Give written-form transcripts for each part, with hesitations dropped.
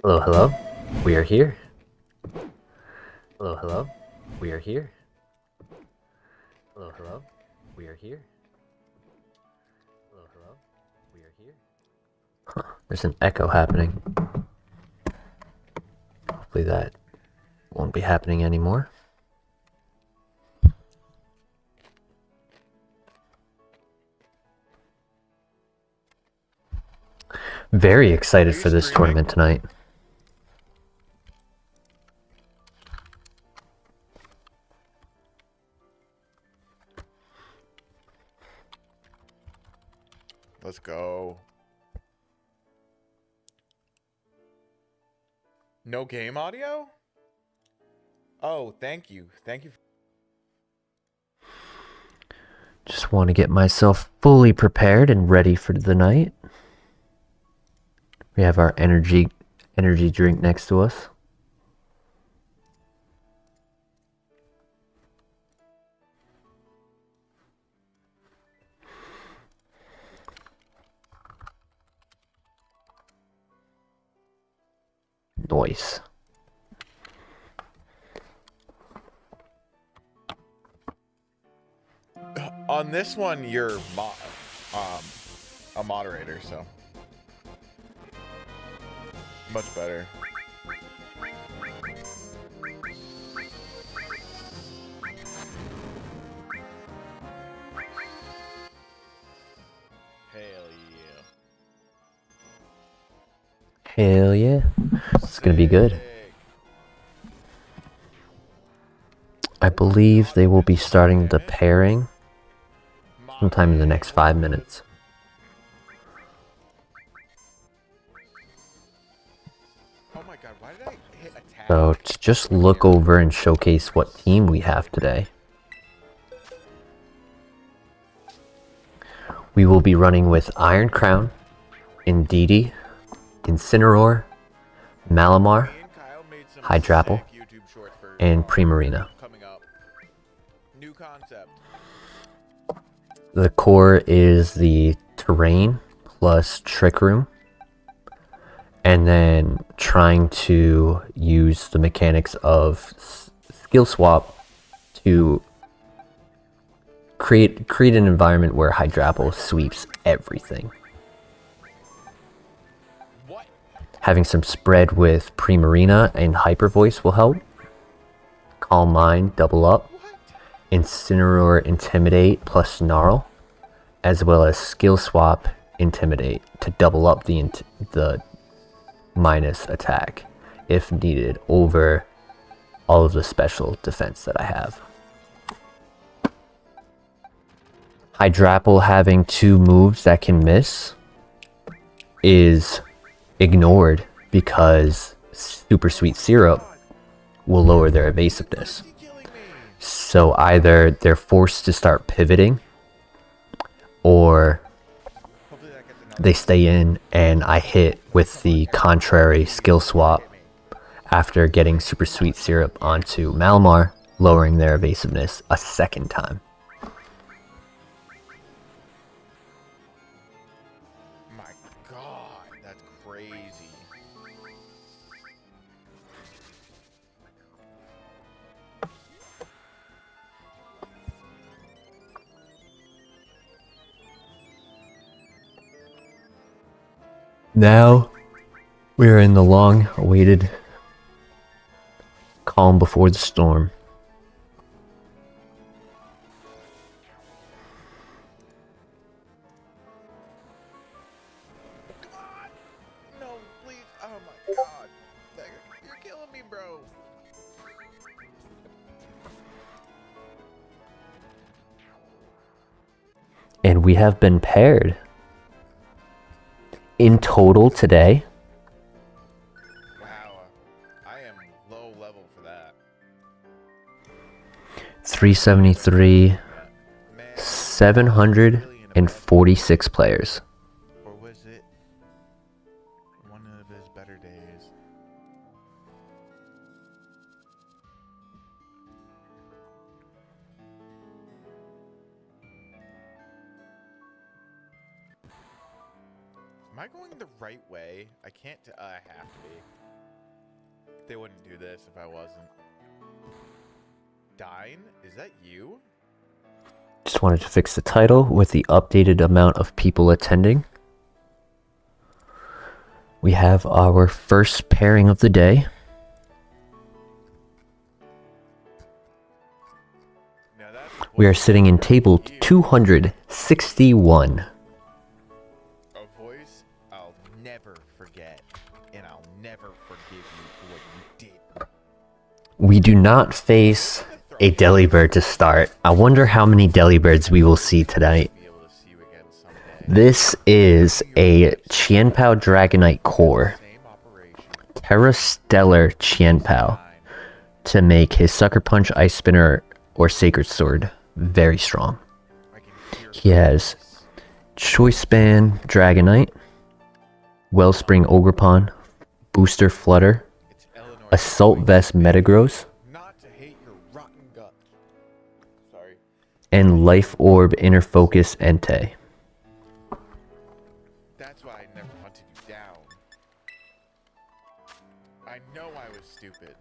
Hello, hello. We are here. Hello, hello. We are here. Hello, hello. We are here. Hello, hello. We are here. Huh. There's an echo happening. Hopefully that won't be happening anymore. Very excited for this tournament tonight. Let's go. No game audio? Oh, thank you. Thank you. Just want to get myself fully prepared and ready for the night. We have our energy drink next to us. Nice. On this one, you're a moderator, so much better. Hell yeah. Hell yeah. It's gonna be good. I believe they will be starting the pairing sometime in the next 5 minutes. Oh my god, why did I hit attack? So to just look over and showcase what team we have today. We will be running with Iron Crown, Indeedee, Incineroar, Malamar, Hydrapple, and Primarina. New concept. The core is the Terrain plus Trick Room, and then trying to use the mechanics of Skill Swap to create an environment where Hydrapple sweeps everything. What? Having some spread with Primarina and Hyper Voice will help. Calm Mind double up. Incineroar Intimidate plus Snarl, as well as Skill Swap Intimidate to double up the minus attack if needed over all of the special defense that I have. Hydrapple having 2 moves that can miss is ignored because Super Sweet Syrup will lower their evasiveness. So either they're forced to start pivoting, or they stay in and I hit with the contrary skill swap after getting Super Sweet Syrup onto Malamar, lowering their evasiveness a second time. My god, that's crazy. Now we are in the long awaited calm before the storm. No, please. Oh my god. You're killing me, bro. And we have been paired in total today. Wow. I am low level for that. 373, Man, 746 players. or was it one of his better days? Am I going the right way? I can't. I have to be. They wouldn't do this if I wasn't. Dine? Is that you? Just wanted to fix the title with the updated amount of people attending. We have our first pairing of the day. Now that's We are sitting in table 261. a voice I'll never forget, and I'll never forgive you for what you did. We do not face a Delibird to start. I wonder how many Delibirds we will see tonight. Be able to see you again someday. This is a Qianpao Dragonite core, Same operation. Terra Stellar Qianpao, to make his Sucker Punch, Ice Spinner, or Sacred Sword very strong. I can hear He has Choice Band Dragonite, Wellspring Ogrepon, Booster Flutter, it's Eleanor. Assault Vest Metagross, Not to hate your rotten gut. Sorry. and Life Orb Inner Focus Entei. That's why I never hunted you down. I know I was stupid.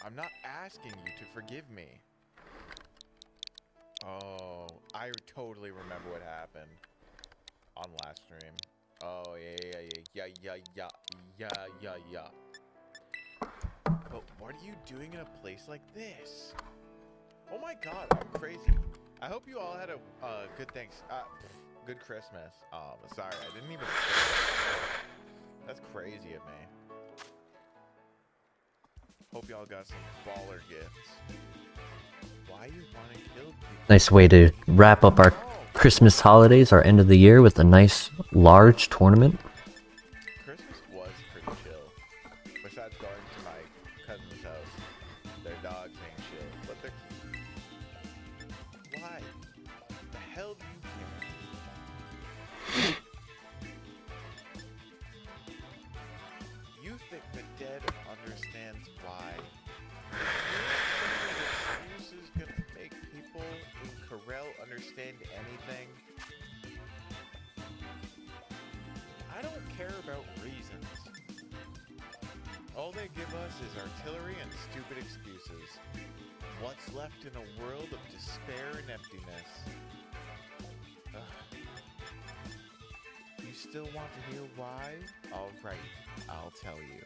I'm not asking you to forgive me. Oh, I totally remember what happened on last stream. Oh, yeah. But what are you doing in a place like this? Oh my god, I'm crazy. I hope you all had a good good Christmas. Sorry, I didn't even. That's crazy of me. Hope y'all got some baller gifts. Why you want to kill people? Nice way to wrap up our Christmas holidays, our end of the year, with a nice large tournament. Christmas was pretty chill. Besides going to my cousin's house, their dogs ain't chill, but they're. Why? The hell do you care? You think the dead understands why? This is gonna make people in Corel understand anything? I don't care about reasons. All they give us is artillery and stupid excuses. What's left in a world of despair and emptiness? Ugh. You still want to hear why? Alright, I'll tell you.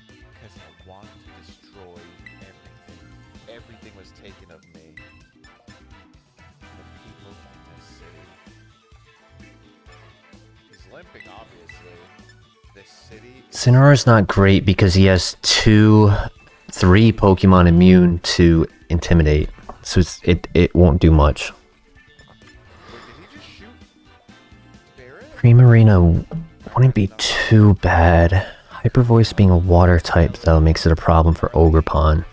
Because I want to destroy everything. Everything was taken of me. The people in this city. He's limping, obviously. This city. Cinera's not great because he has 3 Pokemon immune to Intimidate, so it won't do much. Wait, did he just shoot Barrett? Primarina wouldn't be too bad. Hyper Voice being a water type though makes it a problem for Ogrepon.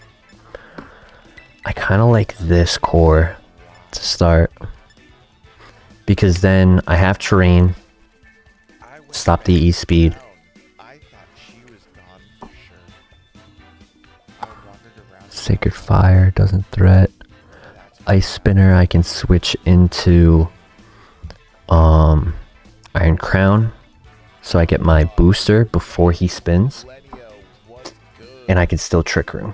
I kind of like this core to start, because then I have terrain, I went stop the E-speed. down. I thought she was gone for sure. I wandered around. Sacred Fire doesn't threat. That's Ice Spinner I can switch into Iron Crown, so I get my booster before he spins, Lenio, what's good? and I can still Trick Room.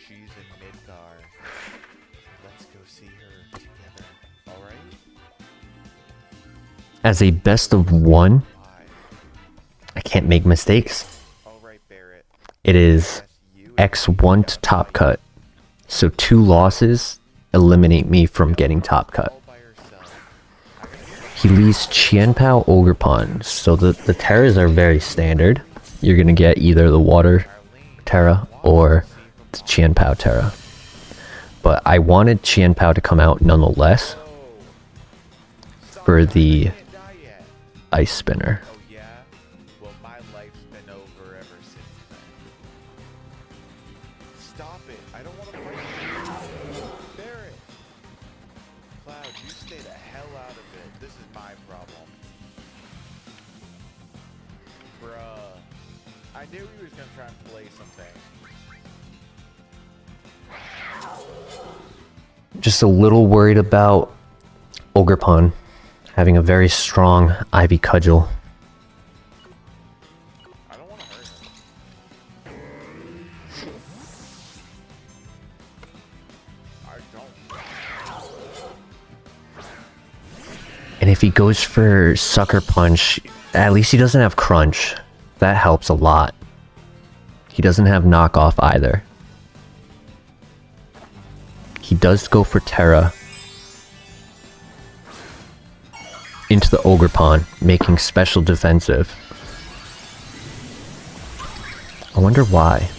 She's in Midgar. Let's go see her together. Alright? As a best of 1, Why? I can't make mistakes. Alright, Barrett. It is Yes, you X1 to top cut, so 2 losses eliminate me from getting top cut. all by yourself. He leaves Qianpao Ogrepon, so the Terras are very standard. You're gonna get either the Water Terra or the Qianpao Terra. But I wanted Qianpao to come out nonetheless for the Can't die yet. Ice Spinner. Oh yeah? Well, my life's been over ever since then. Stop it. I don't want to fight you. Barrett. Cloud, you stay the hell out of it. This is my problem. Bruh. I knew he was gonna try and play something. Just a little worried about Ogrepon having a very strong Ivy Cudgel. I don't want to hurt him. And if he goes for Sucker Punch, at least he doesn't have Crunch. That helps a lot. He doesn't have Knockoff either. He does go for Terra into the Ogre Pawn, making special defensive. I wonder why.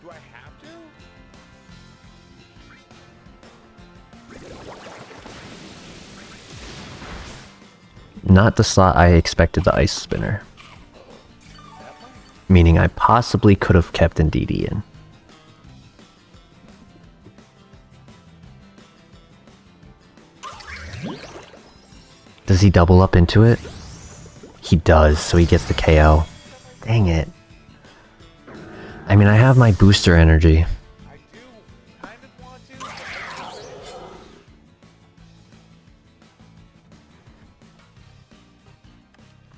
Do I have to? Not the slot I expected the Ice Spinner. Meaning I possibly could have kept Ndidi in. Does he double up into it? He does, so he gets the KO. Dang it. I mean, I have my booster energy. I do kind of want to.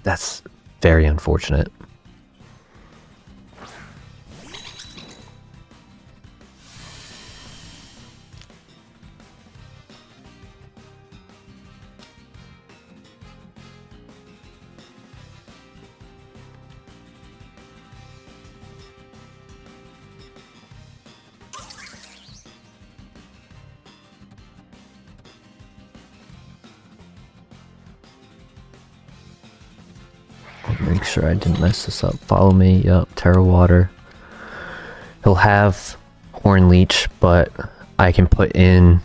That's very unfortunate. Make sure I didn't mess this up. Follow me. Yup, Terra Water. He'll have Horn Leech, but I can put in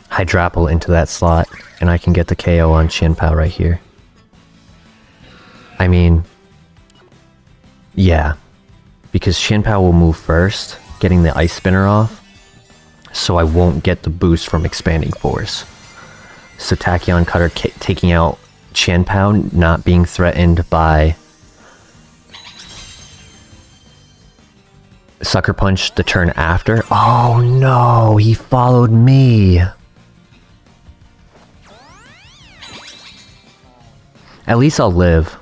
Hydrapple into that slot, and I can get the KO on Qianpao right here. I mean, yeah, because Qianpao will move first, getting the Ice Spinner off, so I won't get the boost from Expanding Force. So Tachyon Cutter taking out Qianpao, not being threatened by Sucker Punch the turn after. Oh no, he followed me. At least I'll live.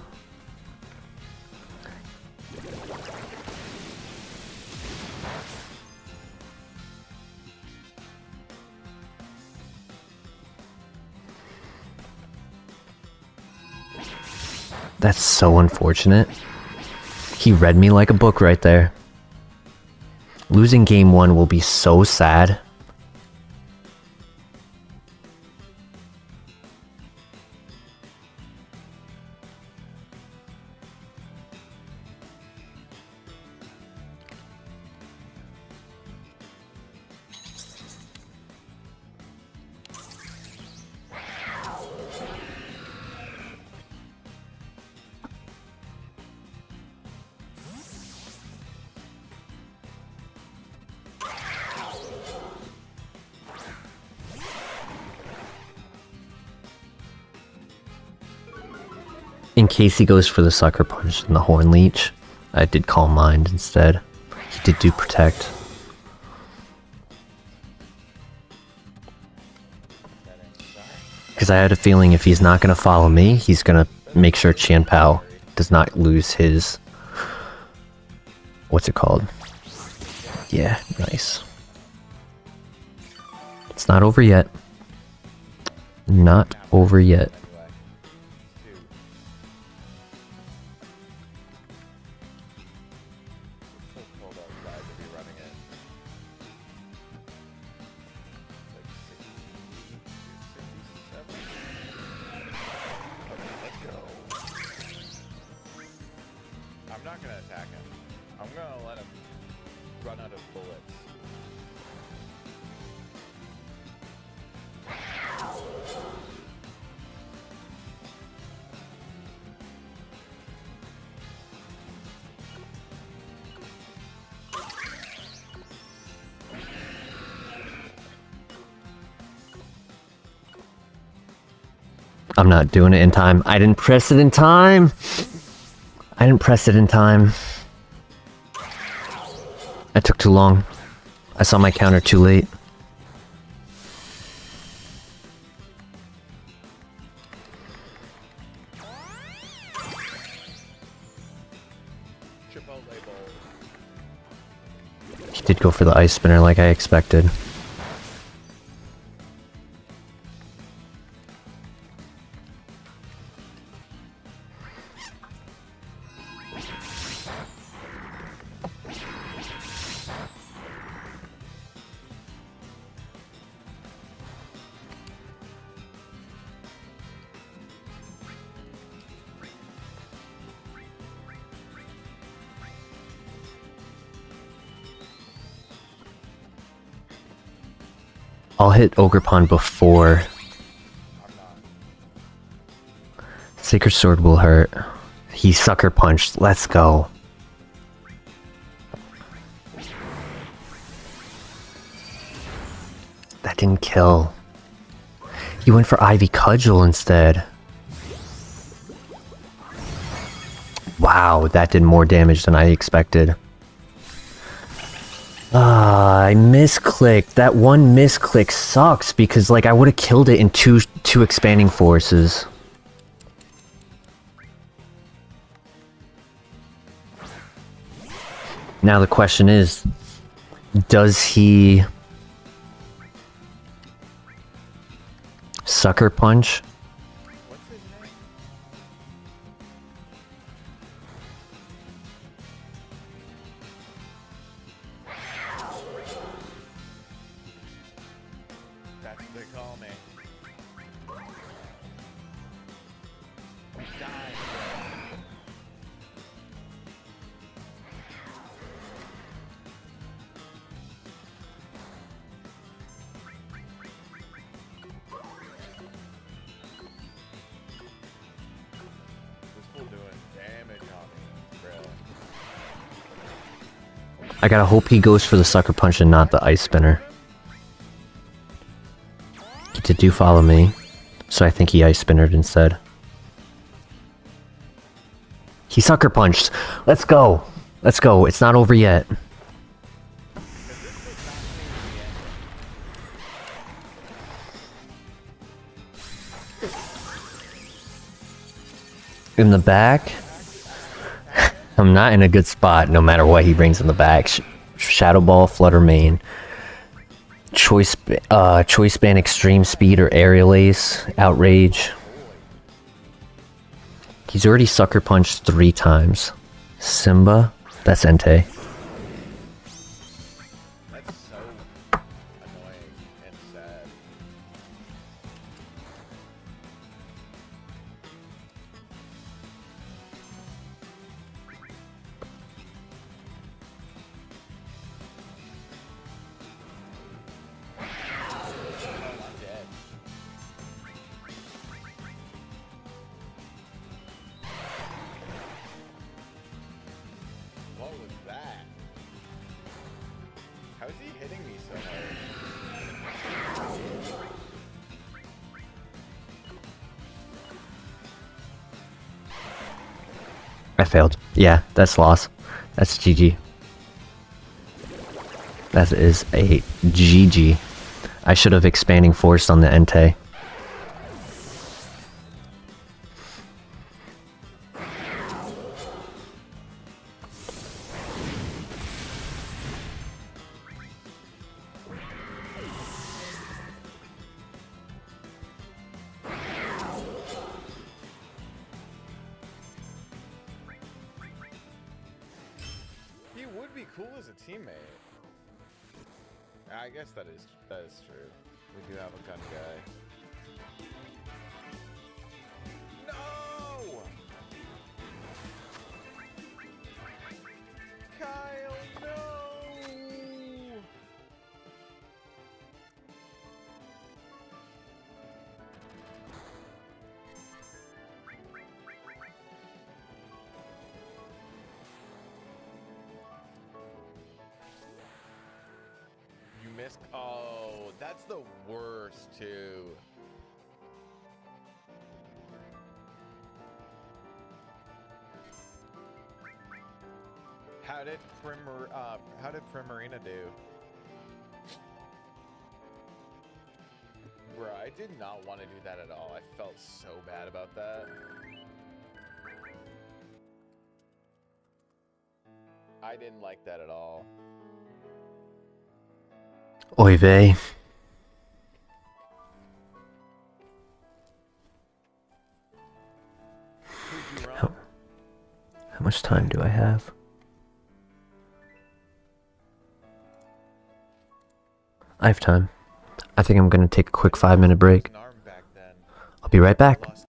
That's so unfortunate. He read me like a book right there. Losing game 1 will be so sad. In case he goes for the Sucker Punch and the Horn Leech, I did Calm Mind instead. He did do Protect. Because I had a feeling if he's not going to follow me, he's going to make sure Qianpao does not lose his... What's it called? Yeah, nice. It's not over yet. Not over yet. I'm not gonna attack him. I'm gonna let him run out of bullets. I'm not doing it in time. I didn't press it in time. I didn't press it in time. I took too long. I saw my counter too late. Chipotle bowl. He did go for the Ice Spinner like I expected. I'll hit Ogerpon before. I'm not. Sacred Sword will hurt. He sucker punched. Let's go. That didn't kill. He went for Ivy Cudgel instead. Wow, that did more damage than I expected. I misclicked. That one misclick sucks because like I would have killed it in two expanding forces. Now the question is, does he sucker punch? What's his name? That's what they call me. Die. This fool doing damage on me, really. I gotta hope he goes for the sucker punch and not the ice spinner. He do follow me, so I think he ice spinnered instead. He sucker punched. Let's go. Let's go. It's not over yet. In the back? I'm not in a good spot no matter what he brings in the back. Shadow Ball, Flutter Mane. Choice Band Extreme Speed or Aerial Ace, Outrage. He's already sucker punched 3 times. Simba, that's Entei. That's so annoying and sad. I'm dead. What was that? How is he hitting me so hard? I failed. Yeah, that's loss. That's GG. That is a GG. I should have expanding force on the Entei. He would be cool as a teammate. I guess that is true. We do have a gun guy. No! Kyle, no! You missed. Oh, that's the worst too. How did Primarina do? Bro, I did not want to do that at all. I felt so bad about that. I didn't like that at all. Oy vey. Who'd you run? How much time do I have? I have time. I think I'm gonna take a quick 5-minute break. An arm back then. I'll be right back. Lost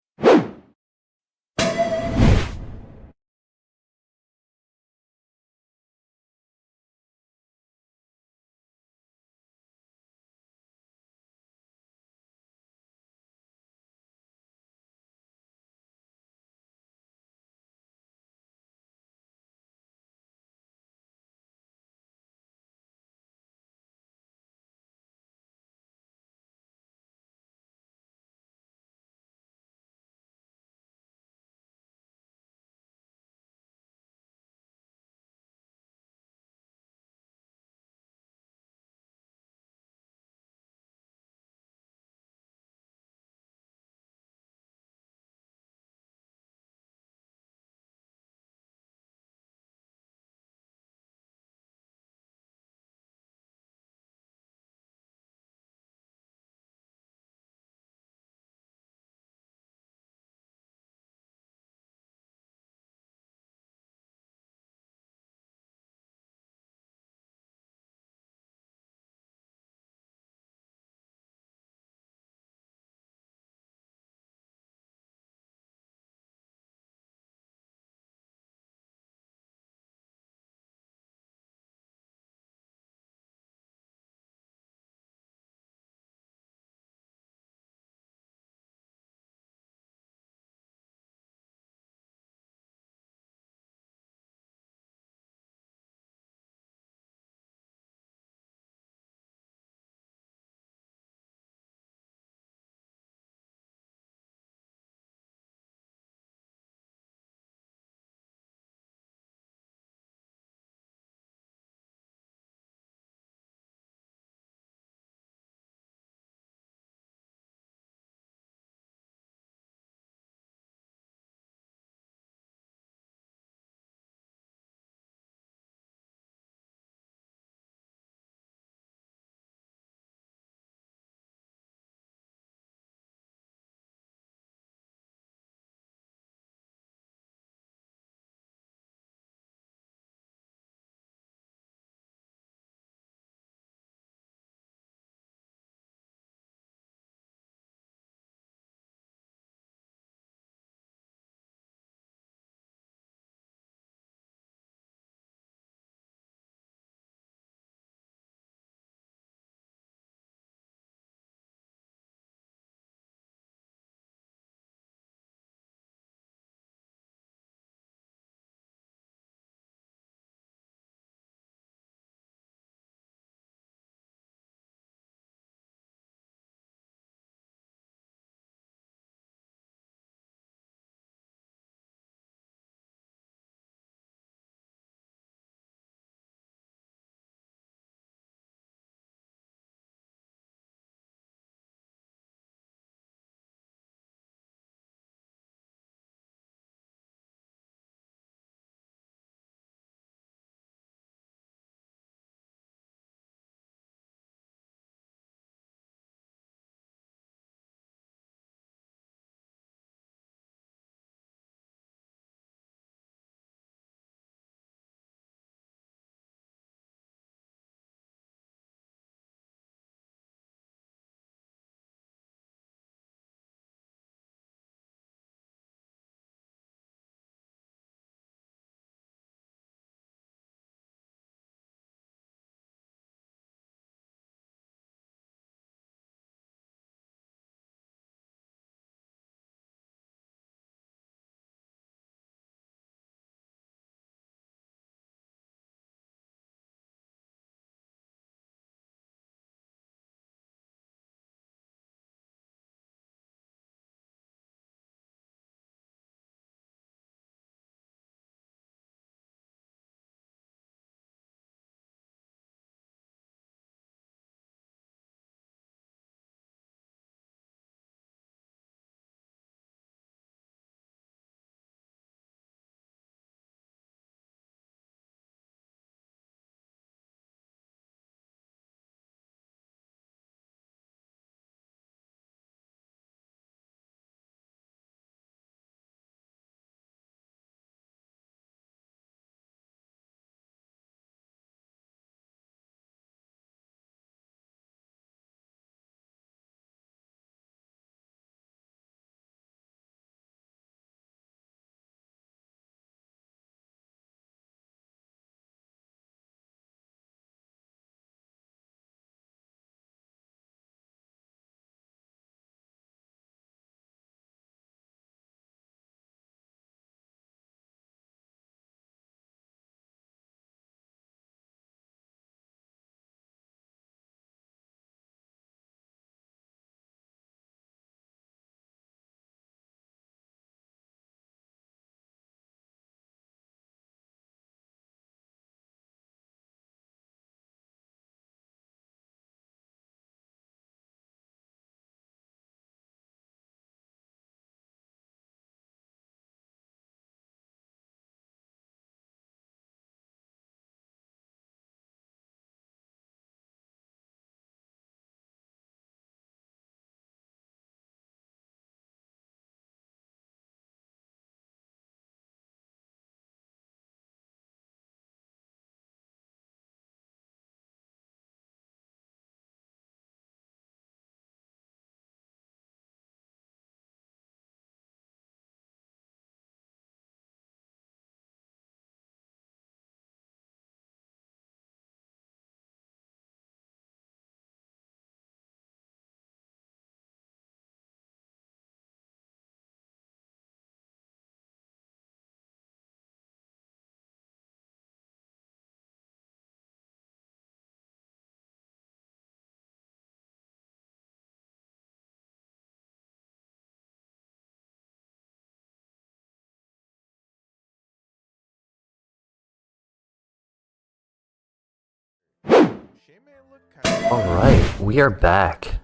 She may look kind of Alright, we are back.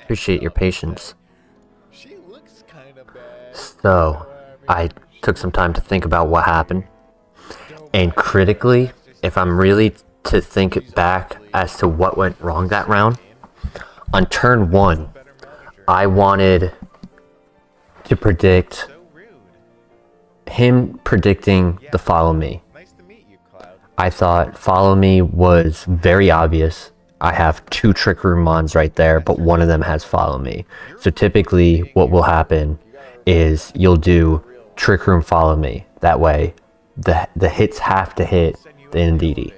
Appreciate your patience. She looks kind of bad. So, I took some time to think about what happened. And critically, if I'm really to think back as to what went wrong that round, on turn 1, I wanted to predict So rude. him predicting the follow me. Nice to meet you, Cloud. I thought follow me was very obvious. I have 2 trick room mons right there, but one of them has follow me. So typically what will happen is you'll do trick room follow me. That way the hits have to hit the Ndidi.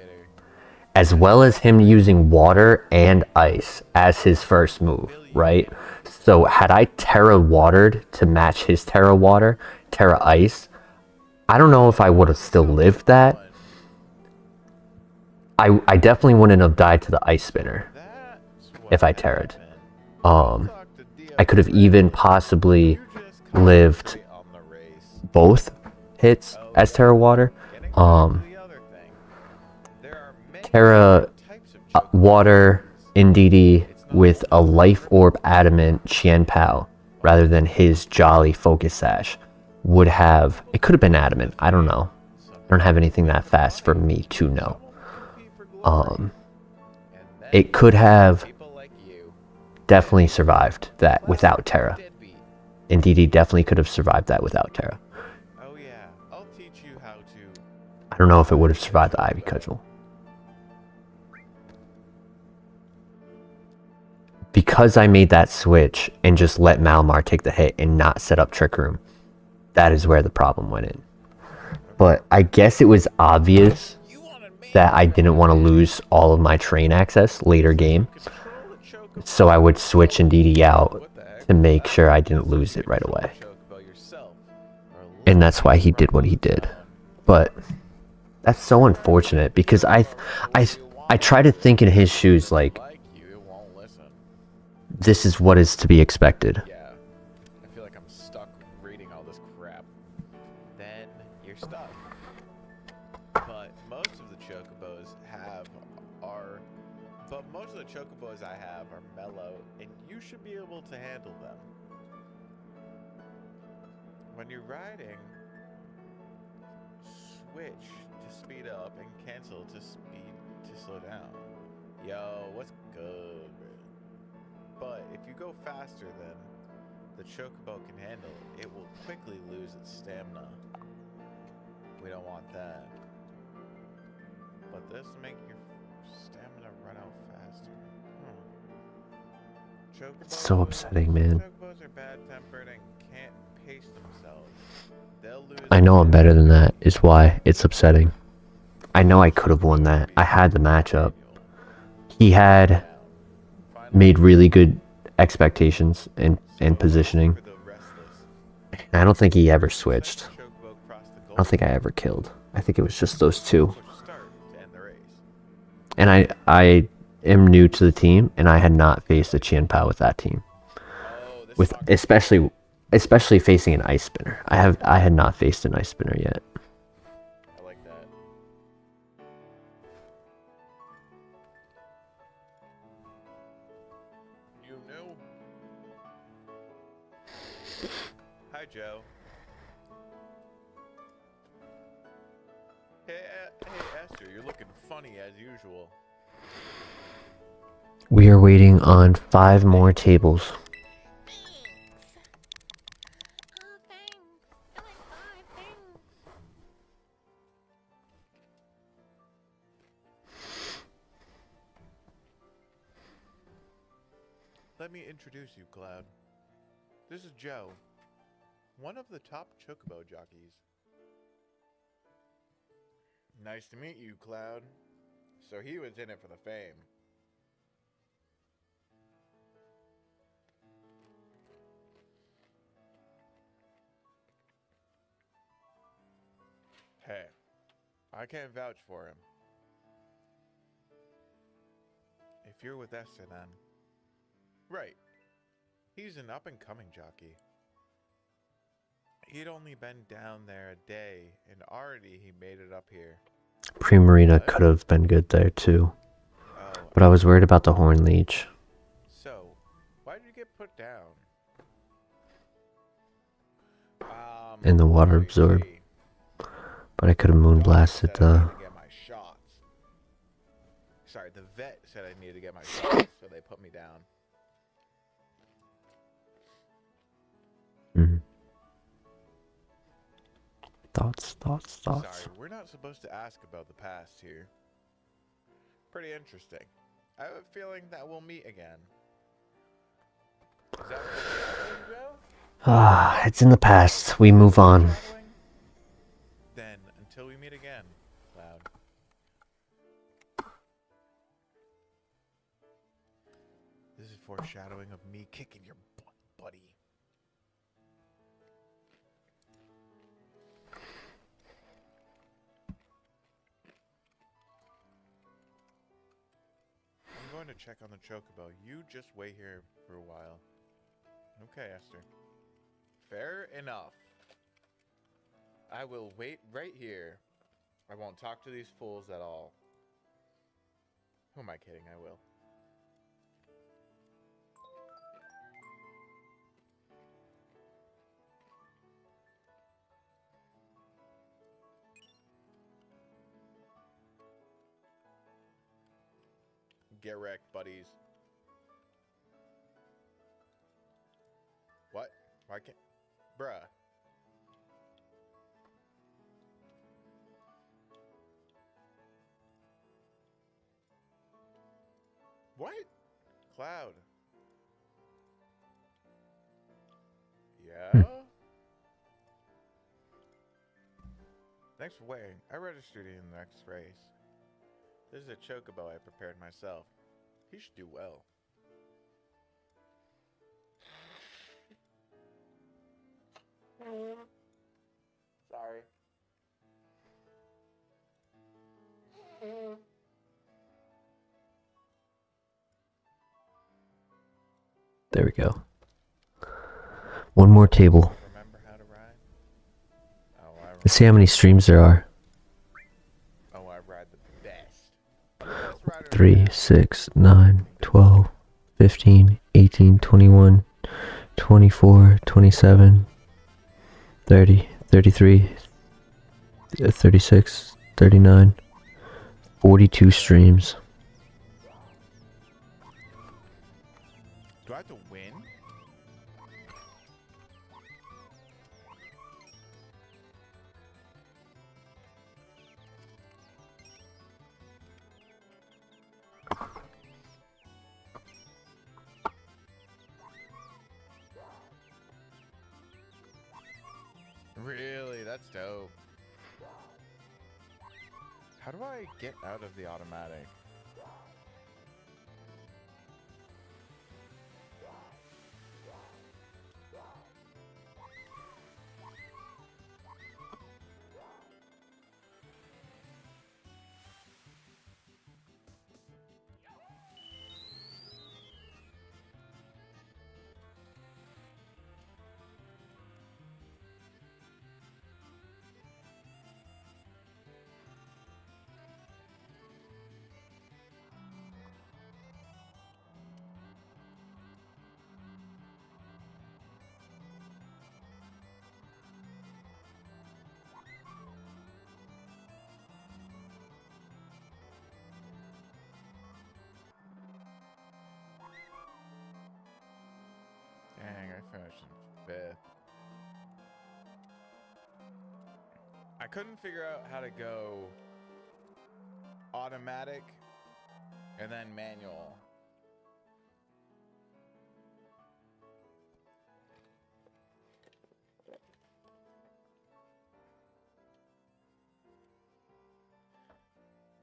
As well as him using water and ice as his first move, right? So had I Terra watered to match his Terra water, Terra ice, I don't know if I would have still lived that. I definitely wouldn't have died to the ice spinner if I Terra'd. I could have even possibly lived both hits as Terra water. Terra water Ndidi with a life orb adamant Qian Pao rather than his jolly focus sash would have, it could have been adamant, I don't know. I don't have anything that fast for me to know. It could have definitely survived that without Terra. Ndidi definitely could have survived that without Terra. Oh yeah, I'll teach you how to. I don't know if it would have survived the Ivy Cudgel. Because I made that switch and just let Malamar take the hit and not set up Trick Room, that is where the problem went in. But I guess it was obvious that I didn't want to lose all of my train access later game. So I would switch Ndidi out to make sure I didn't lose it right away. And that's why he did what he did. But that's so unfortunate because I try to think in his shoes like, this is what is to be expected. Yeah, I feel like I'm stuck reading all this crap. Then you're stuck. But most of the chocobos I have are mellow, and you should be able to handle them. When you're riding, switch to speed up and cancel to slow down. Yo, what's good? But if you go faster than the chocobo can handle, it will quickly lose its stamina. We don't want that. But this will make your stamina run out faster. Chocobos, It's so upsetting, man. Chocobos are bad-tempered and can't pace themselves. They'll lose. I know I'm better than that, is why it's upsetting. I know I could have won that. I had the matchup. He had made really good expectations and positioning. And I don't think he ever switched. I don't think I ever killed. I think it was just those 2. And I am new to the team, and I had not faced a Qian Pao with that team. With especially facing an ice spinner. I had not faced an ice spinner yet. I like that. You knew. Hi, Joe. Hey, Esther, you're looking funny as usual. We are waiting on 5 more tables. Let me introduce you, Cloud. This is Joe, one of the top chocobo jockeys. Nice to meet you, Cloud. So he was in it for the fame. Hey, I can't vouch for him. If you're with Esther, then... Right. He's an up-and-coming jockey. He'd only been down there a day, and already he made it up here. Primarina could have been good there too. But I was worried about the horn leech. So, why did you get put down? And the water absorb. see. But I could have moonblasted Said I the... needed to get my shots. Sorry, the vet said I needed to get my shots, so they put me down. Mhm. Thoughts. Sorry, we're not supposed to ask about the past here. Pretty interesting. I have a feeling that we'll meet again. Is that foreshadowing, Joe? Ah, it's in the past. We move on. Foreshadowing? Then, until we meet again, Cloud. This is foreshadowing of me kicking your butt, buddy. I'm going to check on the chocobo. You just wait here for a while. Okay, Esther. Fair enough. I will wait right here. I won't talk to these fools at all. Who am I kidding? I will. Get wrecked, buddies. What? Why can't... Bruh. What? Cloud. Yeah? Thanks for waiting. I registered you in the next race. This is a chocobo I prepared myself. He should do well. Sorry. There we go. One more table. Remember how to ride? Oh, I remember. Let's see how many streams there are. Oh, I ride the best. I'm the best rider in 3, town. 6, 9, 12, 15, 18, 21, 24, 27, 30, 33, 36, 39, 42 streams. Do I have to win? Really? That's dope. How do I get out of the automatic? Dang, I finished in 5th. I couldn't figure out how to go automatic and then manual.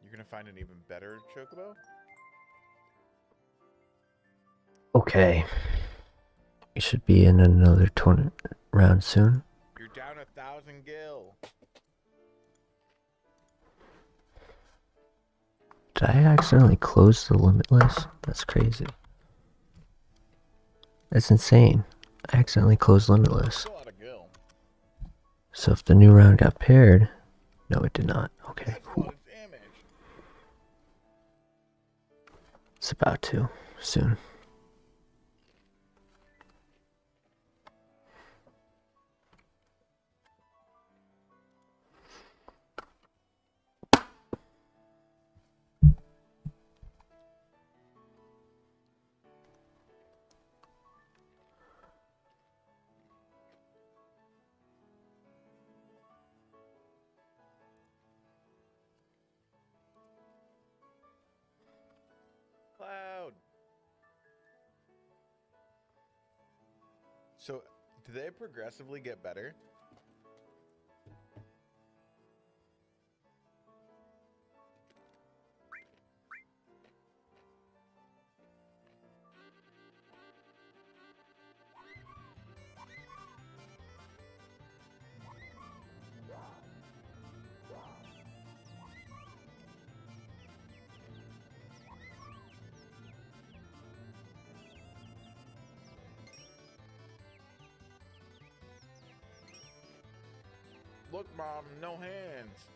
You're gonna find an even better chocobo? Okay. We should be in another tournament round soon. You're down 1,000 gil. Did I accidentally close the limitless? That's crazy. That's insane. I accidentally closed limitless. Still out of gil. So if the new round got paired... No, it did not. Okay, That's a cool. lot of damage. It's about to soon. Cloud. So, do they progressively get better? Look, Mom, no hands.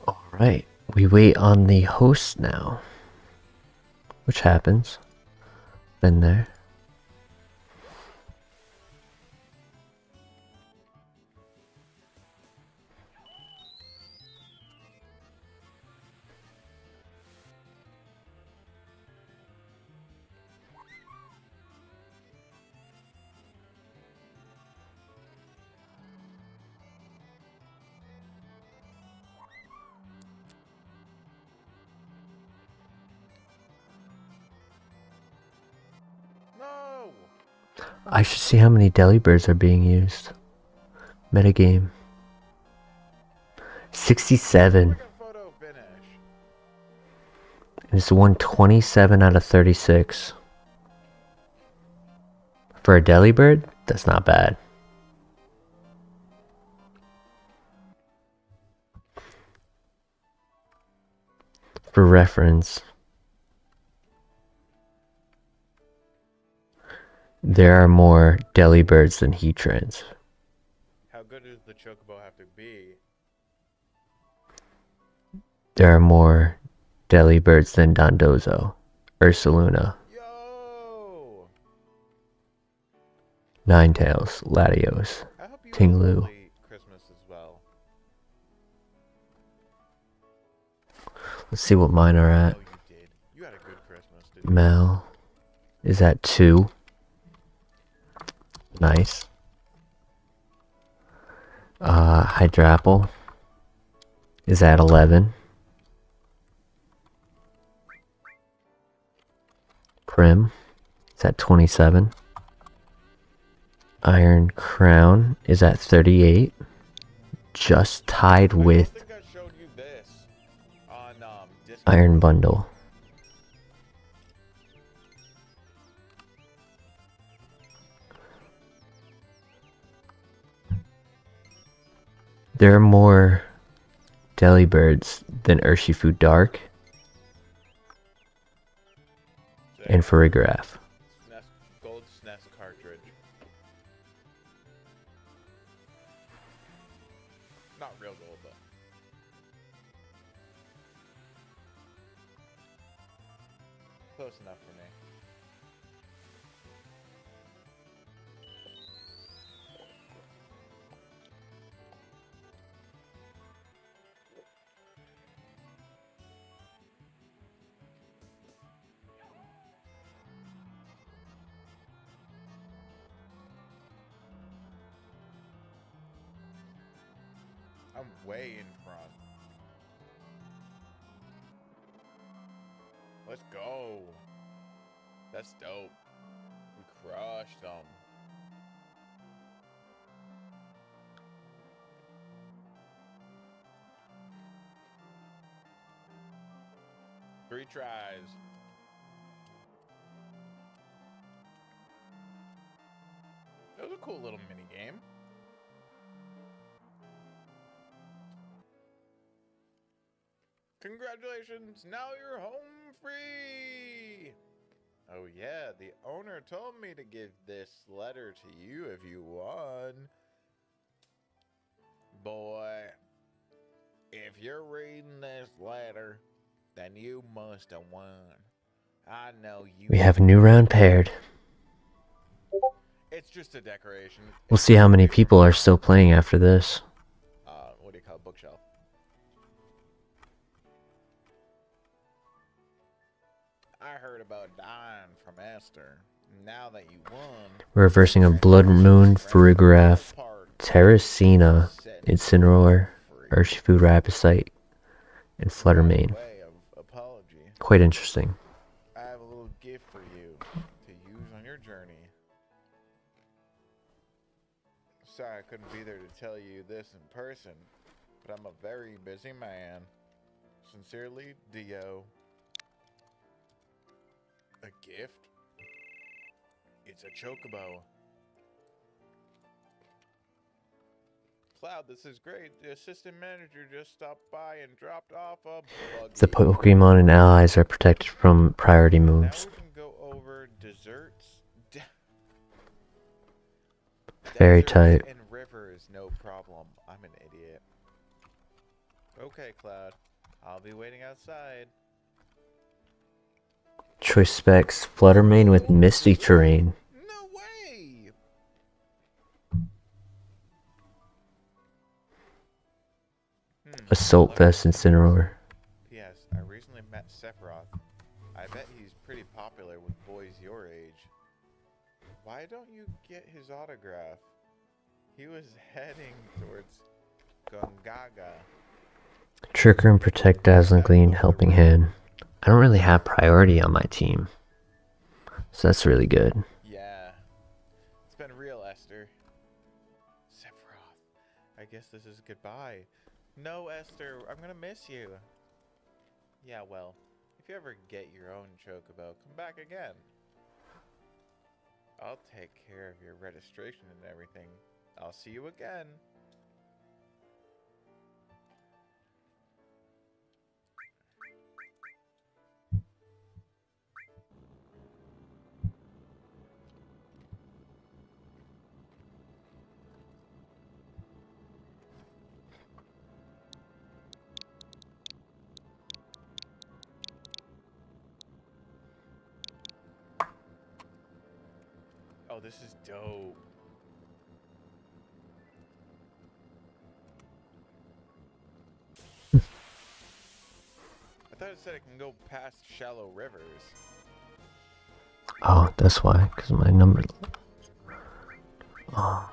Alright, we wait on the host now. Which happens. Been there. No! I should see how many Delibirds are being used. Metagame. 67. Freaking photo finish. And it's 127 out of 36. For a Delibird, that's not bad. For reference, there are more Delibirds than Heatrans. How good does the Chocobo have to be? There are more Delibirds than Dondozo, Ursaluna, Yo! Ninetales, Latios, I hope you had a Tinglu. lovely Christmas as well. Let's see what mine are at. Oh, you did. You had a good Christmas, didn't you? Mal is at 2. Nice. Hydrapple is at 11. Prim is at 27. Iron Crown is at 38. Just tied with I think I showed you this on Discord. Iron Bundle. There are more Delibirds than Urshifu Dark and Farigiraf. SNES, gold SNES cartridge. Not real gold, but close enough for me. I'm way in front. Let's go. That's dope. We crushed them. Three tries. That was a cool little mini game. Congratulations, now you're home free! Oh yeah, the owner told me to give this letter to you if you won. Boy, if you're reading this letter, then you must have won. I know you. We have a new round paired. It's just a decoration. We'll see how many people are still playing after this. What do you call it? Bookshelf. I heard about dying from Esther. Now that you won, We're reversing a Blood Moon Farigiraf Terracina Incineroar Urshifu Rapusite and Fluttermane. Quite interesting. I have a little gift for you to use on your journey. Sorry I couldn't be there to tell you this in person, but I'm a very busy man. Sincerely, Dio. A gift? It's a chocobo. Cloud, this is great. The assistant manager just stopped by and dropped off a buggy. The Pokemon and allies are protected from priority moves. Now we can go over desserts. Fairy type. And rivers, no problem. I'm an idiot. Okay, Cloud. I'll be waiting outside. Choice specs: Fluttermane with Misty Terrain. No way! Assault Vest Incineroar. Yes, I recently met Sephiroth. I bet he's pretty popular with boys your age. Why don't you get his autograph? He was heading towards Gongaga. Trigger and Protect Dazzling Gleam Helping Hand. I don't really have priority on my team, so that's really good. Yeah. It's been real, Esther. Sephiroth. I guess this is goodbye. No, Esther, I'm gonna miss you. Yeah, well, if you ever get your own chocobo, come back again. I'll take care of your registration and everything. I'll see you again. Oh, this is dope. I thought it said it can go past shallow rivers. Oh, that's why, because my number. Oh.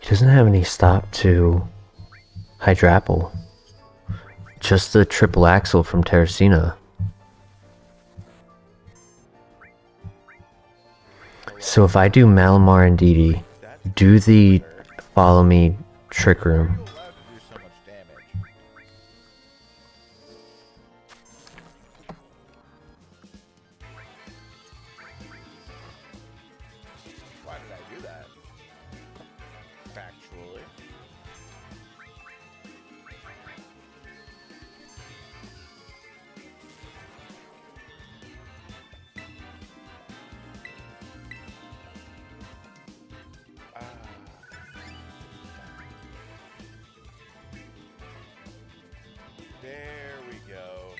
He doesn't have any stop to Hydrapple. Just the triple axle from Terracina. So if I do Malamar and Didi, do the follow me Trick Room. Why did I do that? Factually. There we go.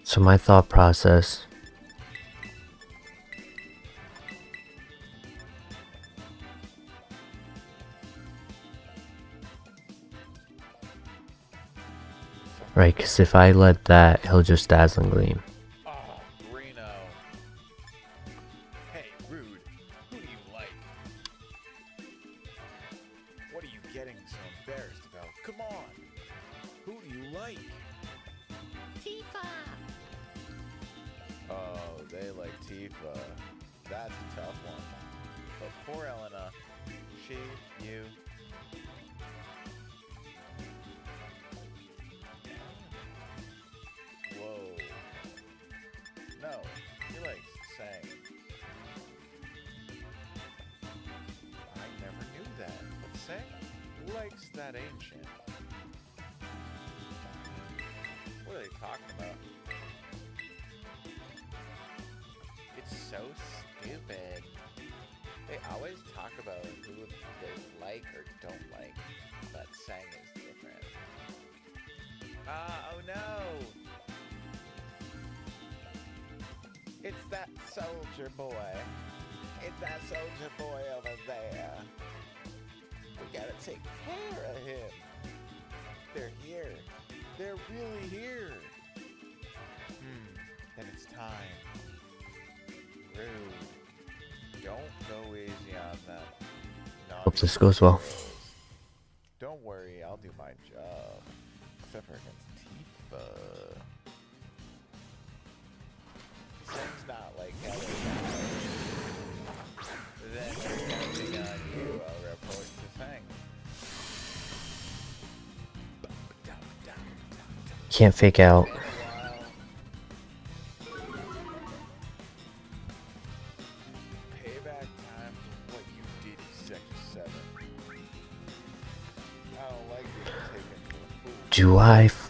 So my thought process. Right, because if I let that, he'll just Dazzling Gleam. Oh, Reno. Hey, rude. Who do you like? What are you getting so embarrassed about? Come on. Who do you like? Tifa. Oh, they like Tifa. That's a tough one. But poor Elena. She, you. Whoa. No, he likes saying. I never knew that. But Sang likes that ancient. What are they talking about? It's so stupid. They always talk about who they like or don't like, but Sang is different. Oh no! It's that soldier boy. It's that soldier boy over there. We gotta take care of him. They're here. They're really here. Then it's time. Rude. Don't go easy on them. Hope this goes well. Don't worry, I'll do my job. Except for against Tifa. Sam's not like hell. Then there's nothing on you. I'll report to Sang. Can't fake out. Payback time for what you did in Sector 7. I don't like being taken for a fool.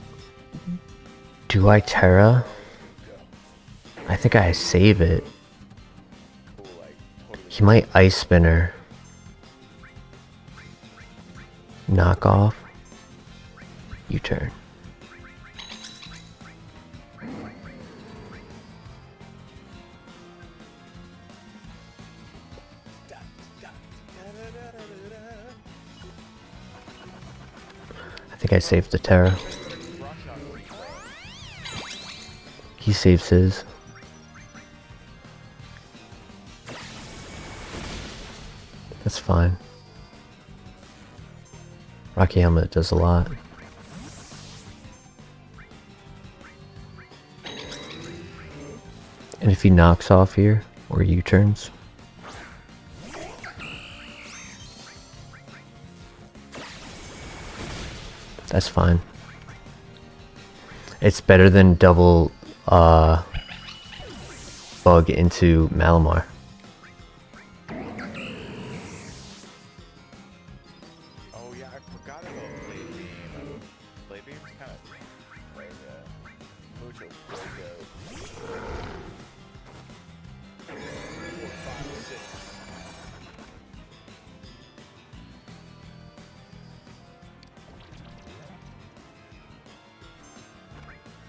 Do I Terra? I think I save it. He might Ice Spinner. Knock off. U-turn. I think I saved the Terra. He saves his. That's fine. Rocky Helmet does a lot. And if he knocks off here, or U-turns, that's fine. It's better than double bug into Malamar. Oh yeah, I forgot about Blade Beam. Blade Beam's kind of like mucho fuego. 4, 5, 6.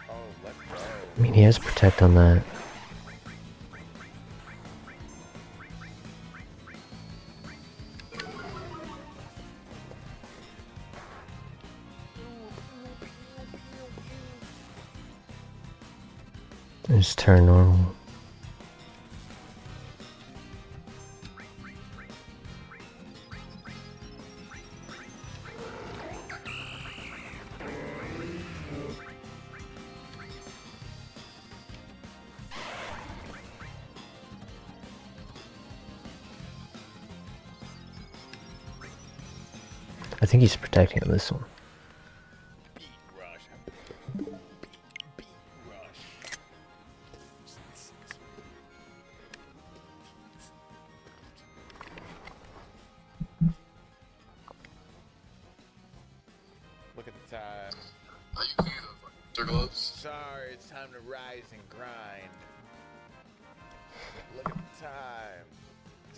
Oh, let's go. I mean, he has Protect on that. Just turn normal. I think he's protecting on this one. Beat rush. Beat rush. Look at the time. Are you clean up your gloves? Sorry, it's time to rise and grind. Look at the time.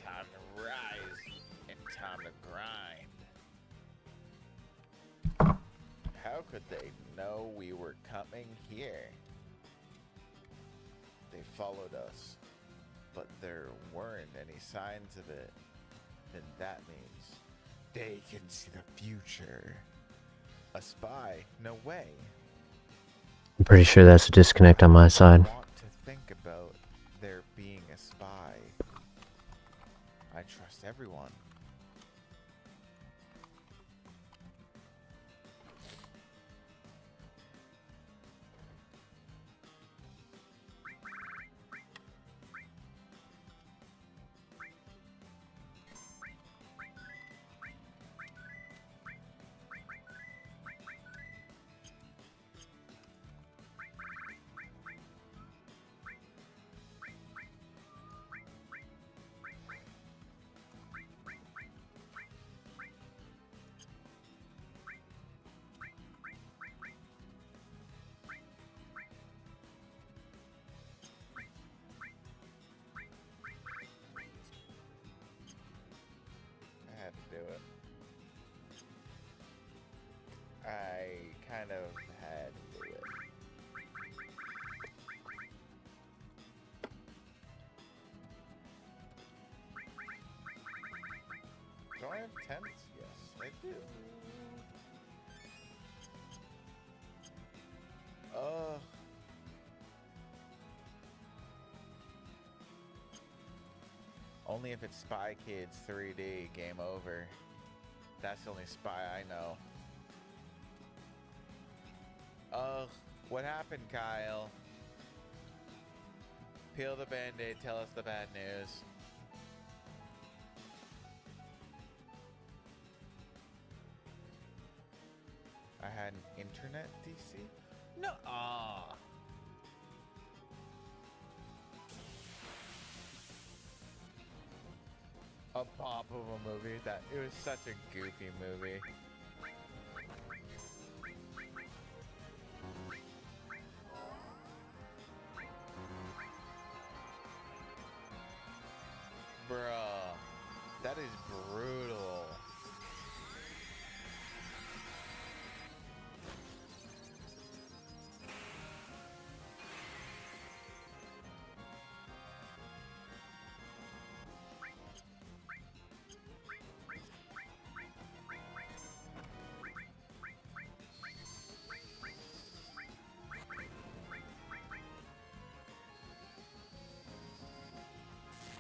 Time to rise and time to grind. How could they know we were coming here? They followed us, but there weren't any signs of it. Then that means they can see the future. A spy? No way. I'm pretty sure that's a disconnect on my side. Want to think about there being a spy. I trust everyone. kind of had to do it. Do I have tents? Yes, I do. Only if it's Spy Kids 3D, game over. That's the only spy I know. Ugh, what happened, Kyle? Peel the Band-Aid, tell us the bad news. I had an internet DC? No. A pop of a movie that it was such a goofy movie. Bruh, that is brutal.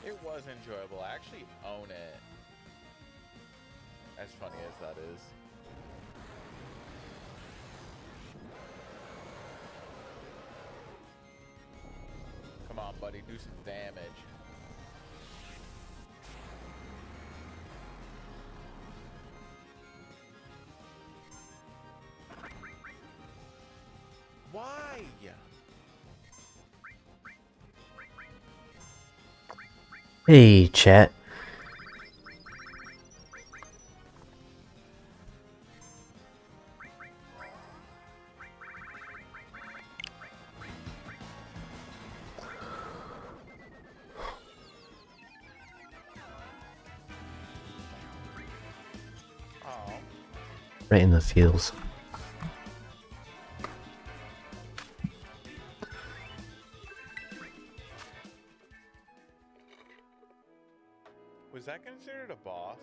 It was enjoyable. I actually own it. As funny as that is. Come on, buddy, do some damage. Why? Hey, chat. Oh. Right in the feels. Was that considered a boss?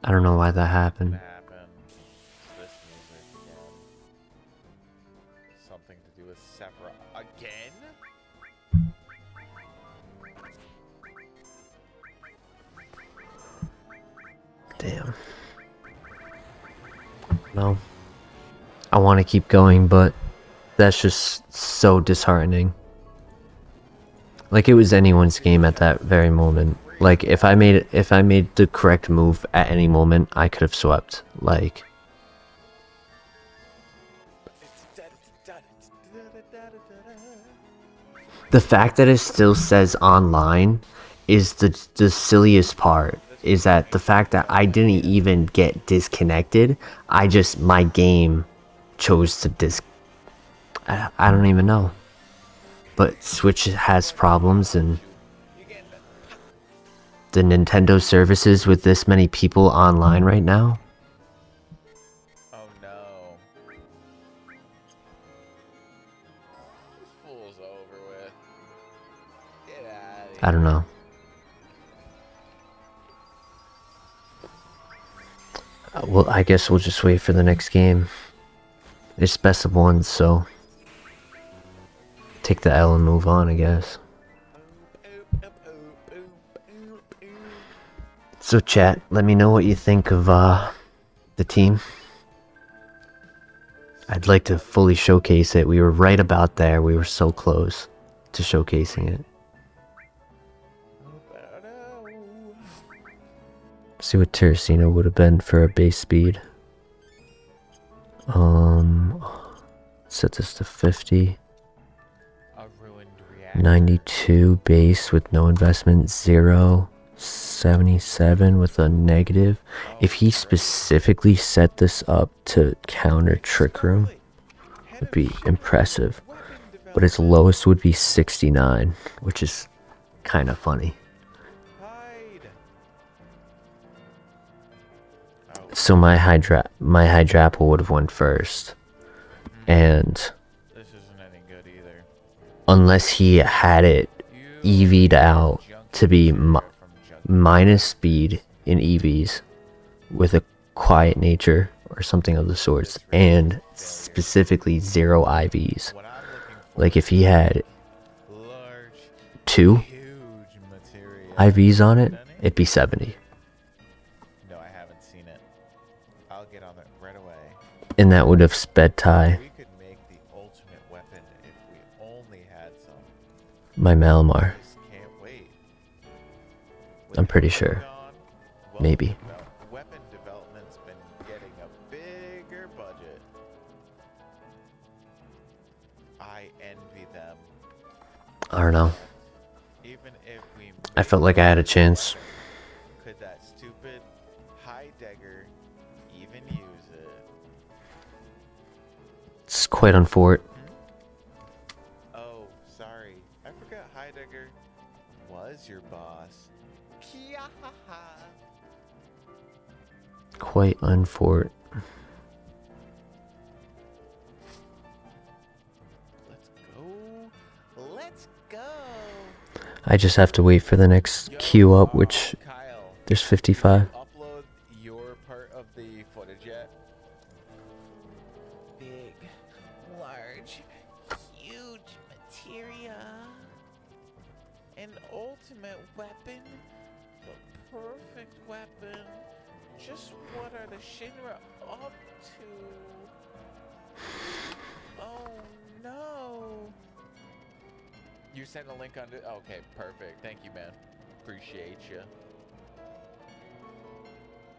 I don't know why that happened. What happened? This music again. Something to do with Sephiroth again? Damn. No. I want to keep going, but that's just so disheartening. Like it was anyone's game at that very moment. Like if I made the correct move at any moment, I could have swept. Like the fact that it still says online is the silliest part. Is that the fact that I didn't even get disconnected? My game chose to I don't even know. But Switch has problems, and the Nintendo services with this many people online right now. Oh no. This fool's over with. Get out of here. I don't know. Well, I guess we'll just wait for the next game. It's best of one, so take the L and move on, I guess. So chat, let me know what you think of the team. I'd like to fully showcase it. We were right about there. We were so close to showcasing it. See what Terracino would have been for a base speed. Set this to 50. 92 base with no investment, 0. 77 with a negative. If he specifically set this up to counter Trick Room, would be impressive. What but its lowest would be 69, which is kind of funny. Hide. Oh, So my Hydrapple would have went first, and this isn't any good either. unless he had it You EV'd out to be from junk. minus speed in EVs with a quiet nature or something of the sorts, and specifically 0 IVs. What I'm looking for Like if he had large, 2 huge material. IVs on it, Any? it'd be 70. No, I haven't seen it. I'll get on it right away. And that would have sped tie We could make the ultimate weapon if we only had some. my Malamar. Just can't wait. With I'm pretty the sure. gone, well, Maybe. no, weapon development's been getting a bigger budget. I envy them. I don't know. Even if we I felt like I had a chance. could that stupid Heidegger even use it? It's quite unfortunate. Oh, sorry. I forgot Heidegger was your boss. Kiahaha. Quite unfortunate. Let's go. Let's go. I just have to wait for the next queue up, which Kyle, there's 55. upload your part of the footage yet? Big, large, huge materia. An ultimate weapon. The perfect weapon. Just what are the Shinra up to? Oh no. You sent a link on it? Okay, perfect. Thank you, man. Appreciate you.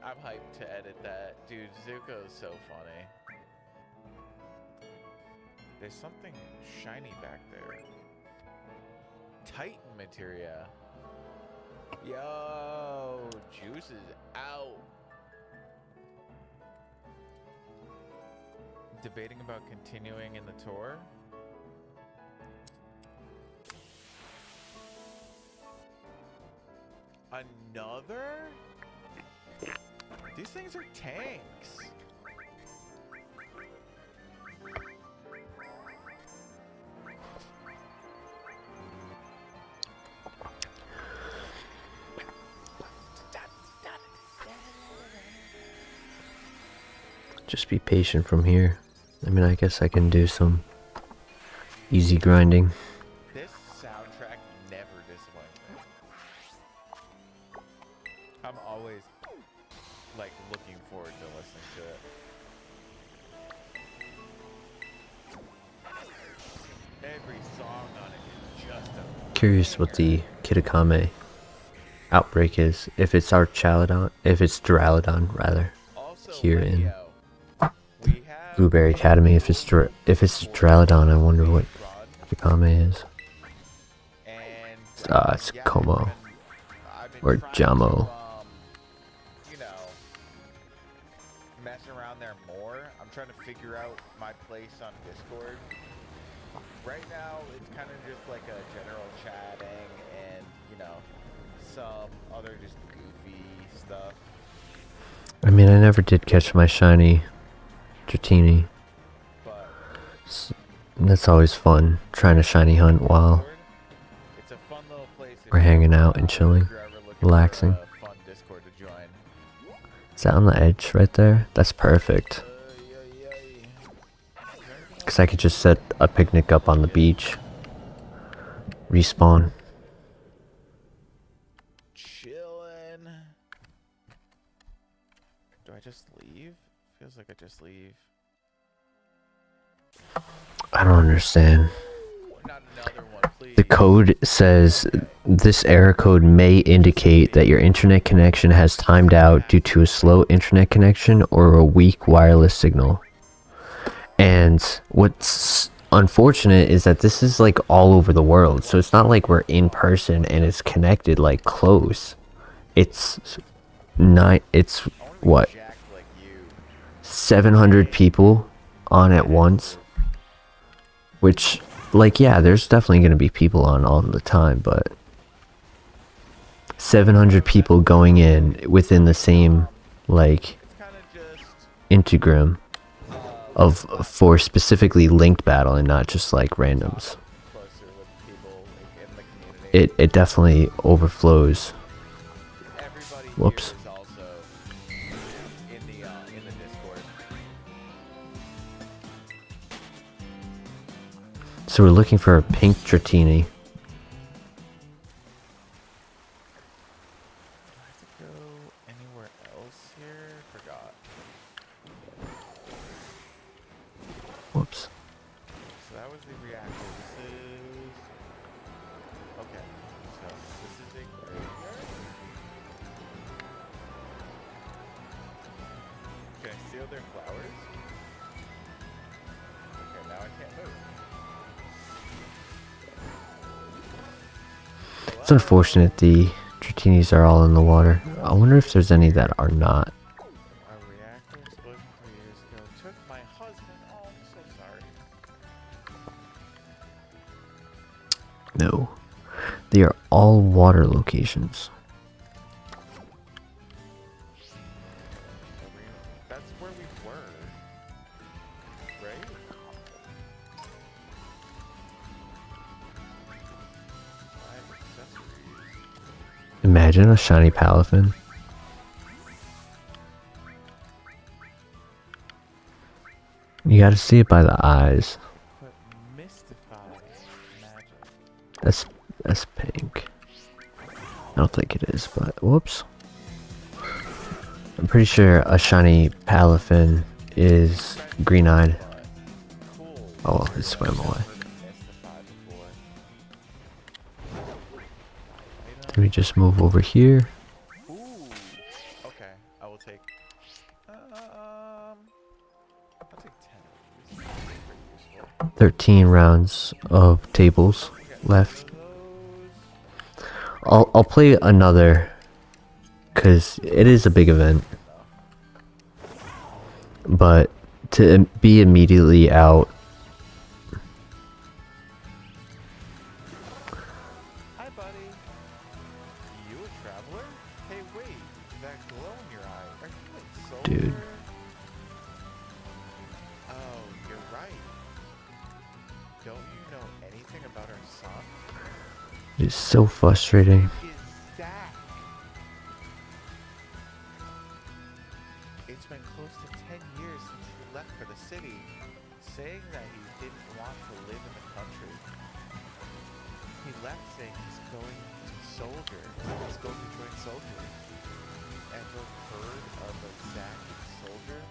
I'm hyped to edit that. Dude, Zuko's so funny. There's something shiny back there. Titan materia. Yo, juice is out. Debating about continuing in the tour. Another? These things are tanks. Just be patient from here. I mean, I guess I can do some easy grinding. This soundtrack never disappoints me. I'm always like looking forward to listening to it. Every song on it is just a Curious what the Kitakame outbreak is. If it's Duraludon rather. also Here in radio. We have Blueberry Academy. If it's Duraludon, I wonder what Kitakame is. and It's yeah, Como I've been or trying Jamo. to, you know, mess around there more. I'm trying to figure out my place on Discord. Right now, it's kind of just like a general chatting and, you know, some other just goofy stuff. I mean, I never did catch my shiny Dratini. But That's always fun, trying to shiny hunt while it's a fun little place. if we're you're, hanging out and chilling, if you're ever looking for relaxing. a fun Discord to join. Is that on the edge right there? That's perfect. Because I could just set a picnic up on the beach. Respawn. Chillin'. Do I just leave? Feels like I just leave. I don't understand. Not another one, please. The code says this error code may indicate that your internet connection has timed out due to a slow internet connection or a weak wireless signal. And what's unfortunate is that this is like all over the world. So it's not like we're in person and it's connected like close. It's it's what? Jack like you. 700 people on at once, which like, yeah, there's definitely going to be people on all the time, but 700 people going in within the same, like, It's kind of just integram of for specifically linked battle and not just like randoms. closer with people like, in the community. It definitely overflows. Everybody Whoops. here is also in the Discord. So we're looking for a pink Dratini. Do I have to go anywhere else here? Forgot. Whoops. So that was the reactor. This is okay. So this is a graveyard. Can I steal their flowers? Okay, now I can't move. It's unfortunate the Dratinis are all in the water. I wonder if there's any that are not. A reactor explosion 3 years ago took my husband. Oh, I'm so sorry. No. They are all water locations. That's where we were, right? Five accessories. Imagine a shiny Palafin. You gotta see it by the eyes. But mystify magic. That's pink. I don't think it is, but whoops. I'm pretty sure a shiny Palafin is green-eyed. Cool. Oh well, it swam away. Mystify before. Let me just move over here. Ooh. Okay, I will take. I'll take 10 of these. Pretty useful. 13 rounds of tables left. I'll play another because it is a big event, but to be immediately out. Hi, buddy. You a traveler? Hey, wait. That glow in your eye. Are you like solar? Dude. Oh, you're right. Don't you know anything about our son? It's so frustrating. Is Zach? It's been close to 10 years since he left for the city, saying that he didn't want to live in the country. He left saying he's going to soldier. He's going to join soldier. Ever heard of a Zach soldier?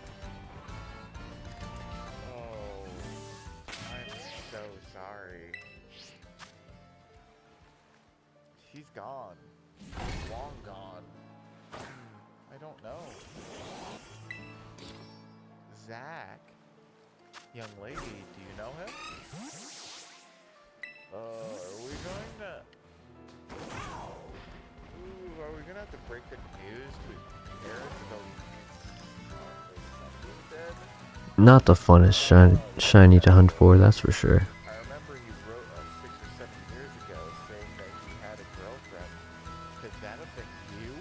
Oh, I'm so sorry. He's gone. Long gone. I don't know. Zach? Young lady, do you know him? Are we going to... Ooh, are we gonna have to break the news to his parents about his son being dead? Not the funnest shiny to hunt for, that's for sure. I remember he wrote us 6 or 7 years ago saying that he had a girlfriend. Could that have been you?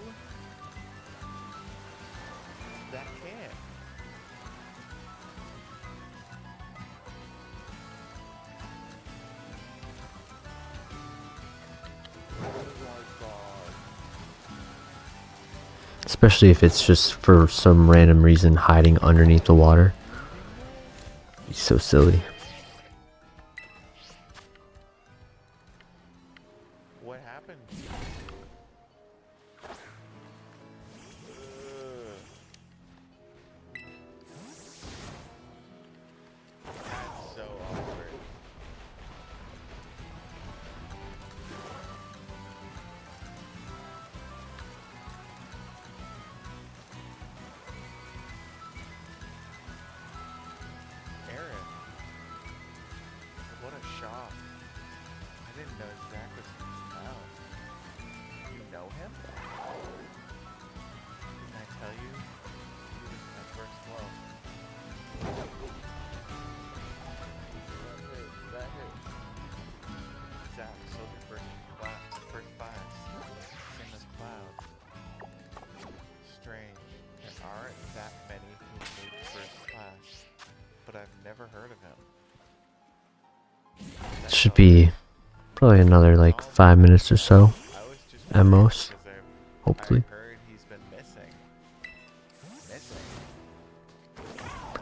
That can't. Oh my god. Especially if it's just for some random reason hiding underneath the water. He's so silly. What happened? That's so awkward. Aaron, what a shock. I didn't know Zach was in this town. You know him? Didn't I tell you? He was my first love. That hit. never heard of him. Should be probably another like 5 minutes or so I was just at most. curious 'cause Hopefully. I heard he's been missing.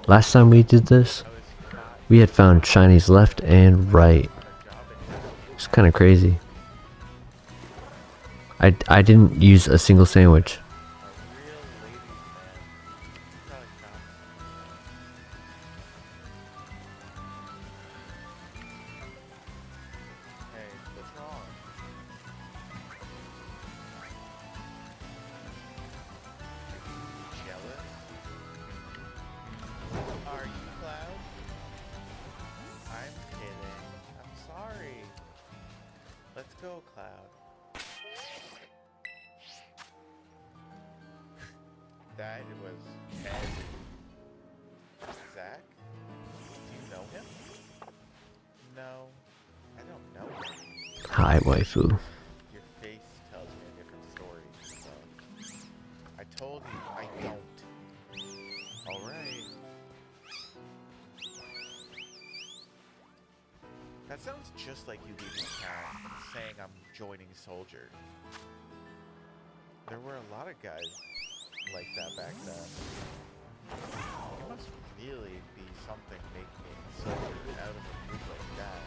Last time we did this, I was caught we had found Chinese left and right. on a job interview. It's kind of crazy. I didn't use a single sandwich. A real ladies man. Probably found Hey, what's wrong? Jealous? Are you Cloud? I'm kidding. I'm sorry. Let's go, Cloud. That was Ed. Zach? Do you know him? No, I don't know him. Hi, waifu. Your face tells me a different story, so I told you I don't. Alright. That sounds just like you leaving town and saying I'm joining Soldier. There were a lot of guys like that back then. It must really be something making it Soldier out of a group like that.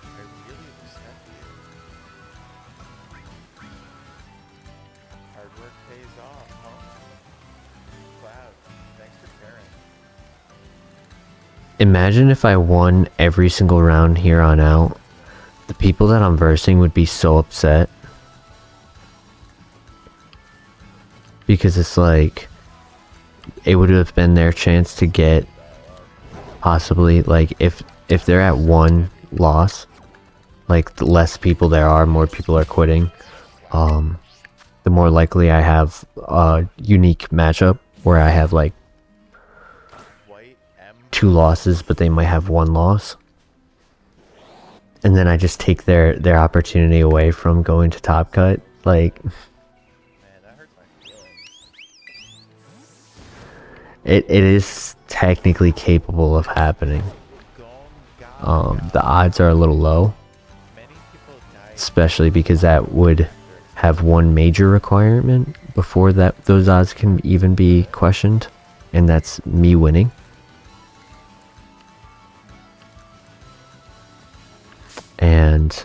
I really respect you. Hard work pays off, huh? Cloud, thanks for sharing. Imagine if I won every single round here on out. The people that I'm versing would be so upset. Because it's like, it would have been their chance to get possibly, like, if they're at one loss, like, the less people there are, more people are quitting, the more likely I have a unique matchup where I have like White M 2 losses, but they might have 1 loss. And then I just take their opportunity away from going to top cut. Like, man, that hurts my feelings. it is technically capable of happening. The odds are a little low, Many people died especially because that would have one major requirement before that those odds can even be questioned, and that's me winning. And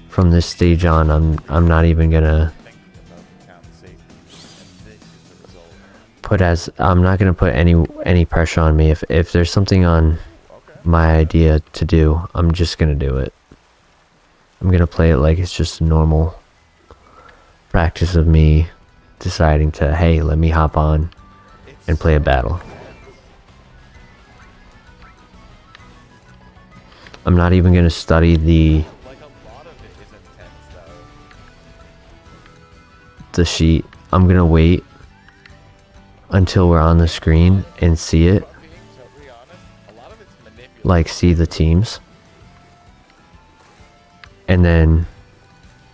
from this stage on, I'm not even gonna thinking about the town's safety, and this is the result. I'm not gonna put any pressure on me. If there's something on Okay. my idea to do, I'm just gonna do it. I'm gonna play it like it's just a normal practice of me deciding to, hey, let me hop on and play a battle. I'm not even gonna study Like a lot of it is intense, though. the sheet. I'm gonna wait until we're on the screen and see it, But being totally honest, a lot of it's manipulative. like see the teams. And then,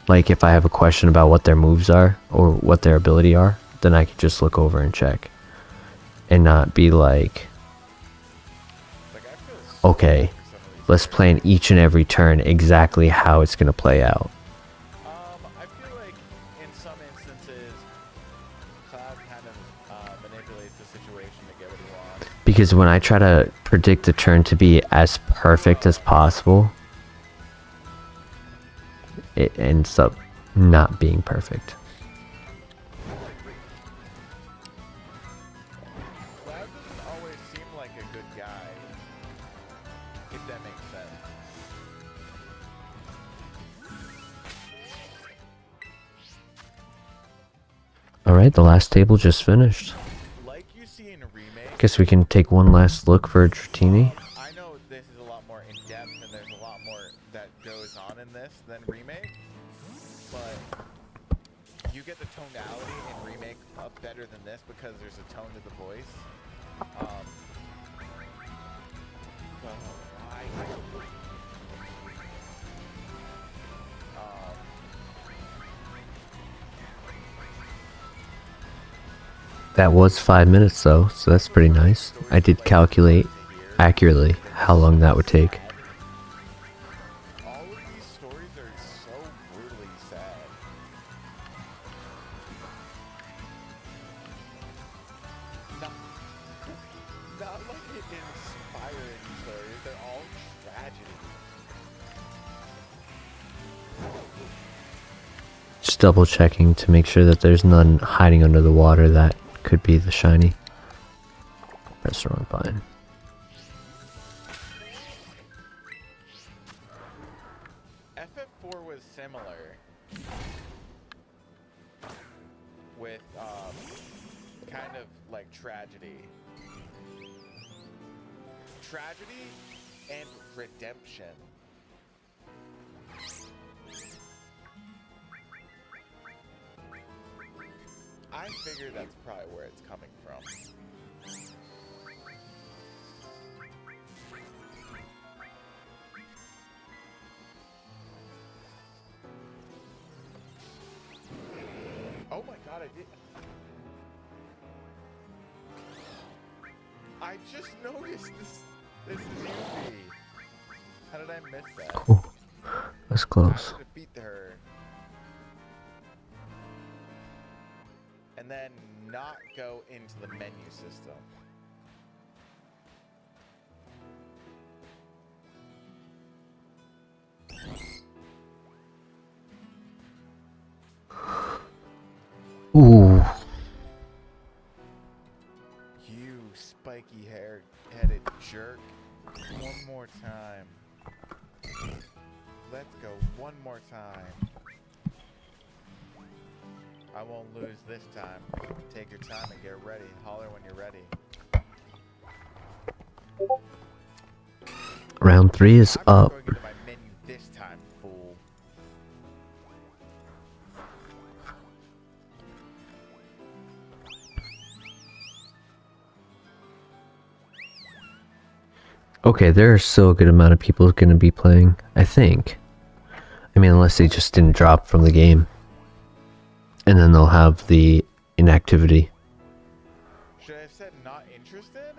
like, if I have a question about what their moves are or what their ability are, then I could just look over and check. And not be like, Like, I feel so okay, for some of these let's players. plan each and every turn exactly how it's gonna play out. I feel like in some instances, Cloud kind of manipulates the situation to get what he wants. Because when I try to predict the turn to be as perfect as possible, it ends up not being perfect. Cloud doesn't always seem like a good guy, if that makes sense. Alright, the last table just finished. Like you see in Remake, Guess we can take one last look for Dratini. I know this is a lot more in depth and there's a lot more that goes on in this than Remake, but you get the tonality in Remake up better than this because there's a tone to the voice. So That was 5 minutes though, so that's pretty nice. I did calculate accurately how long that would take. All of these stories are so brutally sad. Not, not like inspiring stories, they're all tragedy. Just double checking to make sure that there's none hiding under the water that could be the shiny. Press the wrong button. FF4 was similar with kind of like tragedy. Tragedy and redemption. I figure that's probably where it's coming from. Oh my god, I just noticed this. This is Yuffie. How did I miss that? Cool. That's close. I defeat her. And then not go into the menu system. Ooh. You spiky-headed jerk. One more time. Let's go one more time. I won't lose this time. Take your time and get ready. Holler when you're ready. Round 3 is I'm up. going into my menu this time, fool. Okay, there are still a good amount of people going to be playing, I think. I mean, unless they just didn't drop from the game. And then they'll have the inactivity. Should I have said not interested?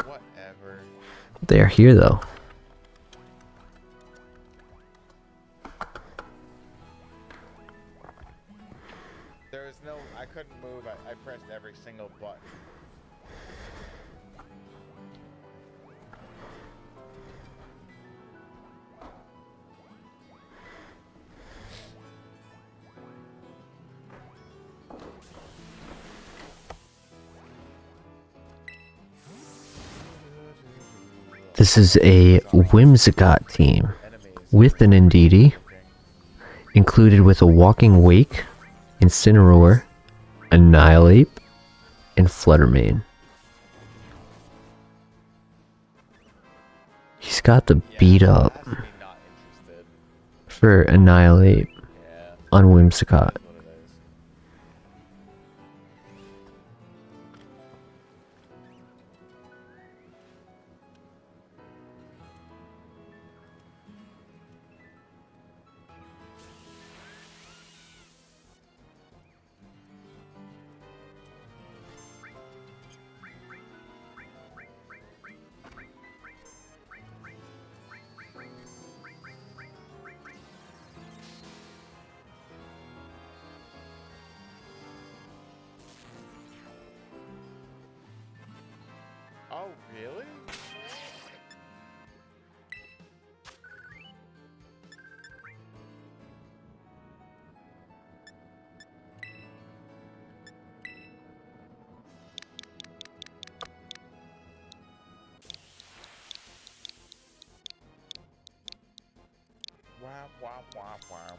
Whatever. They are here though. There was no, I couldn't move. I pressed every single button. This is a Whimsicott team with an Indeedee, included with a Walking Wake, Incineroar, Annihilate, and Fluttermane. He's got the beat up Has to be not interested. for Annihilate Yeah, on Whimsicott. that's what it is. Oh, really? Wow, wow, wow, wow.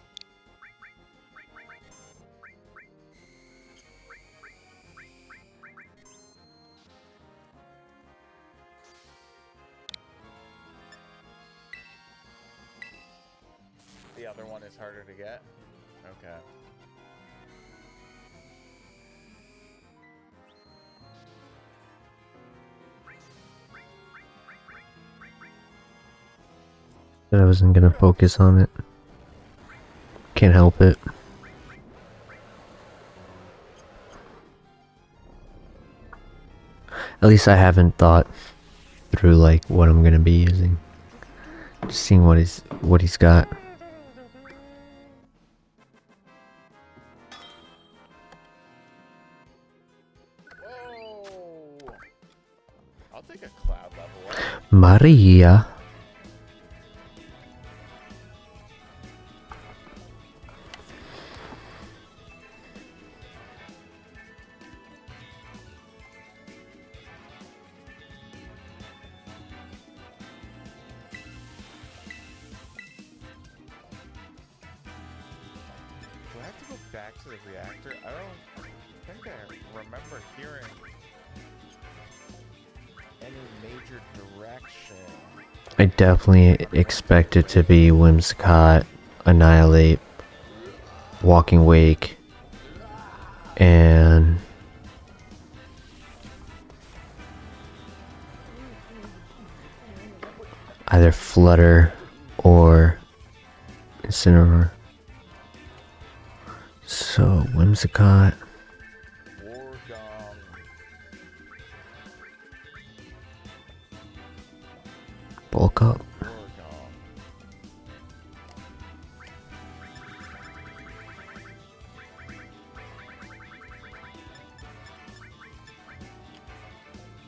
The other one is harder to get? Okay. But I wasn't gonna focus on it. Can't help it. At least I haven't thought through like what I'm gonna be using. Just seeing what he's got. Whoa! I'll take a cloud level up. Maria. Do I have to go back to the reactor? I don't think I remember hearing any major direction. I definitely expect it to be Whimsicott, Annihilate, Walking Wake, and either Flutter or Incineroar. So, Whimsicott. Orgong. Bulk up. Orgong.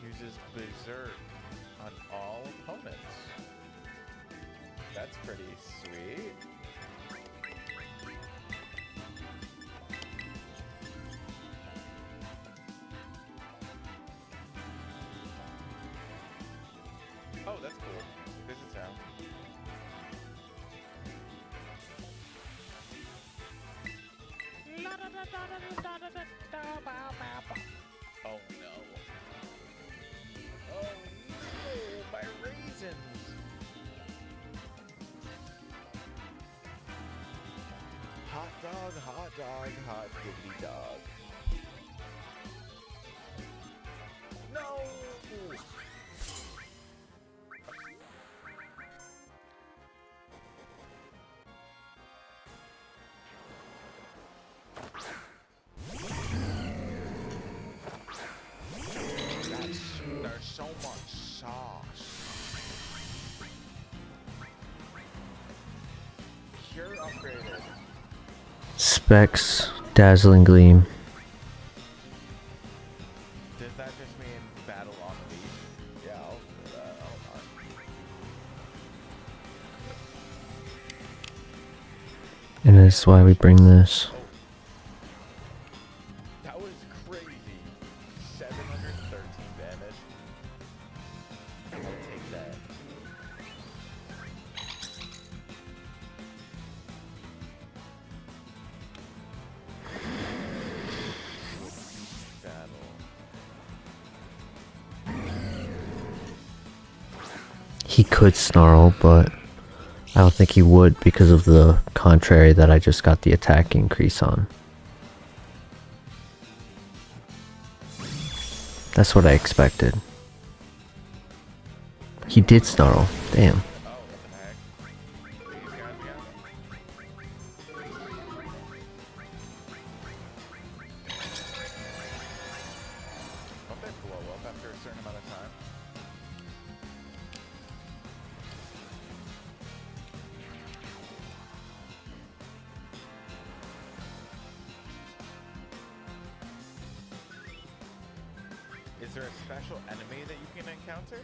Uses Berserk on all opponents. That's pretty sweet. Oh, that's cool. Visit sound. Oh no. Oh no, my raisins. Hot dog, hot diggity dog. No! There's so much sauce. Cure upgraded. Specs, Dazzling Gleam. Does that just mean battle on leash? Yeah, I'll do that. I'll not. And that's why we bring this. Oh. That was crazy. 713 damage. I'll take that. Battle. He could Snarl, but I don't think he would because of the contrary that I just got the attack increase on. That's what I expected. He did Snarl. Damn. Oh, what the heck? These guys again? Don't they blow up after a certain amount of time? Is there a special enemy that you can encounter?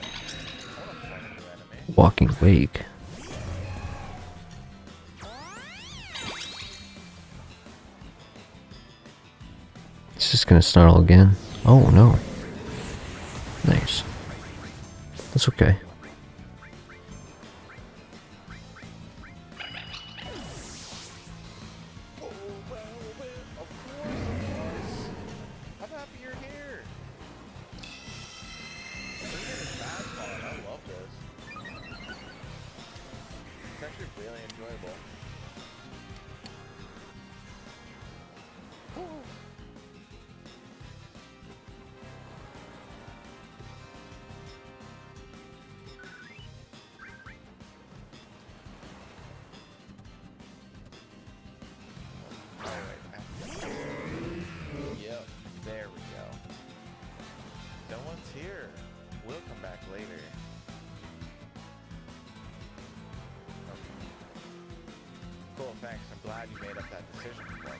I want to fight a new enemy. Walking Wake. It's just gonna Snarl again. Oh no. Nice. That's okay. Oh, well, of course. I'm happy you're here. Look at this fastball. I love this. It's actually really enjoyable. Whew. Alright. thanks. I'm glad you made up that decision for me.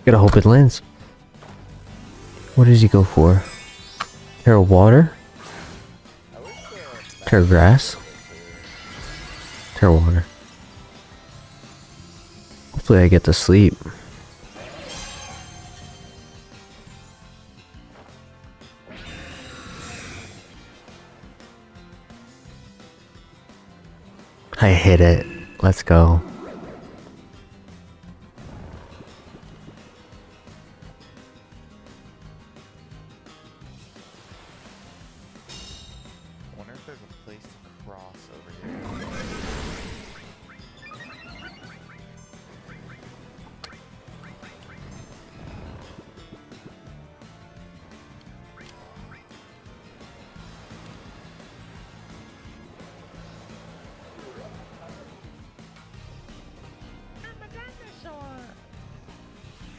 Gotta hope it lands. What does he go for? Pair of water? Pair of grass? Pair of water. Hopefully I get to sleep. I hit it. Let's go. I wonder if there's a place to cross over here.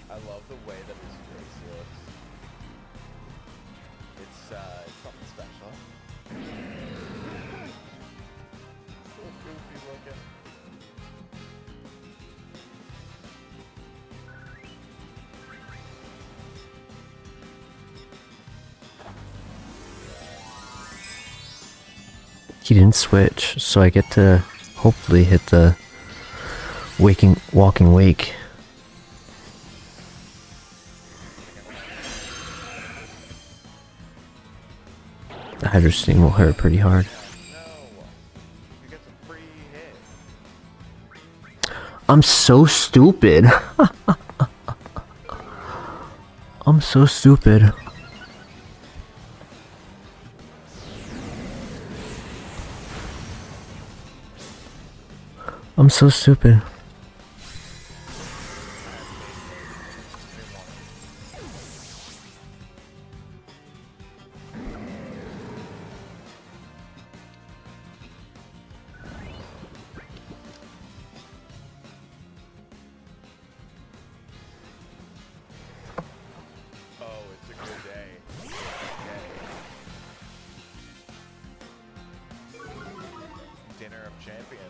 I love the way that his face looks. It's something special. So goofy looking. He didn't switch, so I get to hopefully hit the walking wake. The Hydro Sting will hurt pretty hard. No. You get some free hit. I'm so stupid. I'm so stupid. I'm so stupid. Oh, it's a good day. Dinner of Champions.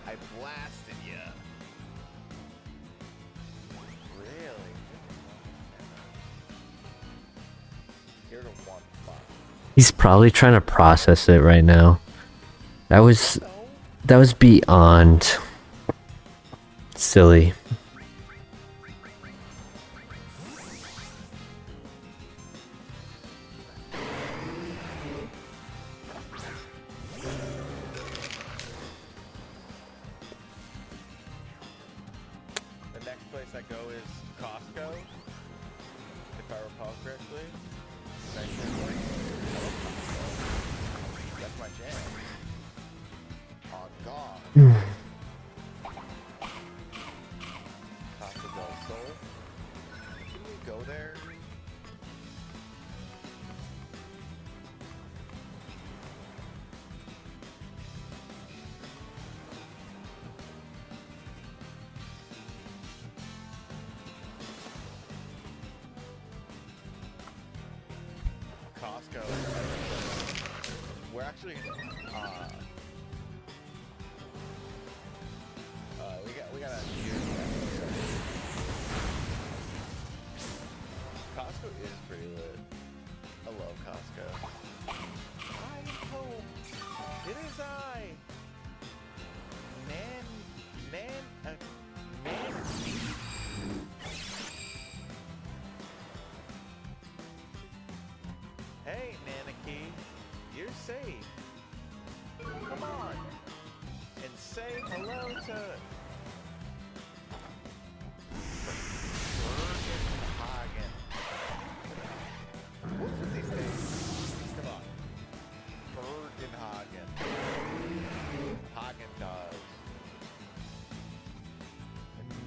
I blasted you. Really? Here to 1-5. He's probably trying to process it right now. That was beyond silly. The next place I go is Costco, if I recall correctly. Next place, I love Costco. That's my jam. Oh God. Costco Del Sol. Can we go there? Costco. We're actually we got a Costco is pretty lit. I love Costco. I am home. It is I. Man. Hey, Nanaki, you're safe. Come on and say hello to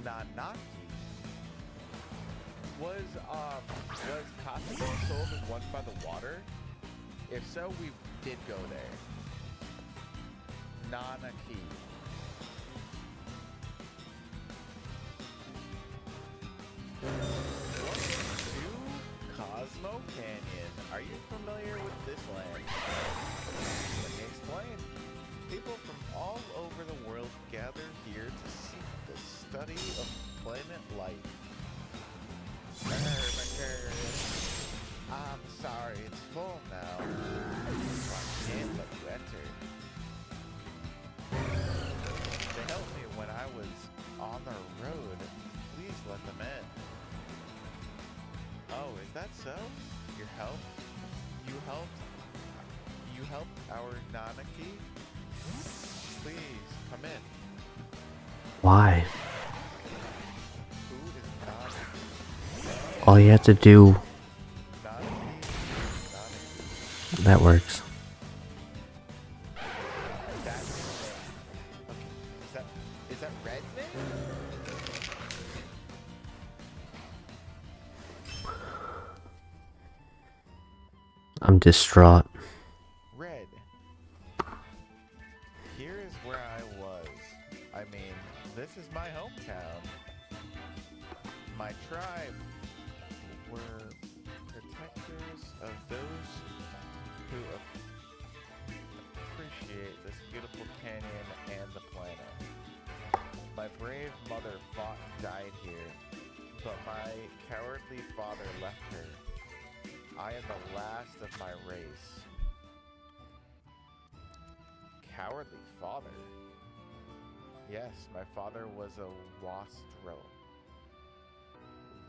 Nanaki. Was Costco sold as one by the water? If so, we did go there. Nanaki. Welcome to Cosmo Canyon. Are you familiar with this land? Let me explain. People from all over the world gather here to seek the study of planet life. I'm sorry, it's full now. I can't let you enter. They helped me when I was on the road. Please let them in. Oh, is that so? Your help? You helped our Nanaki? Please, come in. Why? Who is Nanaki? All you have to do, Nanaki. that works. That's okay. Is that Redmond? I'm distraught. Red. Here is where I was. I mean, this is my hometown. My tribe were protectors of those who appreciate this beautiful canyon and the planet. My brave mother fought and died here, but my cowardly father left her. I am the last of my race. Cowardly father? Yes, my father was a wastrel.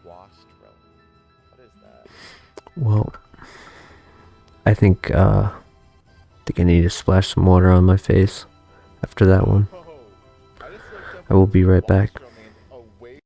Wastrel. What is that? Well, I think I need to splash some water on my face after that one. Oh, I just looked up I will be right back. wastrel means away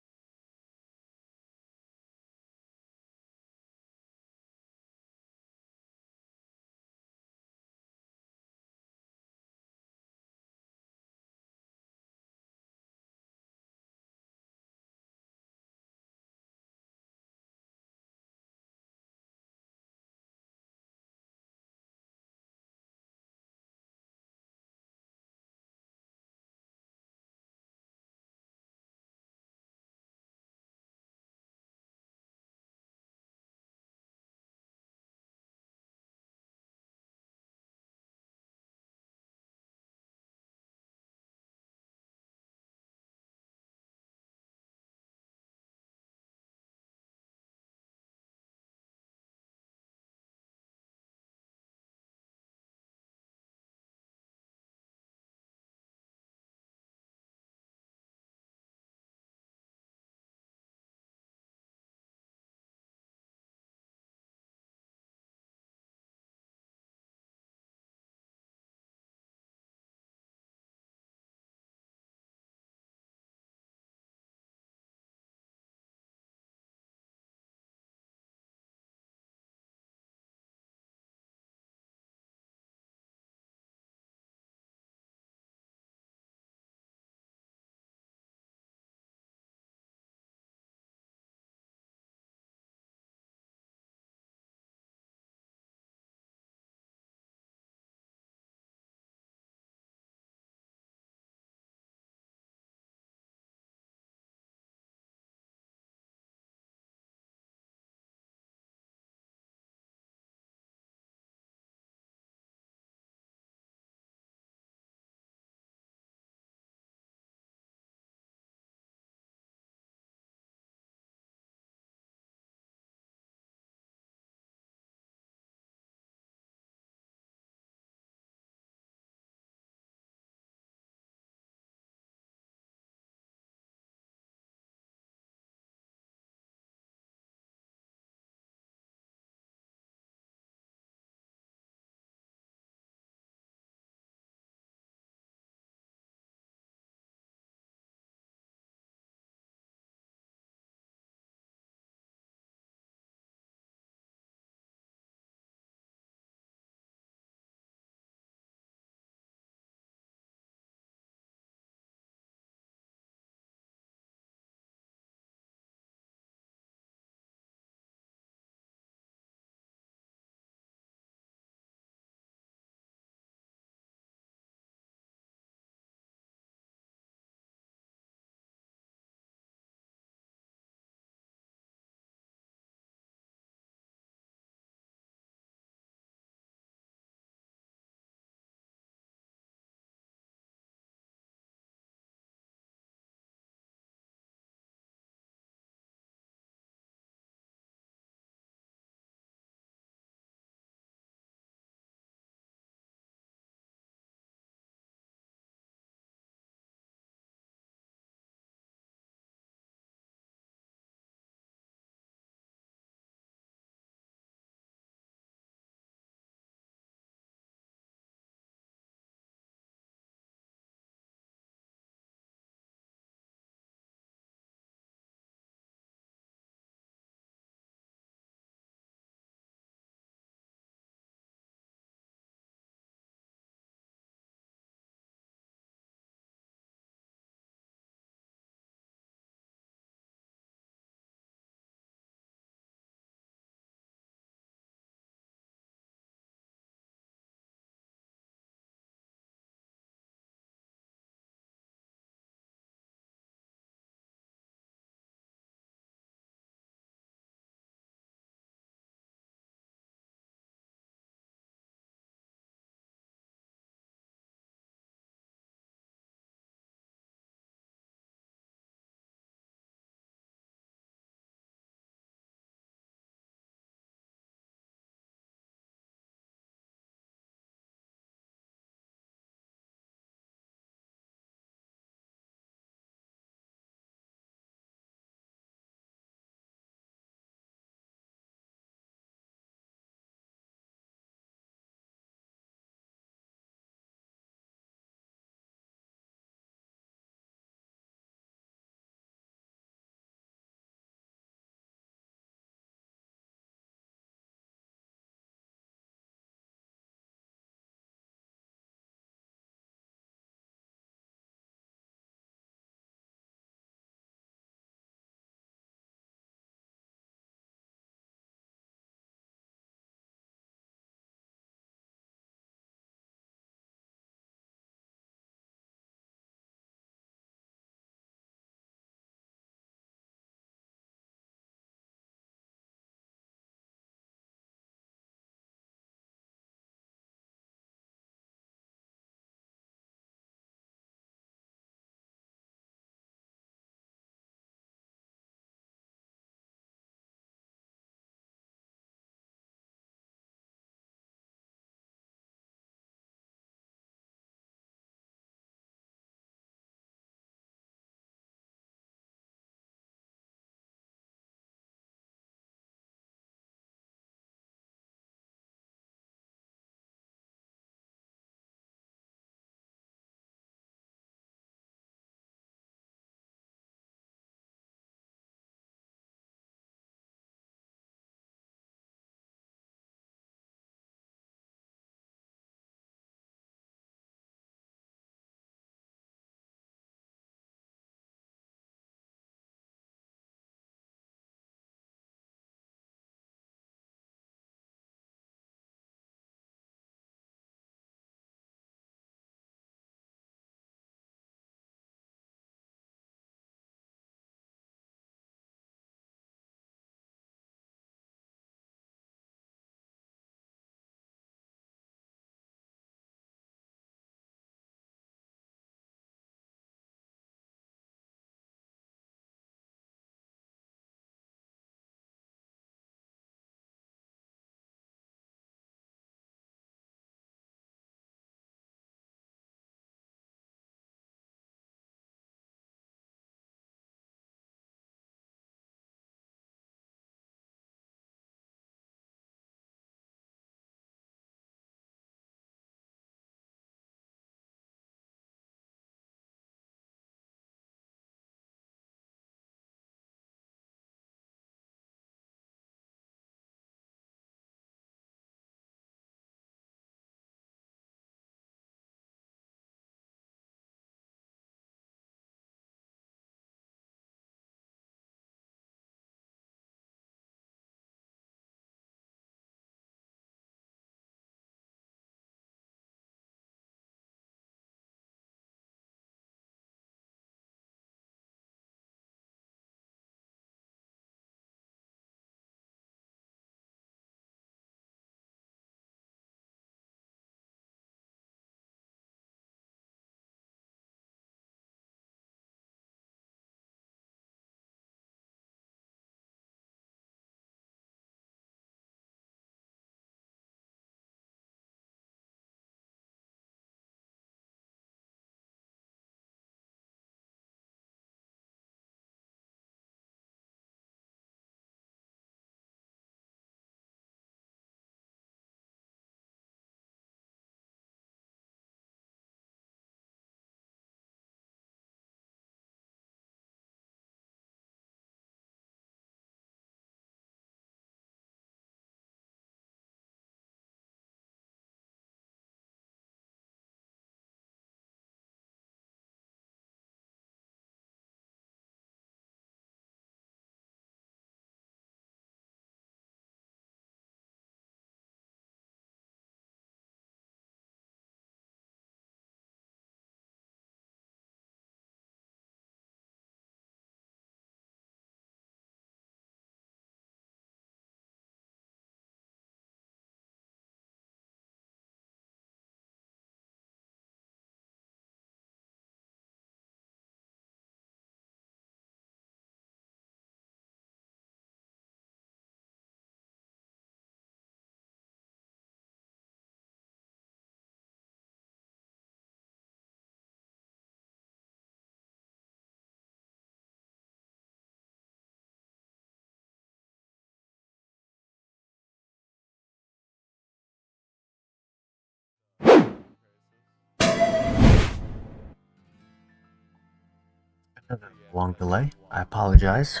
Another long delay. I apologize.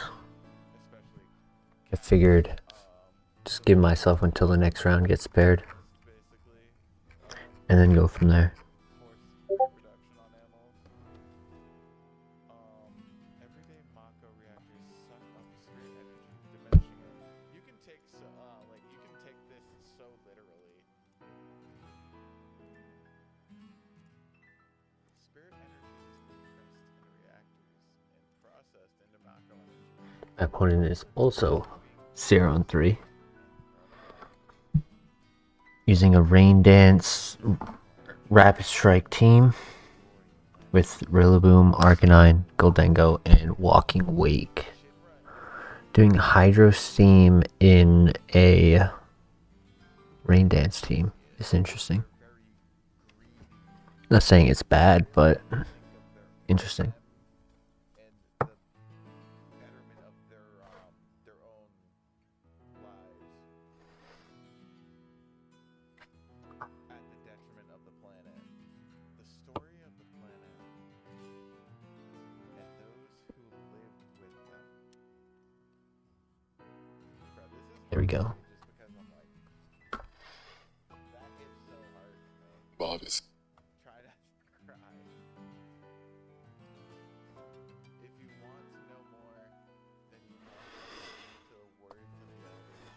Especially, I figured um, just give myself until the next round gets paired basically and then go from there. forced reproduction on animals. Everyday Mako reactors suck up spirit energy, diminishing it. You can take you can take this so literally. Spirit energy is compressed in reactors and processed into Mako energy. My opponent is also 0-3. Using a Rain Dance Rapid Strike team with Rillaboom, Arcanine, Goldengo, and Walking Wake. Doing Hydro Steam in a Rain Dance team is interesting. Not saying it's bad, but interesting. And the betterment of their own lives at the detriment of the planet. The story of the planet and those who lived with them. Bro, this is There we go. hard just because I'm like, that hits so hard for me. Bobbies. Try to cry. If you want to know more, then you must listen to the words of the elders.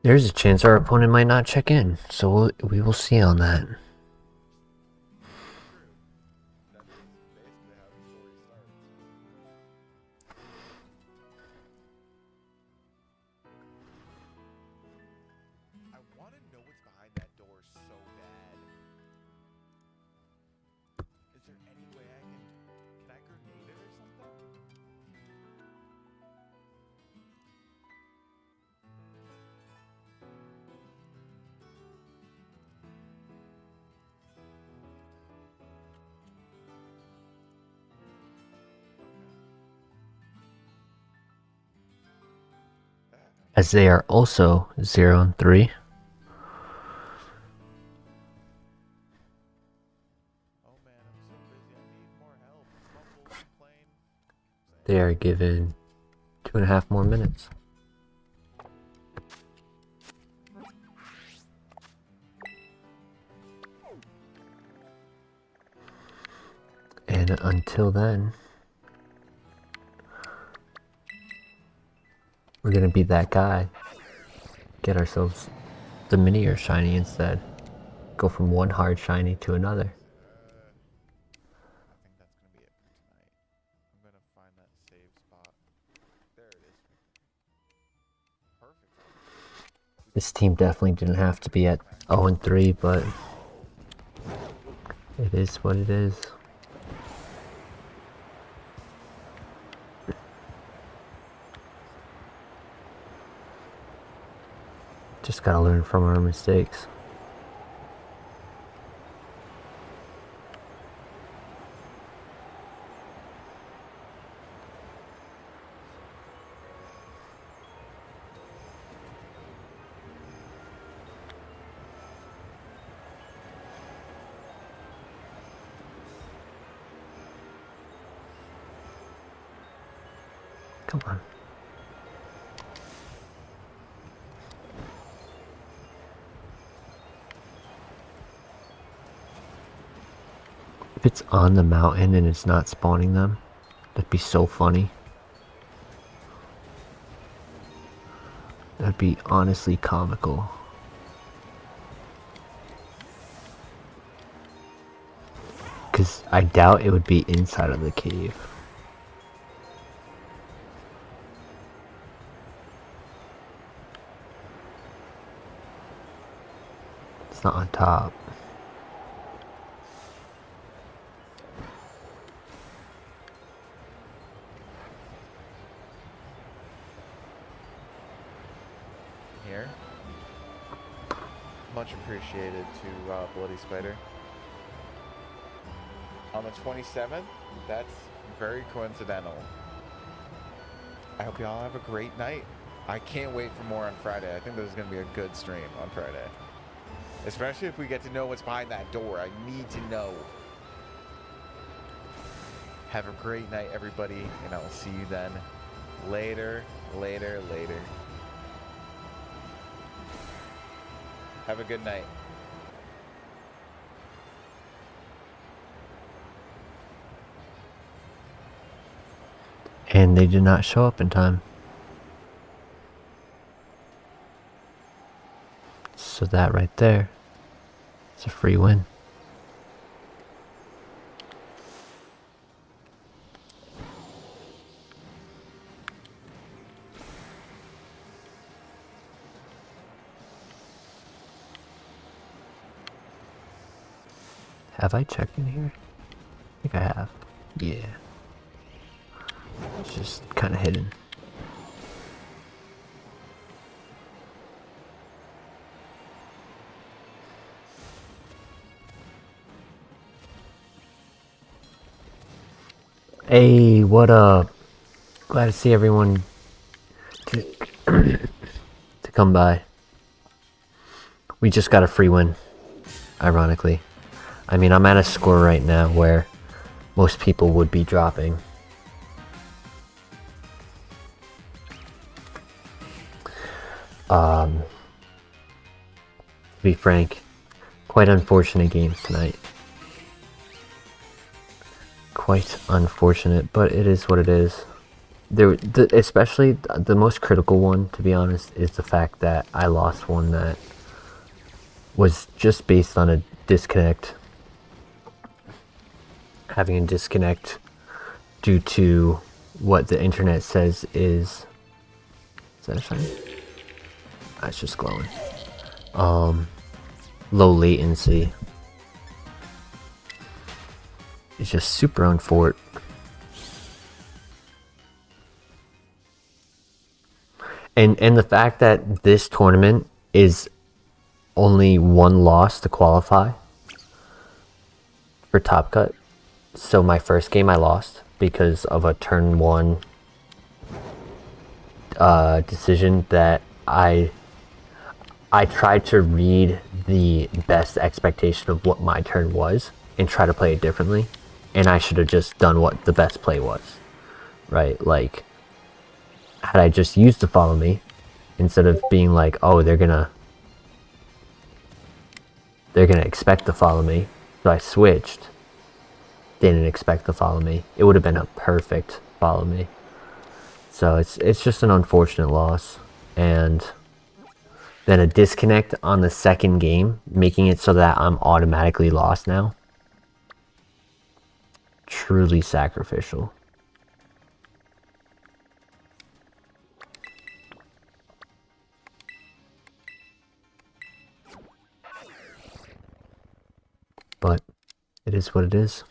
There's a chance our opponent might not check in, so we will see on that. True. That is basically how the story starts. I want to know what's behind that door so bad. Is there any way I can I grenade it or something? As they are also 0-3. Oh man, I'm so busy. I need more help. Mumble, complain. They are given 2.5 more minutes. And until then, we're gonna be that guy. Get ourselves the mini or shiny instead. Go from one hard shiny to another. I think that's gonna be it for tonight. I'm gonna find that save spot. There it is. Perfect. This team definitely didn't have to be at 0-3, but it is what it is. Just gotta learn from our mistakes. Come on. If it's on the mountain and it's not spawning them, that'd be so funny. That'd be honestly comical. Because I doubt it would be inside of the cave. It's not on top. here. Much appreciated to Bloody Spider. On the 27th, that's very coincidental. I hope y'all have a great night. I can't wait for more on Friday. I think this is going to be a good stream on Friday. Especially if we get to know what's behind that door. I need to know. Have a great night, everybody, and I will see you then. Later, later, later. Have a good night. And they did not show up in time. So that right there is a free win. Have I checked in here? I think I have. Yeah. It's just kind of hidden. Hey, what up? Glad to see everyone to come by. We just got a free win, ironically. I mean, I'm at a score right now where most people would be dropping. To be frank, quite unfortunate games tonight. Quite unfortunate, but it is what it is. Especially the most critical one, to be honest, is the fact that I lost one that was just based on a disconnect. Having a disconnect due to what the internet says is that a shine? It's just glowing. Low latency. It's just super unfortunate. And the fact that this tournament is only one loss to qualify for Top Cut. So my first game I lost because of a turn 1 decision that I tried to read the best expectation of what my turn was and try to play it differently, and I should have just done what the best play was, right? Like, had I just used to follow me instead of being like, oh, they're gonna expect to follow me, so I switched. Didn't expect to follow me. It would have been a perfect follow me. So it's just an unfortunate loss, and then a disconnect on the second game, making it so that I'm automatically lost now. Truly sacrificial. But it is what it is.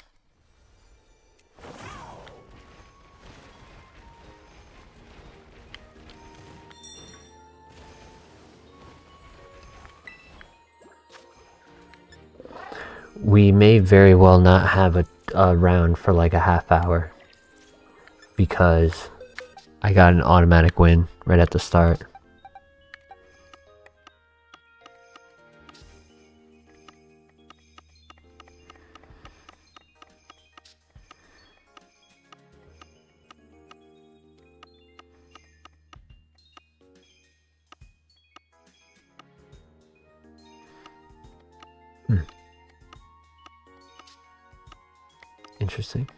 We may very well not have a round for like a half hour because I got an automatic win right at the start. Interesting.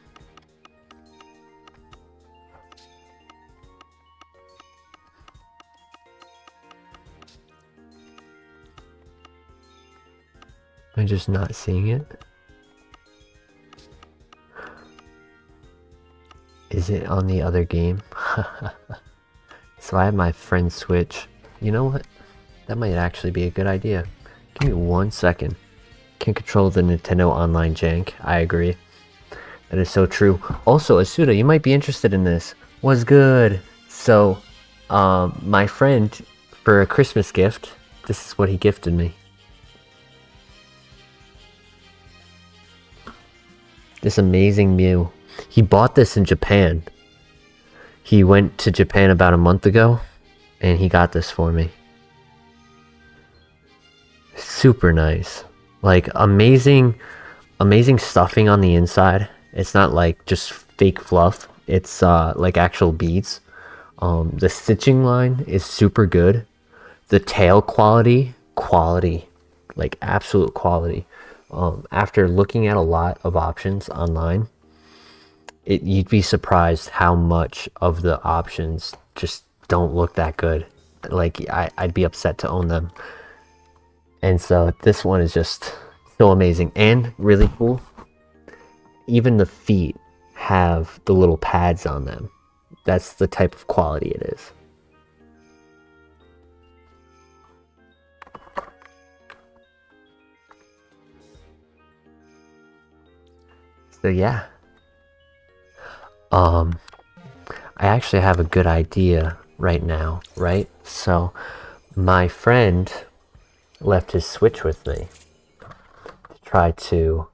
Am I just not seeing it? Is it on the other game? So I have my friend switch. You know what? That might actually be a good idea. Give me 1 second. Can't control the Nintendo Online jank. I agree. That is so true. Also, Asuda, you might be interested in this. What's good? So, my friend for a Christmas gift, this is what he gifted me. This amazing Mew. He bought this in Japan. He went to Japan about a month ago, and he got this for me. Super nice. Like, amazing stuffing on the inside. It's not like just fake fluff. It's like actual beads. The stitching line is super good. The tail quality, like absolute quality. After looking at a lot of options online, you'd be surprised how much of the options just don't look that good. Like, I'd be upset to own them. And so this one is just so amazing and really cool. Even the feet have the little pads on them. That's the type of quality it is. So yeah. I actually have a good idea right now, right? So my friend left his Switch with me to try to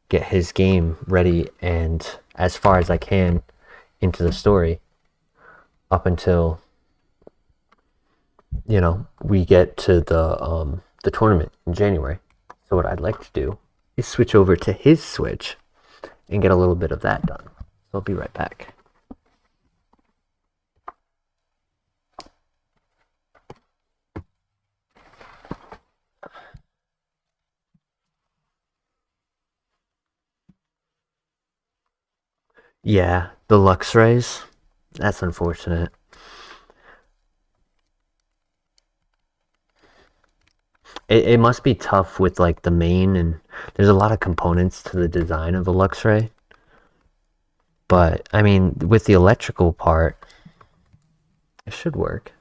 get his game ready and as far as I can into the story up until, you know, we get to the tournament in January. So what I'd like to do is switch over to his Switch and get a little bit of that done. So I'll be right back. Yeah, the Luxrays. That's unfortunate. It must be tough with like the main, and there's a lot of components to the design of a Luxray. But I mean, with the electrical part, it should work.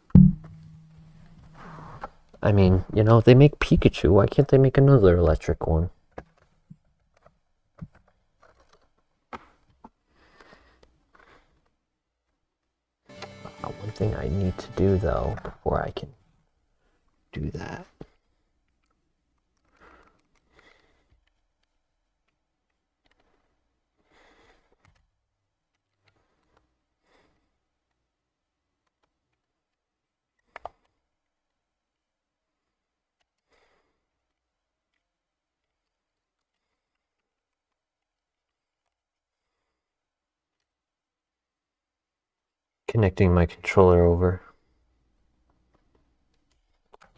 I mean, you know, they make Pikachu. Why can't they make another electric one? One thing I need to do though before I can do that. Connecting my controller over.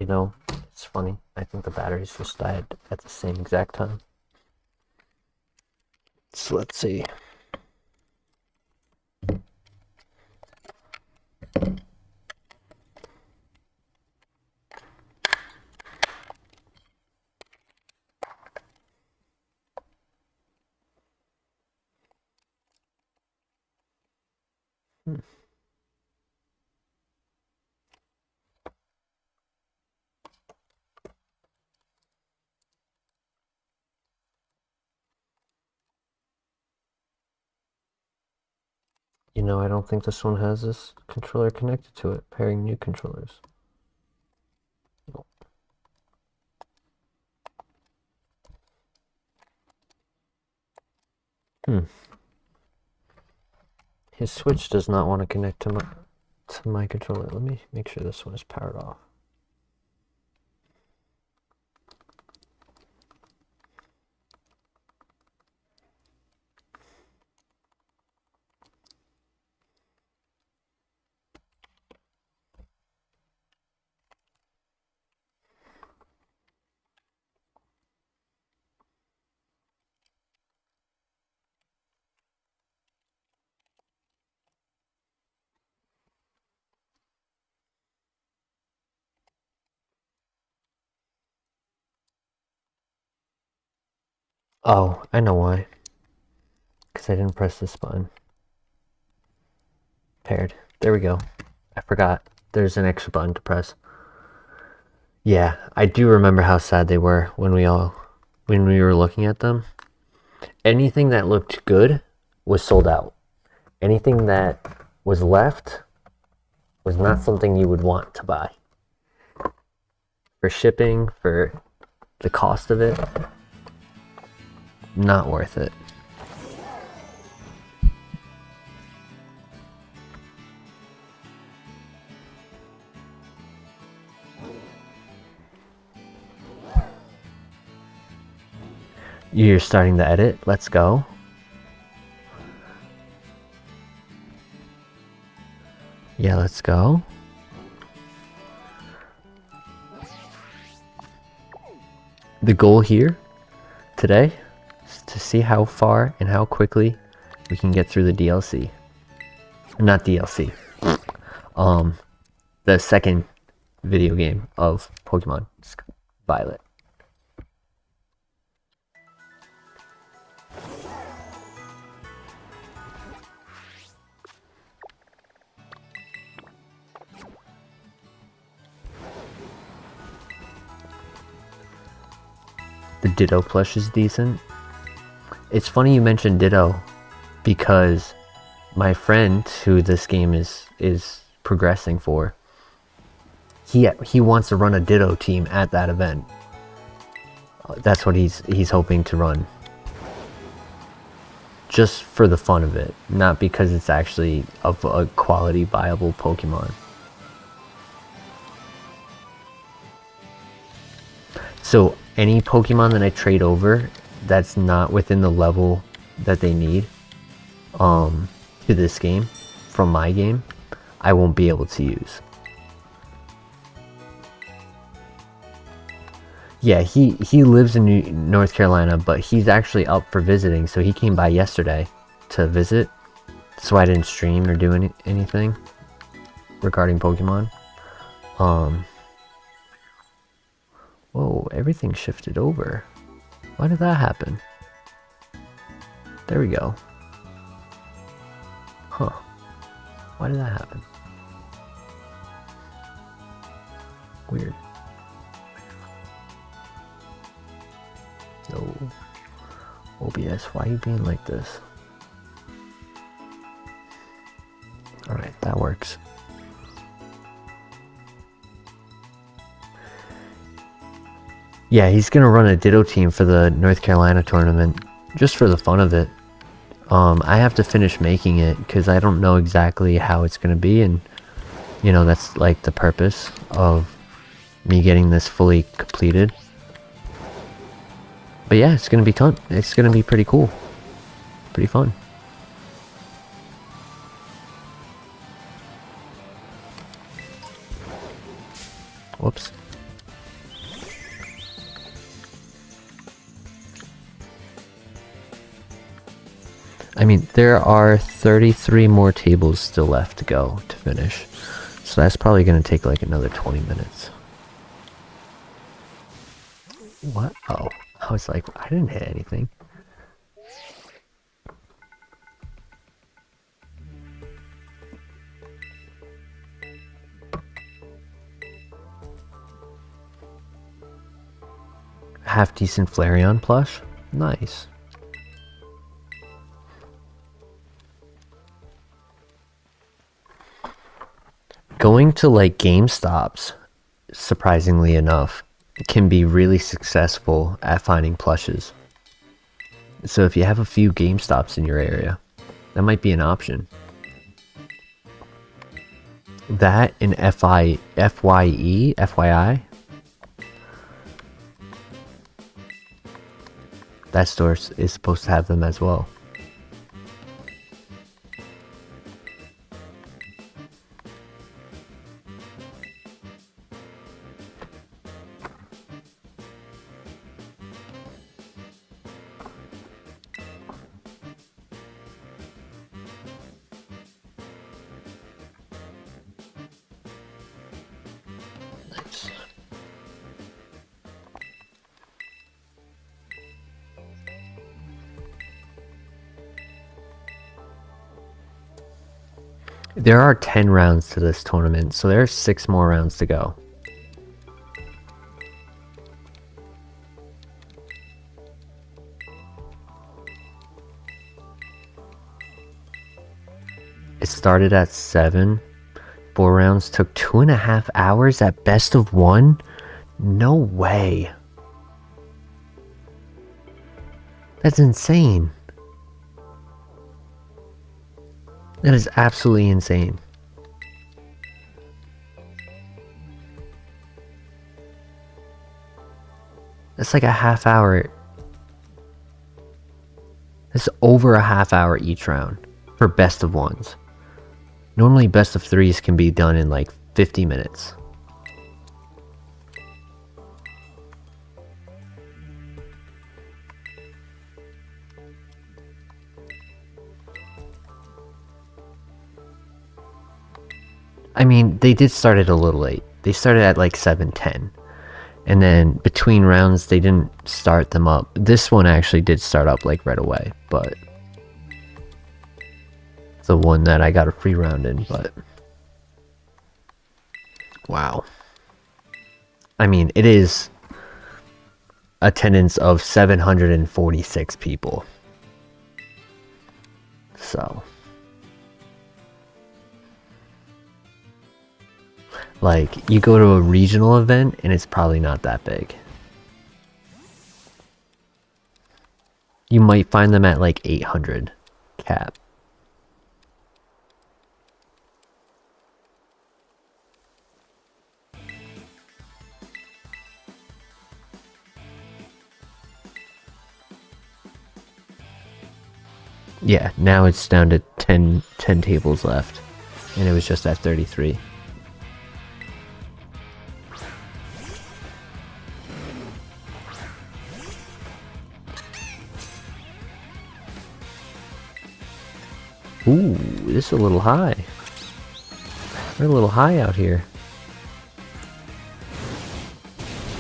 You know, it's funny. I think the batteries just died at the same exact time. So let's see. You know, I don't think this one has this controller connected to it. Pairing new controllers. His Switch does not want to connect to my controller. Let me make sure this one is powered off. Oh, I know why. Because I didn't press this button. Paired. There we go. I forgot. There's an extra button to press. Yeah, I do remember how sad they were when we were looking at them. Anything that looked good was sold out. Anything that was left was not something you would want to buy. For shipping, for the cost of it, not worth it. You're starting the edit. Let's go. Yeah, let's go. The goal here today is to see how far and how quickly we can get through the DLC. Not DLC. The second video game of Pokemon Violet. The Ditto plush is decent. It's funny you mentioned Ditto because my friend who this game is progressing for, he wants to run a Ditto team at that event. That's what he's hoping to run. Just for the fun of it, not because it's actually of a quality viable Pokemon. So any Pokemon that I trade over that's not within the level that they need to this game from my game, I won't be able to use. Yeah, he lives in North Carolina, but he's actually up for visiting, so he came by yesterday to visit. So I didn't stream or do anything regarding Pokemon. Whoa, everything shifted over. Why did that happen? There we go. Huh. Why did that happen? Weird. No. OBS, why are you being like this? Alright, that works. Yeah, he's gonna run a Ditto team for the North Carolina tournament, just for the fun of it. I have to finish making it because I don't know exactly how it's gonna be, and you know that's like the purpose of me getting this fully completed. But yeah, it's gonna be fun. It's gonna be pretty cool, pretty fun. Whoops. I mean, there are 33 more tables still left to go to finish. So that's probably going to take like another 20 minutes. What? Oh, I was like, I didn't hit anything. Half decent Flareon plush? Nice. Going to like GameStops, surprisingly enough, can be really successful at finding plushes. So if you have a few GameStops in your area, that might be an option. That and FYE, FYI. That store is supposed to have them as well. There are 10 rounds to this tournament, so there's 6 more rounds to go. It started at 7. 4 rounds took 2.5 hours at best of 1. No way. That's insane. That is absolutely insane. That's like a half hour. That's over a half hour each round for best of ones. Normally best of threes can be done in like 50 minutes. I mean, they did start it a little late. They started at like 7:10. And then between rounds, they didn't start them up. This one actually did start up like right away, but the one that I got a free round in, but wow. I mean, it is attendance of 746 people. So, like, you go to a regional event and it's probably not that big. You might find them at like 800 cap. Yeah, now it's down to 10 tables left. And it was just at 33. Ooh, this is a little high. We're a little high out here.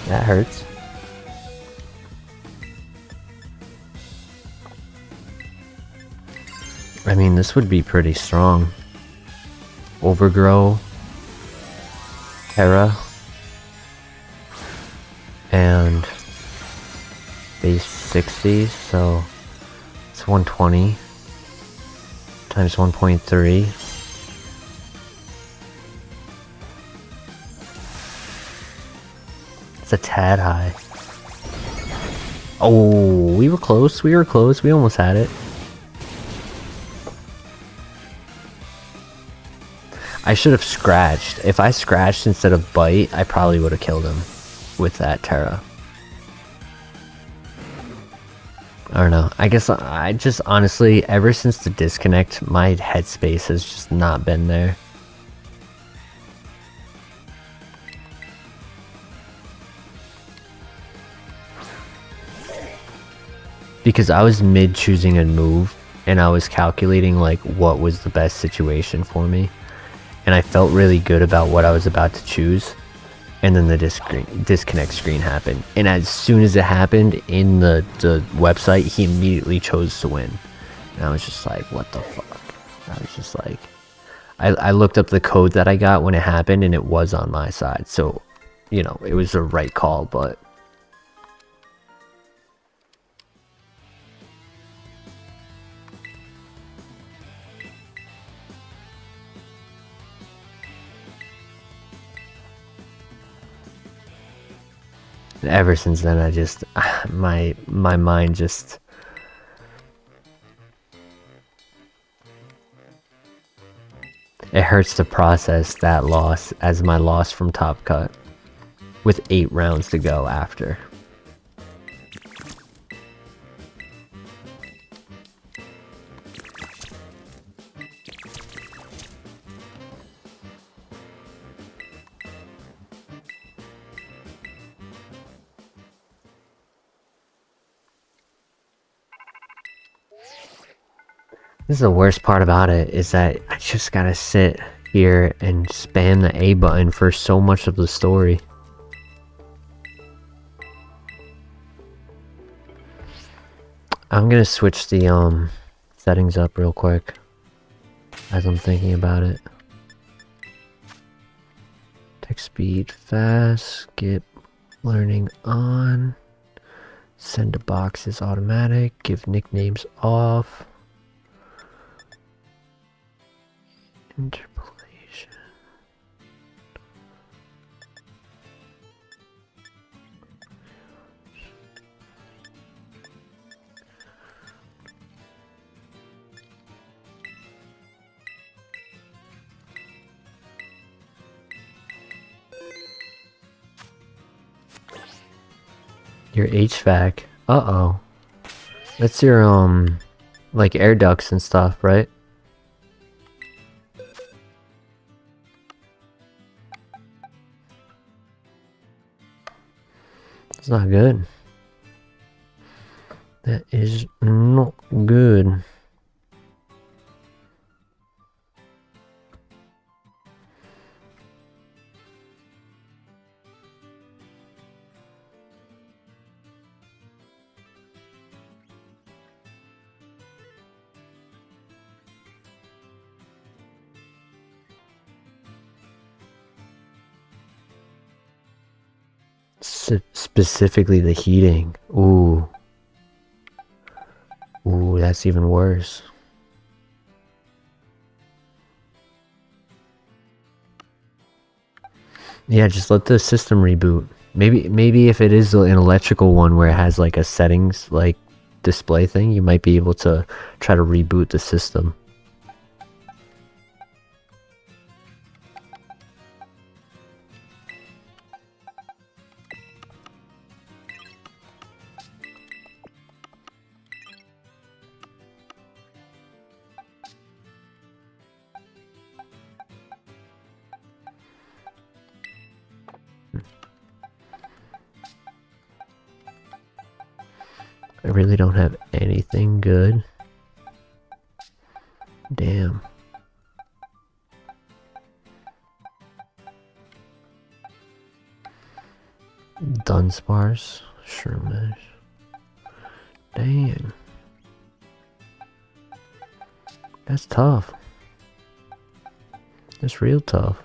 That hurts. I mean, this would be pretty strong. Overgrow, Terra, and base 60, so it's 120 times 1.3. It's a tad high. Oh, we were close, we almost had it. I should have scratched. If I scratched instead of bite, I probably would have killed him with that Terra. I don't know. I guess I just honestly, ever since the disconnect, my headspace has just not been there. Because I was mid choosing a move and I was calculating like what was the best situation for me. And I felt really good about what I was about to choose. And then the disconnect screen happened. And as soon as it happened in the website, he immediately chose to win. And I was just like, what the fuck? I was just like... I looked up the code that I got when it happened and it was on my side. So, you know, it was the right call, but... ever since then, I just my mind just it hurts to process that loss as my loss from Top Cut with 8 rounds to go after. This is the worst part about it, is that I just gotta sit here and spam the A button for so much of the story. I'm gonna switch the settings up real quick as I'm thinking about it. Text speed fast, skip learning on, send to boxes automatic, give nicknames off. Interpolation. Your HVAC. Uh-oh. That's your, like air ducts and stuff, right? It's not good. That is not good. Specifically the heating. Ooh. Ooh, that's even worse. Yeah, just let the system reboot. Maybe if it is an electrical one where it has like a settings like display thing, you might be able to try to reboot the system. I really don't have anything good. Damn. Dunsparce. Shermish. Dang. That's tough. That's real tough.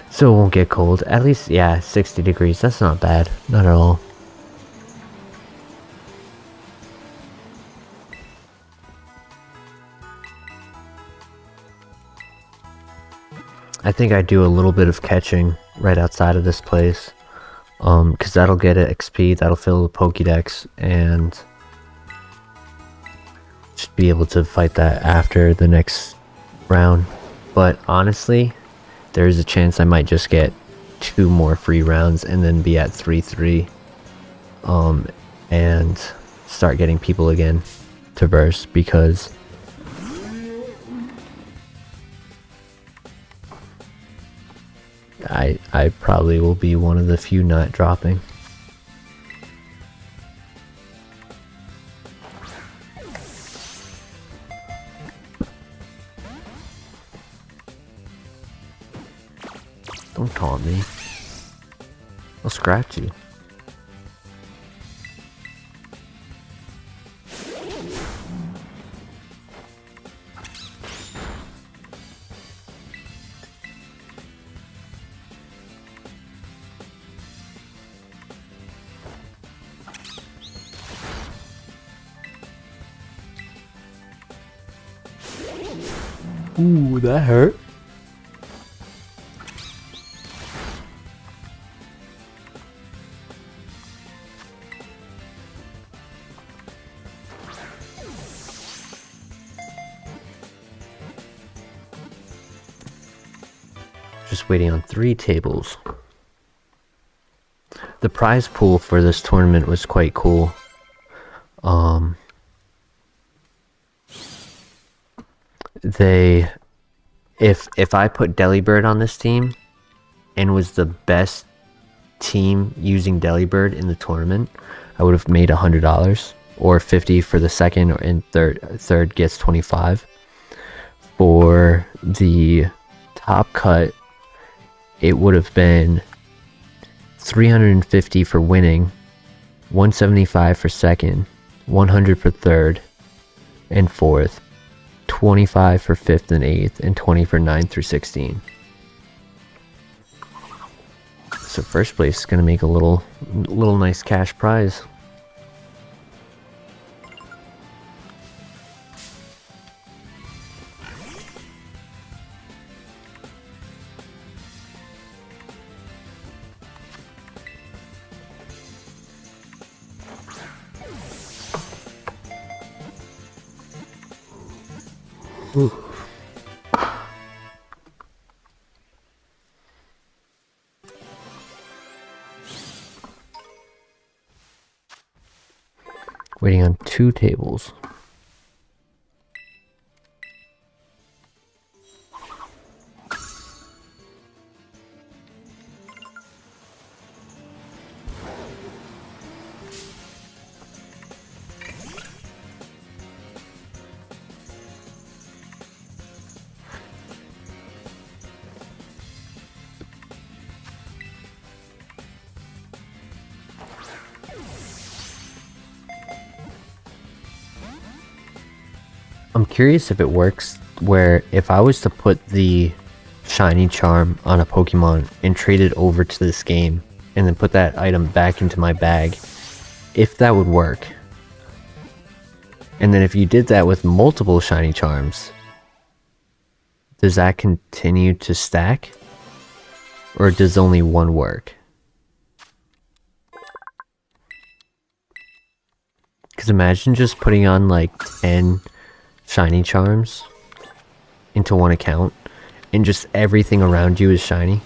So it won't get cold. At least, yeah, 60 degrees. That's not bad. Not at all. I think I do a little bit of catching right outside of this place. Because that'll get an XP, that'll fill the Pokédex, and just be able to fight that after the next round. But honestly, there's a chance I might just get 2 more free rounds and then be at 3-3. And start getting people again to verse, because I probably will be one of the few not dropping. Don't taunt me. I'll scratch you. Ooh, that hurt. Just waiting on 3 tables. The prize pool for this tournament was quite cool. If I put Delibird on this team and was the best team using Delibird in the tournament, I would have made $100, or 50 for the second, and third gets 25. For the top cut, it would have been 350 for winning, 175 for second, 100 for third and fourth, 25 for 5th and 8th, and 20 for 9th through 16. So first place is going to make a little nice cash prize. Ooh. Waiting on 2 tables. I'm curious if it works where if I was to put the shiny charm on a Pokemon and trade it over to this game and then put that item back into my bag, if that would work. And then if you did that with multiple shiny charms, does that continue to stack? Or does only one work? Because imagine just putting on like 10 shiny charms into one account and just everything around you is shiny.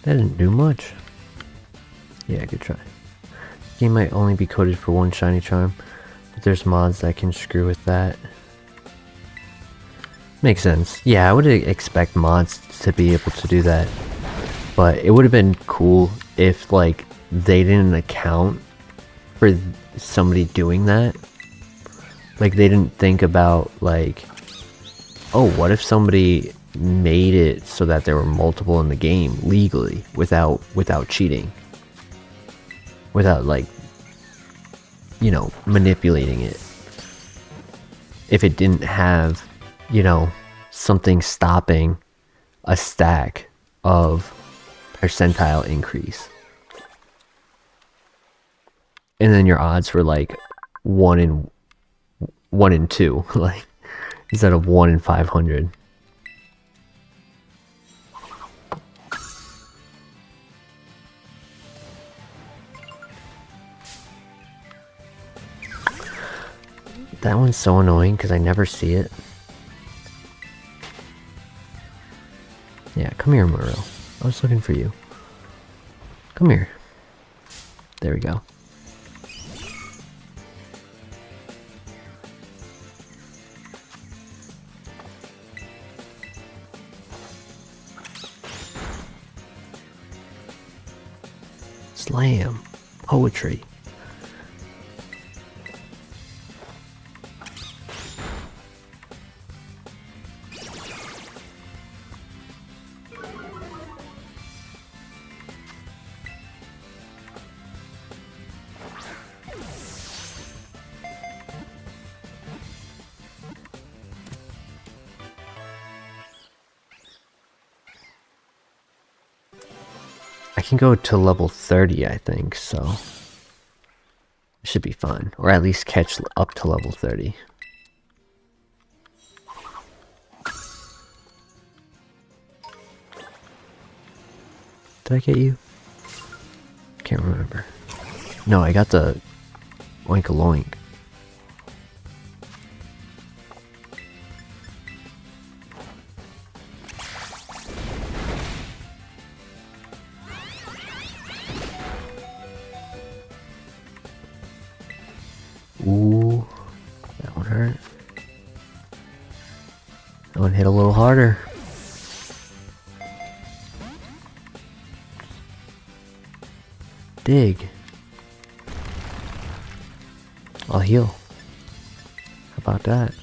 That didn't do much. Yeah, good try. Game might only be coded for 1 shiny charm, but there's mods that can screw with that. Makes sense. Yeah, I would expect mods to be able to do that. But it would have been cool if, like, they didn't account for somebody doing that. Like, they didn't think about, like, oh, what if somebody made it so that there were multiple in the game legally without cheating, without, like, you know, manipulating it, if it didn't have, you know, something stopping a stack of percentile increase, and then your odds were like 1 in 2 like instead of 1 in 500. That one's so annoying because I never see it. Yeah, come here, Muro. I was looking for you. Come here. There we go. Slam. Poetry. I can go to level 30, I think, so it should be fun. Or at least catch up to level 30. Did I get you? Can't remember. No, I got the oink-a-loink. Ooh, that one hurt. That one hit a little harder. Dig. I'll heal. How about that?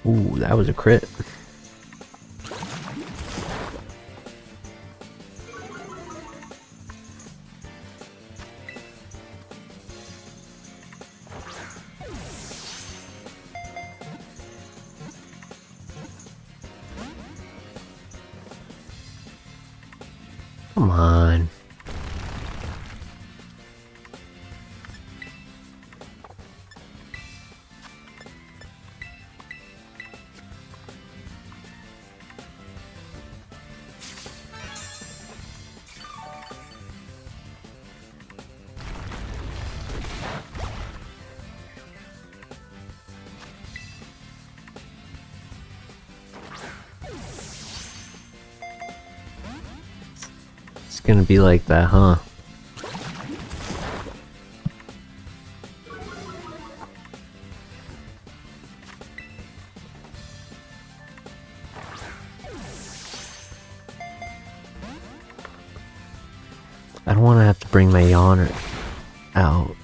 Ooh, that was a crit. Come on. It's gonna be like that, huh? I don't want to have to bring my yawner out.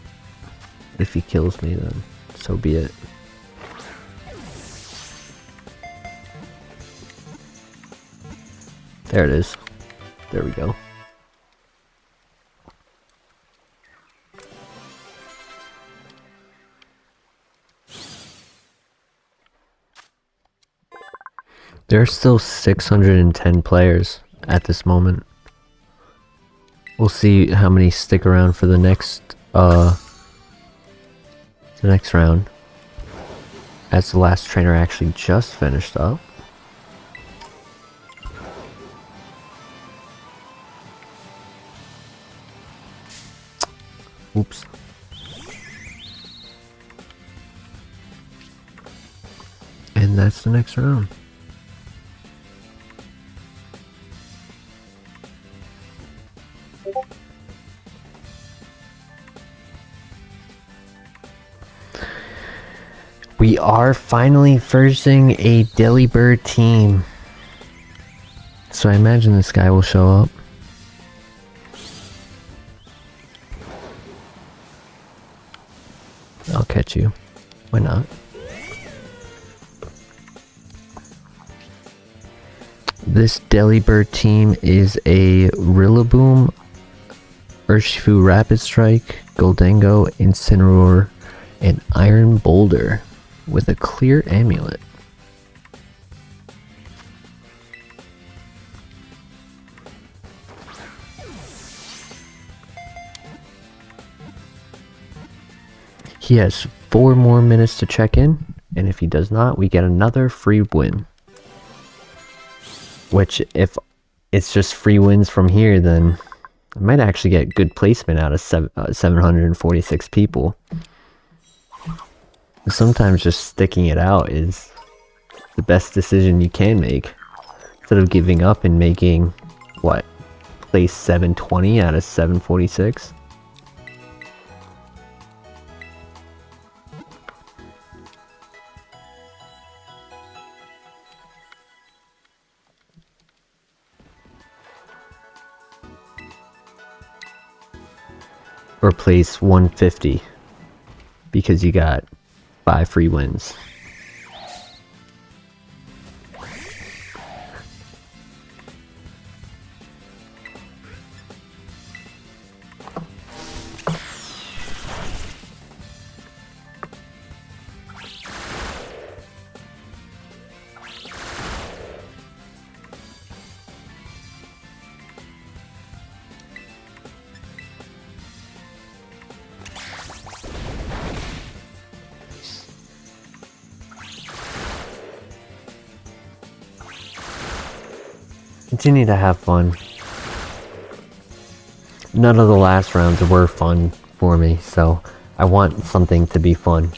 If he kills me, then so be it. There it is. There we go. There are still 610 players at this moment. We'll see how many stick around for the next round, as the last trainer actually just finished up. Oops. And that's the next round. We are finally versing a Delibird team. So I imagine this guy will show up. I'll catch you. Why not? This Delibird team is a Rillaboom, Urshifu Rapid Strike, Goldengo, Incineroar, and Iron Boulder with a clear amulet. He has 4 more minutes to check in, and if he does not, we get another free win. Which, if it's just free wins from here, then I might actually get good placement out of 746 people. Sometimes just sticking it out is the best decision you can make. Instead of giving up and making, what, place 720 out of 746? Or place 150 because you got 5 free wins. Continue to have fun. None of the last rounds were fun for me, so I want something to be fun.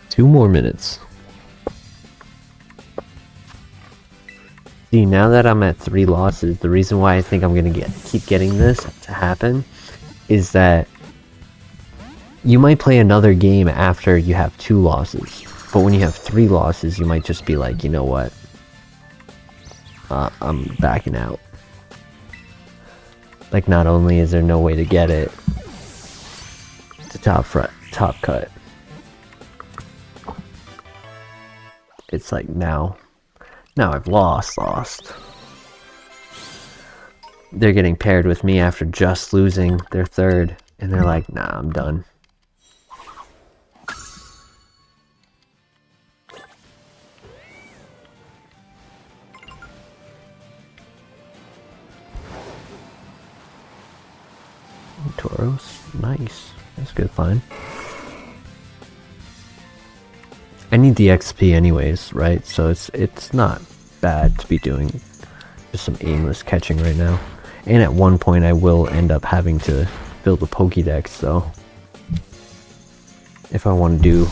Two more minutes. See, now that I'm at 3 losses, the reason why I think I'm gonna keep getting this to happen is that you might play another game after you have 2 losses, but when you have 3 losses, you might just be like, you know what? I'm backing out. Like, not only is there no way to get it to top cut, it's like now I've lost. They're getting paired with me after just losing their 3rd, and they're like, nah, I'm done. Tauros, nice. That's good find. I need the XP anyways, right? So it's not bad to be doing just some aimless catching right now. And at one point I will end up having to build a Pokédex, so if I want to do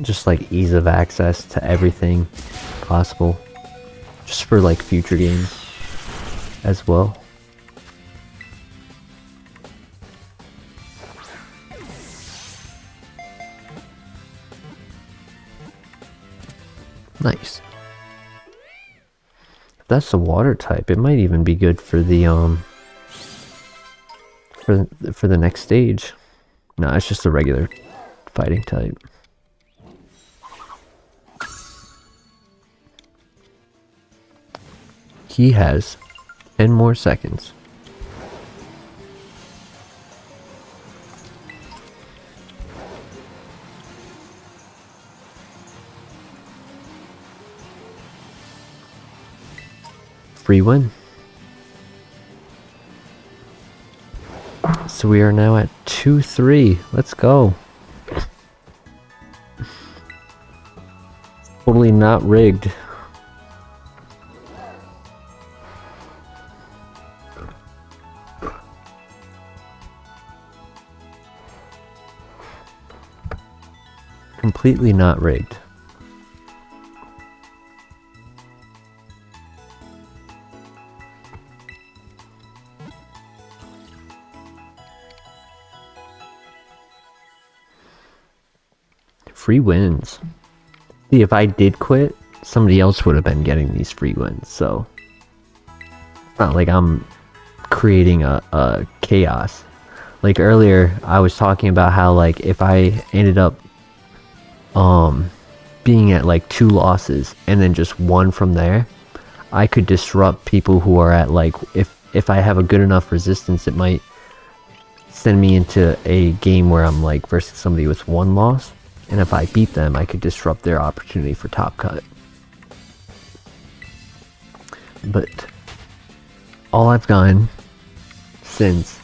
just like ease of access to everything possible, just for like future games as well. Nice. If that's the water type, it might even be good for the for the next stage. No, it's just a regular fighting type. He has 10 more seconds. Free win. So we are now at 2-3. Let's go. Totally not rigged. Completely not rigged. Free wins. See, if I did quit, somebody else would have been getting these free wins, so it's not like I'm creating a chaos. Like earlier, I was talking about how like if I ended up being at like 2 losses and then just 1 from there, I could disrupt people who are at like, if I have a good enough resistance, it might send me into a game where I'm like versus somebody with 1 loss, and if I beat them, I could disrupt their opportunity for top cut. But all I've gotten since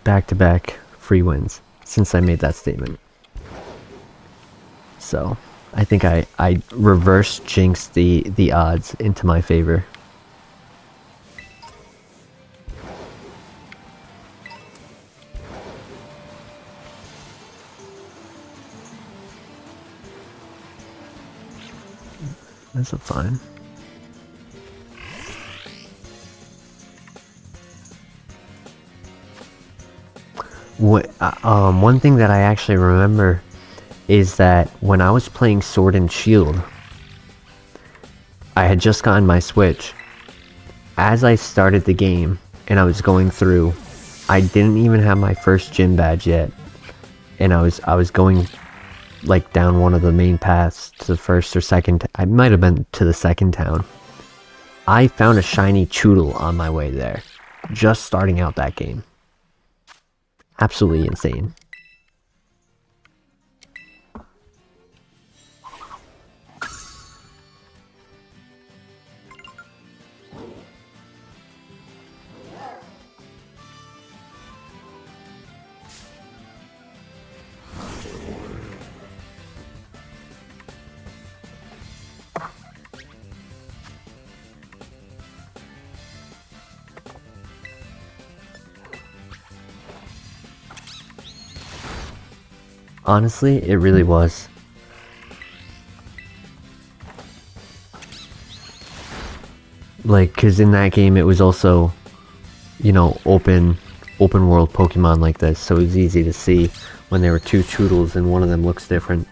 back-to-back free wins since I made that statement. So I think I reverse jinxed the odds into my favor. That's a fine. One thing that I actually remember is that when I was playing Sword and Shield, I had just gotten my Switch. As I started the game and I was going through, I didn't even have my first gym badge yet, and I was going like down one of the main paths to the first or second. I might have been to the second town. I found a shiny Choodle on my way there, just starting out that game. Absolutely insane. Honestly, it really was. Like, cause in that game it was also, you know, open world Pokemon like this, so it was easy to see when there were two Toodles and one of them looks different.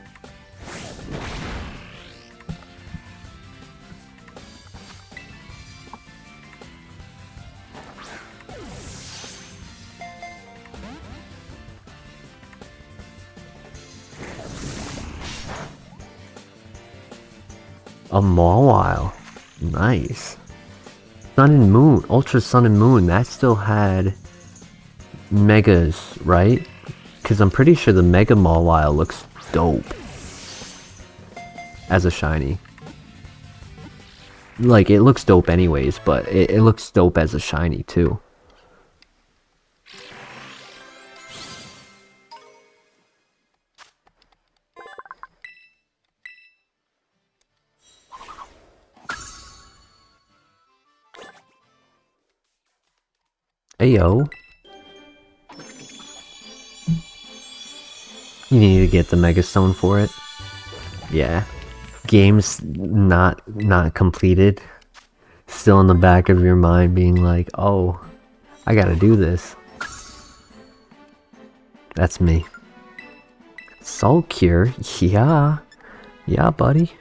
A Mawile. Nice. Sun and Moon. Ultra Sun and Moon. That still had Megas, right? Because I'm pretty sure the Mega Mawile looks dope as a shiny. Like, it looks dope anyways, but it looks dope as a shiny too. Ayo. You need to get the Mega Stone for it. Yeah. Game's not completed. Still in the back of your mind being like, oh, I gotta do this. That's me. Soul Cure? Yeah. Yeah, buddy.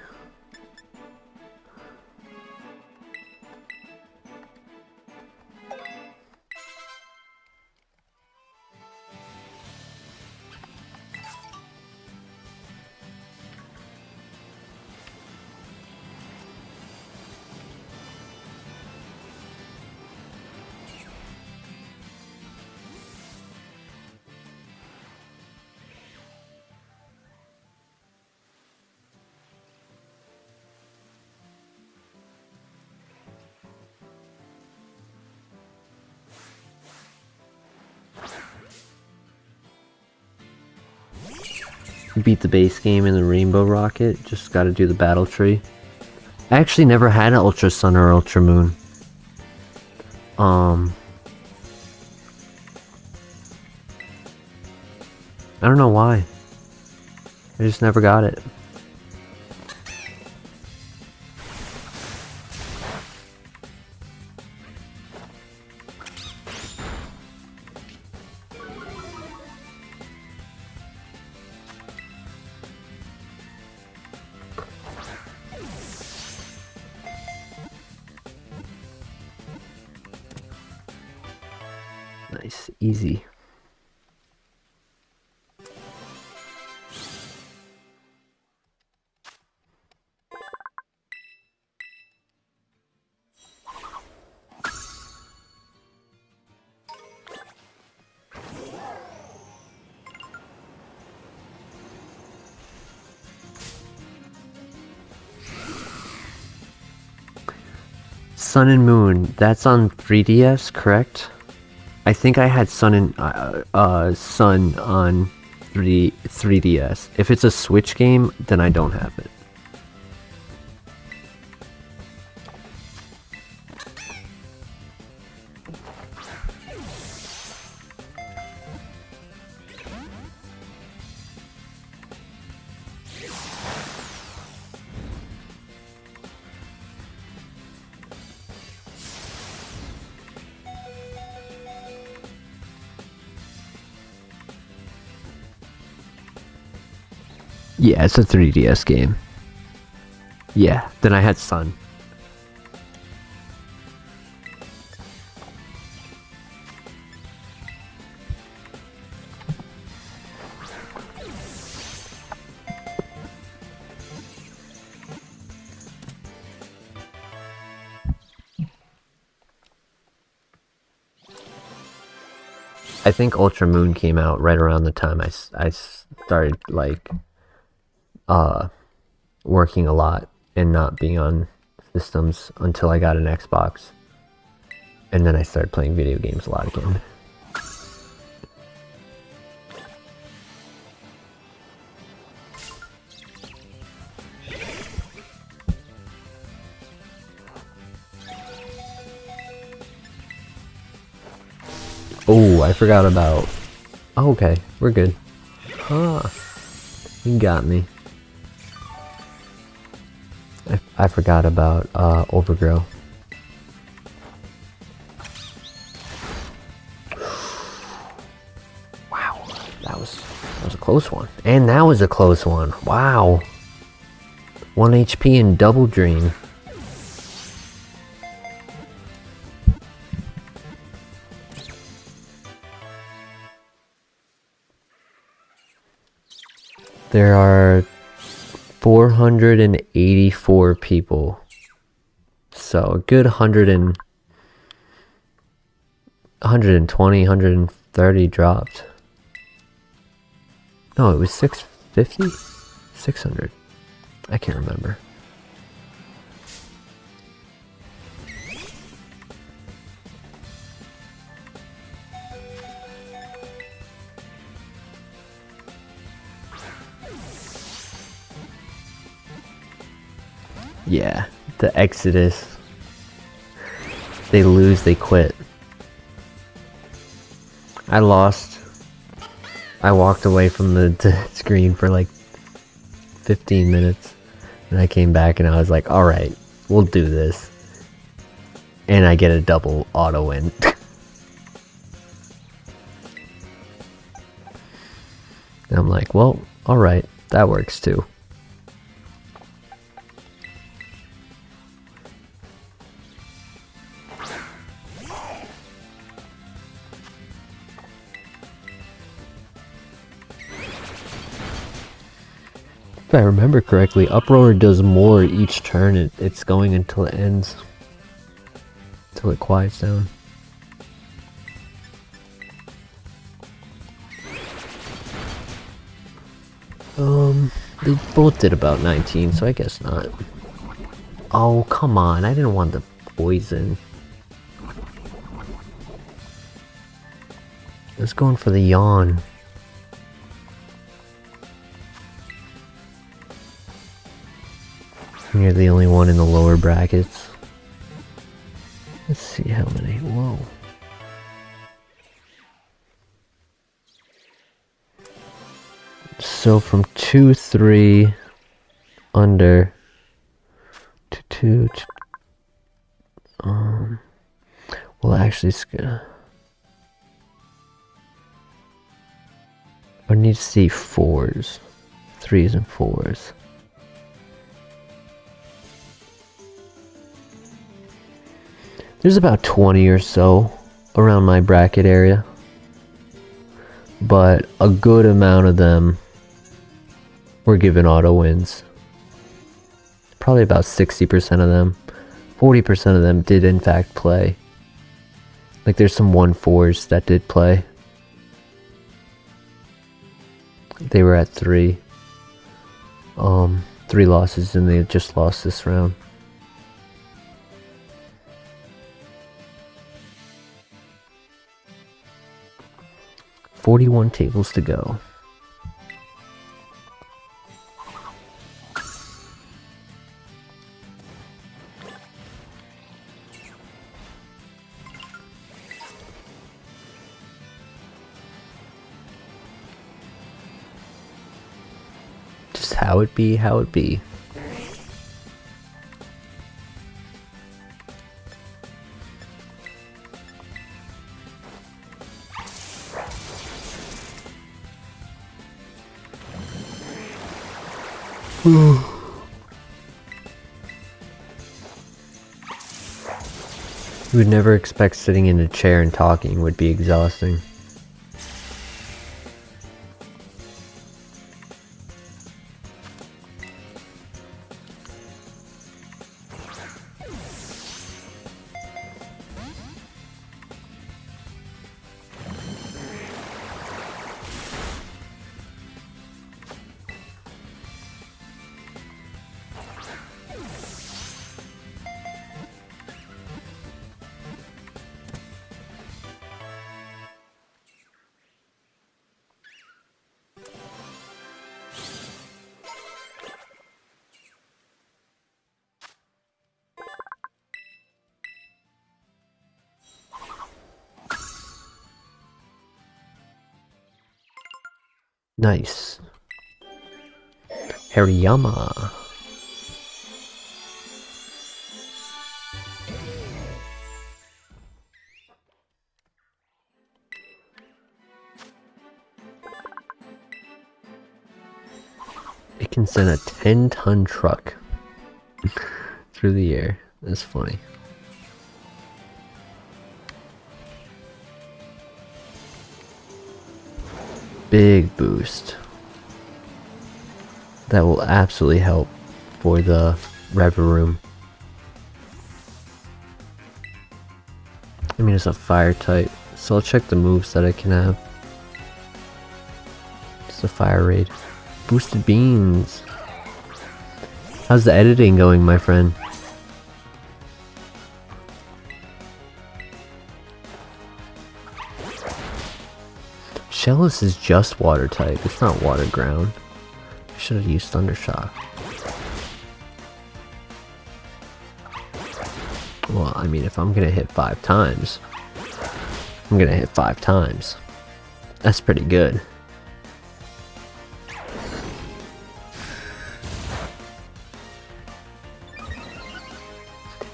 Beat the base game in the Rainbow Rocket, just gotta do the battle tree. I actually never had an Ultra Sun or Ultra Moon. I don't know why. I just never got it. Nice, easy. Sun and Moon, that's on 3DS, correct? I think I had Sun on 3DS. If it's a Switch game, then I don't have it. Yeah, it's a 3DS game. Yeah, then I had Sun. I think Ultra Moon came out right around the time I started, like, working a lot and not being on systems until I got an Xbox. And then I started playing video games a lot again. Oh, I forgot about... Oh, okay, we're good. Huh. He got me. I forgot about overgrow. Wow, that was a close one. And that was a close one. Wow. 1 HP and double dream. There are 484 people. So a good 120, 130 dropped. No, it was 650? 600. I can't remember. Yeah, the Exodus. They lose, they quit. I lost. I walked away from the screen for like 15 minutes. And I came back and I was like, alright, we'll do this. And I get a double auto win. And I'm like, well, alright, that works too. If I remember correctly, Uproar does more each turn. It's going until it ends. Until it quiets down. They both did about 19, so I guess not. Oh, come on. I didn't want the poison. Let's go in for the yawn. You're the only one in the lower brackets. Let's see how many. Whoa. So from 2, 3 under to 2 well actually I need to see 4s, 3s and 4s. There's about 20 or so around my bracket area, but a good amount of them were given auto wins. Probably about 60% of them. 40% of them did in fact play. Like there's some 1-4s that did play. They were at 3. 3 losses and they just lost this round. "41 tables to go." Just how it be, how it be. You would never expect sitting in a chair and talking would be exhausting. Nice. Hariyama. It can send a 10-ton truck through the air. That's funny. Big boost. That will absolutely help for the Rever Room. I mean, it's a fire type, so I'll check the moves that I can have. It's a fire raid. Boosted beans. How's the editing going, my friend? Shellis is just water type, it's not water ground. I should have used Thundershock. Well, I mean, if I'm gonna hit 5 times, I'm gonna hit 5 times. That's pretty good.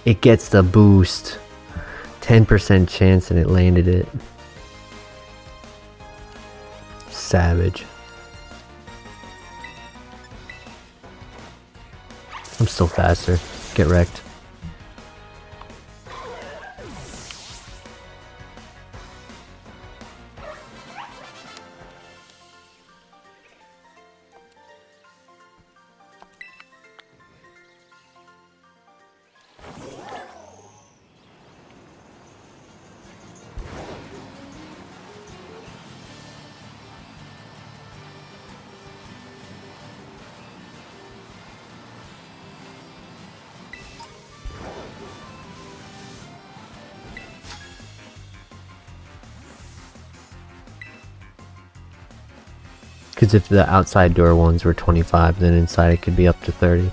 It gets the boost. 10% chance and it landed it. Savage. I'm still faster. Get wrecked. Because if the outside door ones were 25, then inside it could be up to 30.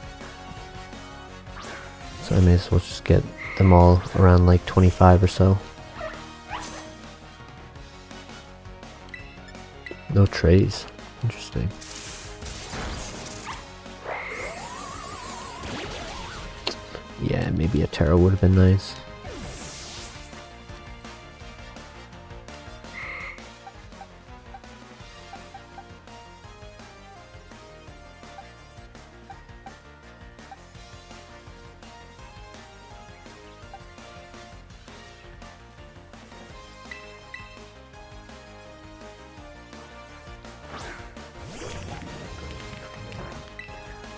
So I may as well just get them all around like 25 or so. No trays. Interesting. Yeah, maybe a Terra would have been nice.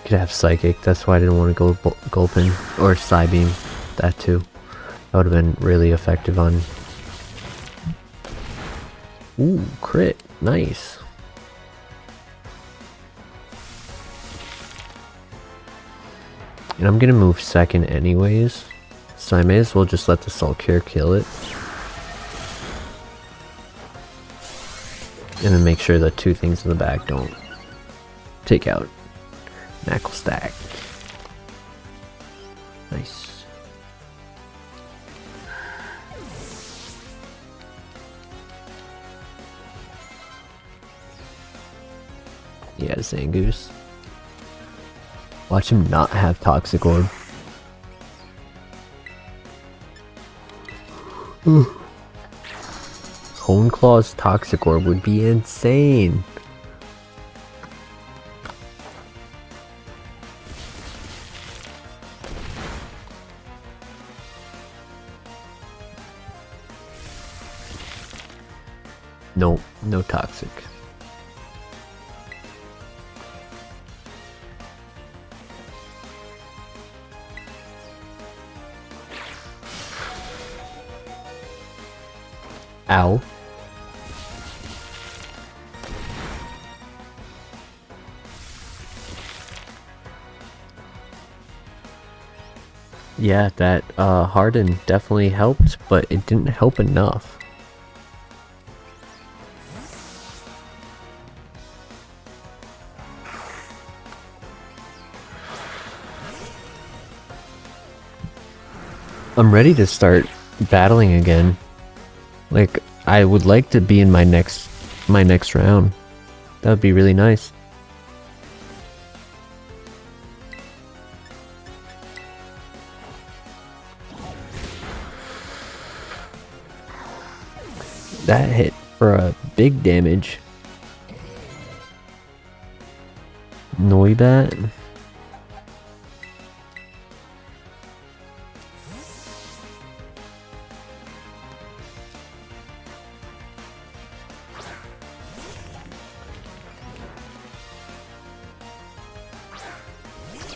Could have Psychic, that's why I didn't want to go Gulpin or Psybeam. That too. That would have been really effective on. Ooh, crit. Nice. And I'm gonna move second anyways, so I may as well just let the Soul Cure kill it. And then make sure the 2 things in the back don't take out Knuckle Stack. Nice. Yeah, Zangoose. Watch him not have Toxic Orb. Honeclaw's Toxic Orb would be insane. No, no Toxic. Ow. Yeah, that Harden definitely helped, but it didn't help enough. I'm ready to start battling again. Like, I would like to be in my next round. That would be really nice. That hit for a big damage. Noibat.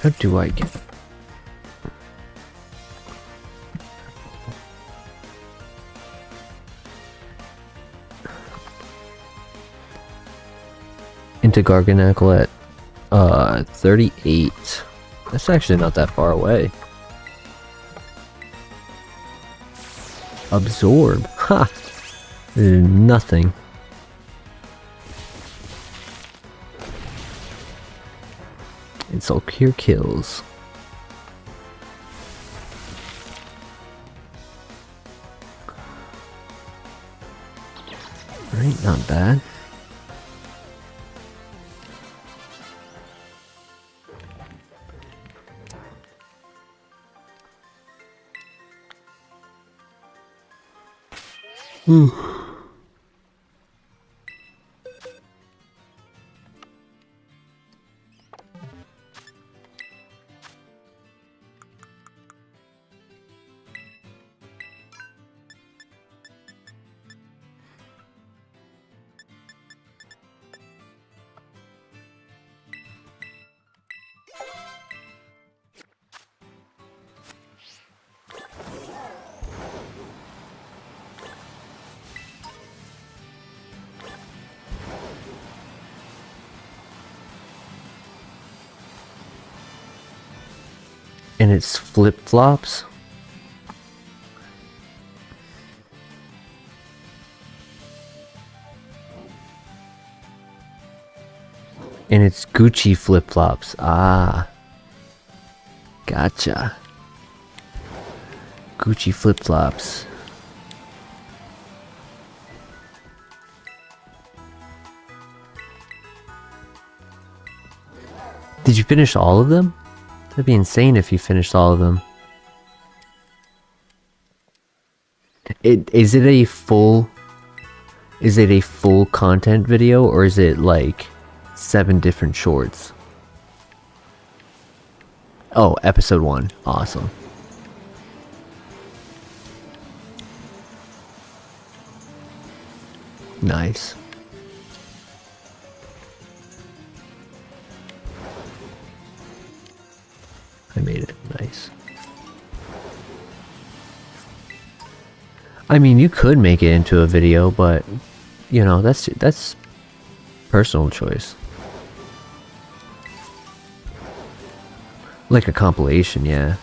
How do I get into Garganacle at 38? That's actually not that far away. Absorb. Ha! Nothing. It's all cure kills. Right, not bad. And it's flip-flops. And it's Gucci flip-flops. Ah. Gotcha. Gucci flip-flops. Did you finish all of them? That'd be insane if you finished all of them. Is it a full content video, or is it like 7 different shorts? Oh, episode 1. Awesome. Nice. I made it. Nice. I mean, you could make it into a video, but you know, that's personal choice. Like a compilation, yeah.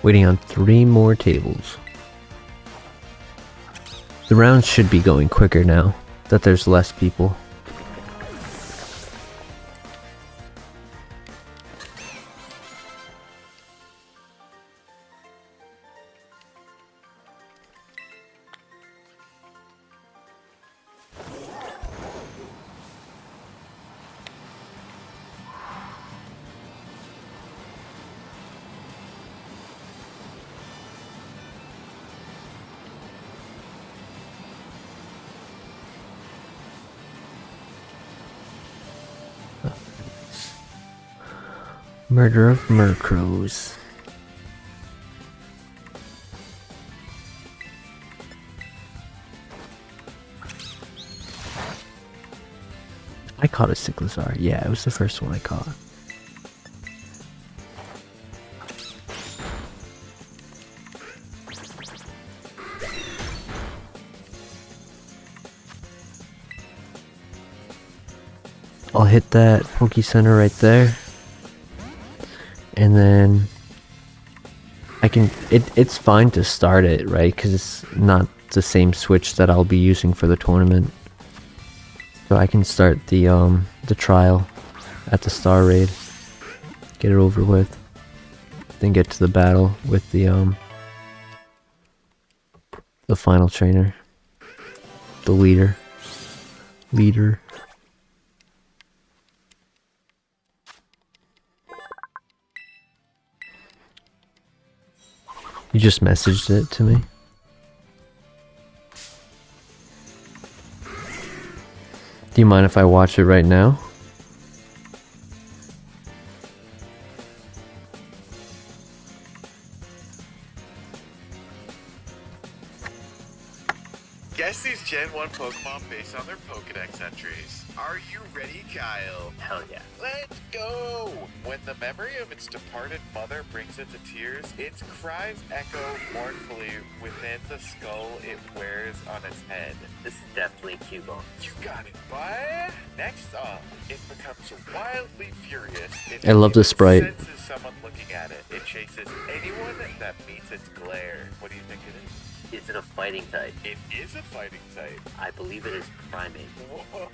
Waiting on 3 more tables. The rounds should be going quicker now that there's less people. Murder of Murkrows. I caught a Cyclizar. Yeah, it was the first one I caught. I'll hit that Poke Center right there. And then I can, it's fine to start it, right? Because it's not the same switch that I'll be using for the tournament. So I can start the trial at the star raid, get it over with, then get to the battle with the final trainer, the leader. You just messaged it to me. Do you mind if I watch it right now? Guess these Gen 1 Pokemon based on their Pokedex entries. Are you ready, Kyle? Hell yeah. Let's go! When the memory of its departed mother brings it to tears, its cries echo mournfully within the skull it wears on its head. This is definitely Cubone. You got it, bud! Next up, it becomes wildly furious. I love the sprite. It senses someone looking at it. It chases anyone that meets its glare. What do you think it is? Is it a fighting type? It is a fighting type. I believe it is Primate. Whoa!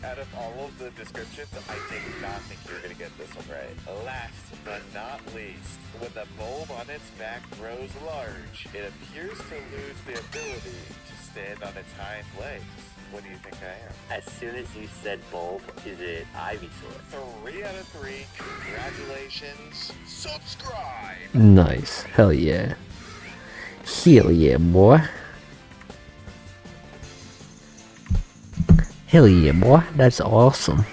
Out of all of the descriptions, I did not think you were going to get this one right. Last but not least, when the bulb on its back grows large, it appears to lose the ability to stand on its hind legs. What do you think I am? As soon as you said bulb, is it Ivysaur? 3 out of 3. Congratulations. Subscribe! Nice. Hell yeah. Hell yeah, boy. Hell yeah, boy. That's awesome.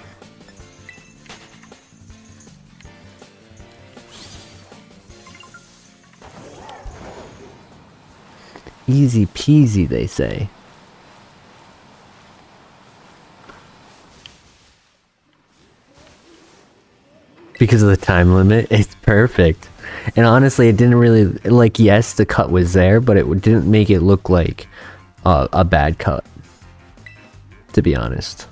Easy peasy, they say. Because of the time limit, it's perfect. And honestly, it didn't really, like, yes, the cut was there, but it didn't make it look like a bad cut. To be honest.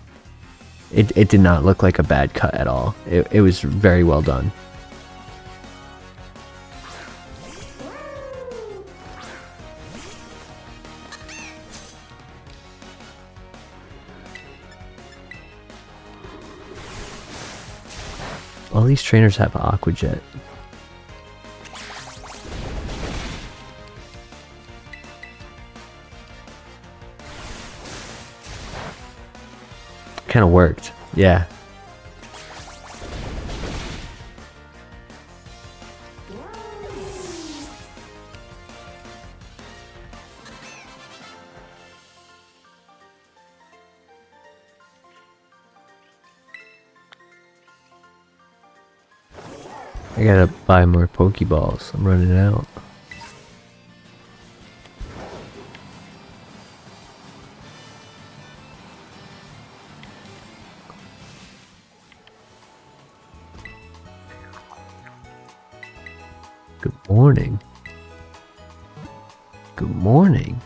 It did not look like a bad cut at all. It was very well done. All these trainers have Aqua Jet. Kind of worked, yeah. I gotta buy more Pokeballs. I'm running out. Good morning. Good morning.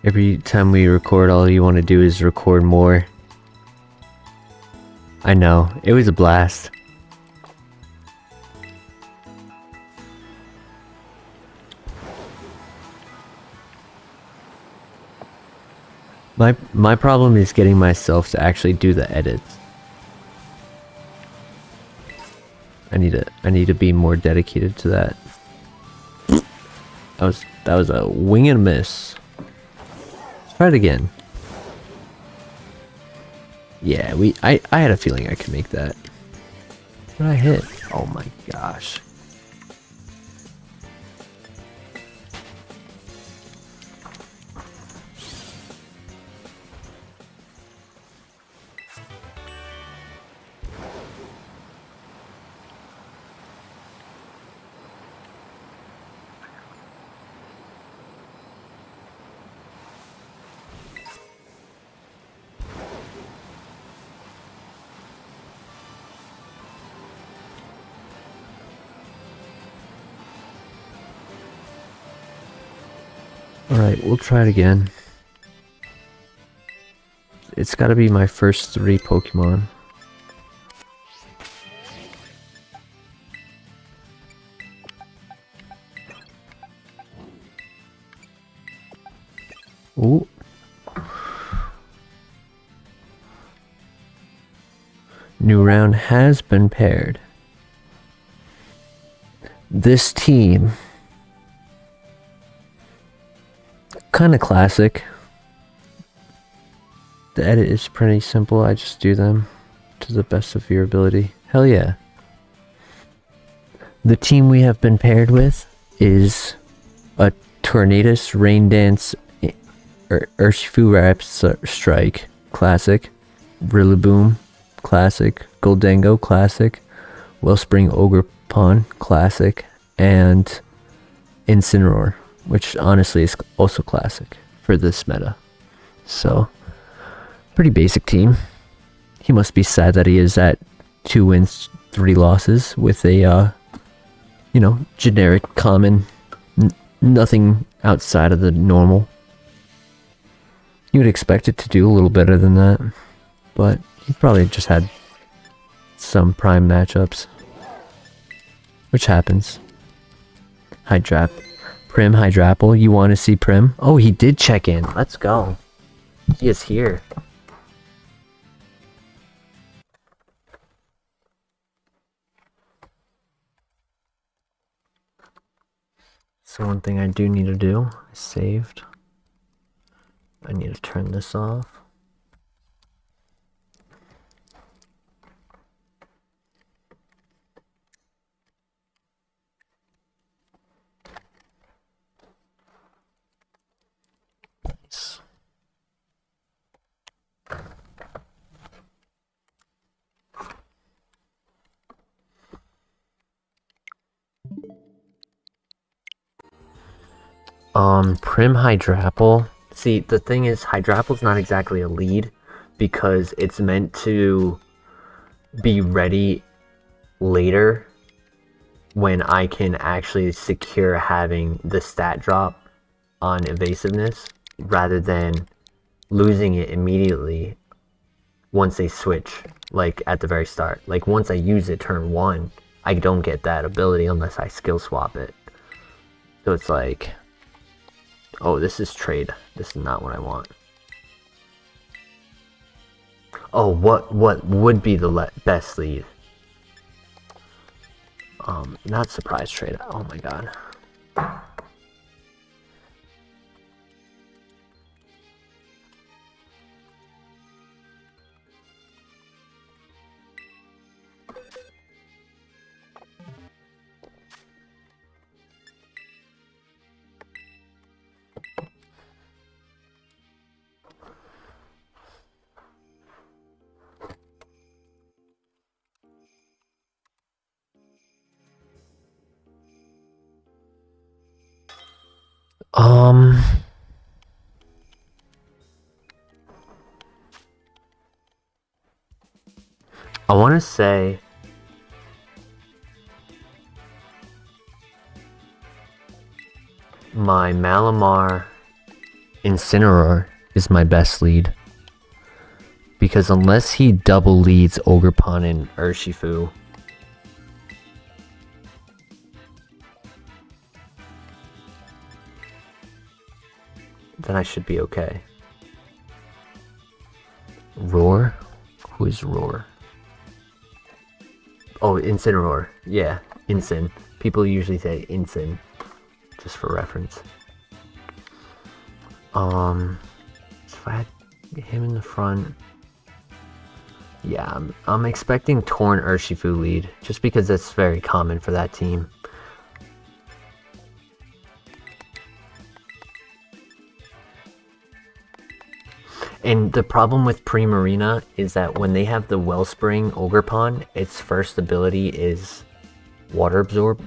Every time we record, all you want to do is record more. I know, it was a blast. My problem is getting myself to actually do the edits. I need to be more dedicated to that. That was a wing and a miss. Try it again. Yeah, I had a feeling I could make that. What did I hit? Oh my gosh. Alright, we'll try it again. It's gotta be my first 3 Pokemon. Ooh. New round has been paired. This team, kind of classic. The edit is pretty simple. I just do them to the best of your ability. Hell yeah. The team we have been paired with is a Tornadus, Rain Dance, Urshifu Rap Strike, classic. Rillaboom, classic. Goldengo, classic. Wellspring Ogerpon, classic. And Incineroar, which honestly is also classic for this meta. So, pretty basic team. He must be sad that he is at 2 wins, 3 losses with a, you know, generic, common, nothing outside of the normal. You would expect it to do a little better than that, but he probably just had some prime matchups, which happens. Prim Hydrapple, you want to see Prim? Oh, he did check in. Let's go. He is here. So one thing I do need to do is saved. I need to turn this off. Nice. Prim Hydrapple. See, the thing is, Hydrapple's not exactly a lead because it's meant to be ready later when I can actually secure having the stat drop on evasiveness rather than losing it immediately once they switch, like at the very start. Like once I use it turn 1, I don't get that ability unless I skill swap it. So it's like, oh, this is trade. This is not what I want. Oh, what would be the best lead? Not surprise trade. Oh my god. I want to say my Malamar Incineroar is my best lead. Because unless he double leads Ogerpon and Urshifu, then I should be okay. Roar? Who is Roar? Oh, Incineroar. Yeah, Incin. People usually say Incin, just for reference. If I had him in the front, yeah, I'm expecting Torn Urshifu lead, just because that's very common for that team. And the problem with Primarina is that when they have the Wellspring Ogerpon, its first ability is Water Absorb,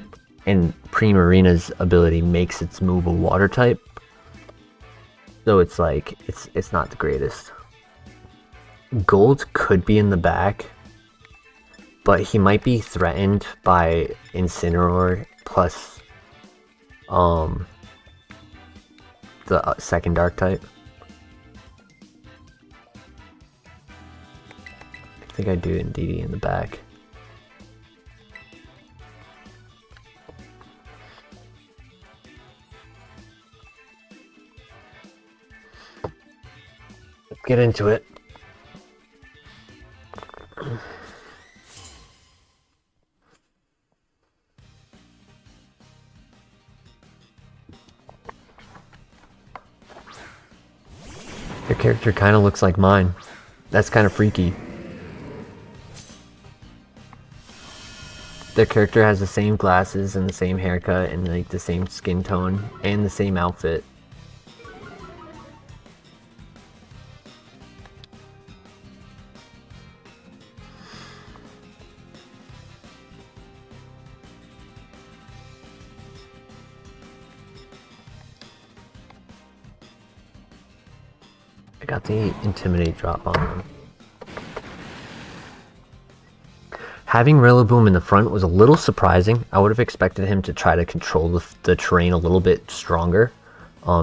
and Primarina's ability makes its move a Water type. So it's like, it's not the greatest. Gold could be in the back, but he might be threatened by Incineroar plus the the second dark type. I think I do it in DD in the back. Let's get into it. Your character kind of looks like mine. That's kind of freaky. Their character has the same glasses and the same haircut and like the same skin tone and the same outfit. I got the Intimidate drop on him. Having Rillaboom in the front was a little surprising. I would have expected him to try to control the terrain a little bit stronger.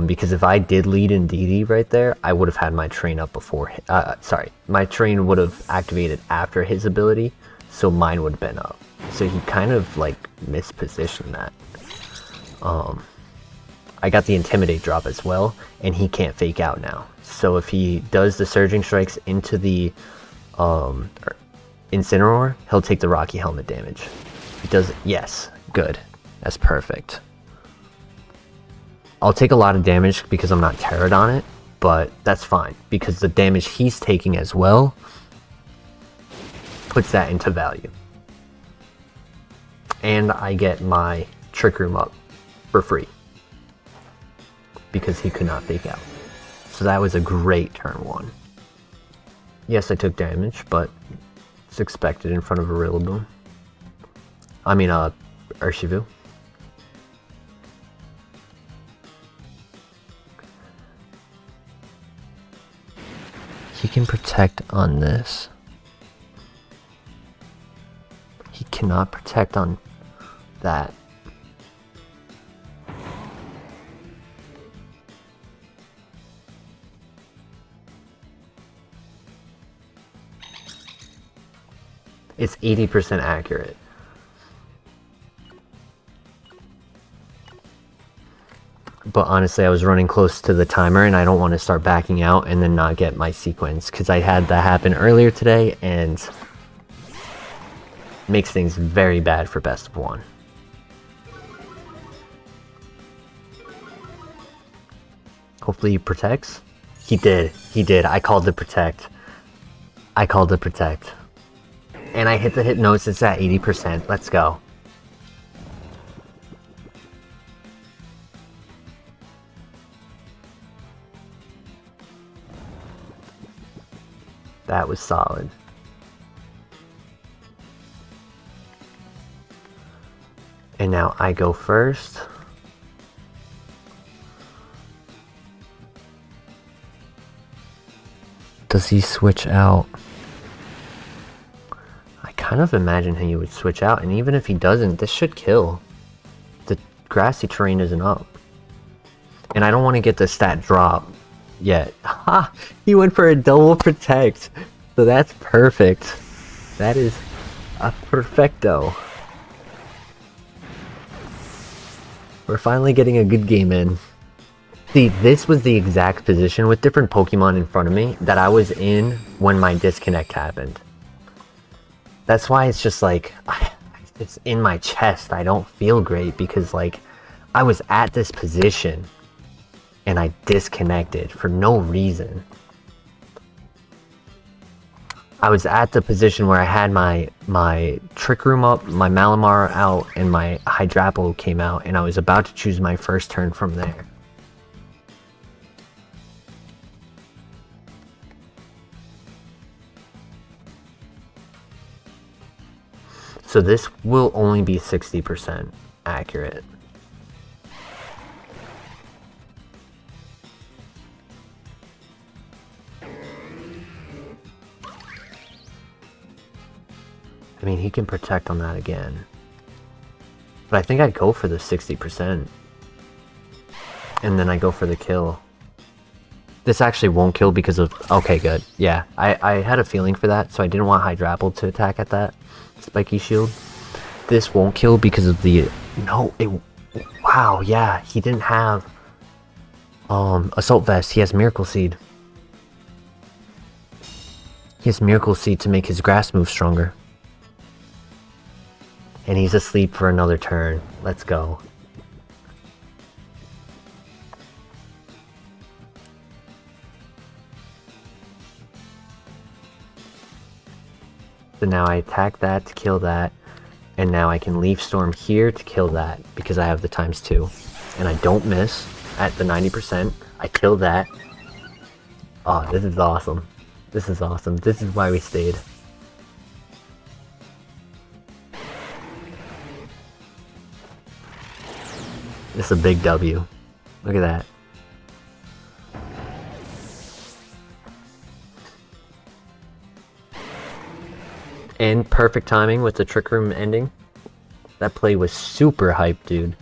Because if I did lead in DD right there, I would have had my train up before. Sorry, my train would have activated after his ability, so mine would have been up. So he kind of like mispositioned that. I got the Intimidate drop as well, and he can't fake out now. So if he does the Surging Strikes into the Incineroar, he'll take the Rocky Helmet damage. He does, yes, good. That's perfect. I'll take a lot of damage because I'm not Pterodon it, but that's fine because the damage he's taking as well puts that into value. And I get my Trick Room up for free because he could not fake out. So that was a great turn one. Yes, I took damage, but it's expected in front of a Rillaboom. I mean, Urshifu. He can protect on this. He cannot protect on that. It's 80% accurate. But honestly, I was running close to the timer and I don't want to start backing out and then not get my sequence because I had that happen earlier today and makes things very bad for best of one. Hopefully he protects. He did. He did. I called the protect. I called the protect. And I hit the Hypnosis at 80%. Let's go. That was solid. And now I go first. Does he switch out? I kind of imagine he would switch out, and even if he doesn't, this should kill. The grassy terrain isn't up. And I don't want to get the stat drop yet. Ha! He went for a double protect. So that's perfect. That is a perfecto. We're finally getting a good game in. See, this was the exact position with different Pokemon in front of me that I was in when my disconnect happened. That's why it's just like, it's in my chest. I don't feel great because like, I was at this position and I disconnected for no reason. I was at the position where I had my Trick Room up, my Malamar out, and my Hydrapple came out, and I was about to choose my first turn from there. So this will only be 60% accurate. I mean, he can protect on that again. But I think I'd go for the 60%. and then I go for the kill. This actually won't kill because of... Okay, good. Yeah, I had a feeling for that, so I didn't want Hydrapple to attack at that spiky shield. This won't kill because of the... No, it... Wow, yeah, he didn't have... Assault Vest. He has Miracle Seed. He has Miracle Seed to make his grass move stronger. And he's asleep for another turn. Let's go. So now I attack that to kill that. And now I can Leaf Storm here to kill that because I have the ×2. And I don't miss at the 90%. I kill that. Oh, this is awesome. This is awesome. This is why we stayed. This is a big W. Look at that. And perfect timing with the Trick Room ending. That play was super hyped, dude.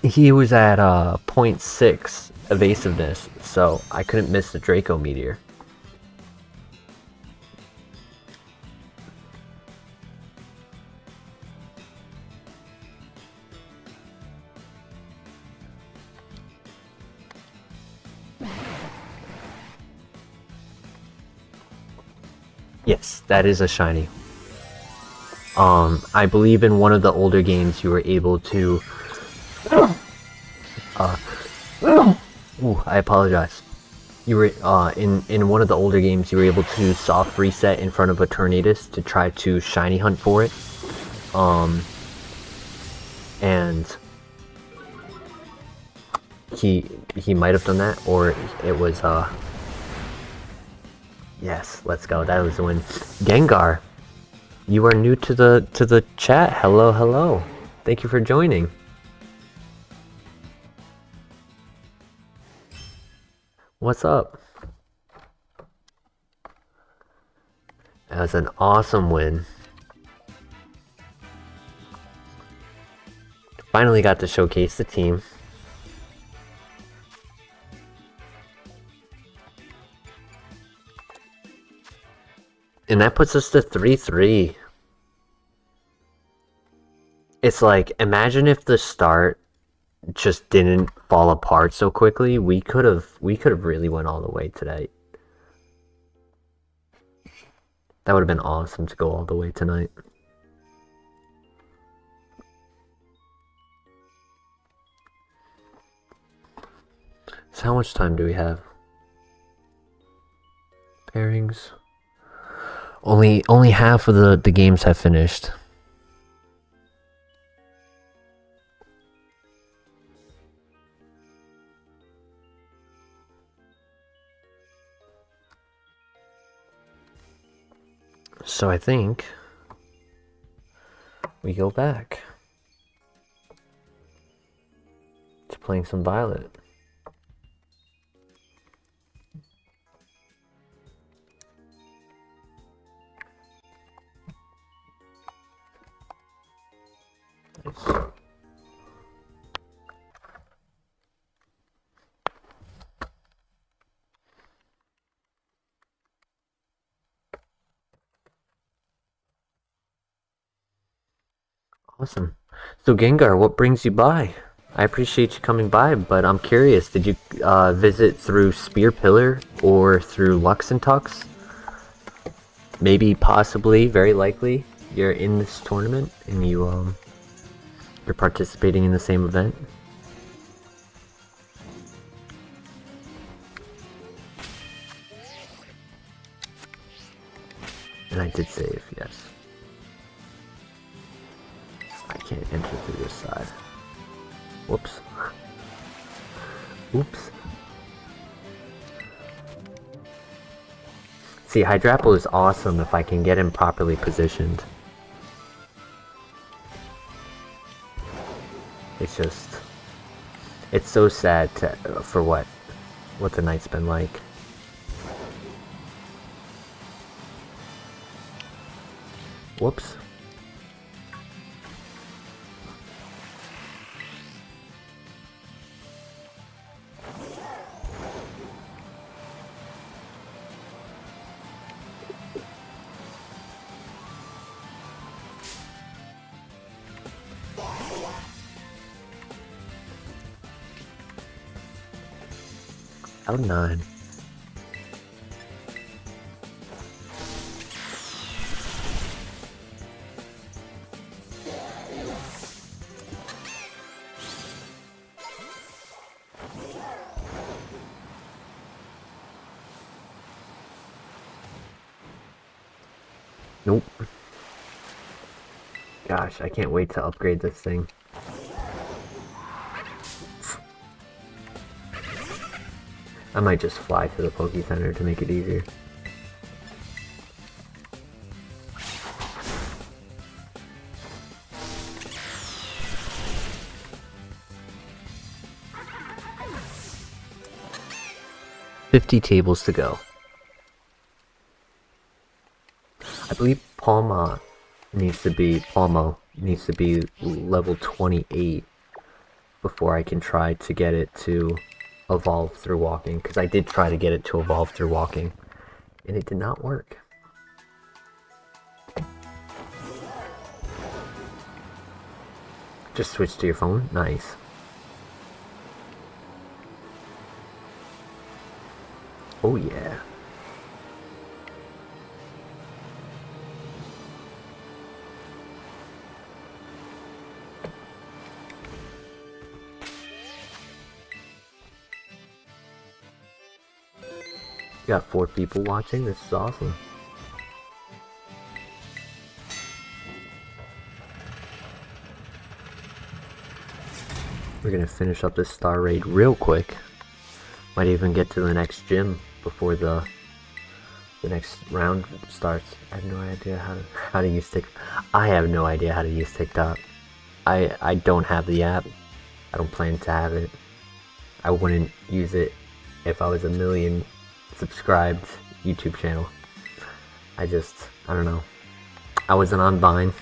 He was at 0.6 evasiveness, so I couldn't miss the Draco Meteor. Yes, that is a shiny. I believe in one of the older games you were able to... Ooh, I apologize. You were, in one of the older games you were able to soft reset in front of a Tornadus to try to shiny hunt for it. And... He might have done that, or it was, Yes, let's go. That was the win. Gengar, you are new to the chat. Hello, hello. Thank you for joining. What's up? That was an awesome win. Finally got to showcase the team. And that puts us to 3-3. It's like, imagine if the start just didn't fall apart so quickly. We could have really went all the way today. That would have been awesome to go all the way tonight. So how much time do we have? Pairings. Only half of the games have finished. So I think we go back to playing some Violet. Nice. Awesome. So Gengar, what brings you by? I appreciate you coming by, but I'm curious, did you visit through Spear Pillar or through Lux and Tux? Maybe, possibly, very likely, you're in this tournament and you're participating in the same event. And I did save, yes. I can't enter through this side. Whoops. Oops. See, Hydrapple is awesome if I can get him properly positioned. It's just... It's so sad for what the night's been like. Whoops. Cloud 9. Nope. Gosh, I can't wait to upgrade this thing. I might just fly to the Poke Center to make it easier. $50 tables to go. I believe Palmo needs to be level 28 before I can try to get it to evolve through walking, because I did try to get it to evolve through walking and it did not work. Just switch to your phone. Nice. Oh yeah. Got 4 people watching. This is awesome. We're gonna finish up this star raid real quick. Might even get to the next gym before the next round starts. I have no idea how to use TikTok. I have no idea how to use TikTok. I don't have the app. I don't plan to have it. I wouldn't use it if I was a million subscribed YouTube channel. I don't know. I wasn't on Vine,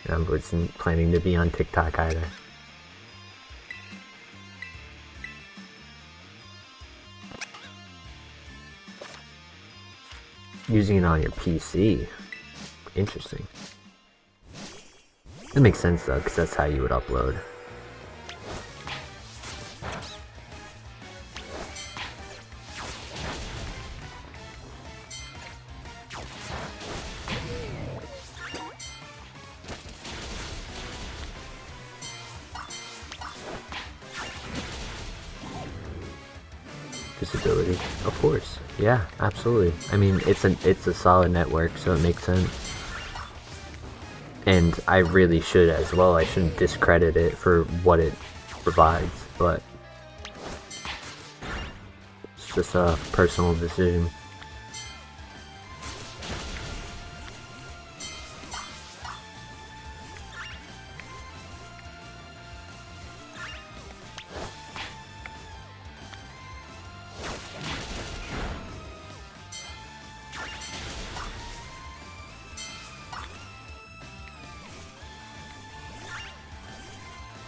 and I wasn't planning to be on TikTok either. Using it on your PC. Interesting. It makes sense though, because that's how you would upload. Disability, of course. Yeah, absolutely. I mean, it's a solid network, so it makes sense. And I really should as well. I shouldn't discredit it for what it provides, but it's just a personal decision.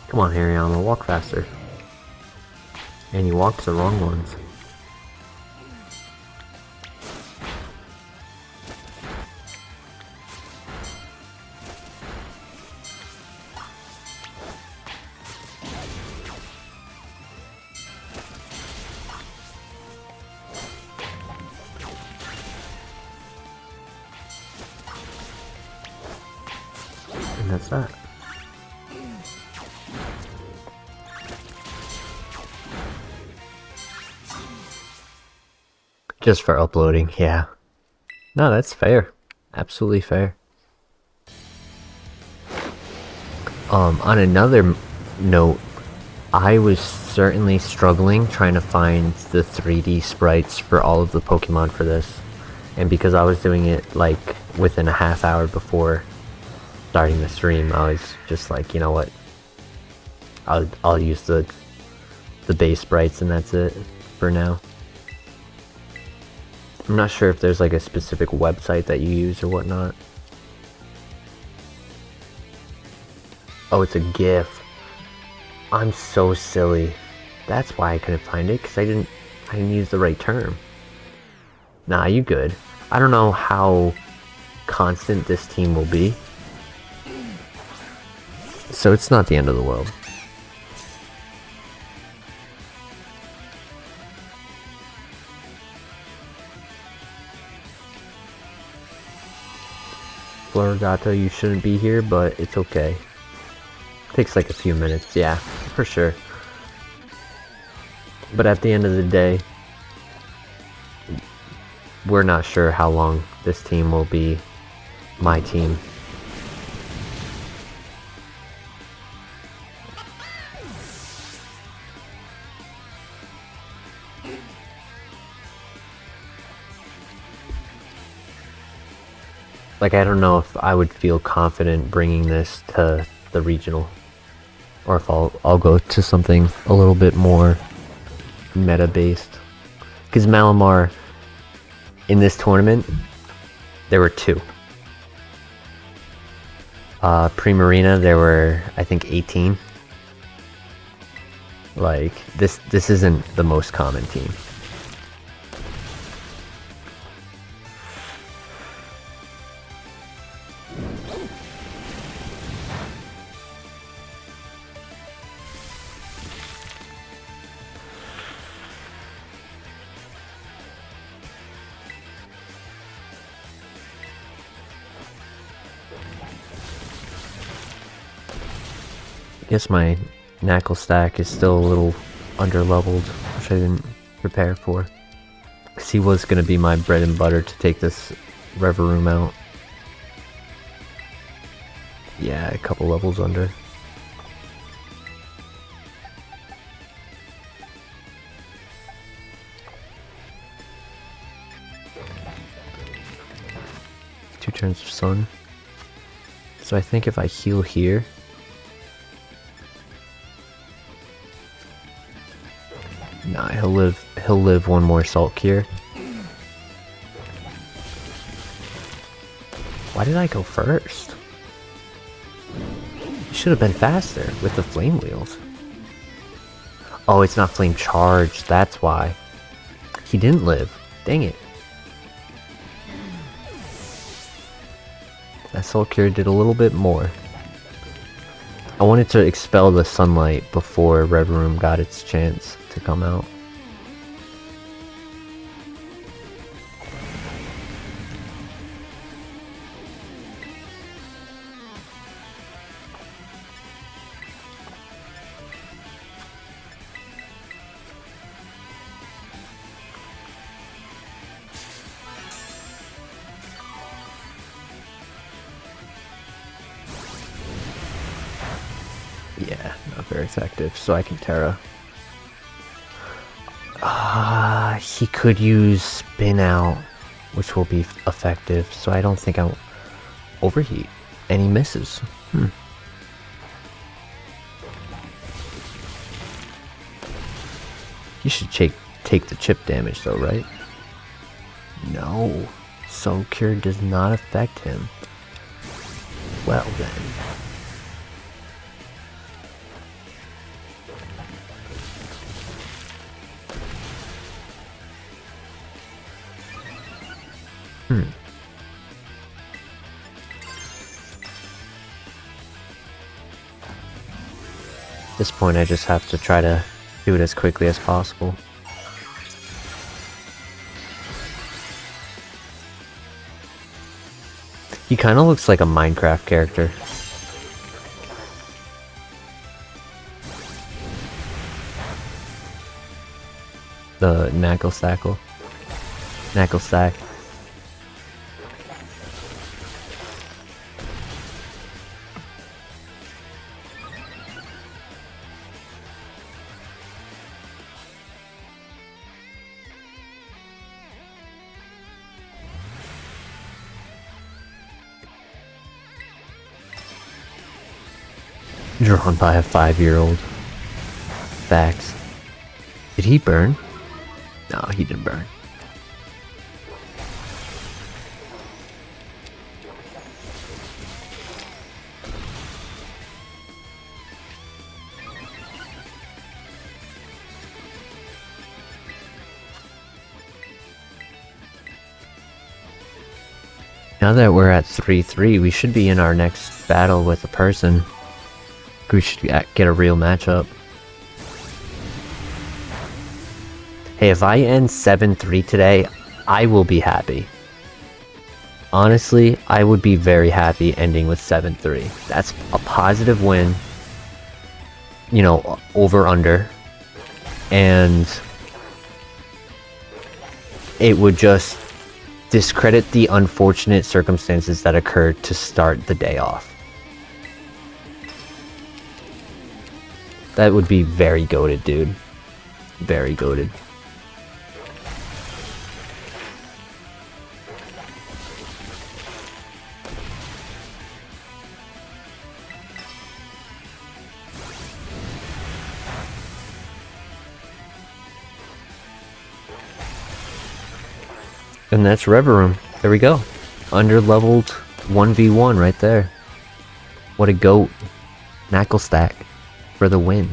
Come on, Hariyama, walk faster. And you walked the wrong ones. And that's that. Just for uploading, yeah. No, that's fair. Absolutely fair. On another note, I was certainly struggling trying to find the 3D sprites for all of the Pokemon for this. And because I was doing it like within a half hour before starting the stream, I was just like, you know what? I'll use the base sprites and that's it for now. I'm not sure if there's like a specific website that you use or whatnot. Oh, it's a GIF. I'm so silly. That's why I couldn't find it, because I didn't use the right term. Nah, you good. I don't know how constant this team will be, so it's not the end of the world. Florigata, you shouldn't be here, but it's okay. Takes like a few minutes, yeah, for sure. But at the end of the day, we're not sure how long this team will be my team. Like, I don't know if I would feel confident bringing this to the regional, or if I'll go to something a little bit more meta based. Because Malamar in this tournament, there were 2. Pre-Marina, there were, I think, 18. Like, this isn't the most common team. I guess my Knackle stack is still a little under-leveled, which I didn't prepare for. Because he was going to be my bread and butter to take this Reveroom out. Yeah, a couple levels under. Two turns of sun. So I think if I heal here, nah, he'll live one more Salt Cure. Why did I go first? You should have been faster with the flame wheels. Oh, it's not flame charged, that's why. He didn't live. Dang it. That Salt Cure did a little bit more. I wanted to expel the sunlight before Reveroom got its chance to come out. Yeah, not very effective, so I can Terra. He could use Spin Out, which will be effective, so I don't think I'll overheat. And he misses. You should take the chip damage though, right? No. Soul Cure does not affect him. Well then. At this point, I just have to try to do it as quickly as possible. He kind of looks like a Minecraft character. The Knackle Stack. Drawn by a 5-year-old. Facts. Did he burn? No, he didn't burn. Now that we're at 3-3, we should be in our next battle with a person. We should get a real matchup. Hey, if I end 7-3 today, I will be happy. Honestly, I would be very happy ending with 7-3. That's a positive win. You know, over under. And it would just discredit the unfortunate circumstances that occurred to start the day off. That would be very goated, dude. Very goated. And that's Reverum. There we go. Under-leveled 1v1 right there. What a goat. Knuckle stack for the win.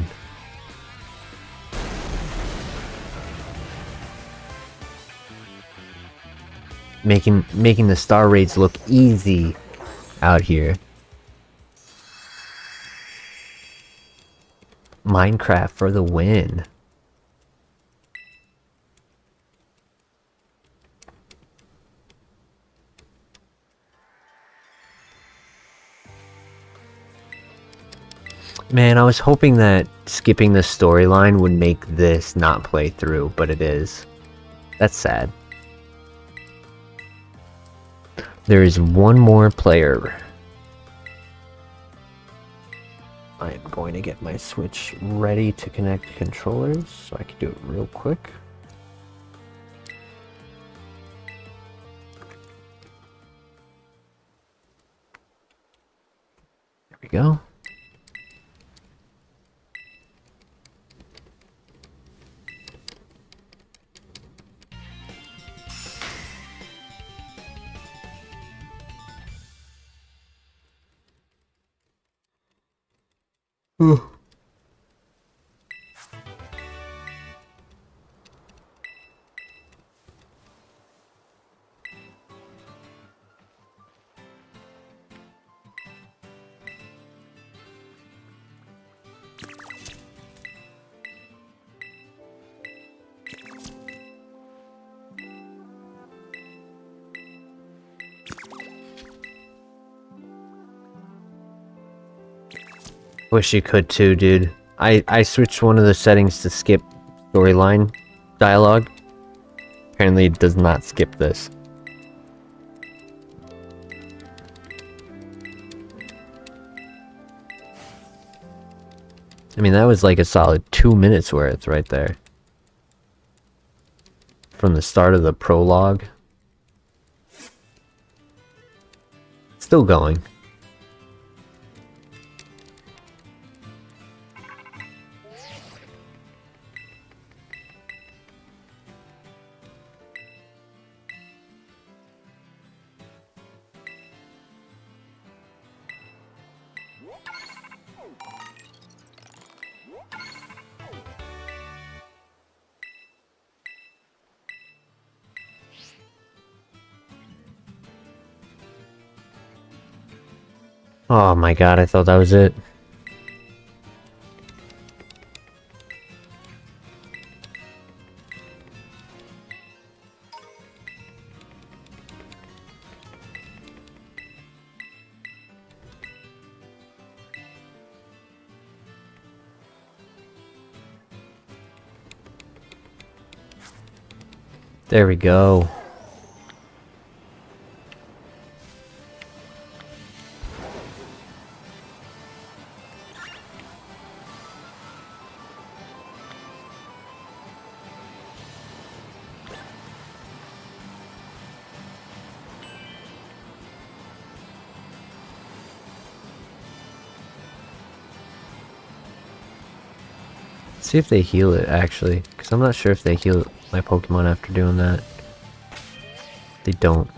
Making the star raids look easy out here. Minecraft for the win. Man, I was hoping that skipping the storyline would make this not play through, but it is. That's sad. There is one more player. I am going to get my Switch ready to connect controllers so I can do it real quick. There we go. Wish you could too, dude. I switched one of the settings to skip storyline dialogue. Apparently it does not skip this. I mean, that was like a solid 2 minutes worth right there. From the start of the prologue. Still going. Oh my god, I thought that was it. There we go. See if they heal it, actually, because I'm not sure if they heal my Pokemon after doing that. They don't.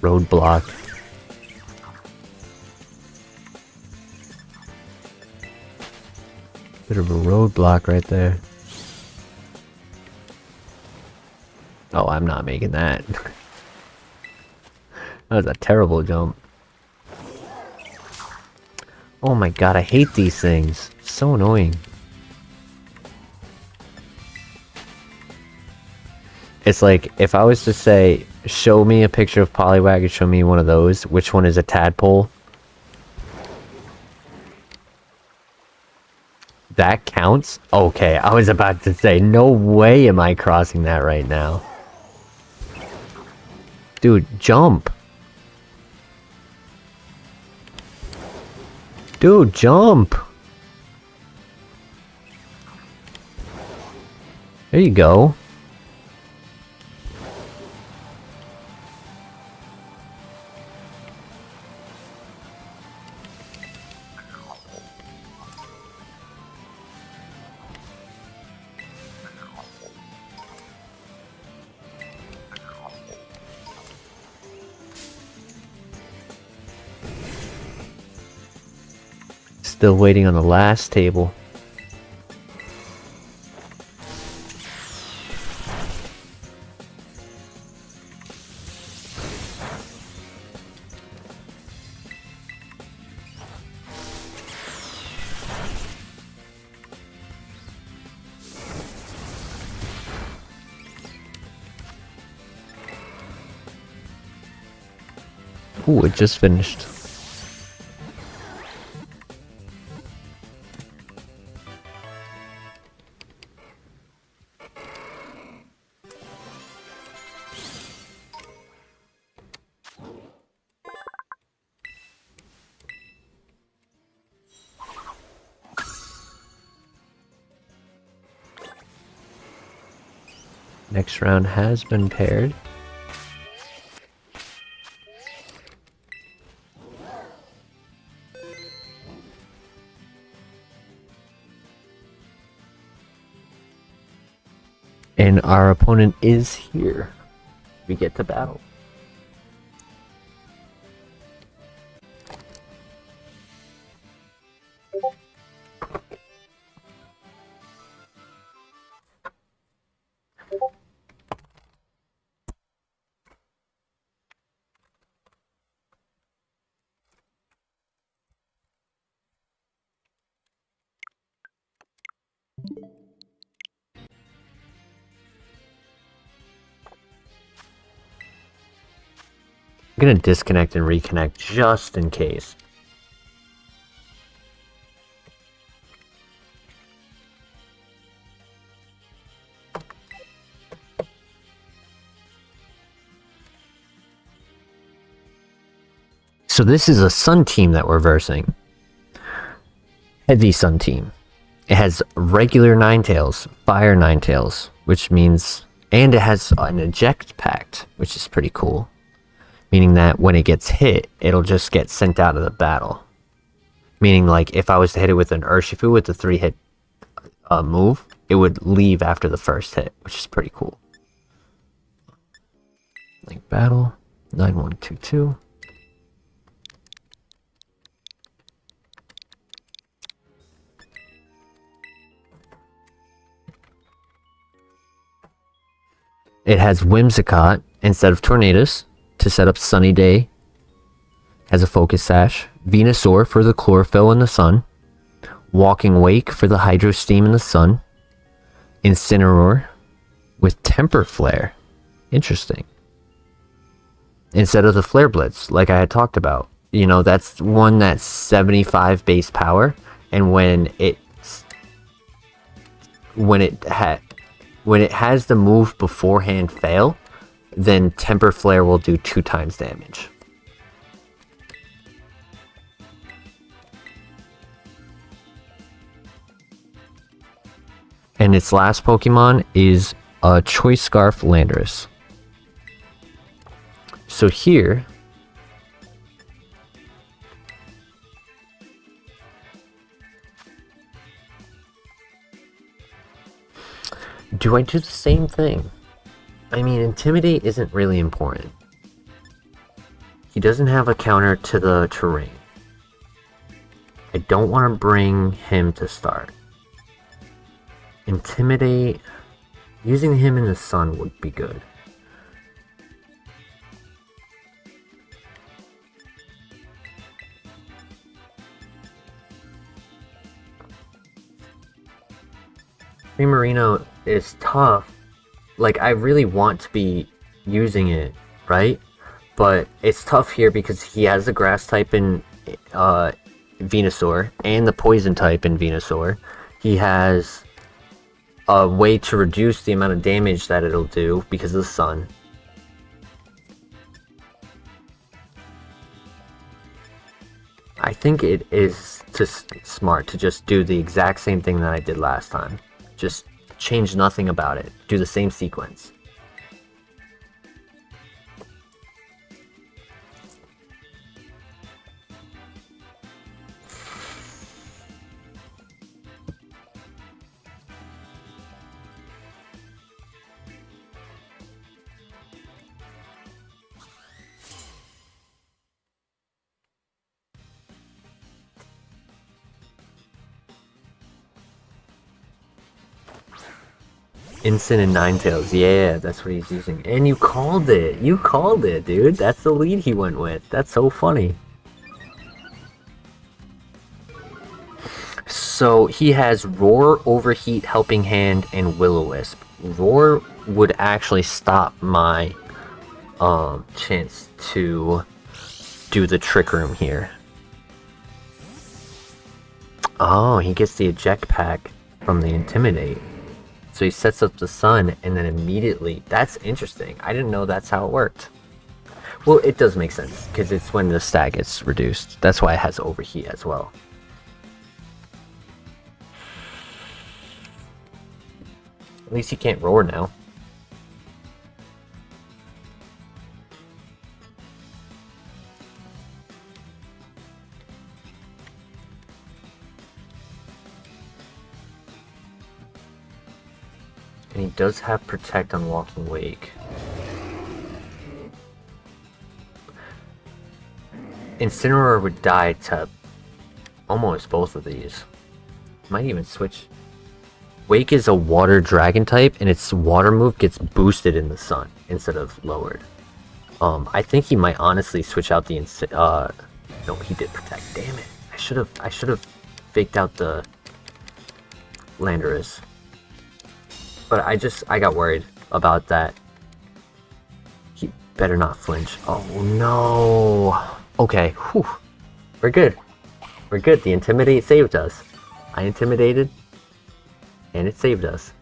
Roadblock. Bit of a roadblock right there. Oh, I'm not making that. That was a terrible jump. Oh my god, I hate these things. So annoying. It's like, if I was to say, show me a picture of Poliwag and show me one of those, which one is a tadpole? That counts? Okay, I was about to say, no way am I crossing that right now. Dude, jump. Dude, jump. There you go. Still waiting on the last table. Ooh, it just finished. Next round has been paired. And our opponent is here. We get to battle. I'm gonna disconnect and reconnect just in case. So this is a Sun team that we're versing. Heavy Sun team. It has regular Ninetales, Fire Ninetales, which means... And it has an eject pact, which is pretty cool. Meaning that when it gets hit, it'll just get sent out of the battle. Meaning, like, if I was to hit it with an Urshifu with the 3-hit move, it would leave after the first hit, which is pretty cool. Link battle, 9122. It has Whimsicott instead of Tornadus to set up Sunny Day. Has a Focus Sash. Venusaur for the Chlorophyll in the Sun. Walking Wake for the Hydro Steam in the Sun. Incineroar with Temper Flare. Interesting. Instead of the Flare Blitz, like I had talked about. You know, that's one that's 75 base power, and when it has the move beforehand fail, then Temper Flare will do 2 times damage. And its last Pokemon is a Choice Scarf Landorus. So here, do I do the same thing? I mean, Intimidate isn't really important. He doesn't have a counter to the terrain. I don't want to bring him to start. Intimidate. Using him in the sun would be good. Marino is tough. Like, I really want to be using it, right? But it's tough here because he has the grass type in Venusaur and the poison type in Venusaur. He has a way to reduce the amount of damage that it'll do because of the sun. I think it is just smart to just do the exact same thing that I did last time. Just change nothing about it. Do the same sequence. Instant and Ninetales, yeah, that's what he's using. And you called it! You called it, dude! That's the lead he went with. That's so funny. So he has Roar, Overheat, Helping Hand, and Will-O-Wisp. Roar would actually stop my chance to do the Trick Room here. Oh, he gets the Eject Pack from the Intimidate. So he sets up the sun and then immediately... That's interesting. I didn't know that's how it worked. Well, it does make sense because it's when the stat gets reduced. That's why it has Overheat as well. At least he can't roar now. And he does have Protect on Walking Wake. Incineroar would die to almost both of these. Might even switch. Wake is a water dragon type, and its water move gets boosted in the sun instead of lowered. I think he might honestly switch out the no, he did Protect. Damn it! I should have faked out the Landorus. But I got worried about that. He better not flinch. Oh no. Okay, whew. We're good. We're good. The Intimidate saved us. I intimidated, and it saved us.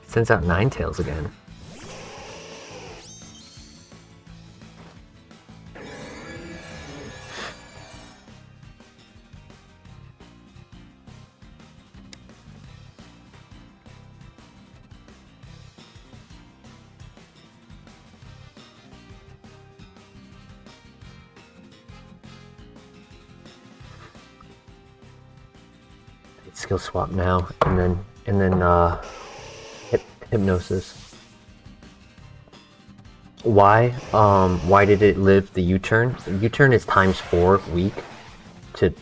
Sends out Ninetales again. Skill swap now, and then Hypnosis. Why did it live the U-turn? U-turn is ×4 weak to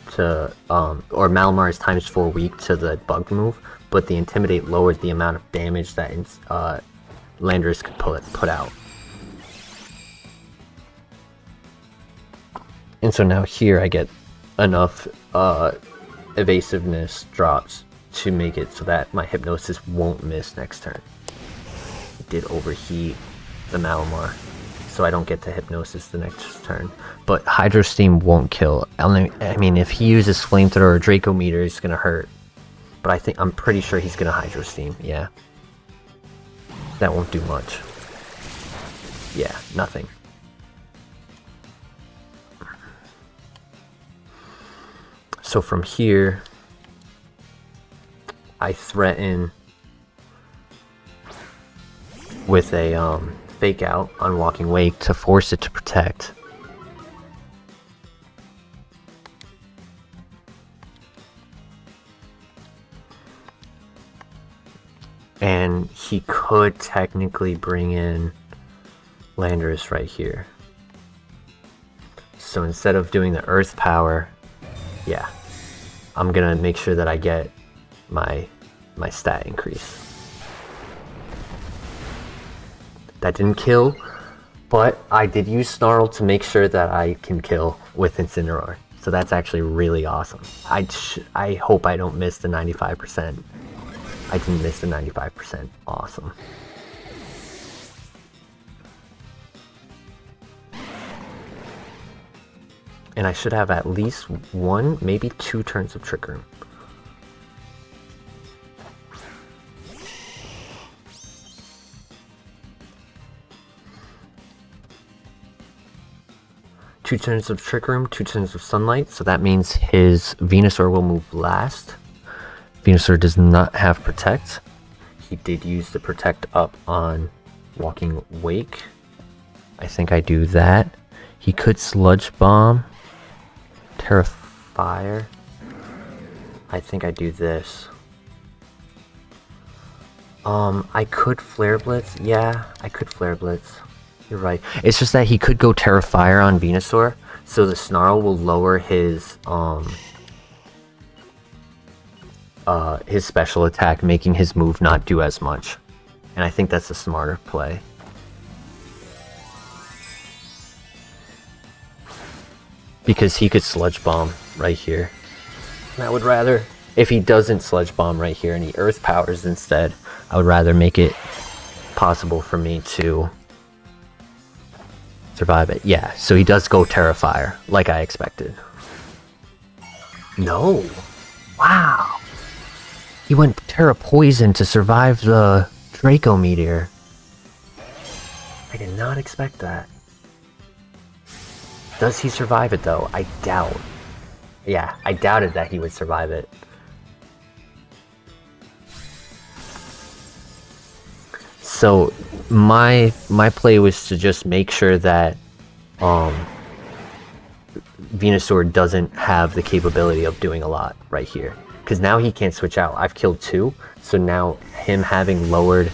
or Malamar is ×4 weak to the bug move, but the Intimidate lowered the amount of damage that Landorus could put out. And so now here I get enough evasiveness drops to make it so that my Hypnosis won't miss next turn. It did overheat the Malamar, so I don't get to Hypnosis the next turn. But Hydro Steam won't kill. I mean, if he uses Flamethrower or Draco Meter, it's gonna hurt. But I'm pretty sure he's gonna Hydro Steam. Yeah, that won't do much. Yeah, nothing. So from here, I threaten with a Fake Out on Walking Wake to force it to Protect. then he could technically bring in Landorus right here. So instead of doing the Earth Power, yeah, I'm gonna make sure that I get my stat increase. That didn't kill, but I did use Snarl to make sure that I can kill with Incineroar. So that's actually really awesome. I hope I don't miss the 95%. I didn't miss the 95%. Awesome. And I should have at least 1, maybe 2 turns of Trick Room. Two turns of Trick Room, 2 turns of Sunlight, so that means his Venusaur will move last. Venusaur does not have Protect. He did use the Protect up on Walking Wake. I think I do that. He could Sludge Bomb. Terra Fire. I think I do this. I could Flare Blitz. Yeah, I could Flare Blitz. You're right. It's just that he could go Terra Fire on Venusaur, so the Snarl will lower his special attack, making his move not do as much. And I think that's a smarter play. Because he could Sludge Bomb right here. And I would rather, if he doesn't Sludge Bomb right here and he Earth Powers instead, I would rather make it possible for me to survive it. Yeah, so he does go Terra Fire, like I expected. No! Wow! He went Terra Poison to survive the Draco Meteor. I did not expect that. Does he survive it though? I doubt. Yeah, I doubted that he would survive it. So my play was to just make sure that Venusaur doesn't have the capability of doing a lot right here. Because now he can't switch out. I've killed 2, so now him having lowered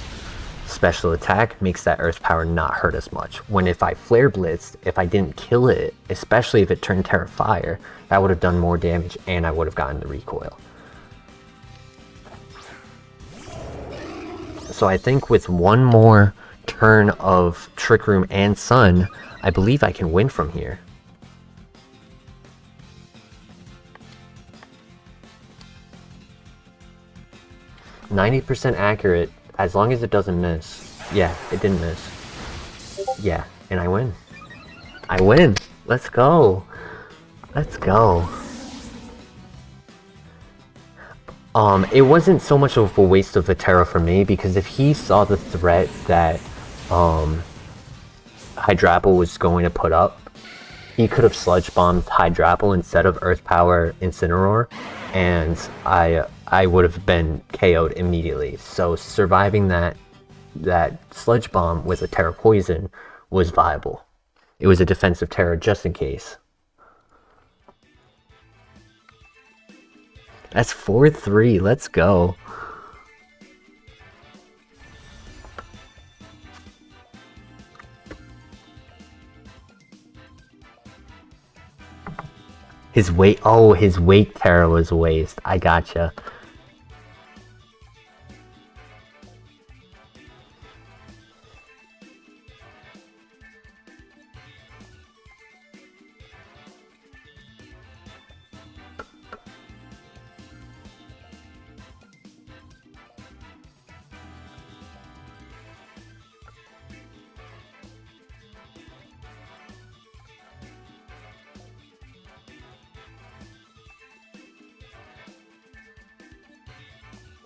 special attack makes that Earth Power not hurt as much. When if I Flare Blitzed, if I didn't kill it, especially if it turned Terra Fire, that would have done more damage and I would have gotten the recoil. So I think with 1 more turn of Trick Room and Sun, I believe I can win from here. %90 accurate, as long as it doesn't miss. Yeah, it didn't miss. Yeah, and I win. I win! Let's go! Let's go! It wasn't so much of a waste of a Terra for me, because if he saw the threat that Hydrapple was going to put up, he could have Sludge Bombed Hydrapple instead of Earth Power Incineroar, and I would have been KO'd immediately. So surviving that Sludge Bomb with a Terra Poison was viable. It was a defensive Terra just in case. That's 4-3. Let's go. His weight. Oh, his weight Terra was waste. I gotcha.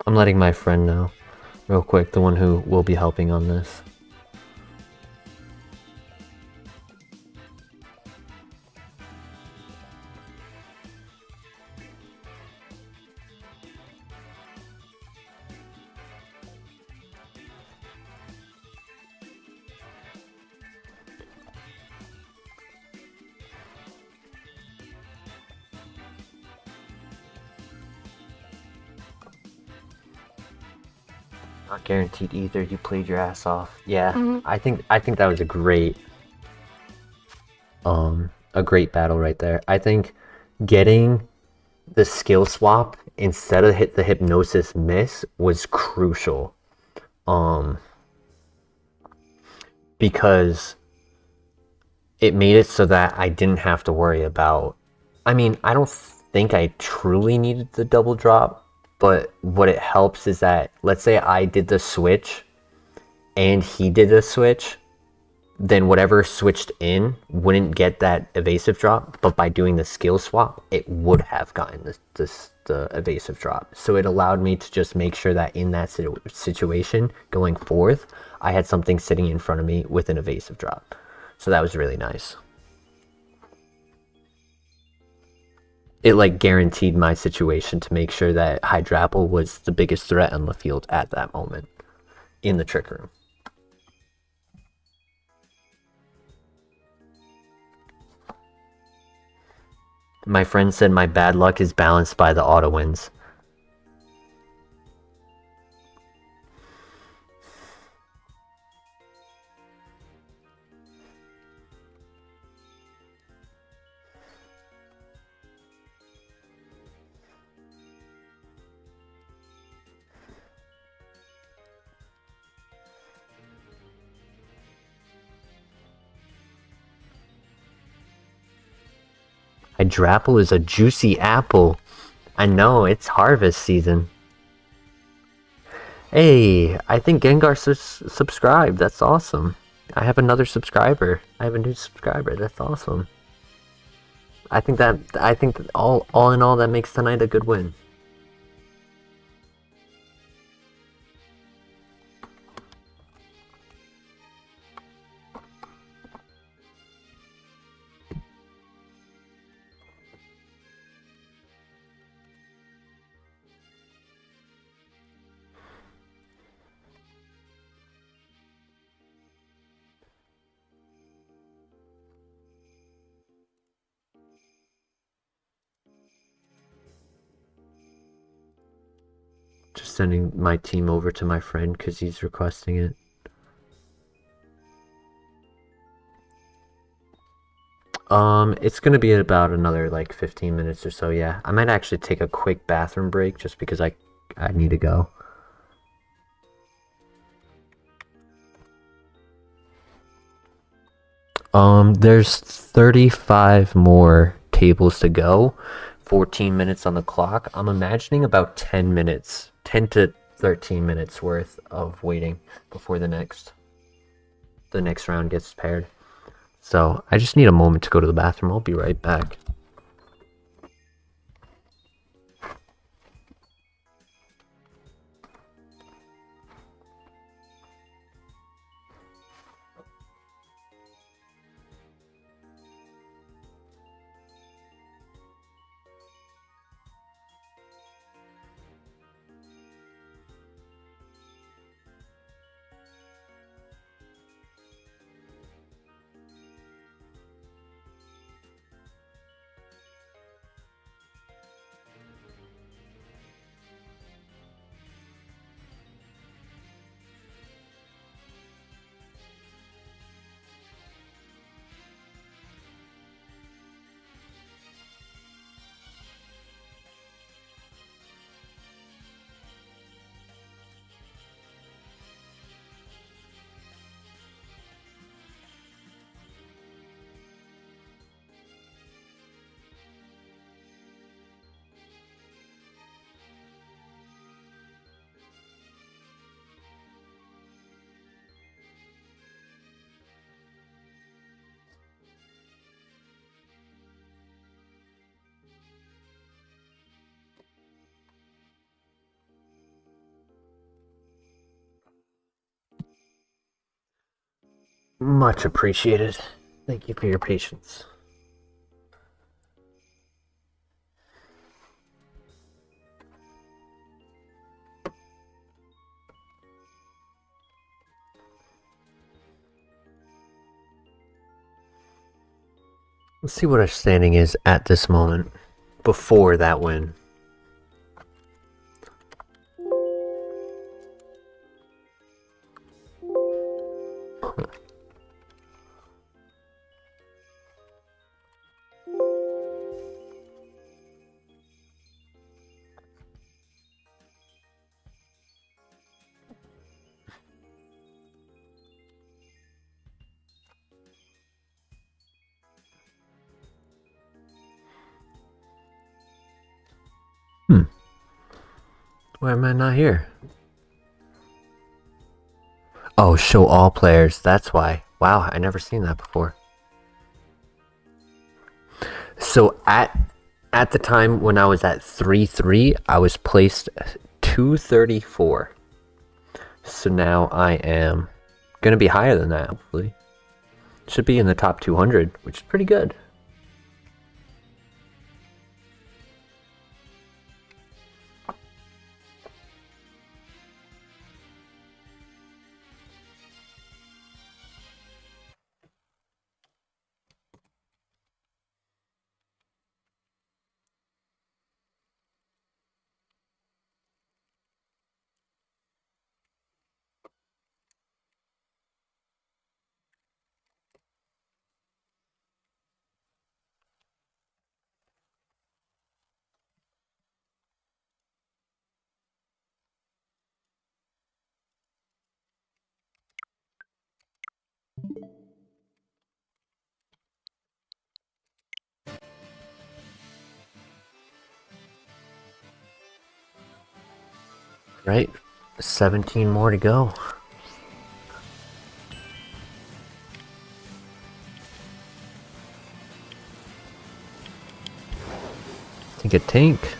I'm letting my friend know, real quick, the one who will be helping on this. Not guaranteed either. You played your ass off. Yeah, I think that was a great battle right there. I think getting the skill swap instead of the hypnosis miss was crucial. Because it made it so that I didn't have to worry about. I mean, I don't think I truly needed the double drop, but what it helps is that, let's say I did the switch and he did the switch, then whatever switched in wouldn't get that evasive drop, but by doing the skill swap, it would have gotten the evasive drop. So it allowed me to just make sure that in that situation going forth, I had something sitting in front of me with an evasive drop. So that was really nice. It like guaranteed my situation to make sure that Hydrapple was the biggest threat on the field at that moment in the trick room. My friend said my bad luck is balanced by the auto wins. Hydrapple is a juicy apple. I know, it's harvest season. Hey, I think Gengar subscribed. That's awesome. I have another subscriber. I have a new subscriber. That's awesome. I think that all in all that makes tonight a good win. Just sending my team over to my friend because he's requesting it. It's gonna be about another like 15 minutes or so, yeah. I might actually take a quick bathroom break just because I need to go. There's 35 more tables to go. 14 minutes on the clock. I'm imagining about 10 minutes, 10 to 13 minutes worth of waiting before the next round gets paired. So I just need a moment to go to the bathroom. I'll be right back. Much appreciated. Thank you for your patience. Let's see what our standing is at this moment before that win. Why am I not here? Oh, show all players. That's why. Wow, I never seen that before. So at the time when I was at 3-3, I was placed 234. So now I am gonna be higher than that, hopefully. Should be in the top 200, which is pretty good. Right? 17 more to go. Think a tank.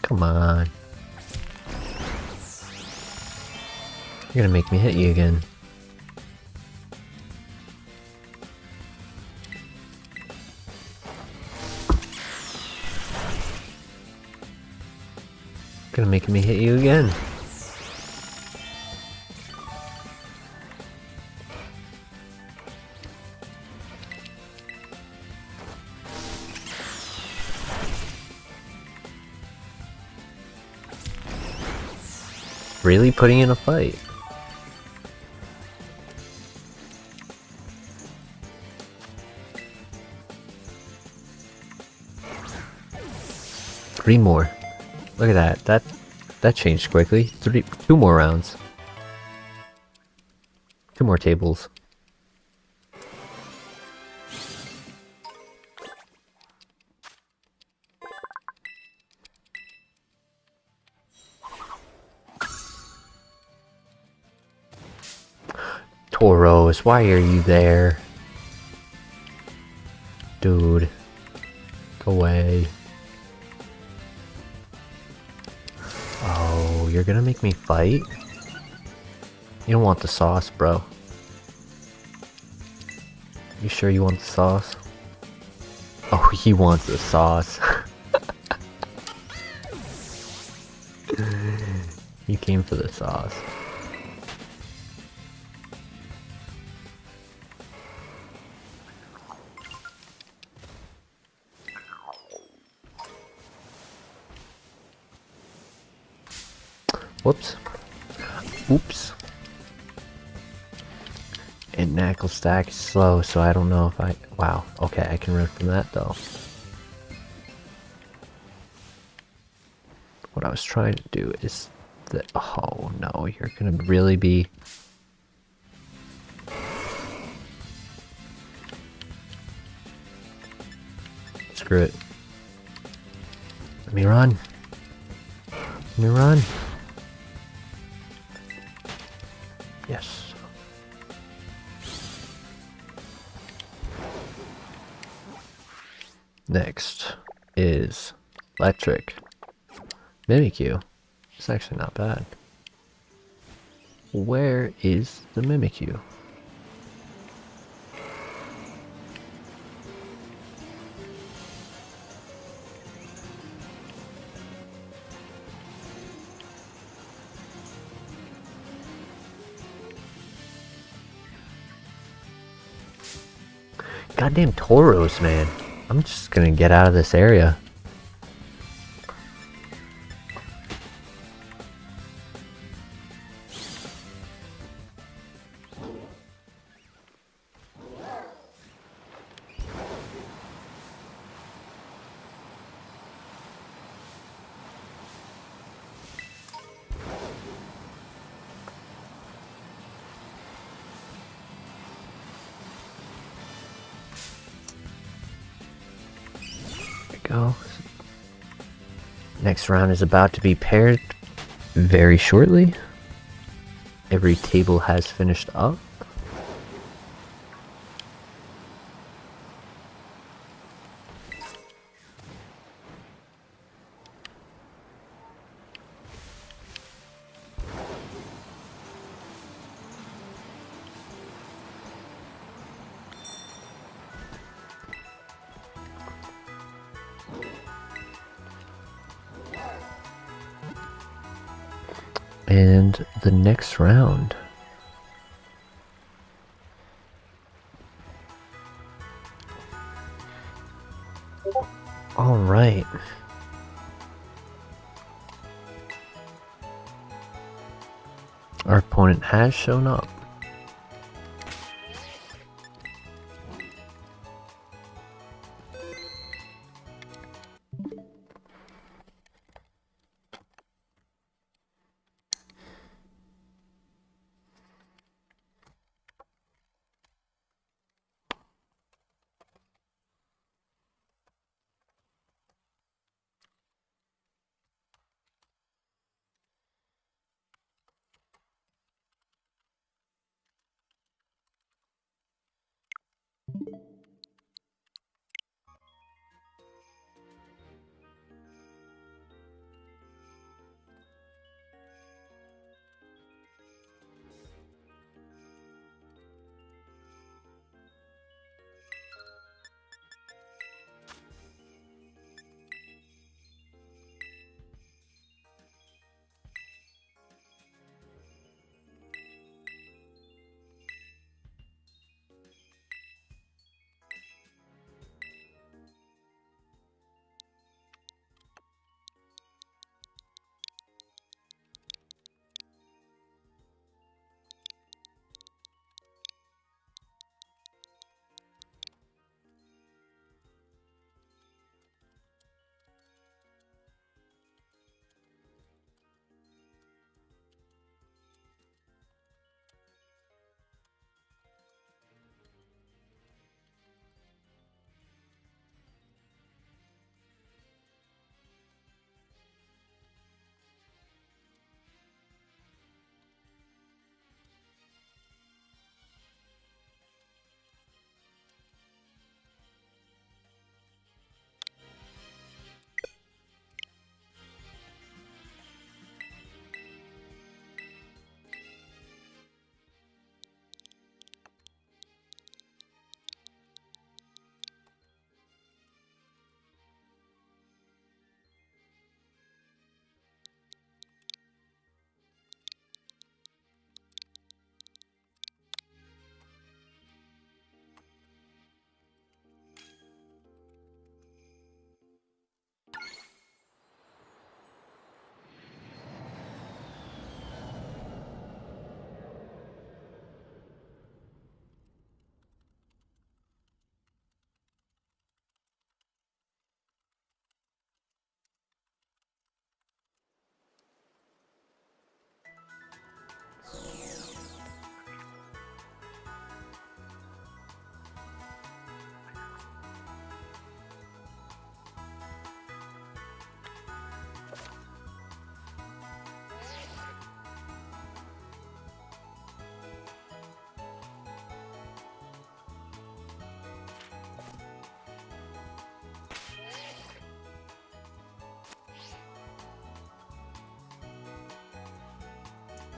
Come on. You're gonna make me hit you again. Gonna make me hit you again. Really putting in a fight. Three more. Look at that. That changed quickly. Two more rounds. Two more tables. Tauros, why are you there? Dude. Go away. Oh, you're gonna make me fight? You don't want the sauce, bro. You sure you want the sauce? Oh, he wants the sauce. You came for the sauce. Whoops. Oops. And knuckle stack is slow, so I don't know if I... Wow. Okay, I can run from that, though. What I was trying to do is that... Oh, no. You're gonna really be... Screw it. Let me run. Let me run. Yes. Next is Electric. Mimikyu. It's actually not bad. Where is the Mimikyu? Goddamn Tauros, man. I'm just gonna get out of this area. Go. Next round is about to be paired very shortly. Every table has finished up. And the next round. All right. Our opponent has shown up.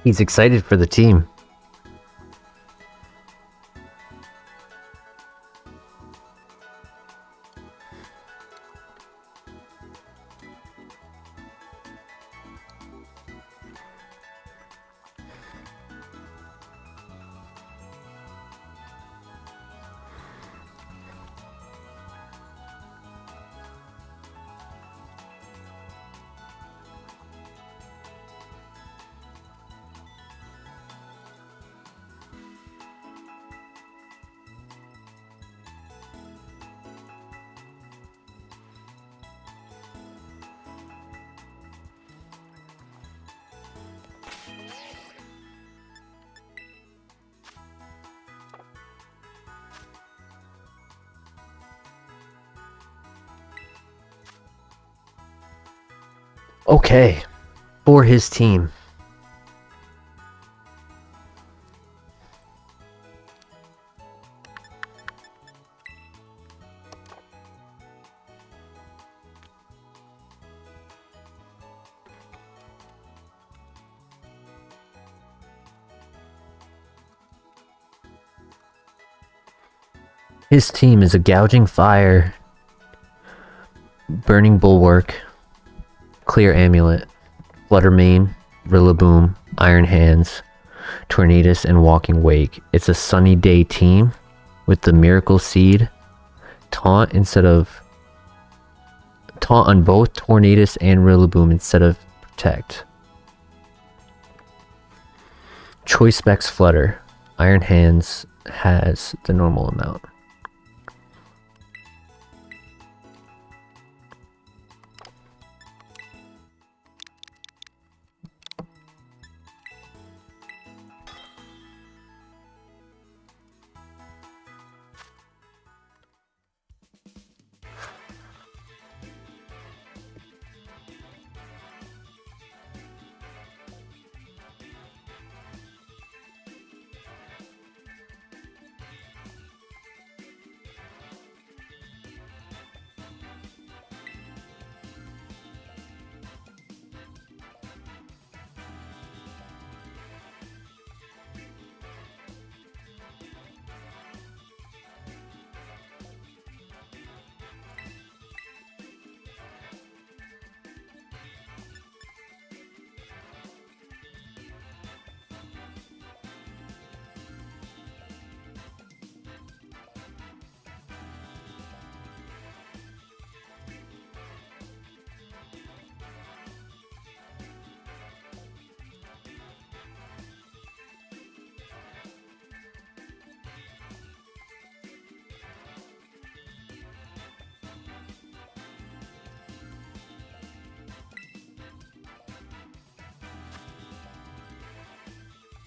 He's excited for the team. Okay, for his team. His team is a Gouging Fire, Burning Bulwark, Clear Amulet, Flutter Mane, Rillaboom, Iron Hands, Tornadus, and Walking Wake. It's a Sunny Day team with the Miracle Seed, Taunt on both Tornadus and Rillaboom instead of Protect. Choice Specs Flutter. Iron Hands has the normal amount.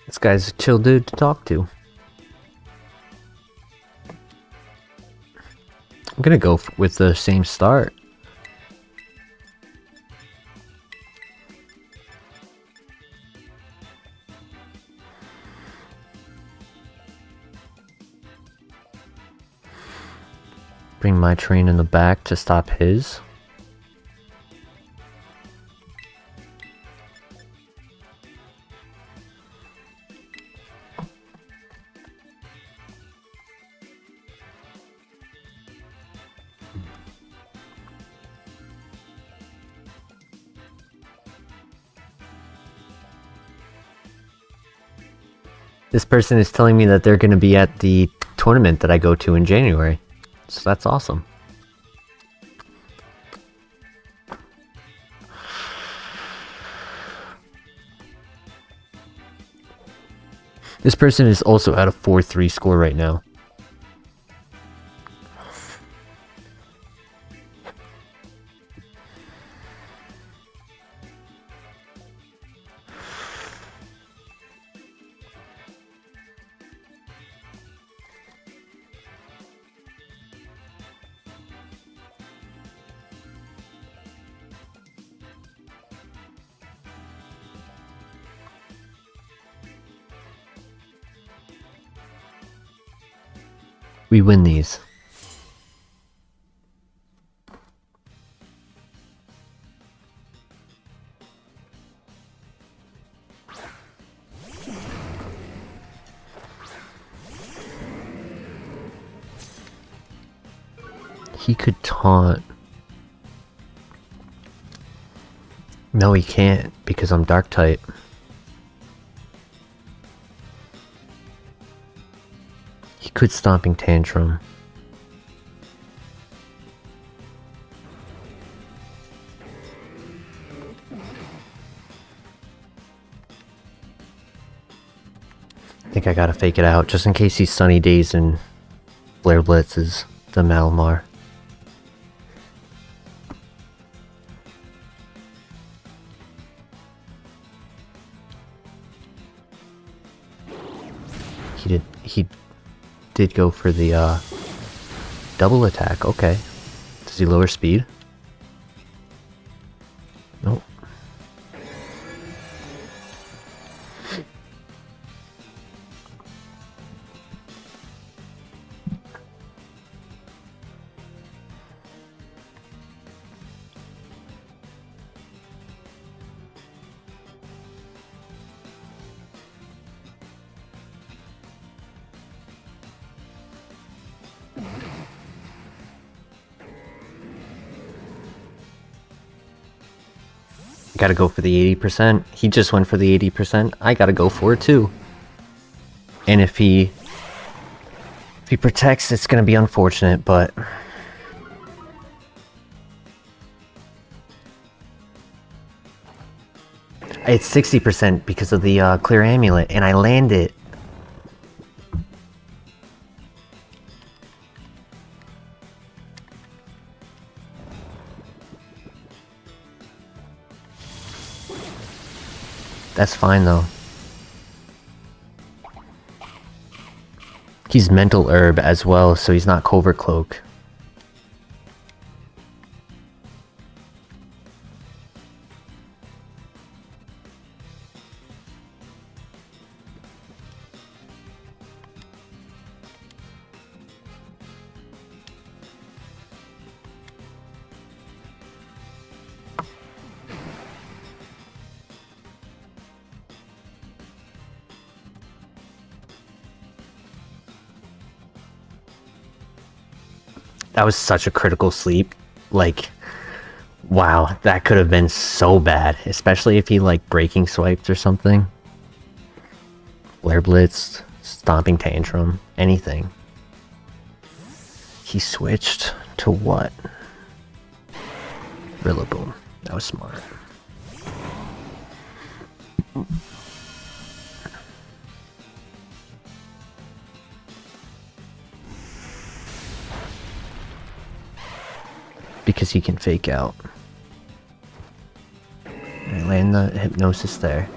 This guy's a chill dude to talk to. I'm gonna go with the same start. Bring my train in the back to stop his. This person is telling me that they're going to be at the tournament that I go to in January. So that's awesome. This person is also at a 4-3 score right now. We win these. He could taunt. No, he can't, because I'm dark type. He could Stomping Tantrum. I think I gotta fake it out, just in case he's Sunny Days and Flare Blitzes the Malamar. He did go for the double attack. Okay. Does he lower speed? Nope. Gotta go for the 80%. He just went for the 80%. I gotta go for it too. And if he protects, it's gonna be unfortunate, but it's 60% because of the clear amulet, and I land it. That's fine though. He's Mental Herb as well, so he's not Covert Cloak. That was such a critical sleep. Like, wow, that could have been so bad. Especially if he, like, breaking swiped or something. Flare Blitzed, Stomping Tantrum, anything. He switched to what? Rillaboom. That was smart. Because he can fake out. I land the hypnosis there.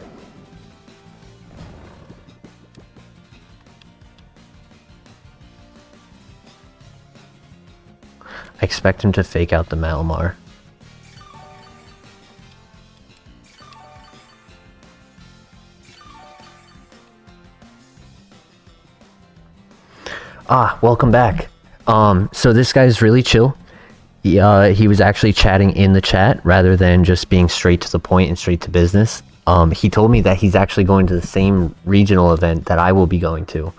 I expect him to fake out the Malamar. Ah, welcome back. So this guy's really chill. He was actually chatting in the chat rather than just being straight to the point and straight to business. He told me that he's actually going to the same regional event that I will be going to.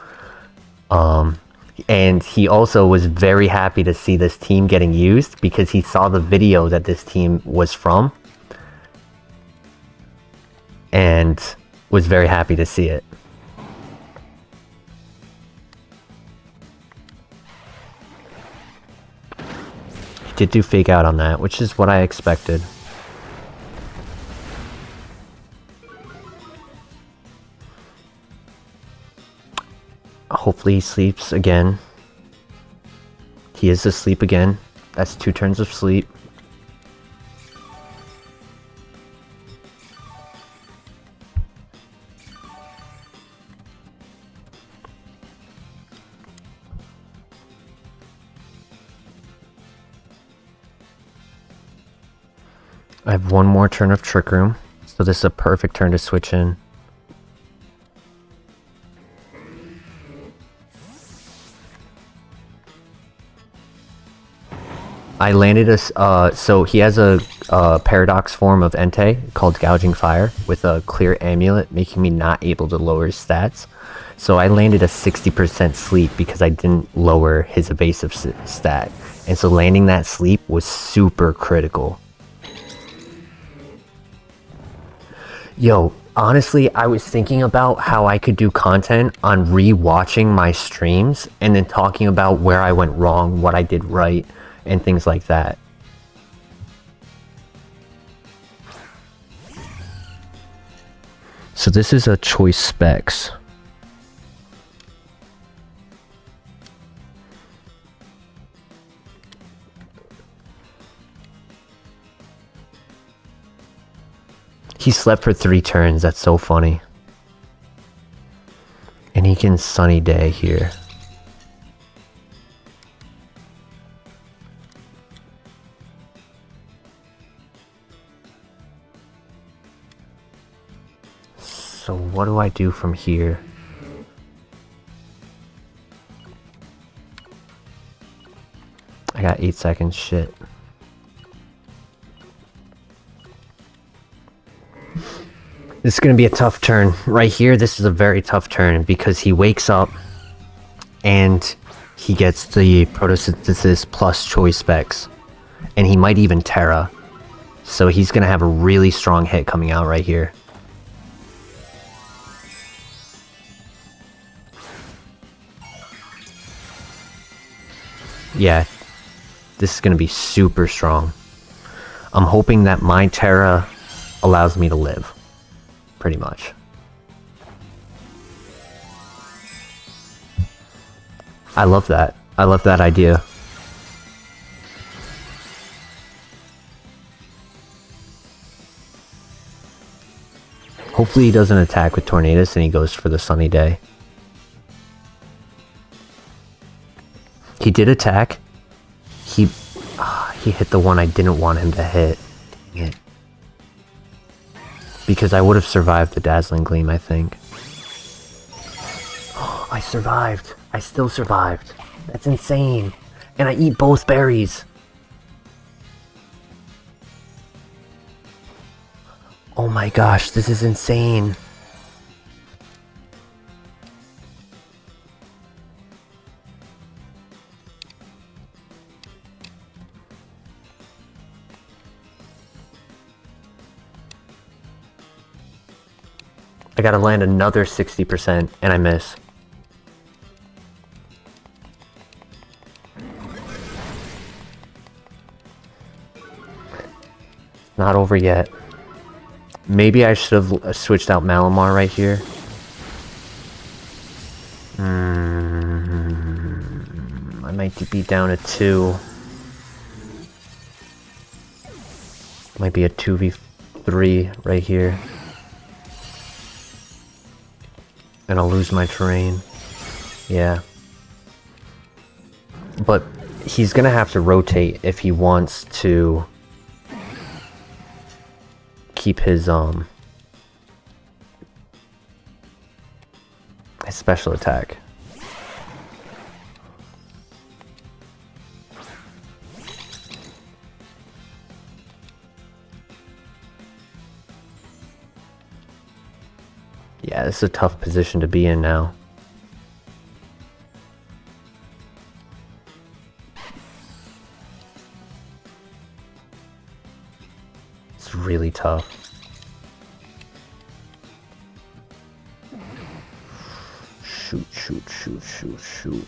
And he also was very happy to see this team getting used because he saw the video that this team was from. And was very happy to see it. Did do fake out on that, which is what I expected. Hopefully he sleeps again. He is asleep again. That's 2 turns of sleep. I have 1 more turn of Trick Room, so this is a perfect turn to switch in. I landed a, so he has a paradox form of Entei called Gouging Fire with a clear amulet, making me not able to lower his stats. So I landed a 60% sleep because I didn't lower his evasive stat. And so landing that sleep was super critical. Yo, honestly, I was thinking about how I could do content on re-watching my streams and then talking about where I went wrong, what I did right, and things like that. So this is a choice specs. He slept for 3 turns, that's so funny. And he can sunny day here. So what do I do from here? I got 8 seconds, shit. This is going to be a tough turn. Right here, this is a very tough turn because he wakes up and he gets the photosynthesis plus choice specs. And he might even Terra. So he's going to have a really strong hit coming out right here. Yeah, this is going to be super strong. I'm hoping that my Terra allows me to live. Pretty much. I love that. I love that idea. Hopefully he doesn't attack with Tornadus and he goes for the sunny day. He did attack. He hit the one I didn't want him to hit. Dang it. Because I would have survived the Dazzling Gleam, I think. Oh, I survived. I still survived. That's insane. And I eat both berries. Oh my gosh, this is insane. I gotta land another 60% and I miss. Not over yet. Maybe I should have switched out Malamar right here. I might be down to 2. Might be a 2v3 right here. And I'll lose my terrain. Yeah. But he's gonna have to rotate if he wants to keep his special attack. Yeah, this is a tough position to be in now. It's really tough. Shoot, shoot, shoot, shoot, shoot.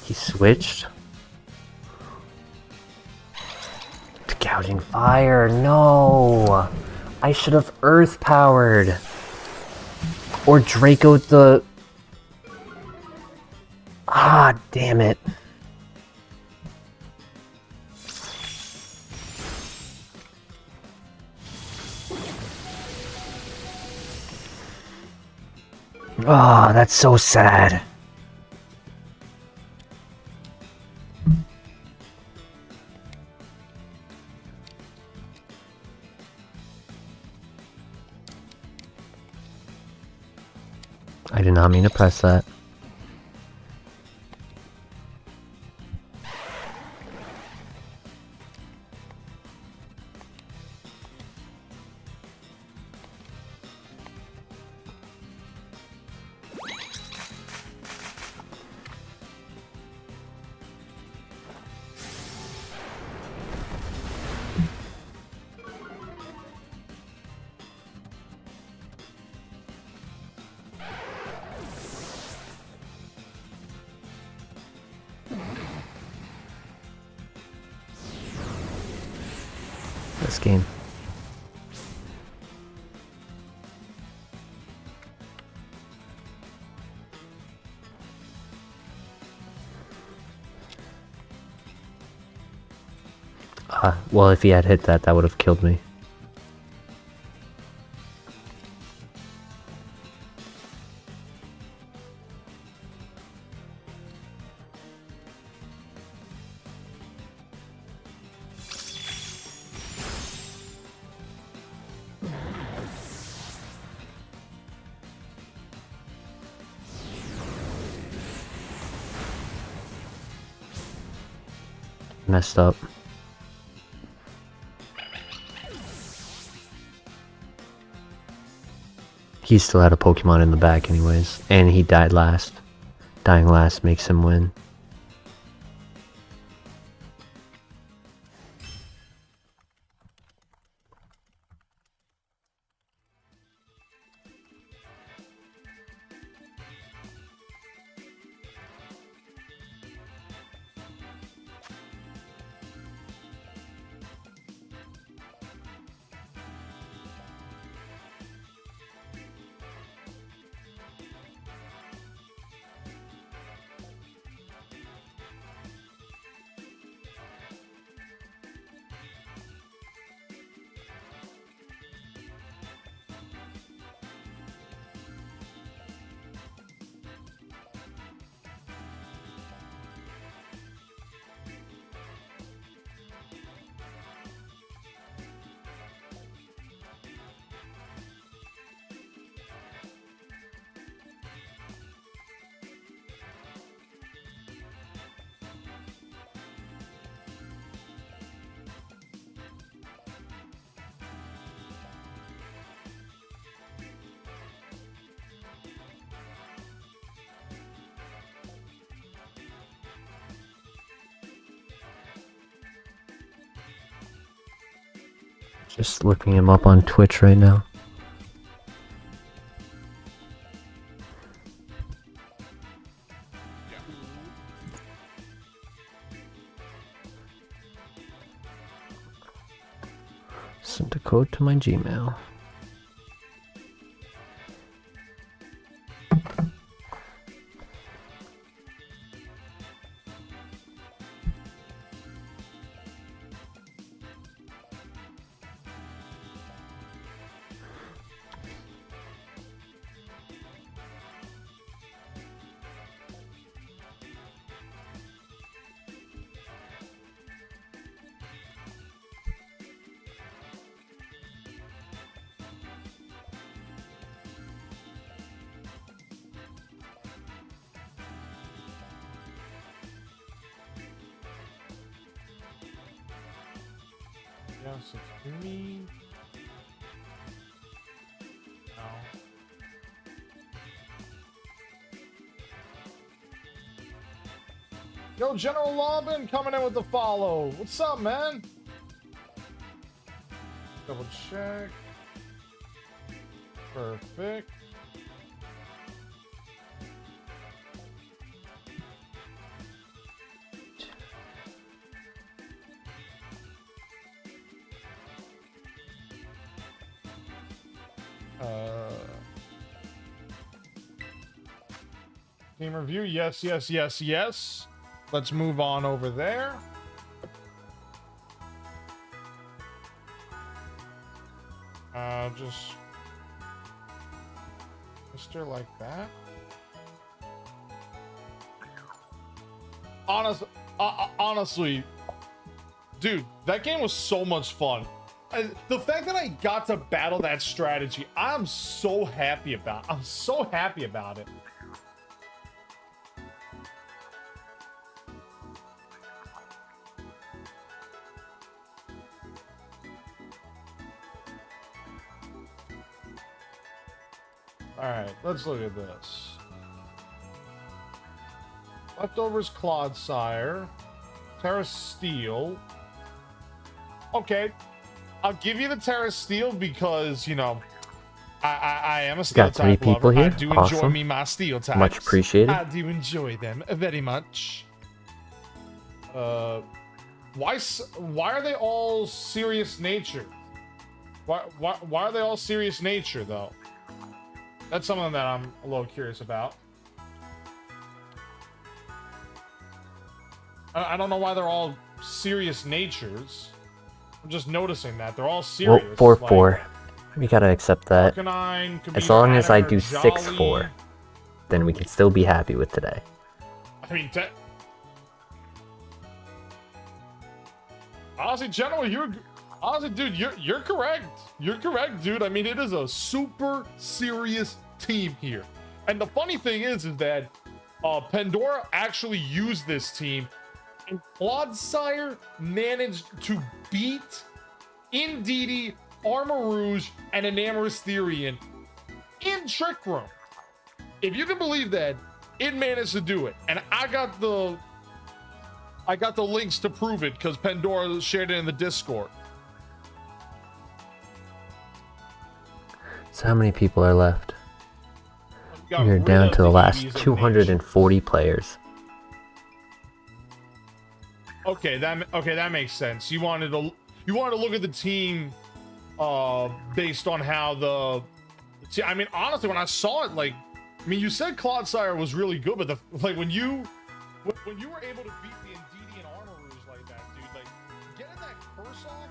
He switched to Gouging Fire. No, I should have Earth powered or Draco the. Ah, damn it. Oh, that's so sad. I did not mean to press that. this game. Well, if he had hit that, that would have killed me. Messed up. He still had a Pokemon in the back anyways, and he died last. Dying last makes him win. Just looking him up on Twitch right now. Sent a code to my Gmail. Yes, it's me. No. Yo, General Lobin coming in with the follow. What's up, man? Double check. Perfect. Team review, yes, yes, yes, yes. Let's move on over there. Just Mr. like that. Honestly, dude, that game was so much fun. The fact that I got to battle that strategy, I'm so happy about. I'm so happy about it. Alright, let's look at this. Leftovers Clodsire. Terra Steel. Okay. I'll give you the Terra Steel because, you know, I am a Steel Got three type lover. people here. I do enjoy Awesome. me my Steel types. Much appreciated. I do enjoy them very much. Why are they all serious nature? Why are they all serious nature though? That's something that I'm a little curious about. I don't know why they're all serious natures. I'm just noticing that they're all serious. Well, 4-4. Like, We gotta accept that. Arcanine could As be long as I adamant do or 6-4, jolly. then we can still be happy with today. I mean, honestly, gentlemen, honestly, dude, you're correct. You're correct, dude. I mean, it is a super serious team here. And the funny thing is that Pandora actually used this team, and Clodsire managed to beat Indeedee, Armarouge, and Enamorous Therian in Trick Room. If you can believe that, it managed to do it. And I got the links to prove it because Pandora shared it in the Discord. So how many people are left? Got We're rid down of to the last EVs and 240 players. Okay, that makes sense. You wanted to look at the team based on how I mean, honestly, when I saw it, like, I mean, you said Clodsire was really good, but when you were able to beat the Indeedee and Armarouge like that, dude, like, getting that curse off,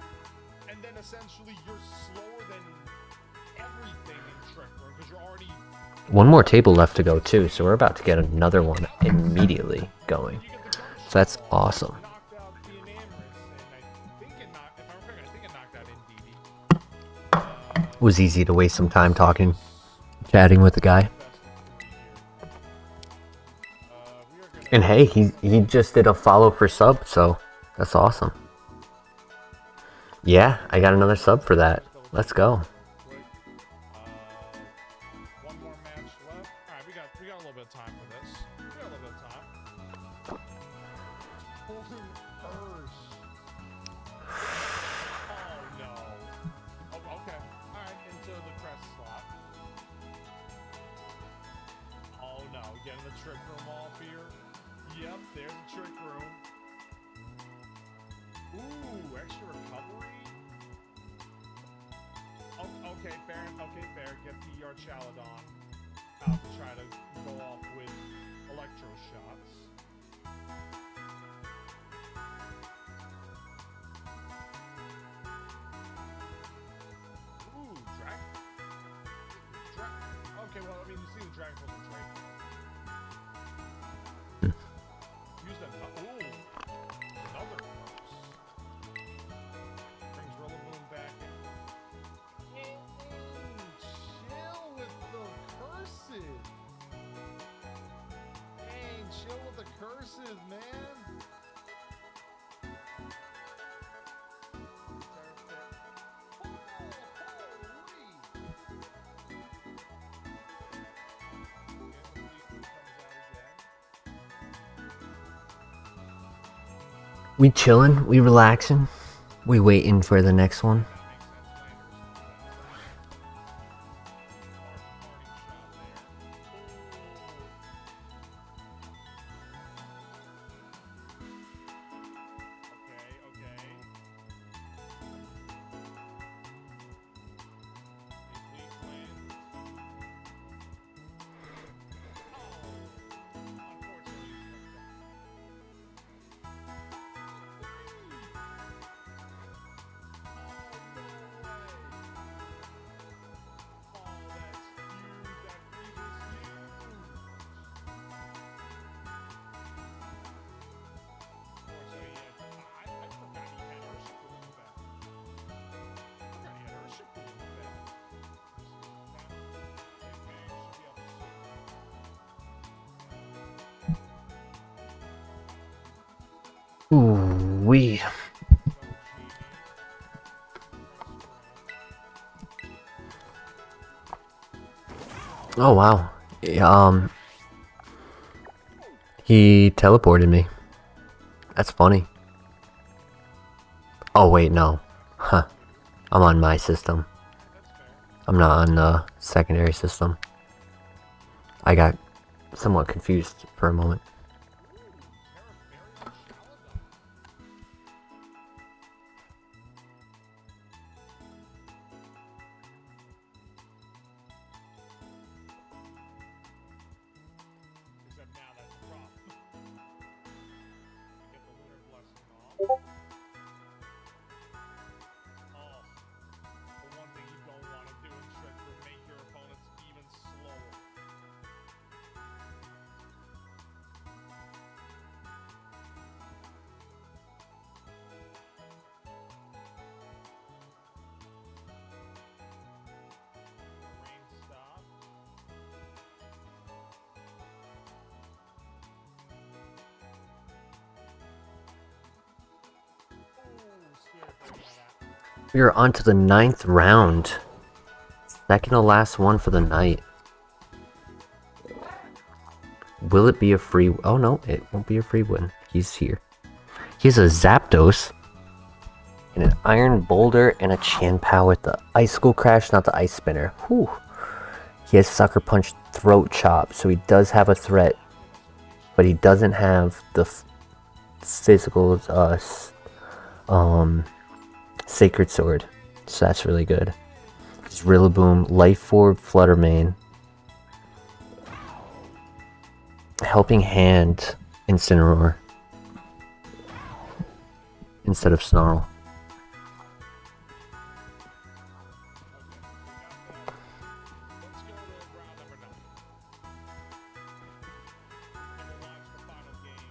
and then essentially you're slower than everything in Trick Room because you're already. One more table left to go too, so we're about to get another one immediately going. So that's awesome. Knocked out the Enamorous, and I think it knocked. If I remember, I think it knocked out Indeedee. It was easy to waste some time talking, chatting with the guy. And hey, he just did a follow for sub, so that's awesome. Yeah, I got another sub for that. Let's go. One more match left. All right, we got a little bit of time for this. We got a little bit of time. Golden Urge. Oh no. Oh, okay. All right, into the crest slot. Oh no, getting the trick room off here. Yep, there's the trick room. Ooh, extra recovery. Oh, okay, fair. Okay, fair. Get the Archaludon out to try to go off with electro shots. Ooh, okay, well, I mean, you see the Dragon Pulse and Drake. Use that. Ooh, another curse. Brings Rillaboom back in. Chill with the curses. Hey, chill with the curses, man. We chilling, we relaxing, we waiting for the next one. Ooh, wee. Oh wow. He teleported me. That's funny. Oh wait, no. Huh. I'm on my system. I'm not on the secondary system. I got somewhat confused for a moment. Oh, the one thing you don't want to do in Striker, make your opponents even slower. Rain stop. Ooh, scared for me of that. We are on to the 9th round. Second to last one for the night. Will it be a free... Oh no, it won't be a free win. He's here. He has a Zapdos, and an Iron Boulder, and a Chanpao with the Icicle Crash, not the Ice Spinner. Whew. He has Sucker Punch, Throat Chop, so he does have a threat, but he doesn't have the physical Sacred Sword, so that's really good. He's Rillaboom, Life Orb, Flutter Mane, Helping Hand, Incineroar instead of Snarl. Let's go to round number 9. And we'll watch the final game.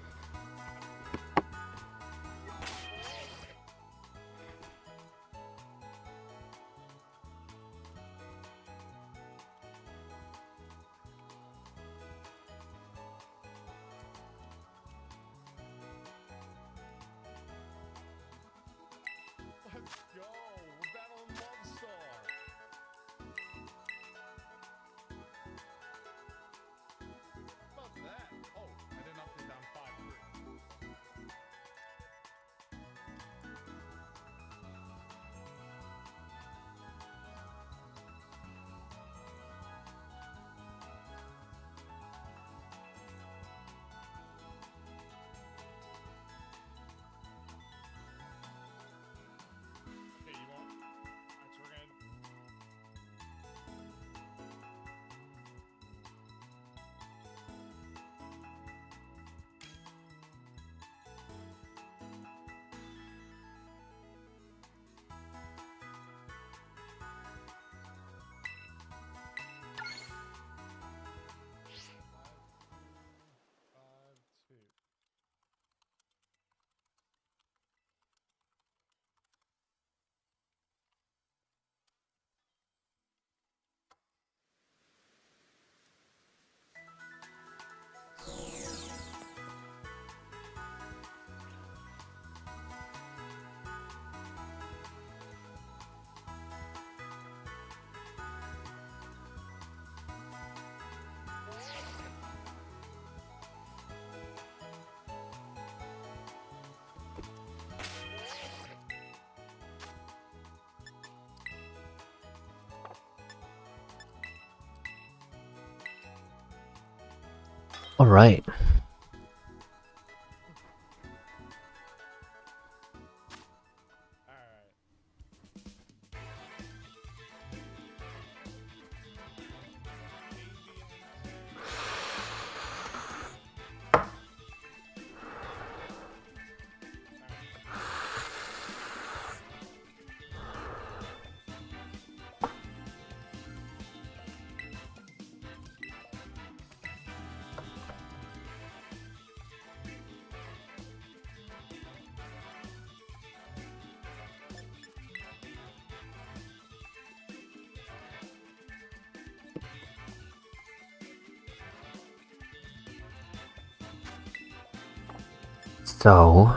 Let's go. We're battling Love Star. How about that? Oh, I didn't update down 5-3. Okay, you want? Alright, so we're gonna. Five, two. All right. Alright. So,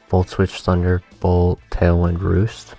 Volt Switch, Thunderbolt, Tailwind, Roost.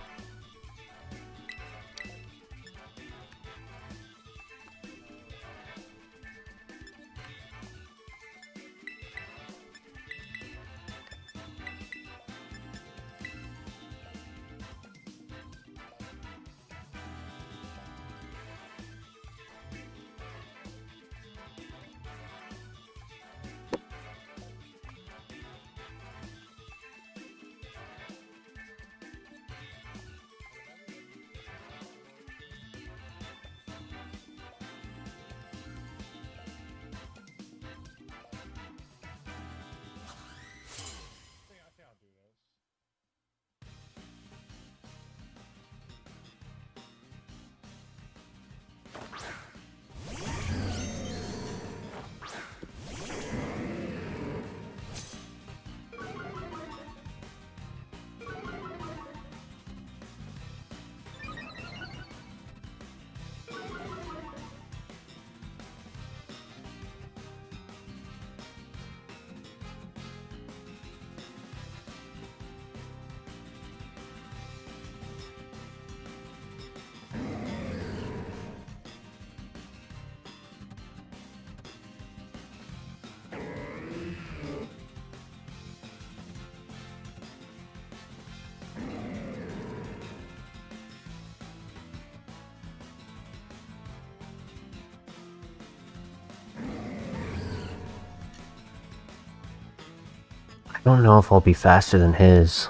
don't know if I'll be faster than his.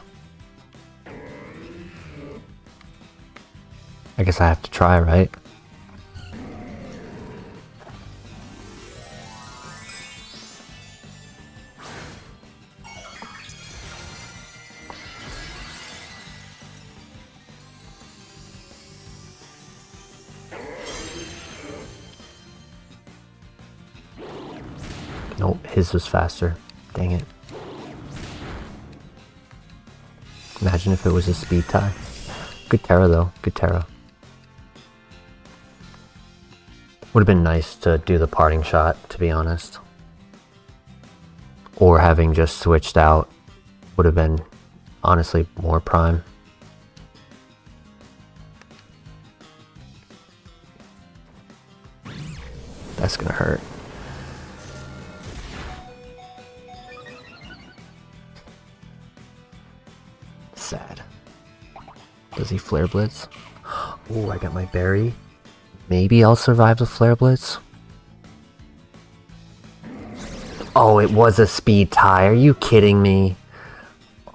I guess I have to try, right? Nope, his was faster. Dang it. Imagine if it was a speed tie. Good Terra though, good Terra. Would have been nice to do the parting shot, to be honest. Or having just switched out would have been, honestly, more prime. That's gonna hurt. Sad. Does he Flare Blitz? Oh, I got my berry. Maybe I'll survive the Flare Blitz. Oh, it was a speed tie. Are you kidding me?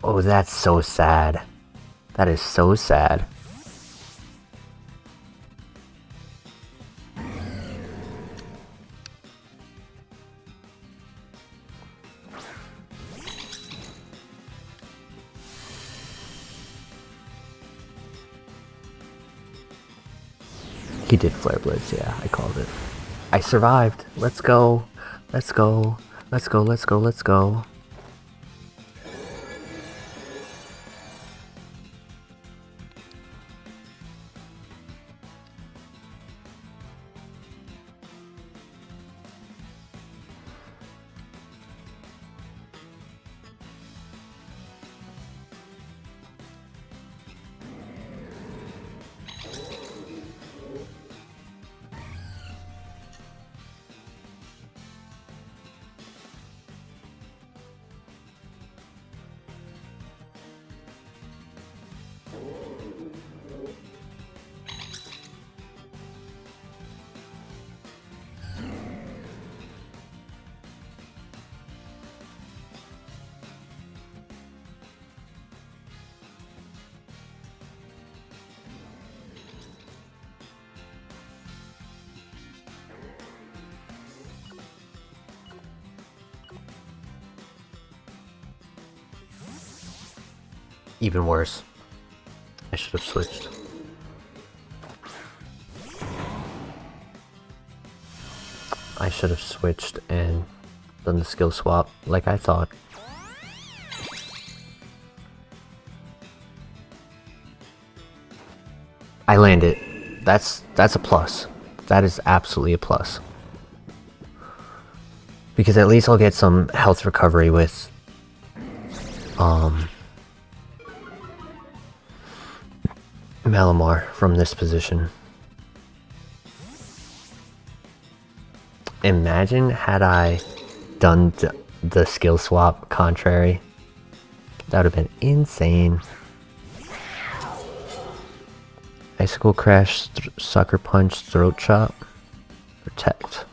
Oh, that's so sad. That is so sad. He did Flare Blitz, yeah, I called it. I survived. Let's go. Let's go. Let's go, let's go, let's go. Even worse. I should have switched. I should have switched and done the skill swap like I thought. I landed. That's a plus. That is absolutely a plus. Because at least I'll get some health recovery with Malamar from this position. Imagine had I done the skill swap contrary. That would have been insane. Icicle Crash, Sucker Punch, Throat Chop, Protect.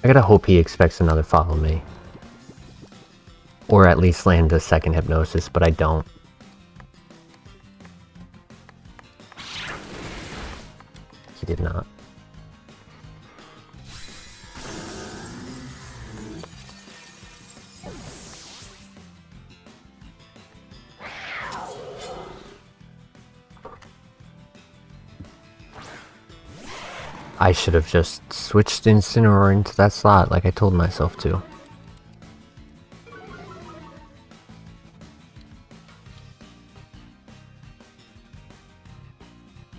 I gotta hope he expects another follow me. Or at least land a second hypnosis, but I don't. He did not. I should have just switched Incineroar into that slot like I told myself to.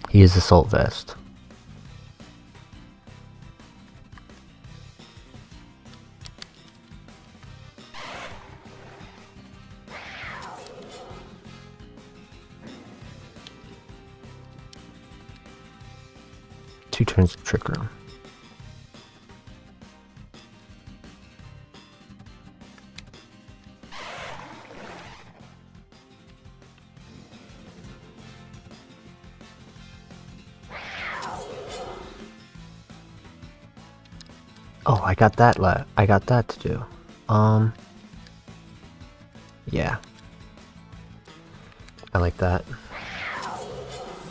He is Assault Vest. Two turns of Trick Room. Oh, I got that I got that to do. Yeah. I like that.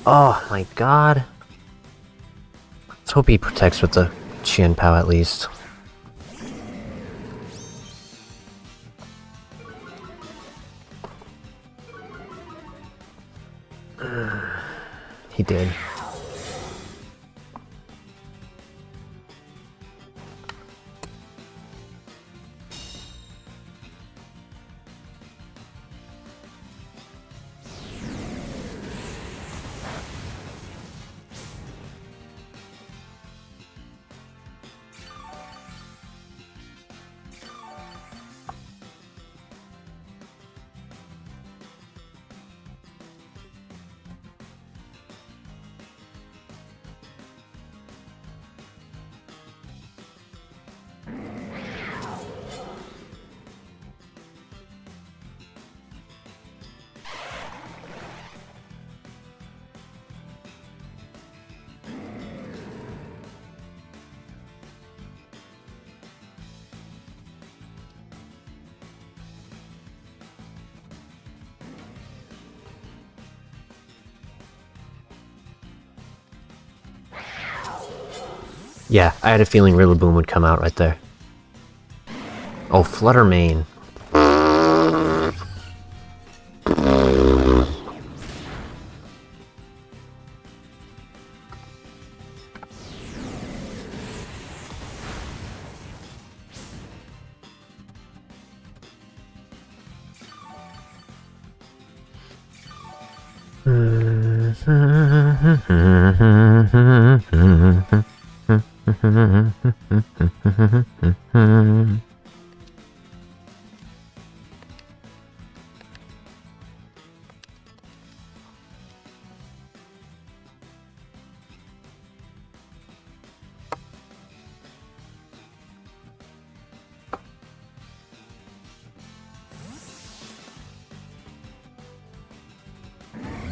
Oh my god. Let's hope he protects with the Chien Pao at least. He did. Yeah, I had a feeling Rillaboom would come out right there. Oh, Flutter Mane.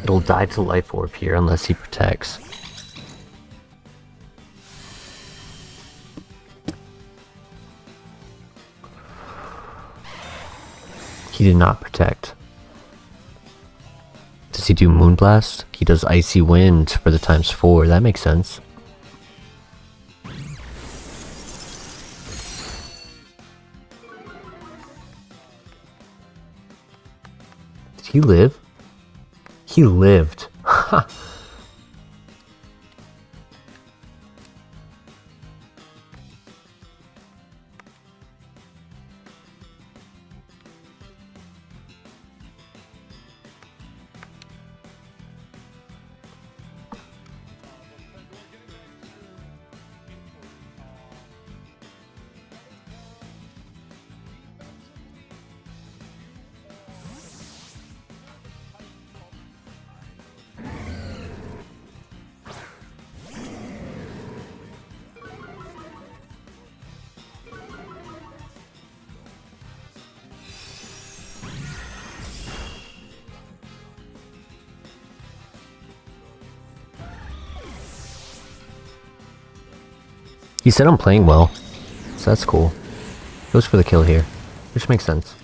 It'll die to Life Orb here unless he protects. He did not protect. Does he do Moonblast? He does Icy Wind for the ×4. That makes sense. Did he live? He lived. Ha! He said I'm playing well, so that's cool. Goes for the kill here, which makes sense.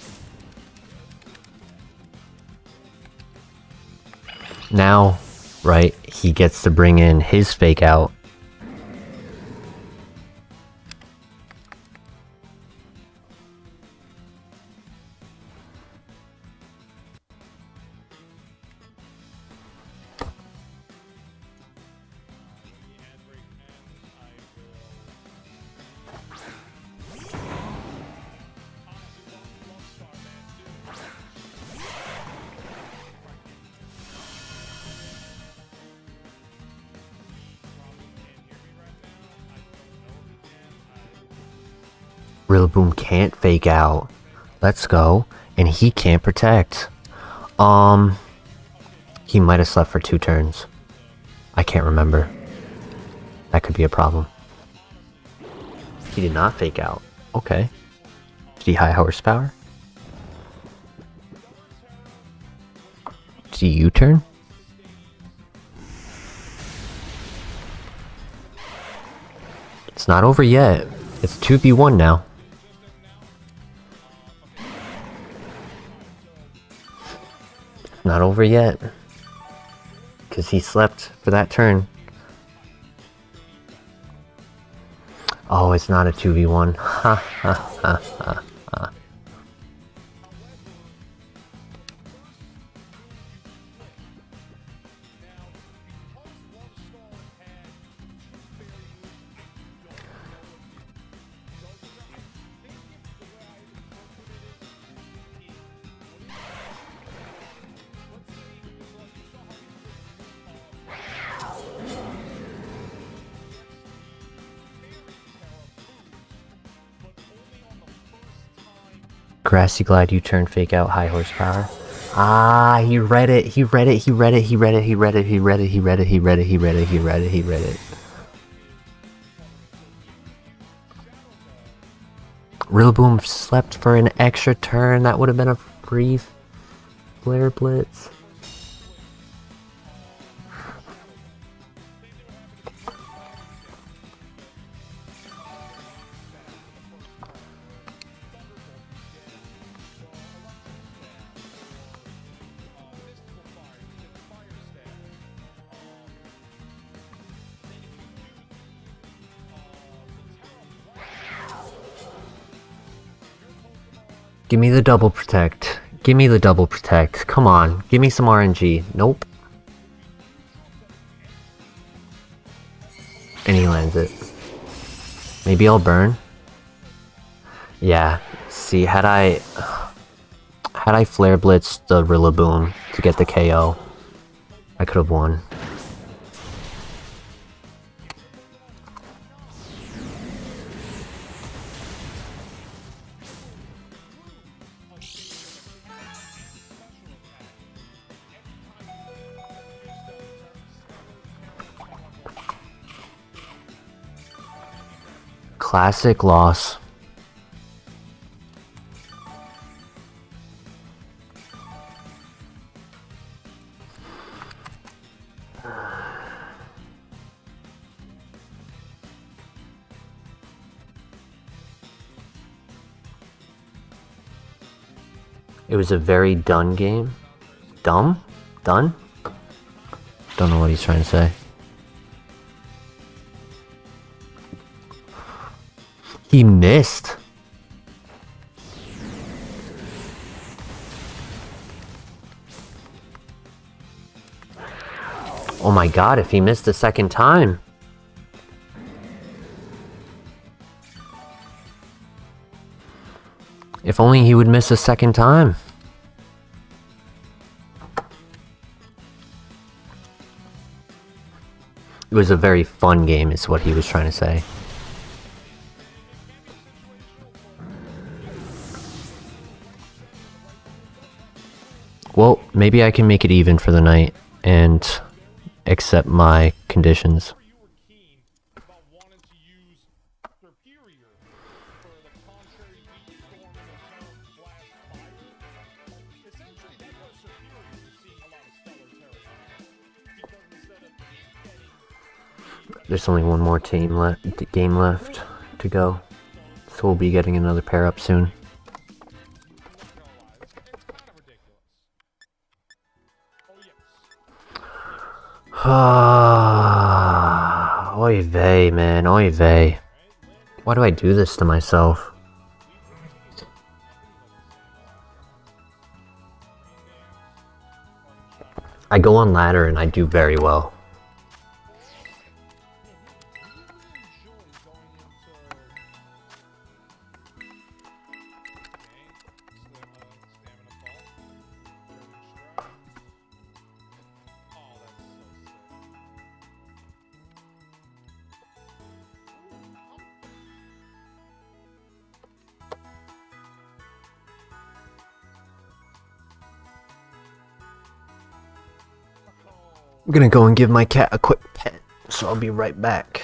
Now, right, he gets to bring in his Fake Out. Rillaboom can't fake out. Let's go. And he can't protect. He might have slept for 2 turns. I can't remember. That could be a problem. He did not fake out. Okay. Did he high horsepower? Did he U-turn? It's not over yet. It's 2v1 now. It's not over yet. Because he slept for that turn. Oh, it's not a 2v1. Ha ha ha ha ha. Grassy Glide, U-turn, fake out, high horsepower. Ah, he read it, he read it, he read it, he read it, he read it, he read it, he read it, he read it, he read it, he read it, he read it. Rillaboom slept for an extra turn. That would have been a free flare blitz. Give me the double protect. Give me the double protect. Come on. Give me some RNG. Nope. And he lands it. Maybe I'll burn. Yeah. See, had I flare blitzed the Rillaboom to get the KO, I could have won. Classic loss. It was a very done game. Dumb? Done? Don't know what he's trying to say. He missed. Oh my god, if he missed the second time. If only he would miss a second time. It was a very fun game, is what he was trying to say. Well, maybe I can make it even for the night and accept my conditions. There's only one more game left to go, so we'll be getting another pair up soon. Oy vey, man, oy vey. Why do I do this to myself? I go on ladder and I do very well. I'm gonna go and give my cat a quick pet, so I'll be right back.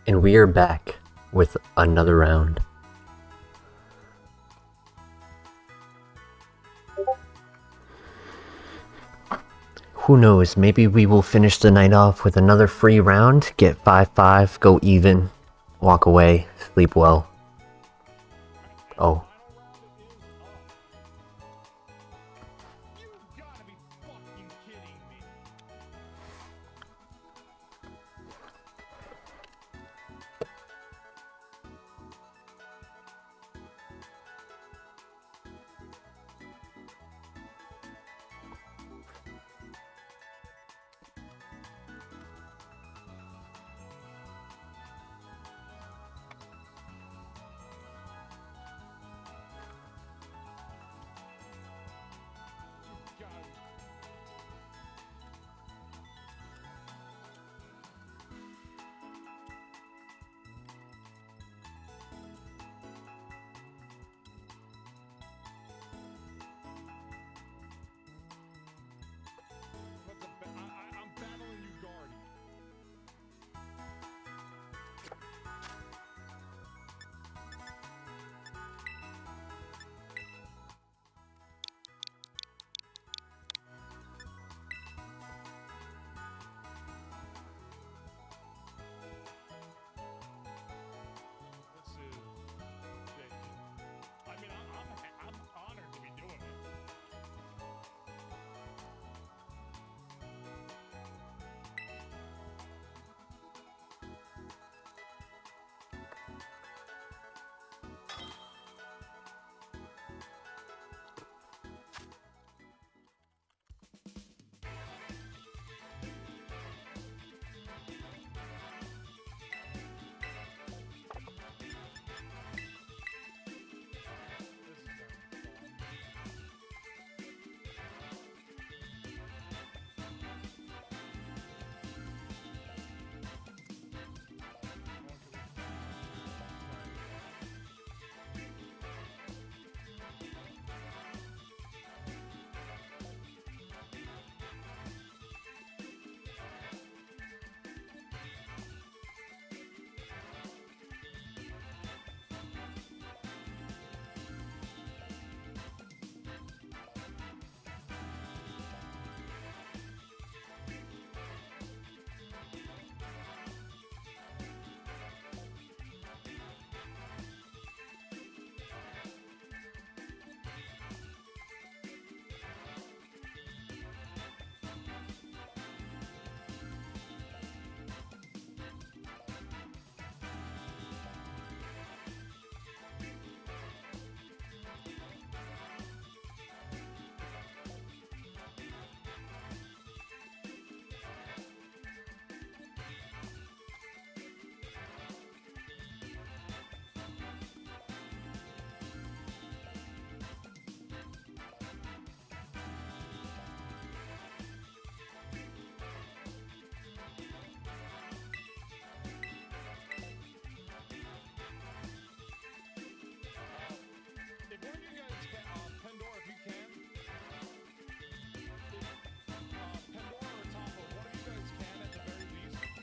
And we are back with another round. Who knows, maybe we will finish the night off with another free round, get 5-5, go even, walk away, sleep well. Oh. You gotta be fucking kidding me.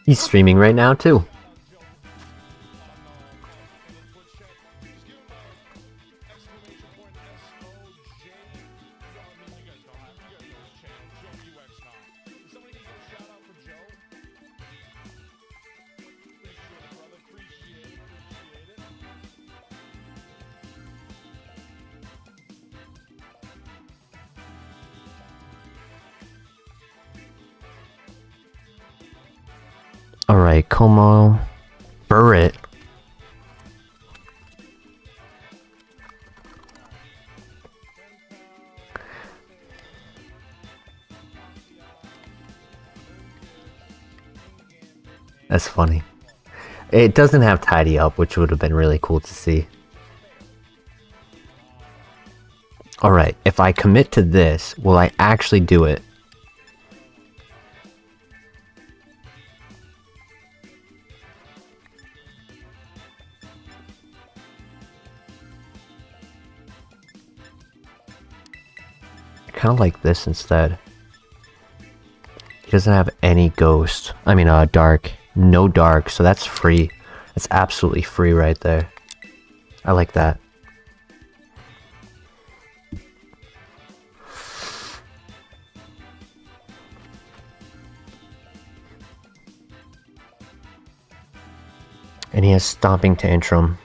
He's streaming right now too. Alright, Como. Burrit. That's funny. It doesn't have tidy up, which would have been really cool to see. Alright, if I commit to this, will I actually do it? I kind of like this instead. He doesn't have any ghost. I mean, dark. No dark, so that's free. That's absolutely free right there. I like that. And he has Stomping Tantrum.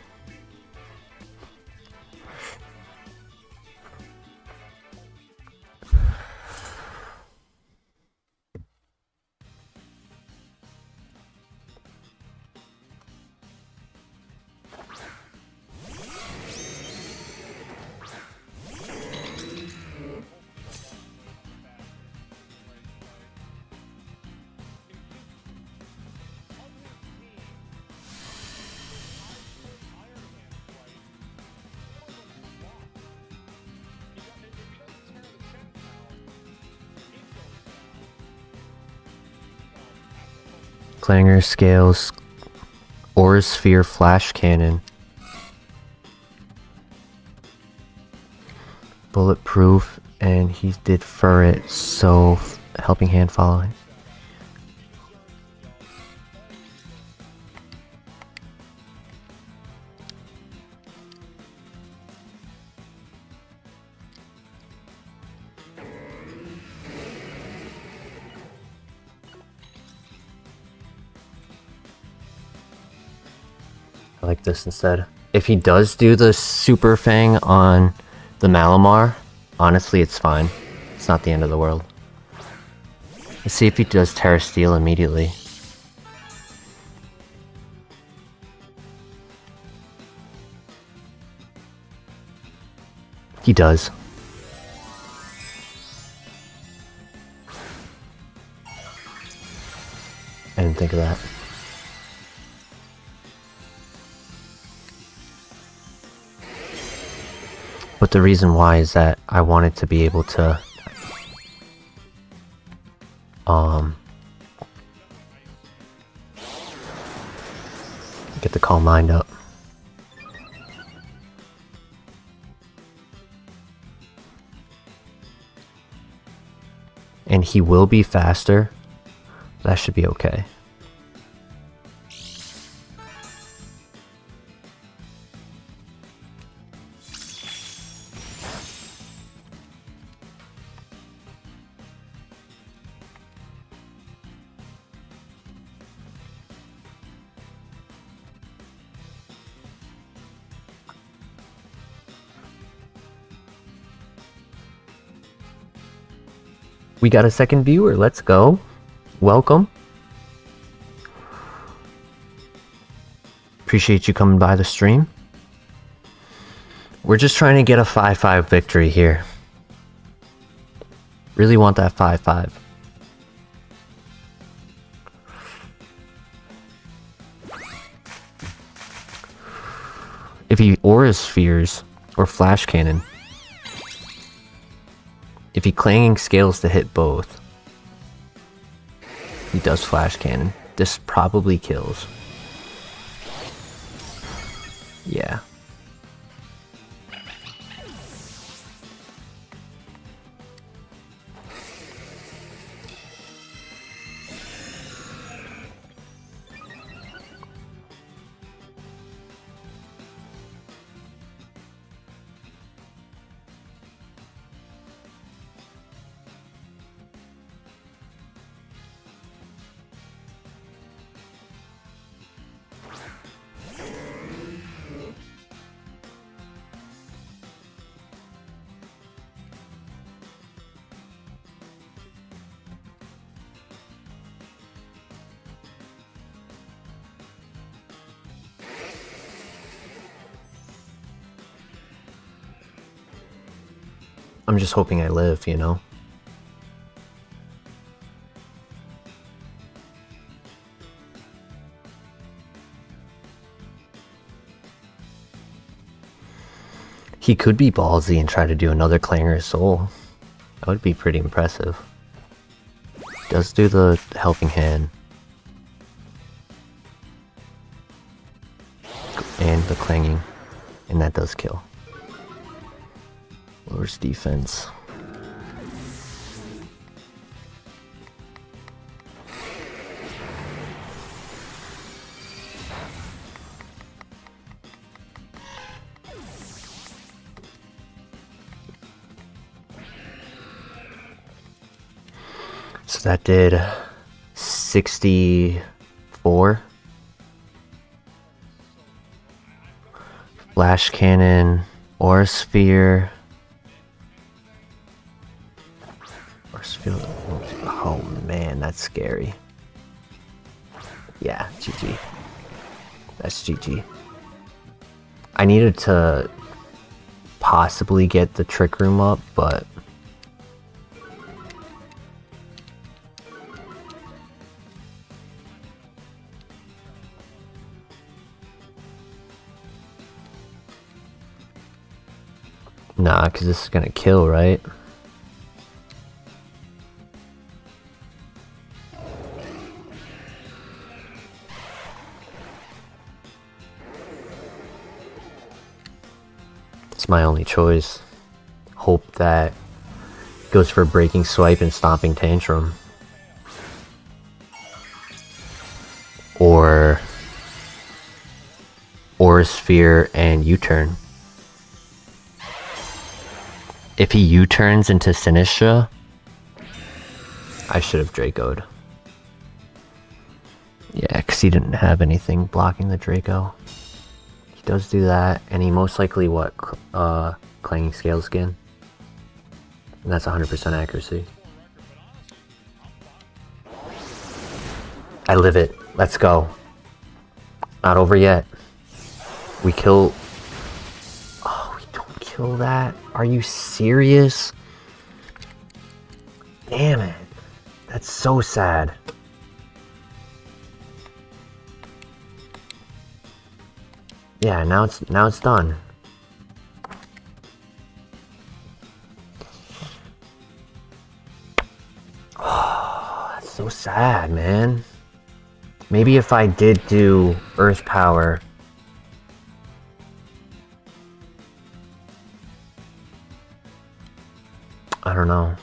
Clanger, Scales, Aura Sphere, Flash Cannon. Bulletproof, and he did Furret, so Helping Hand following. I like this instead. If he does do the Super Fang on the Malamar, honestly, it's fine. It's not the end of the world. Let's see if he does Terra Steel immediately. He does. I didn't think of that. But the reason why is that I wanted to be able to get the Calm Mind up. And he will be faster. That should be okay. We got a second viewer. Let's go. Welcome. Appreciate you coming by the stream. We're just trying to get a 5-5 victory here. Really want that 5-5. If he Aura Spheres or Flash Cannon, if he Clanging Scales to hit both, he does Flash Cannon. This probably kills. Yeah. I'm just hoping I live, you know? He could be ballsy and try to do another Clanger Soul. That would be pretty impressive. Does do the helping hand. And the clanging. And that does kill. Lowers defense. So that did 64. Flash Cannon, Aura Sphere. Oh man, that's scary. Yeah, GG. That's GG. I needed to possibly get the Trick Room up, but nah, because this is gonna kill, right? It's my only choice. Hope that goes for Breaking Swipe and Stomping Tantrum. Or Aura Sphere and U-turn. If he U-turns into Sinistra, I should have Draco'd. Yeah, because he didn't have anything blocking the Draco. He does do that, and he most likely, Clanging Scale Skin. And that's 100% accuracy. I live it. Let's go. Not over yet. We kill... Oh, we don't kill that? Are you serious? Damn it. That's so sad. Yeah, now it's done. Oh, that's so sad, man. Maybe if I did do Earth Power. I don't know.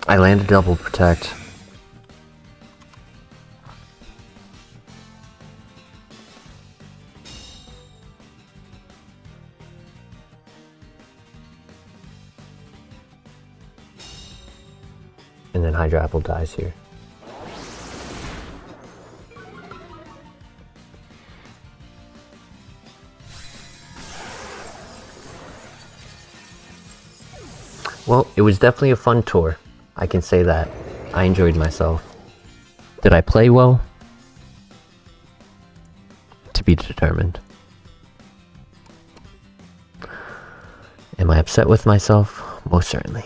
I landed double protect. And then Hydra Apple dies here. Well, it was definitely a fun tour. I can say that. I enjoyed myself. Did I play well? To be determined. Am I upset with myself? Most certainly.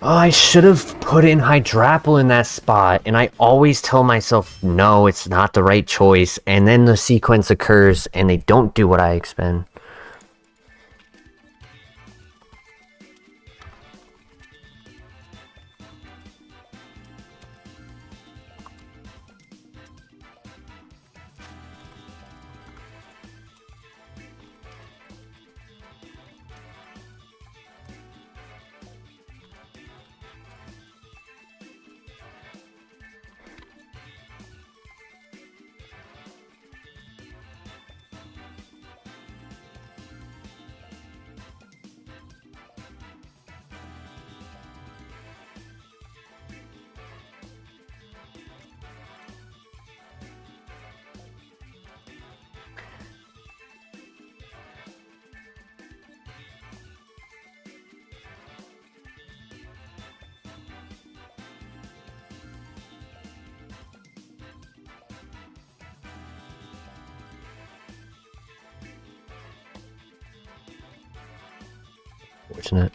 Oh, I should have put in Hydrapple in that spot, and I always tell myself, no, it's not the right choice, and then the sequence occurs, and they don't do what I expect. Unfortunate.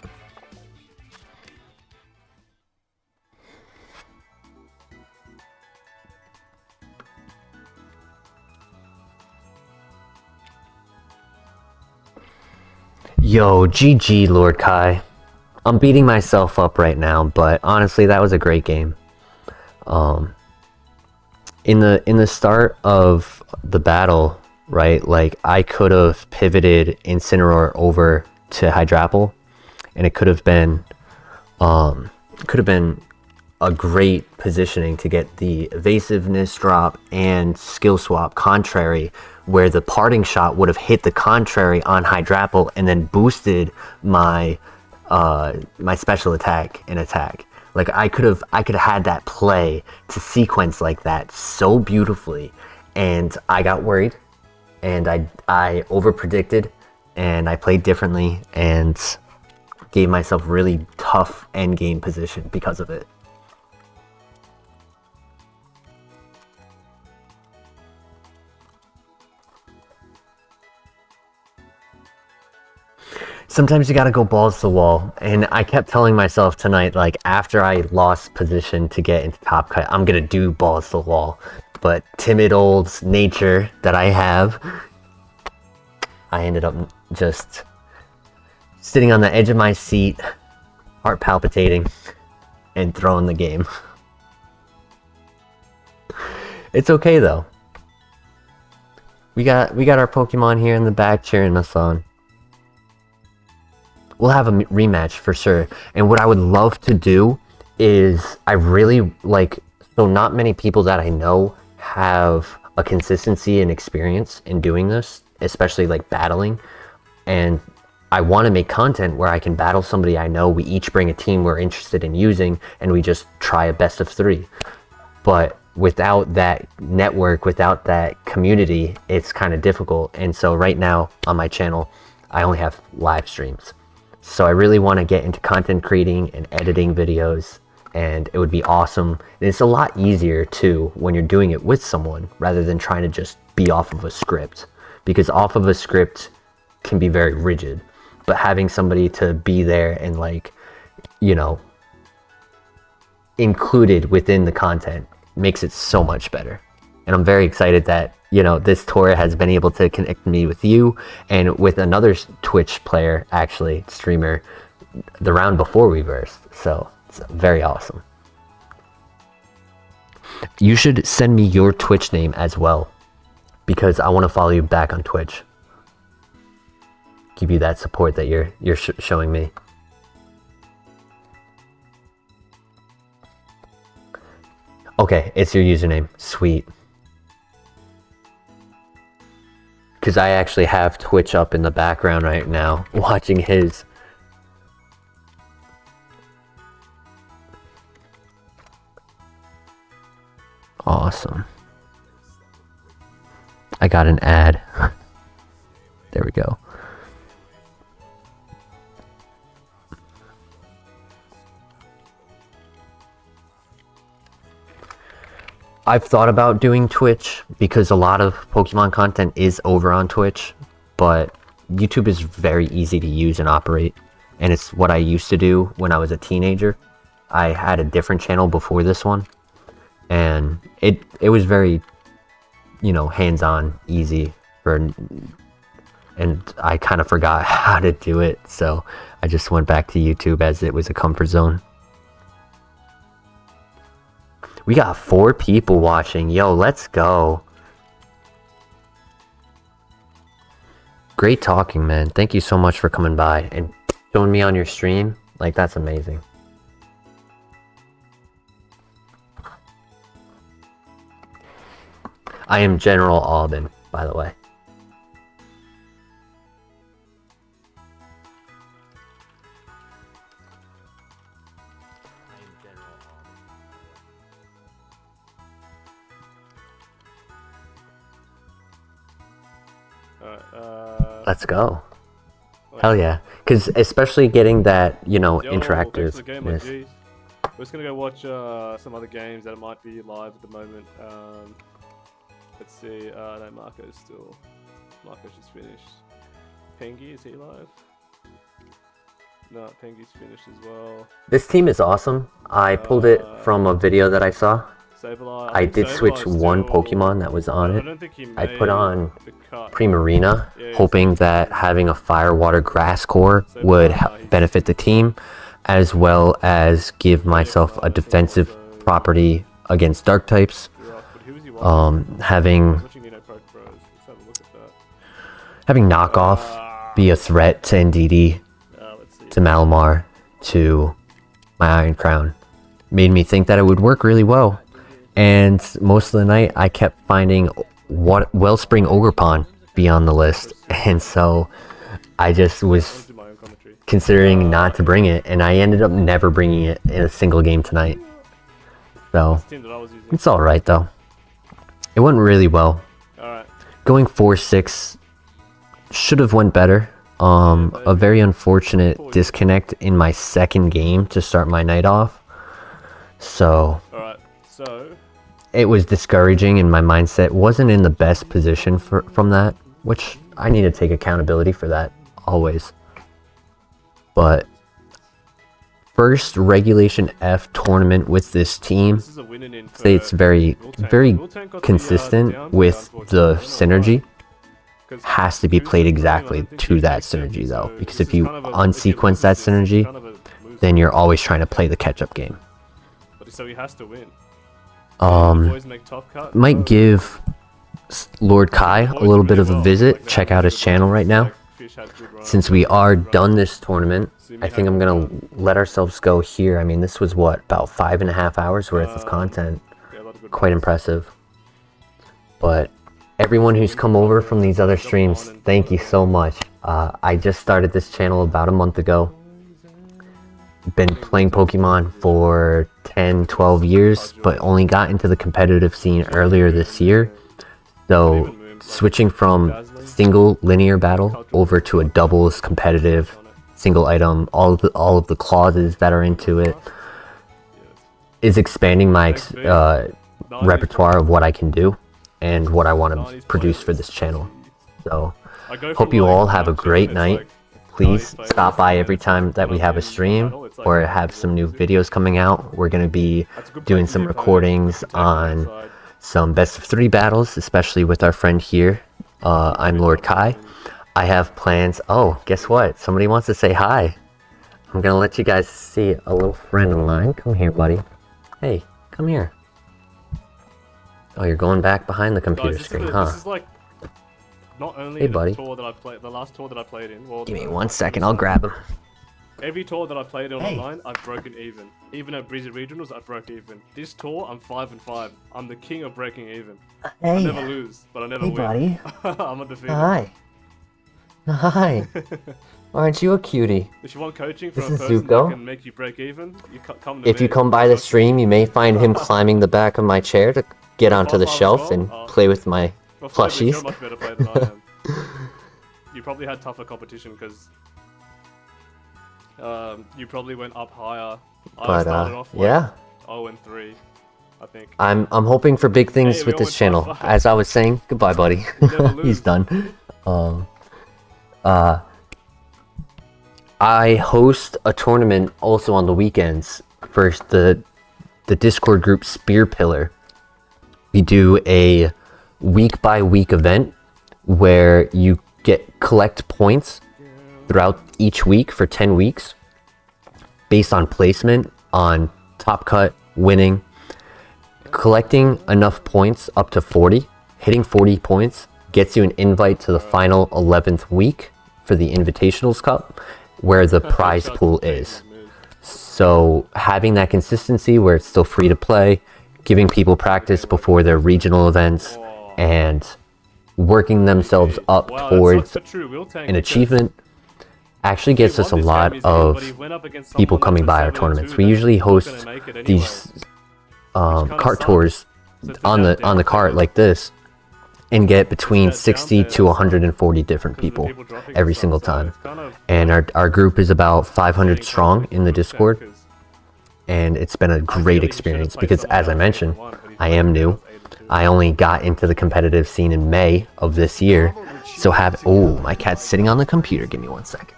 Yo, GG, Lord Kai. I'm beating myself up right now, but honestly, that was a great game. In the start of the battle, right? Like I could have pivoted Incineroar over to Hydrapple, and it could have been a great positioning to get the evasiveness drop and skill swap contrary, where the parting shot would have hit the contrary on Hydrapple and then boosted my my special attack and attack. Like I could have had that play to sequence like that so beautifully, and I got worried, and I over predicted, and I played differently and gave myself really tough end game position because of it. Sometimes you gotta go balls to the wall, and I kept telling myself tonight, like after I lost position to get into top cut, I'm gonna do balls to the wall. But timid old nature that I have, I ended up just sitting on the edge of my seat, heart palpitating, and throwing the game. It's okay though. We got our Pokemon here in the back cheering us on. We'll have a rematch for sure. And what I would love to do is, I really like, so not many people that I know have a consistency and experience in doing this, especially like battling. And I want to make content where I can battle somebody I know. We each bring a team we're interested in using, and we just try a best of 3. But without that network, without that community, it's kind of difficult. And so right now on my channel, I only have live streams. So I really want to get into content creating and editing videos, and it would be awesome. And it's a lot easier too when you're doing it with someone rather than trying to just be off of a script, because off of a script can be very rigid, but having somebody to be there and, like, you know, included within the content makes it so much better. And I'm very excited that, you know, this tour has been able to connect me with you and with another Twitch player, actually, streamer, the round before we versed. So it's very awesome. You should send me your Twitch name as well, because I want to follow you back on Twitch. Give you that support that you're showing me. Okay, it's your username. Sweet. Because I actually have Twitch up in the background right now, watching his. Awesome. I got an ad. There we go. I've thought about doing Twitch because a lot of Pokemon content is over on Twitch, but YouTube is very easy to use and operate, and it's what I used to do when I was a teenager. I had a different channel before this one, and it was very, you know, hands-on, easy for, and I kind of forgot how to do it, so I just went back to YouTube as it was a comfort zone. We got 4 people watching. Yo, let's go. Great talking, man. Thank you so much for coming by and showing me on your stream. Like, that's amazing. I am General Alban, by the way. Let's go. Hell yeah. Because especially getting that, you know, interactive. We're just gonna go watch some other games that might be live at the moment. Let's see. No, Marco's just finished. Pengy, is he live? No, Pengy's finished as well. This team is awesome. I pulled it from a video that I saw. Sableye. I think did switch Sableye's one still- Pokemon that was on I it. don't think he I put made on the cut. Primarina, Yeah, he's- hoping that having a Fire, Water, Grass core would benefit the team, as well as give myself a defensive property against Dark types. You're right, but who was he watching? I was Having watching Nino Pro Pros. Let's have a look at that. knockoff be a threat to Ndidi, Let's see. to Malamar, to my Iron Crown made me think that it would work really well. And most of the night I kept finding Wellspring Ogerpon be on the list, and so I just was Do my own commentary. considering not to bring it, and I ended up never bringing it in a single game tonight. So Team that I was using. it's alright though. It went really well. Alright. Going 4-6 should have went better. A very unfortunate disconnect in my second game to start my night off. So Alright. So, it was discouraging, and my mindset wasn't in the best position from that, which I need to take accountability for that always. But first Regulation F tournament with this team, this is a winning in for say it's very Wiltank got the, consistent down, with but the unfortunately, synergy. 'cause Has to be who's played the player? I exactly don't think to he's that accepted, synergy though, so because this if is you kind of a unsequence that this is synergy, kind of a loser. then you're always trying to play the catch-up game. But so he has to win. The boys make top cut. Might give Lord Kai a little bit of a visit. Check out his channel right now. Since we are done this tournament, I think I'm gonna let ourselves go here. I mean, this was what, about 5.5 hours worth of content. Quite impressive. But everyone who's come over from these other streams, thank you so much. I just started this channel about a month ago. Been playing Pokemon for 10-12 years, but only got into the competitive scene earlier this year. So switching from single linear battle over to a doubles competitive single item, all of the clauses that are into it, is expanding my repertoire of what I can do and what I want to produce for this channel. So hope you all have a great night. Please stop by every time that we have a stream or have some new videos coming out. We're going to be doing some recordings on some best of 3 battles, especially with our friend here. I'm Lord Kai. I have plans. Oh, guess what? Somebody wants to say hi. I'm going to let you guys see a little friend of mine. Come here, buddy. Hey, come here. Oh, you're going back behind the computer screen, huh? This is like not only Hey, buddy. the tour that I played, the last tour that I played in. Well, Give me 1 second, I'll grab him. Every tour that I played in Hey. online, I've broken even. Even at Breezy Regionals, I broke even. This tour, I'm 5-5. I'm the king of breaking even. I never lose, but I never Hey, win. buddy. I'm undefeated. Hi. Hi. Aren't you a cutie? If you want coaching from This a is person Zuko. that can make you break even, you come to If me. you come by the stream, you may find him climbing the back of my chair to get onto the shelf and play with my Well, Flo, you're a plushies. much better player than I am. You probably had tougher competition because you probably went up higher. I But started off like yeah, 0-3, I think. I'm hoping for big things Hey, we with all this went channel. 5-5. As I was saying, goodbye, buddy. never lose. He's done. I host a tournament also on the weekends for the Discord group Spear Pillar. We do a week by week event where you collect points throughout each week for 10 weeks based on placement, on top cut, winning, collecting enough points up to 40. Hitting 40 points gets you an invite to the final 11th week for the Invitationals Cup, where the prize pool is. So having that consistency where it's still free to play, giving people practice before their regional events, and working themselves up Wow, towards that's true. We'll tank an because achievement actually gets us a lot of people coming by our tournaments. We usually host these cart tours on the cart like this and get between 60 to 140 different people every single time. And our group is about 500 strong in the Discord, and it's been a great experience because, as I mentioned, I am new. I only got into the competitive scene in May of this year, so oh, my cat's sitting on the computer. Give me 1 second.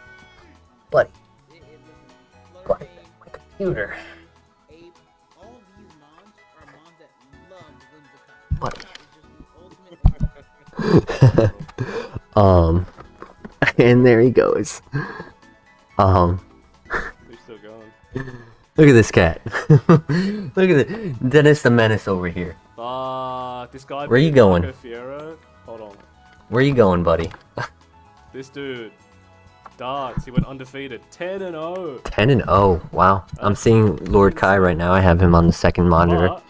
Buddy, computer. Ape, all these mons are mons that love Whimsicott. Buddy. It's just the ultimate. And there he goes. He's still going. Look at this cat. Look at it. Dennis the Menace over here. This guy. Where you beat going? Marco Fierro. Hold on. Where you going, buddy? This dude. Darts. He went undefeated. 10-0. 10-0. Wow. I'm seeing Lord Kai right now. I have him on the second monitor. But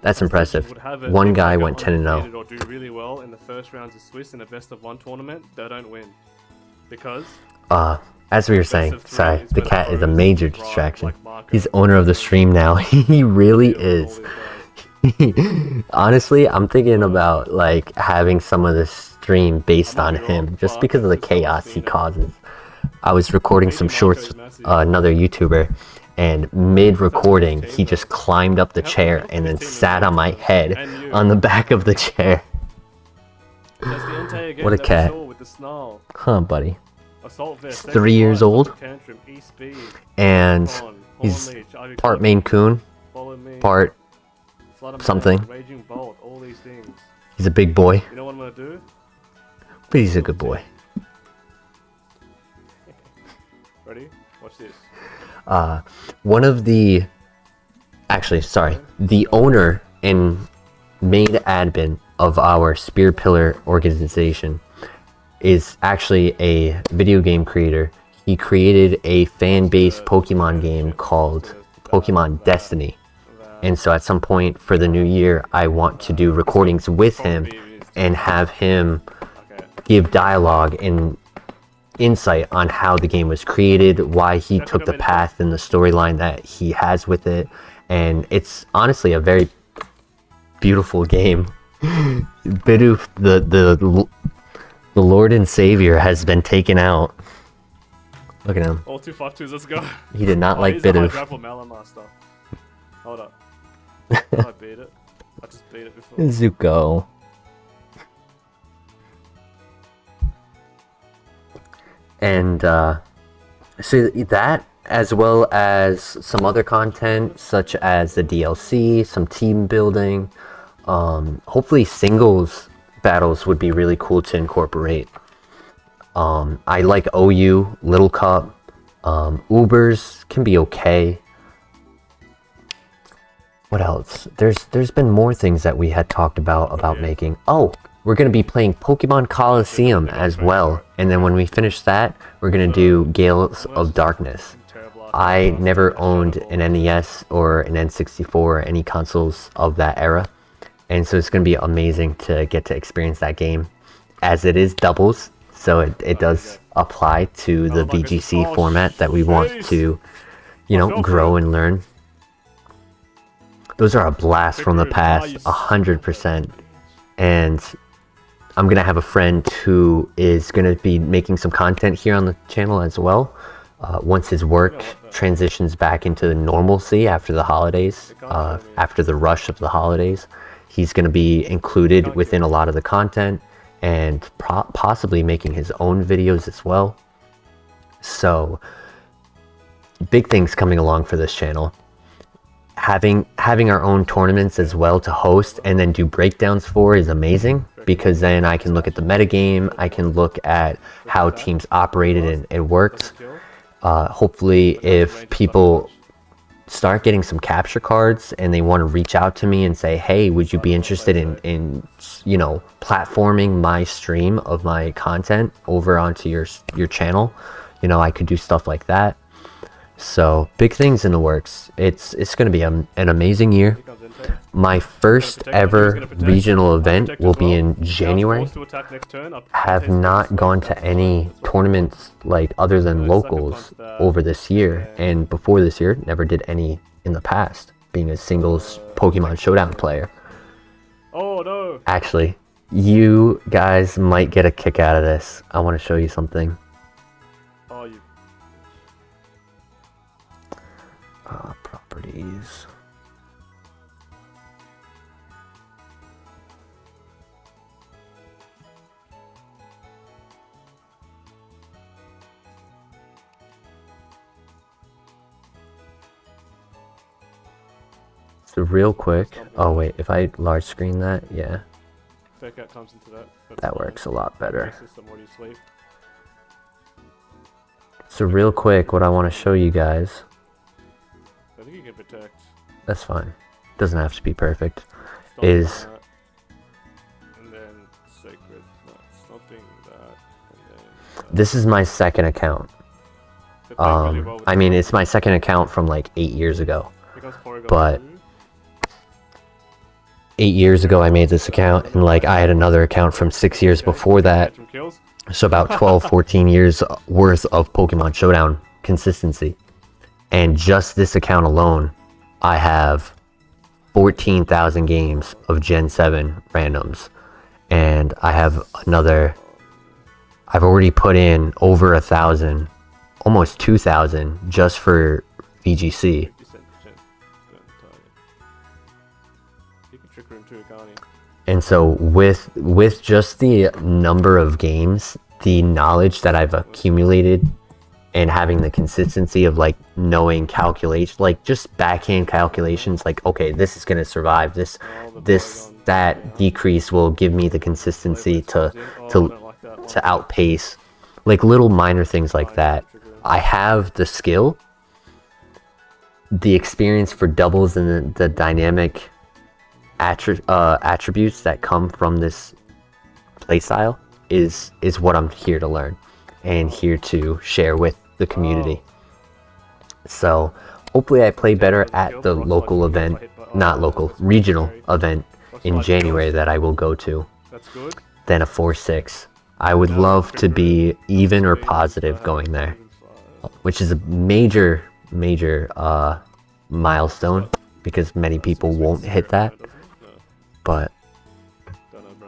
That's impressive. would have it One if guy they go went 10-0. undefeated or do really well in the first rounds of Swiss in a best of one tournament. They don't win because As we were saying, of three sorry, is the when cat is a pros major drive distraction. like Marco. He's owner of the stream now. He really is. Honestly, I'm thinking about like having some of this stream based on him, just because of the chaos he causes. I was recording some shorts with another YouTuber, and mid-recording, he just climbed up the chair and then sat on my head on the back of the chair. That's the Entei again What a that we cat. saw with the snarl. Huh, buddy. Assault vest, He's 3 years old, tantrum, E-speed, and Horn he's Leech, Ivy part Club, Maine Coon, follow me, part Flood 'em something. down, Raging Bolt, all these things. He's a big boy, You know what I'm gonna do? but he's a good boy. Ready? Watch this. One of the, actually, sorry, the owner and main admin of our Spear Pillar organization is actually a video game creator. He created a fan-based Pokemon game called Pokemon Destiny. And so at some point for the new year, I want to do recordings with him and have him Okay. give dialogue and insight on how the game was created, why he took the path and the storyline that he has with it. And it's honestly a very beautiful game. Bidoof, the Lord and Savior, has been taken out. Look at him. All 252s, let's go. He did not like He's a Bidoof. Hydra Malamaster. Hold up. I beat it. I just beat it before. Zuko. And so that, as well as some other content such as the DLC, some team building, hopefully singles battles would be really cool to incorporate. I like OU, Little Cup, Ubers can be okay. What else? There's been more things that we had talked about making. Oh, we're gonna be playing Pokemon Coliseum as well, and then when we finish that, we're gonna do Gales of Darkness. I never owned an NES or an N64 or any consoles of that era, and so it's gonna be amazing to get to experience that game, as it is doubles, so it does apply to the VGC format that we want to, you know, grow and learn. Those are a blast from the past, 100%. And I'm gonna have a friend who is gonna be making some content here on the channel as well. Once his work transitions back into the normalcy after the holidays, after the rush of the holidays, he's gonna be included within a lot of the content and possibly making his own videos as well. So, big things coming along for this channel. Having our own tournaments as well to host and then do breakdowns for is amazing, because then I can look at the metagame, I can look at how teams operated and it works. Hopefully, if people start getting some capture cards and they want to reach out to me and say, hey, would you be interested in you know, platforming my stream of my content over onto your channel, you know, I could do stuff like that. So big things in the works. It's going to be an amazing year. My first ever regional event will be in January. Have not gone to any tournaments like other than locals over this year, and before this year never did any in the past, being a singles Pokemon Showdown player. Oh no! Actually, you guys might get a kick out of this. I want to show you something. Oh, you. Properties. So real quick. Oh wait, if I large screen that, yeah, Fake out comes into that. That's that fine. works a lot better. System while you sleep. So real quick, what I want to show you guys. I think you can protect. That's fine. Doesn't have to be perfect. Stop Is- that, and then sacred. No, stopping that. And then. This is my second account. They play really well with I the mean, ball. it's my second account from like 8 years ago. Because Porygon but- through. 8 years ago, I made this account, and like I had another account from 6 years before that. Get some kills. So about 12, 14 years worth of Pokemon Showdown consistency. And just this account alone, I have 14,000 games of Gen 7 randoms. And I have another, I've already put in over 1,000, almost 2,000 just for VGC. 50% chance to target. You can trick room too, can't you? And so with just the number of games, the knowledge that I've accumulated and having the consistency of like knowing calculation, like just backhand calculations, like okay, this is going to survive, this that decrease will give me the consistency to outpace, like little minor things like that. I have the skill, the experience for doubles, and the dynamic attributes that come from this playstyle is what I'm here to learn and here to share with the community. So hopefully I play better at the local event, not local, regional event in January that I will go to That's good. than a 4-6. I would love to be even or positive going there, which is a major milestone because many people won't hit that. But Don't know, bro.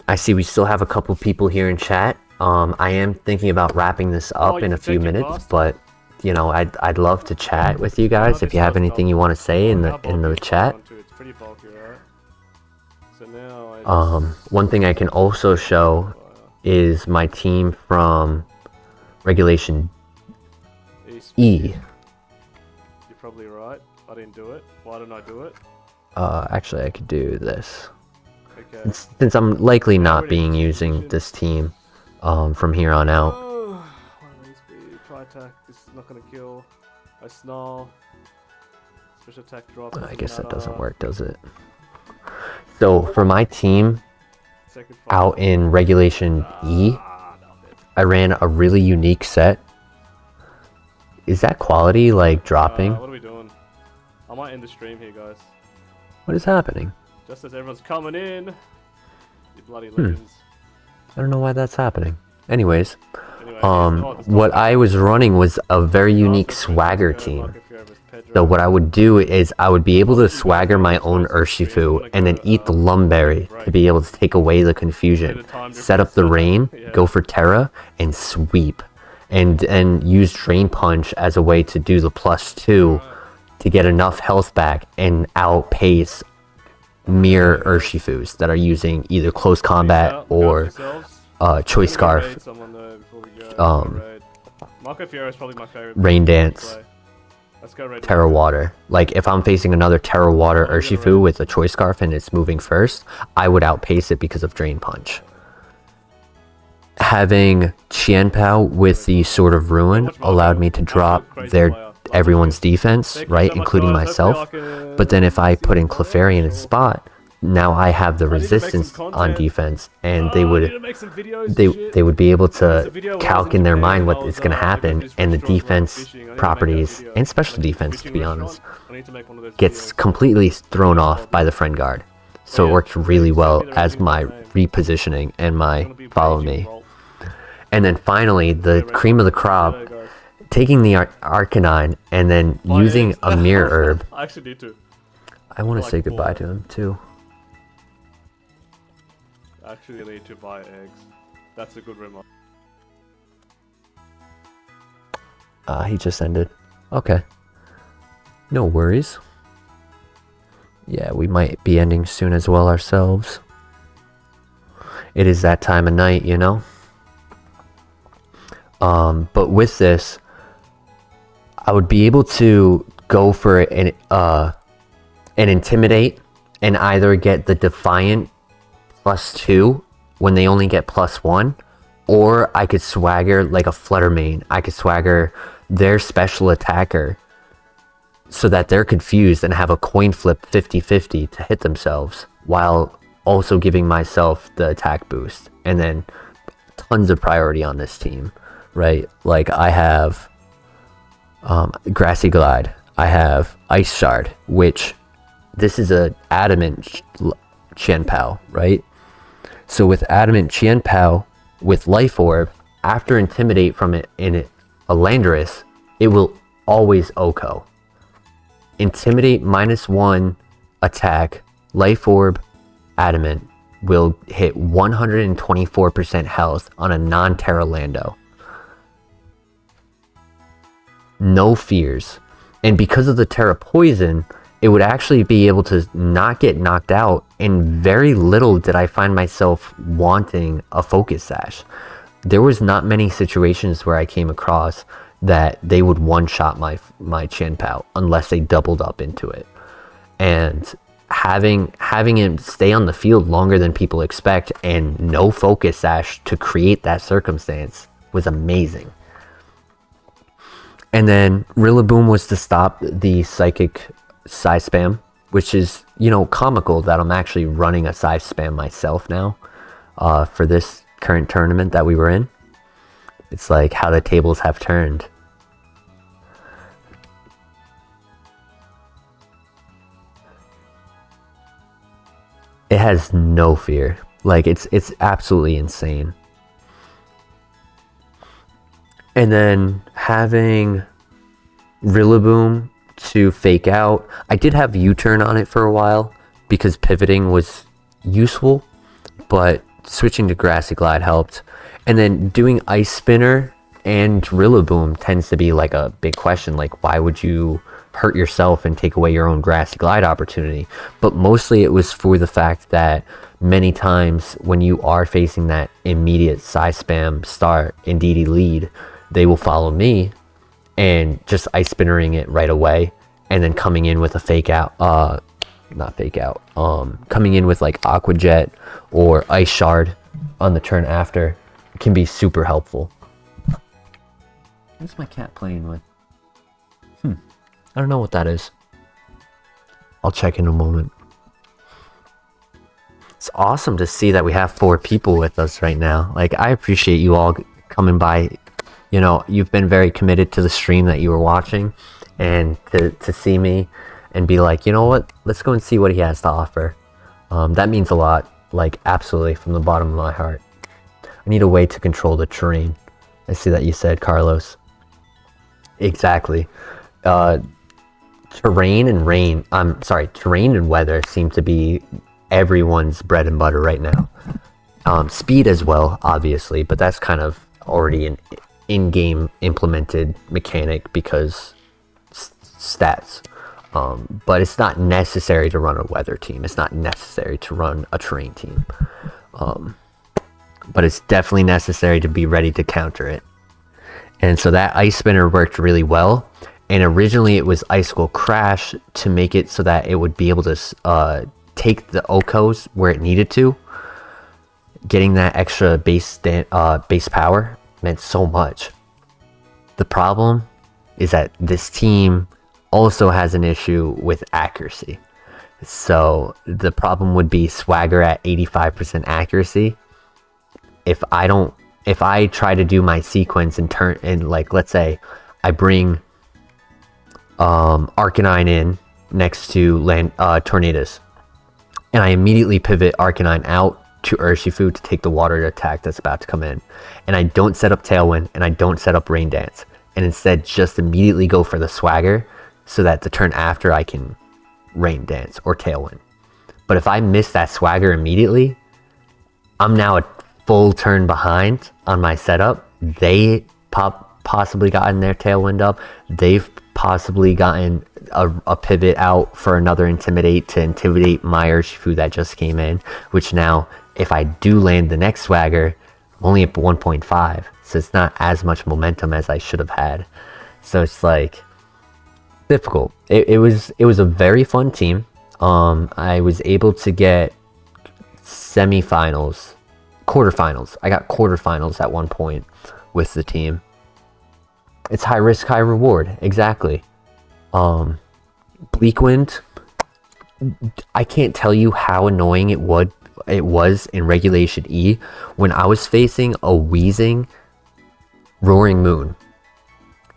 I see we still have a couple people here in chat. I am thinking about wrapping this up you in a can few take your minutes, fast. but you know, I'd love to chat with you guys if you have anything you want to say in the chat. It's pretty bulky, right? So now I just One thing I can also show is my team from Regulation E. You're probably right. I didn't do it. Why didn't I do it? Actually, I could do this. Okay. Since I'm likely not being using this team from here on out. Oh, one of these be try attack. This is not gonna kill. I snarl. Special attack drop. I guess that doesn't matter. work, does it? So for my team Second fight. out in Regulation E, No, I ran a really unique set. Is that quality like dropping? what are we doing? I might end the stream here, guys. What is happening? Just as everyone's coming in. You bloody legends. I don't know why that's happening. Anyways, Anyway, what I was running was a very unique swagger team. So what I would do is I would be able to swagger my own Urshifu and then eat the Lumberry to be able to take away the confusion. Set up the rain, go for Terra, and sweep. And use Drain Punch as a way to do the +2 to get enough health back and outpace mere Urshifus that are using either close combat or Choice Scarf, Marco Fiero is probably my favorite. Rain Dance, Let's go raid. Terra Water. Like if I'm facing another Terra Water Urshifu with a Choice Scarf and it's moving first, I would outpace it because of Drain Punch. Having Qianpao with the Sword of Ruin allowed me to drop everyone's defense, right, including myself. But then if I put in Clefairy in its spot, now I have the resistance on defense, and they would be able to calc in their mind what is going to happen, and the defense properties and special defense, to be honest, gets completely thrown off by the friend guard. So it works really well as my repositioning and my follow me. And then finally, the cream of the crop, taking the Arcanine and then using a Mirror Herb. I actually need to. I want to say goodbye to him too. Actually need to buy eggs. That's a good remark. He just ended. Okay. No worries. Yeah, we might be ending soon as well ourselves. It is that time of night, you know? But with this, I would be able to go for and Intimidate and either get the Defiant +2 when they only get +1, or I could swagger like a Flutter Mane. I could swagger their special attacker so that they're confused and have a coin flip 50-50 to hit themselves while also giving myself the attack boost. And then tons of priority on this team, right? Like I have Grassy Glide, I have Ice Shard, which this is a Adamant Qianpao, right? So with Adamant Qianpao, with Life Orb, after Intimidate from it in a Landorus, it will always OHKO. Intimidate -1 attack, Life Orb, Adamant will hit 124% health on a non-Terra Lando. No fears. And because of the Terra Poison, it would actually be able to not get knocked out, and very little did I find myself wanting a Focus Sash. There was not many situations where I came across that they would one-shot my Qianpao unless they doubled up into it. And having him stay on the field longer than people expect and no Focus Sash to create that circumstance was amazing. And then Rillaboom was to stop the Psychic Psy Spam, which is, you know, comical that I'm actually running a Psy Spam myself now for this current tournament that we were in. It's like how the tables have turned. It has no fear. Like it's absolutely insane. And then having Rillaboom to fake out. I did have U-turn on it for a while because pivoting was useful, but switching to Grassy Glide helped. And then doing Ice Spinner and Rillaboom tends to be like a big question. Like, why would you hurt yourself and take away your own Grassy Glide opportunity? But mostly it was for the fact that many times when you are facing that immediate Psy Spam start and DD lead, they will follow me and just Ice Spinnering it right away, and then coming in with a fake out, coming in with like Aqua Jet or Ice Shard on the turn after can be super helpful. What's my cat playing with? I don't know what that is. I'll check in a moment. It's awesome to see that we have 4 people with us right now. Like, I appreciate you all coming by. You know, you've been very committed to the stream that you were watching, and to see me and be like, you know what, let's go and see what he has to offer. That means a lot, like absolutely from the bottom of my heart. I need a way to control the terrain. I see that you said, Carlos. Exactly. Terrain and weather seem to be everyone's bread and butter right now. Speed as well, obviously, but that's kind of already an in-game implemented mechanic because stats. But it's not necessary to run a weather team. It's not necessary to run a terrain team. But it's definitely necessary to be ready to counter it. And so that Ice Spinner worked really well. And originally it was Icicle Crash to make it so that it would be able to take the OHKOs where it needed to. Getting that extra base power meant so much. The problem is that this team also has an issue with accuracy. So the problem would be Swagger at 85% accuracy. If I try to do my sequence and turn, and like, let's say I bring Arcanine in next to Tornadus, and I immediately pivot Arcanine out to Urshifu to take the water attack that's about to come in, and I don't set up Tailwind and I don't set up Rain Dance, and instead just immediately go for the Swagger so that the turn after I can Rain Dance or Tailwind. But if I miss that Swagger immediately, I'm now a full turn behind on my setup. They possibly gotten their Tailwind up. They've possibly gotten a pivot out for another Intimidate to intimidate my Urshifu that just came in, which now, if I do land the next Swagger, I'm only at 1.5, so it's not as much momentum as I should have had. So it's like difficult. It was a very fun team. I was able to get semifinals, quarterfinals. I got quarterfinals at one point with the team. It's high risk, high reward. Exactly. Bleakwind, I can't tell you how annoying it was in Regulation E when I was facing a wheezing Roaring Moon,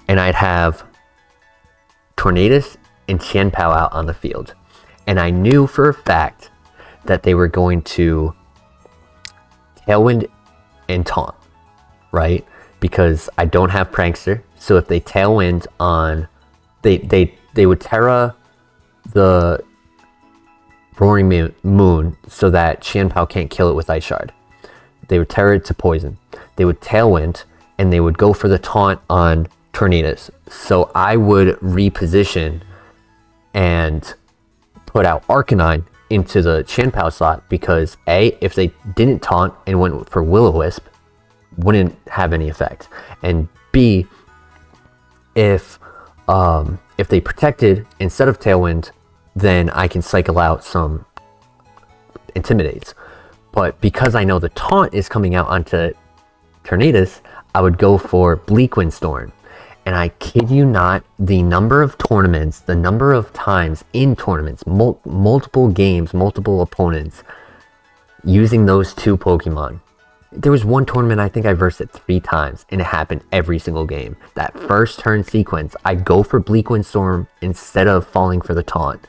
and I'd have Tornadus and Qianpao out on the field, and I knew for a fact that they were going to Tailwind and Taunt, right? Because I don't have Prankster, so if they Tailwind on, they would Terra the Roaring Moon so that Qianpao can't kill it with Ice Shard. They would Terra it to poison. They would Tailwind, and they would go for the taunt on Tornadus. So I would reposition and put out Arcanine into the Qianpao slot because A, if they didn't taunt and went for Will-O-Wisp, wouldn't have any effect. And B, if they protected instead of Tailwind, then I can cycle out some Intimidates. But because I know the taunt is coming out onto Tornadus, I would go for Bleakwind Storm. And I kid you not, the number of tournaments, the number of times in tournaments, multiple games, multiple opponents, using those two Pokemon. There was one tournament, I think I versed it 3 times, and it happened every single game. That first turn sequence, I go for Bleakwind Storm instead of falling for the taunt,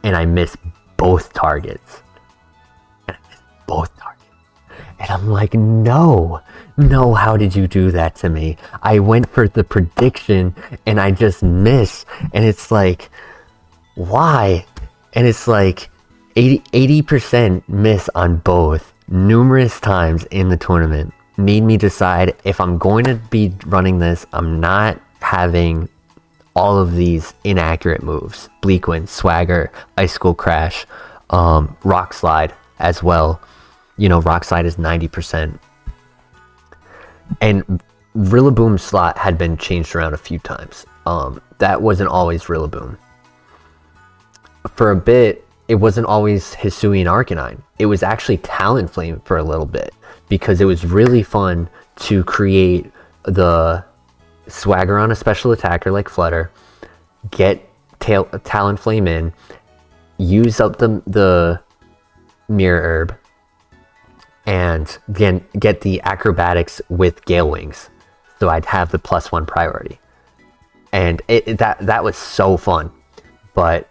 and I miss both targets. And I'm like, no, how did you do that to me? I went for the prediction and I just miss. And it's like, why? And it's like 80% miss on both numerous times in the tournament. Made me decide if I'm going to be running this, I'm not having all of these inaccurate moves. Bleakwind, Swagger, Icicle Crash, Rock Slide as well. You know, Rock Slide is 90%. And Rillaboom slot had been changed around a few times. That wasn't always Rillaboom. For a bit, it wasn't always Hisuian Arcanine. It was actually Talonflame for a little bit, because it was really fun to create the Swagger on a special attacker like Flutter, get Talonflame in, use up the Mirror Herb, and again get the acrobatics with Gale Wings, so I'd have the +1 priority. And that was so fun. But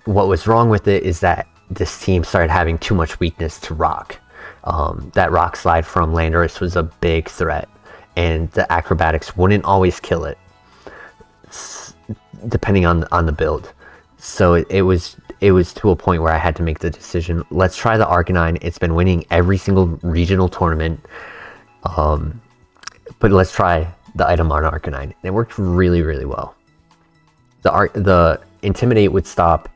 what was wrong with it is that this team started having too much weakness to rock. That Rock Slide from Landorus was a big threat, and the acrobatics wouldn't always kill it, depending on the build. So it was to a point where I had to make the decision, let's try the Arcanine. It's been winning every single regional tournament, but let's try the item on Arcanine. And it worked really, really well. The Intimidate would stop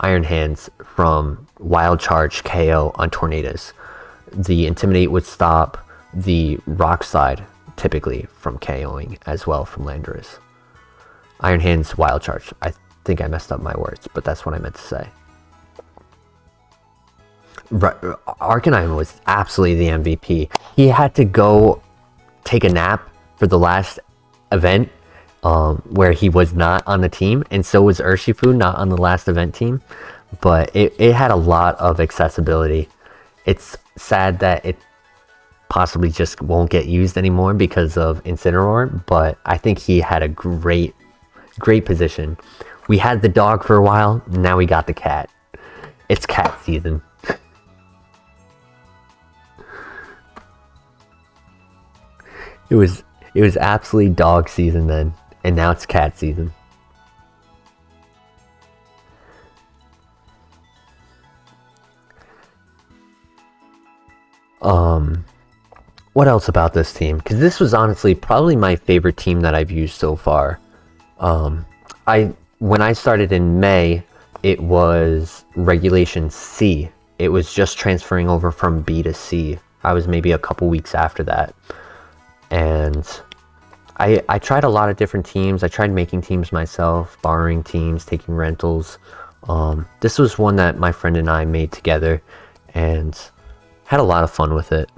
Iron Hands from Wild Charge KO on Tornadus. The Intimidate would stop the Rock Slide typically from KOing as well from Landorus. Iron Hands, Wild Charge. I think I messed up my words, but that's what I meant to say. Arcanine was absolutely the MVP. He had to go take a nap for the last event, where he was not on the team, and so was Urshifu, not on the last event team, but it had a lot of accessibility. It's sad that it possibly just won't get used anymore because of Incineroar, but I think he had a great position. We had the dog for a while, now we got the cat. It's cat season. It was absolutely dog season then, and now it's cat season. What else about this team? Because this was honestly probably my favorite team that I've used so far. When I started in May, it was Regulation C. It was just transferring over from B to C. I was maybe a couple weeks after that. And I tried a lot of different teams. I tried making teams myself, borrowing teams, taking rentals. This was one that my friend and I made together and had a lot of fun with it.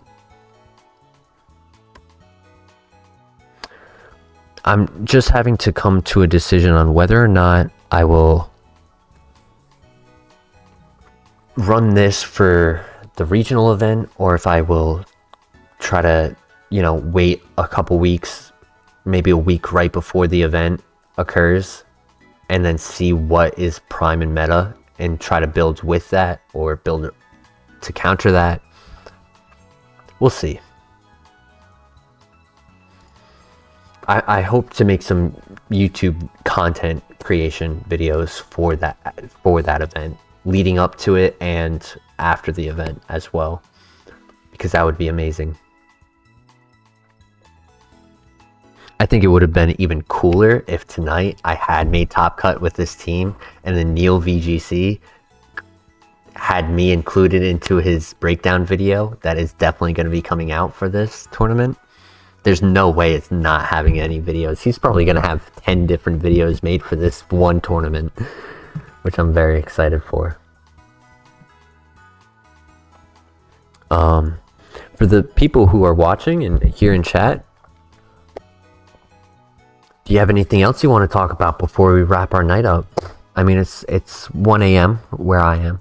I'm just having to come to a decision on whether or not I will run this for the regional event, or if I will try to, you know, wait a couple weeks, maybe a week right before the event occurs, and then see what is prime and meta and try to build with that or build to counter that. We'll see. I hope to make some YouTube content creation videos for that event, leading up to it and after the event as well, because that would be amazing. I think it would have been even cooler if tonight I had made Top Cut with this team and then Neil VGC had me included into his breakdown video that is definitely going to be coming out for this tournament. There's no way it's not having any videos. He's probably going to have 10 different videos made for this one tournament, which I'm very excited for. For the people who are watching and here in chat, do you have anything else you want to talk about before we wrap our night up? I mean, it's 1 a.m. where I am.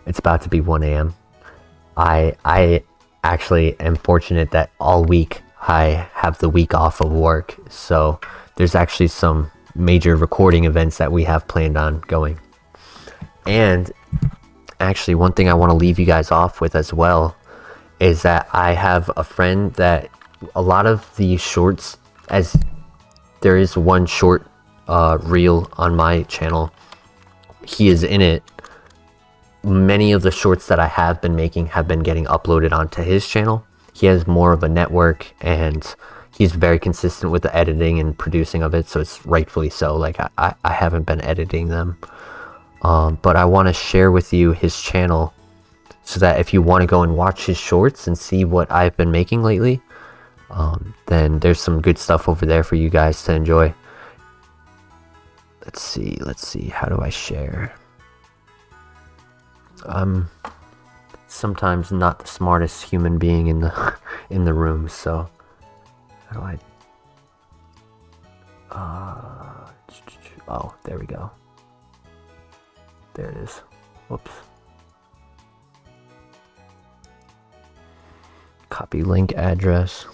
It's about to be 1 a.m. I actually am fortunate that all week I have the week off of work, so there's actually some major recording events that we have planned on going. And actually, one thing I want to leave you guys off with as well is that I have a friend that a lot of the shorts, as there is one short reel on my channel, he is in it. Many of the shorts that I have been making have been getting uploaded onto his channel. He has more of a network and he's very consistent with the editing and producing of it, so it's rightfully so. Like I haven't been editing them, but I want to share with you his channel so that if you want to go and watch his shorts and see what I've been making lately, then there's some good stuff over there for you guys to enjoy. Let's see, how do I share? I'm sometimes not the smartest human being in the room, so how do I oh, there we go. There it is. Whoops. Copy link address.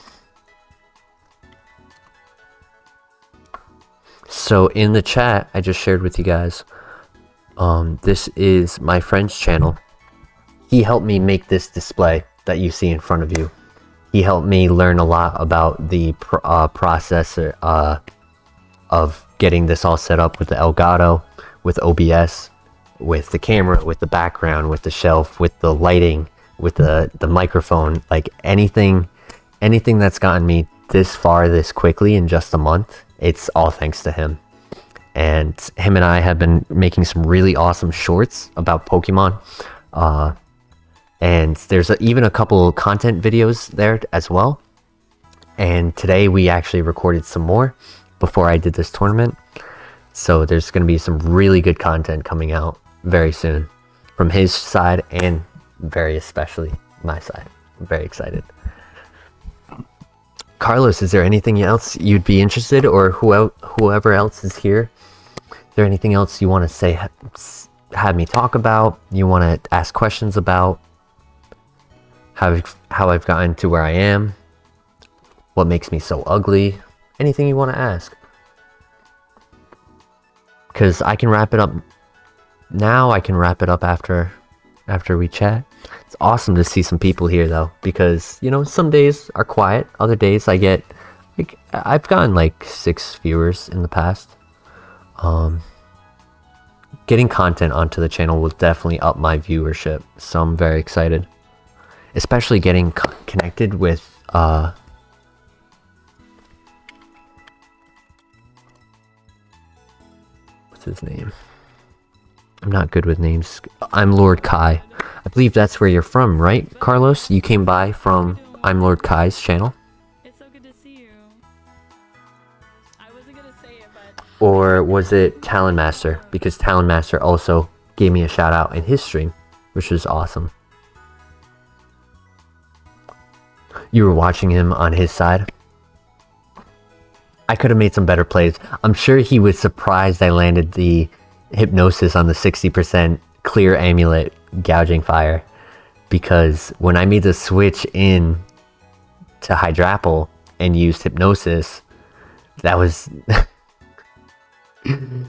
So in the chat I just shared with you guys, this is my friend's channel. He helped me make this display that you see in front of you. He helped me learn a lot about the process of getting this all set up with the Elgato, with OBS, with the camera, with the background, with the shelf, with the lighting, with the microphone. Like anything that's gotten me this far this quickly in just a month, it's all thanks to him. And him and I have been making some really awesome shorts about Pokemon. And there's even a couple content videos there as well. And today we actually recorded some more before I did this tournament. So there's going to be some really good content coming out very soon from his side and very especially my side. I'm very excited. Carlos, is there anything else you'd be interested, or whoever else is here? Is there anything else you want to say, have me talk about, you want to ask questions about? How I've gotten to where I am? What makes me so ugly? Anything you want to ask? Because I can wrap it up now, I can wrap it up after we chat. It's awesome to see some people here though, because you know, some days are quiet, other days I get like, I've gotten like 6 viewers in the past. Getting content onto the channel will definitely up my viewership, so I'm very excited, especially getting connected with what's his name? I'm not good with names. I'm Lord Kai. I believe that's where you're from, right, Carlos? You came by from I'm Lord Kai's channel? It's so good to see you. I wasn't gonna say it, but... Or was it Talon Master? Because Talon Master also gave me a shout out in his stream, which was awesome. You were watching him on his side. I could have made some better plays. I'm sure he was surprised I landed the hypnosis on the 60% clear amulet gouging fire, because when I made the switch in to Hydrapple and used hypnosis, that was that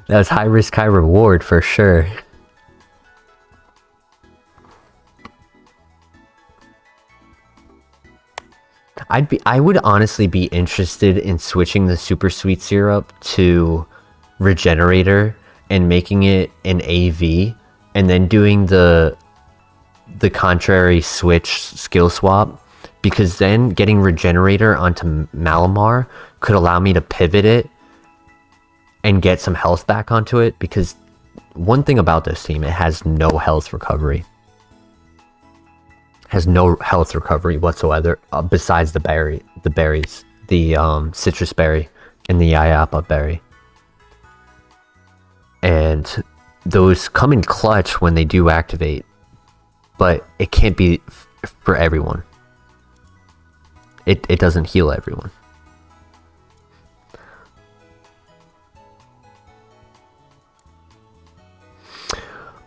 was high risk, high reward for sure. I would honestly be interested in switching the super sweet syrup to Regenerator and making it an AV, and then doing the contrary switch skill swap, because then getting Regenerator onto Malamar could allow me to pivot it and get some health back onto it, because one thing about this team, it has no health recovery. Has no health recovery whatsoever, besides the berries, the citrus berry and the Yayapa berry. And those come in clutch when they do activate, but it can't be for everyone. It doesn't heal everyone.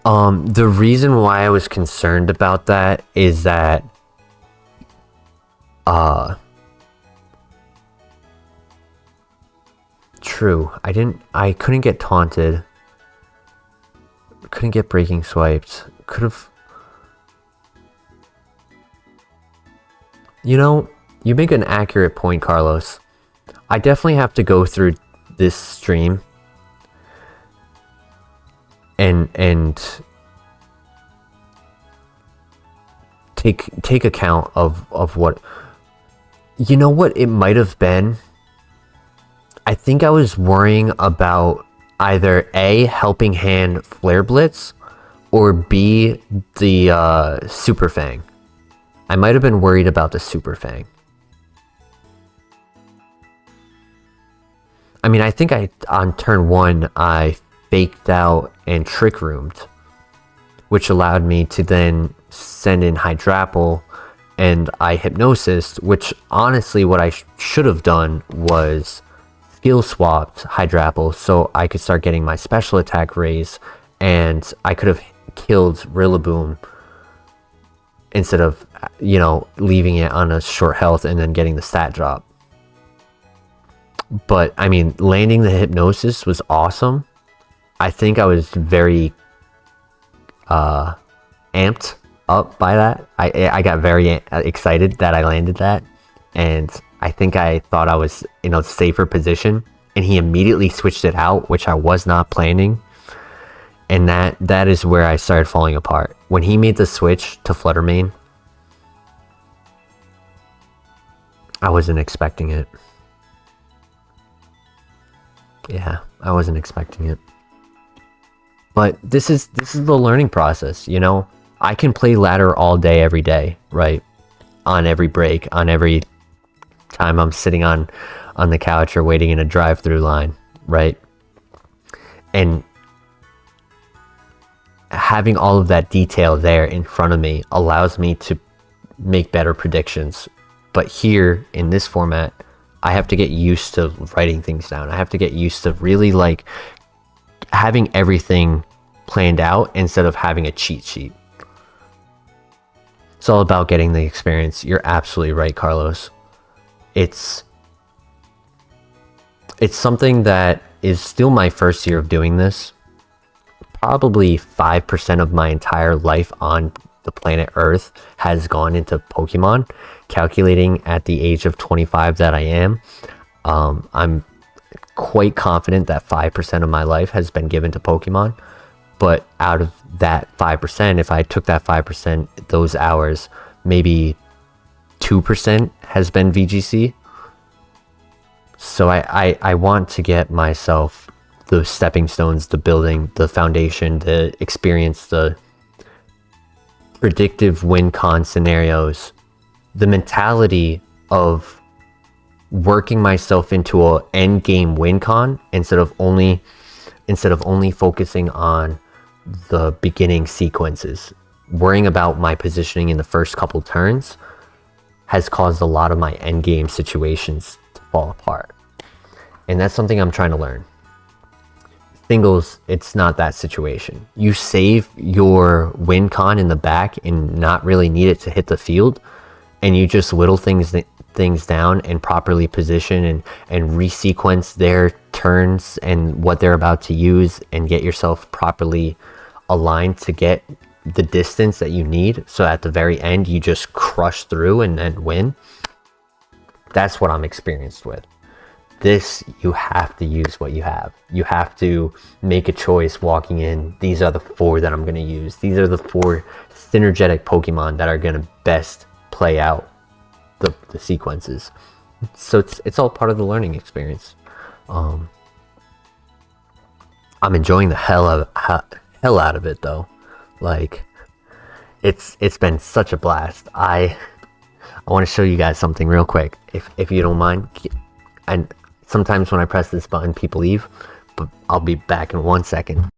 The reason why I was concerned about that is that true, I couldn't get taunted, couldn't get breaking swiped, could've, you know, you make an accurate point, Carlos. I definitely have to go through this stream and take account of what, you know, what it might have been. I think I was worrying about either A, Helping Hand Flare Blitz, or B, the Super Fang. I might have been worried about the Super Fang. I mean, I think on turn 1 I faked out and trick roomed, which allowed me to then send in Hydrapple, and I hypnosis, which honestly what I should have done was skill swapped Hydrapple so I could start getting my special attack raise, and I could have killed Rillaboom instead of, you know, leaving it on a short health and then getting the stat drop. But I mean, landing the hypnosis was awesome. I think I was very amped up by that. I got very excited that I landed that, and I think I thought I was in a safer position, and he immediately switched it out, which I was not planning, and that is where I started falling apart. When he made the switch to Flutter Mane, I wasn't expecting it. Yeah, I wasn't expecting it. But this is the learning process, you know? I can play ladder all day, every day, right? On every break, on every time I'm sitting on the couch or waiting in a drive-through line, right? And having all of that detail there in front of me allows me to make better predictions. But here, in this format, I have to get used to writing things down. I have to get used to really, like, having everything planned out instead of having a cheat sheet. It's all about getting the experience. You're absolutely right, Carlos. It's something that is still my first year of doing this. Probably 5% of my entire life on the planet Earth has gone into Pokemon. Calculating at the age of 25 that I am, I'm quite confident that 5% of my life has been given to Pokemon. But out of that 5%, if I took that 5%, those hours, maybe 2% has been VGC. So I want to get myself the stepping stones, the building, the foundation, the experience, the predictive win-con scenarios, the mentality of working myself into a end game win-con instead of only focusing on the beginning sequences. Worrying about my positioning in the first couple turns has caused a lot of my end game situations to fall apart. And that's something I'm trying to learn. Singles, it's not that situation. You save your win con in the back and not really need it to hit the field, and you just whittle things down and properly position and resequence their turns and what they're about to use and get yourself properly aligned to get the distance that you need, so at the very end you just crush through and win. That's what I'm experienced with. This, you have to use what you have. You have to make a choice walking in. These are the 4 that I'm going to use. These are the 4 synergetic Pokemon that are going to best play out the sequences. So it's all part of the learning experience. I'm enjoying the hell out of it though. Like, it's been such a blast. I want to show you guys something real quick, if you don't mind. And sometimes when I press this button, people leave, but I'll be back in 1 second.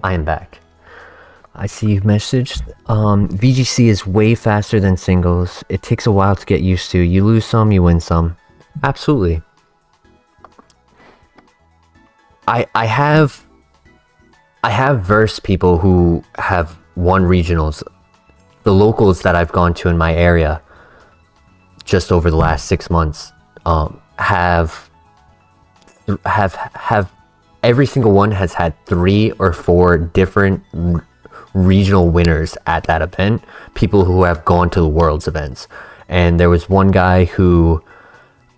I am back. I see you've messaged. VGC is way faster than singles. It takes a while to get used to. You lose some, you win some. Absolutely. I have versed people who have won regionals. The locals that I've gone to in my area just over the last 6 months have every single one has had 3 or 4 different regional winners at that event. People who have gone to the Worlds events. And there was one guy who,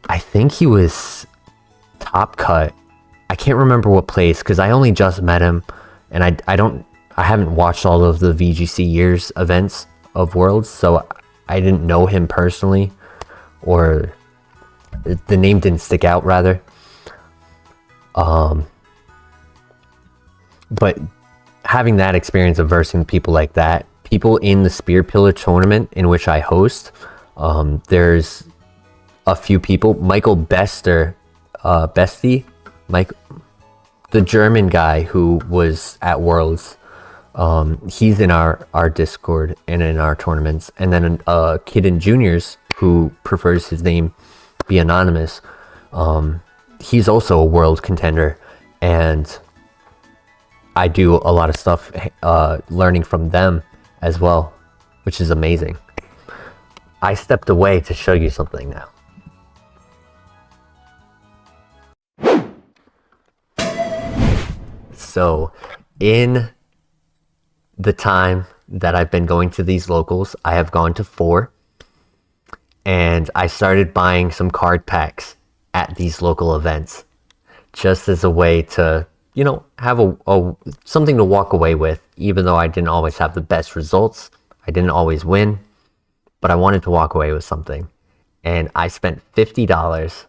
I think he was top cut. I can't remember what place because I only just met him, and I haven't watched all of the VGC years events of Worlds, so I didn't know him personally, or the name didn't stick out rather. But having that experience of versing people like that, people in the Spear Pillar tournament in which I host, there's a few people. Michael Bester, Mike, the German guy who was at Worlds, he's in our Discord and in our tournaments. And then a kid in juniors who prefers his name be anonymous. He's also a world contender, and I do a lot of stuff learning from them as well, which is amazing. I stepped away to show you something now. So, in the time that I've been going to these locals, I have gone to 4, and I started buying some card packs at these local events, just as a way to, you know, have a something to walk away with. Even though I didn't always have the best results, I didn't always win, but I wanted to walk away with something. And I spent $50.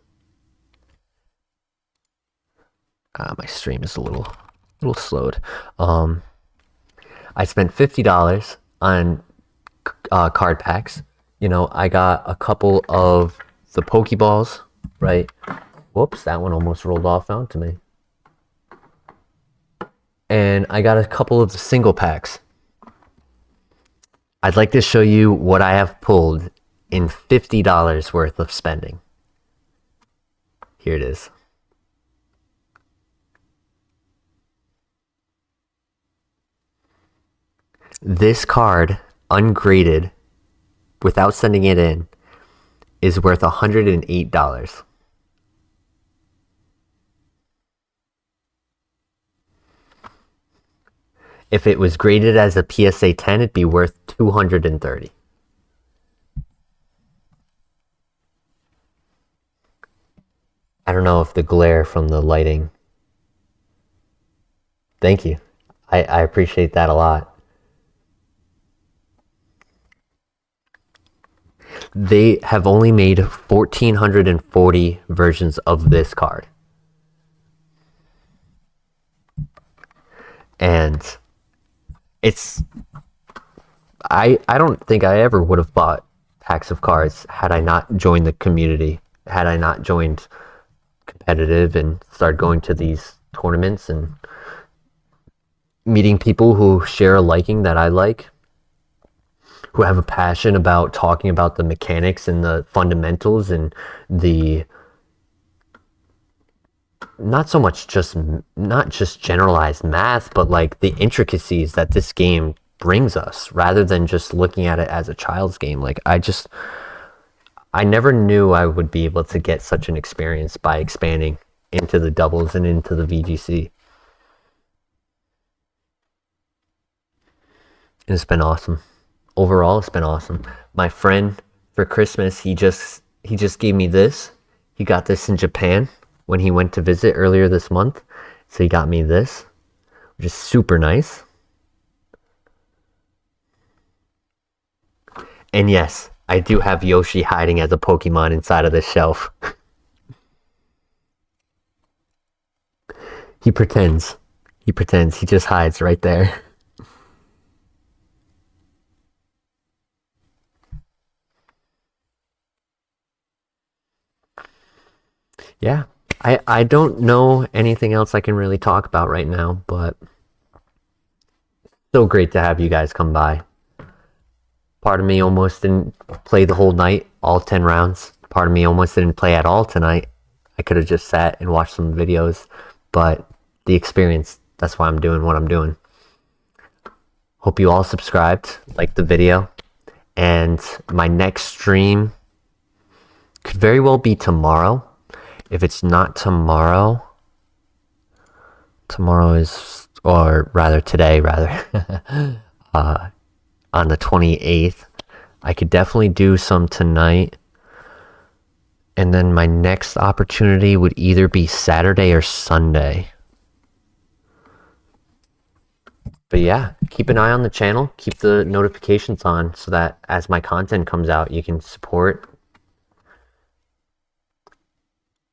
My stream is a little slowed. I spent $50 on card packs. You know, I got a couple of the Pokeballs, right? Whoops, that one almost rolled off onto me. And I got a couple of the single packs. I'd like to show you what I have pulled in $50 worth of spending. Here it is. This card, ungraded, without sending it in, is worth $108. If it was graded as a PSA 10, it'd be worth $230. I don't know if the glare from the lighting. Thank you. I appreciate that a lot. They have only made 1,440 versions of this card. And it's... I don't think I ever would have bought packs of cards had I not joined the community, had I not joined competitive and started going to these tournaments and meeting people who share a liking that I like, who have a passion about talking about the mechanics and the fundamentals and the not just generalized math, but like the intricacies that this game brings us, rather than just looking at it as a child's game. Like I never knew I would be able to get such an experience by expanding into the doubles and into the VGC. It's been awesome. Overall, it's been awesome. My friend, for Christmas, he just gave me this. He got this in Japan when he went to visit earlier this month. So he got me this, which is super nice. And yes, I do have Yoshi hiding as a Pokemon inside of this shelf. He pretends. He just hides right there. Yeah, I don't know anything else I can really talk about right now, but so great to have you guys come by. Part of me almost didn't play the whole night, all 10 rounds. Part of me almost didn't play at all tonight. I could have just sat and watched some videos, but the experience, that's why I'm doing what I'm doing. Hope you all subscribed, liked the video, and my next stream could very well be tomorrow. If it's not tomorrow is, or rather today, on the 28th, I could definitely do some tonight. And then my next opportunity would either be Saturday or Sunday. But yeah, keep an eye on the channel, keep the notifications on so that as my content comes out, you can support.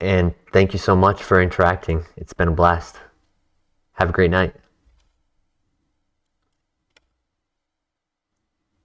And thank you so much for interacting. It's been a blast. Have a great night.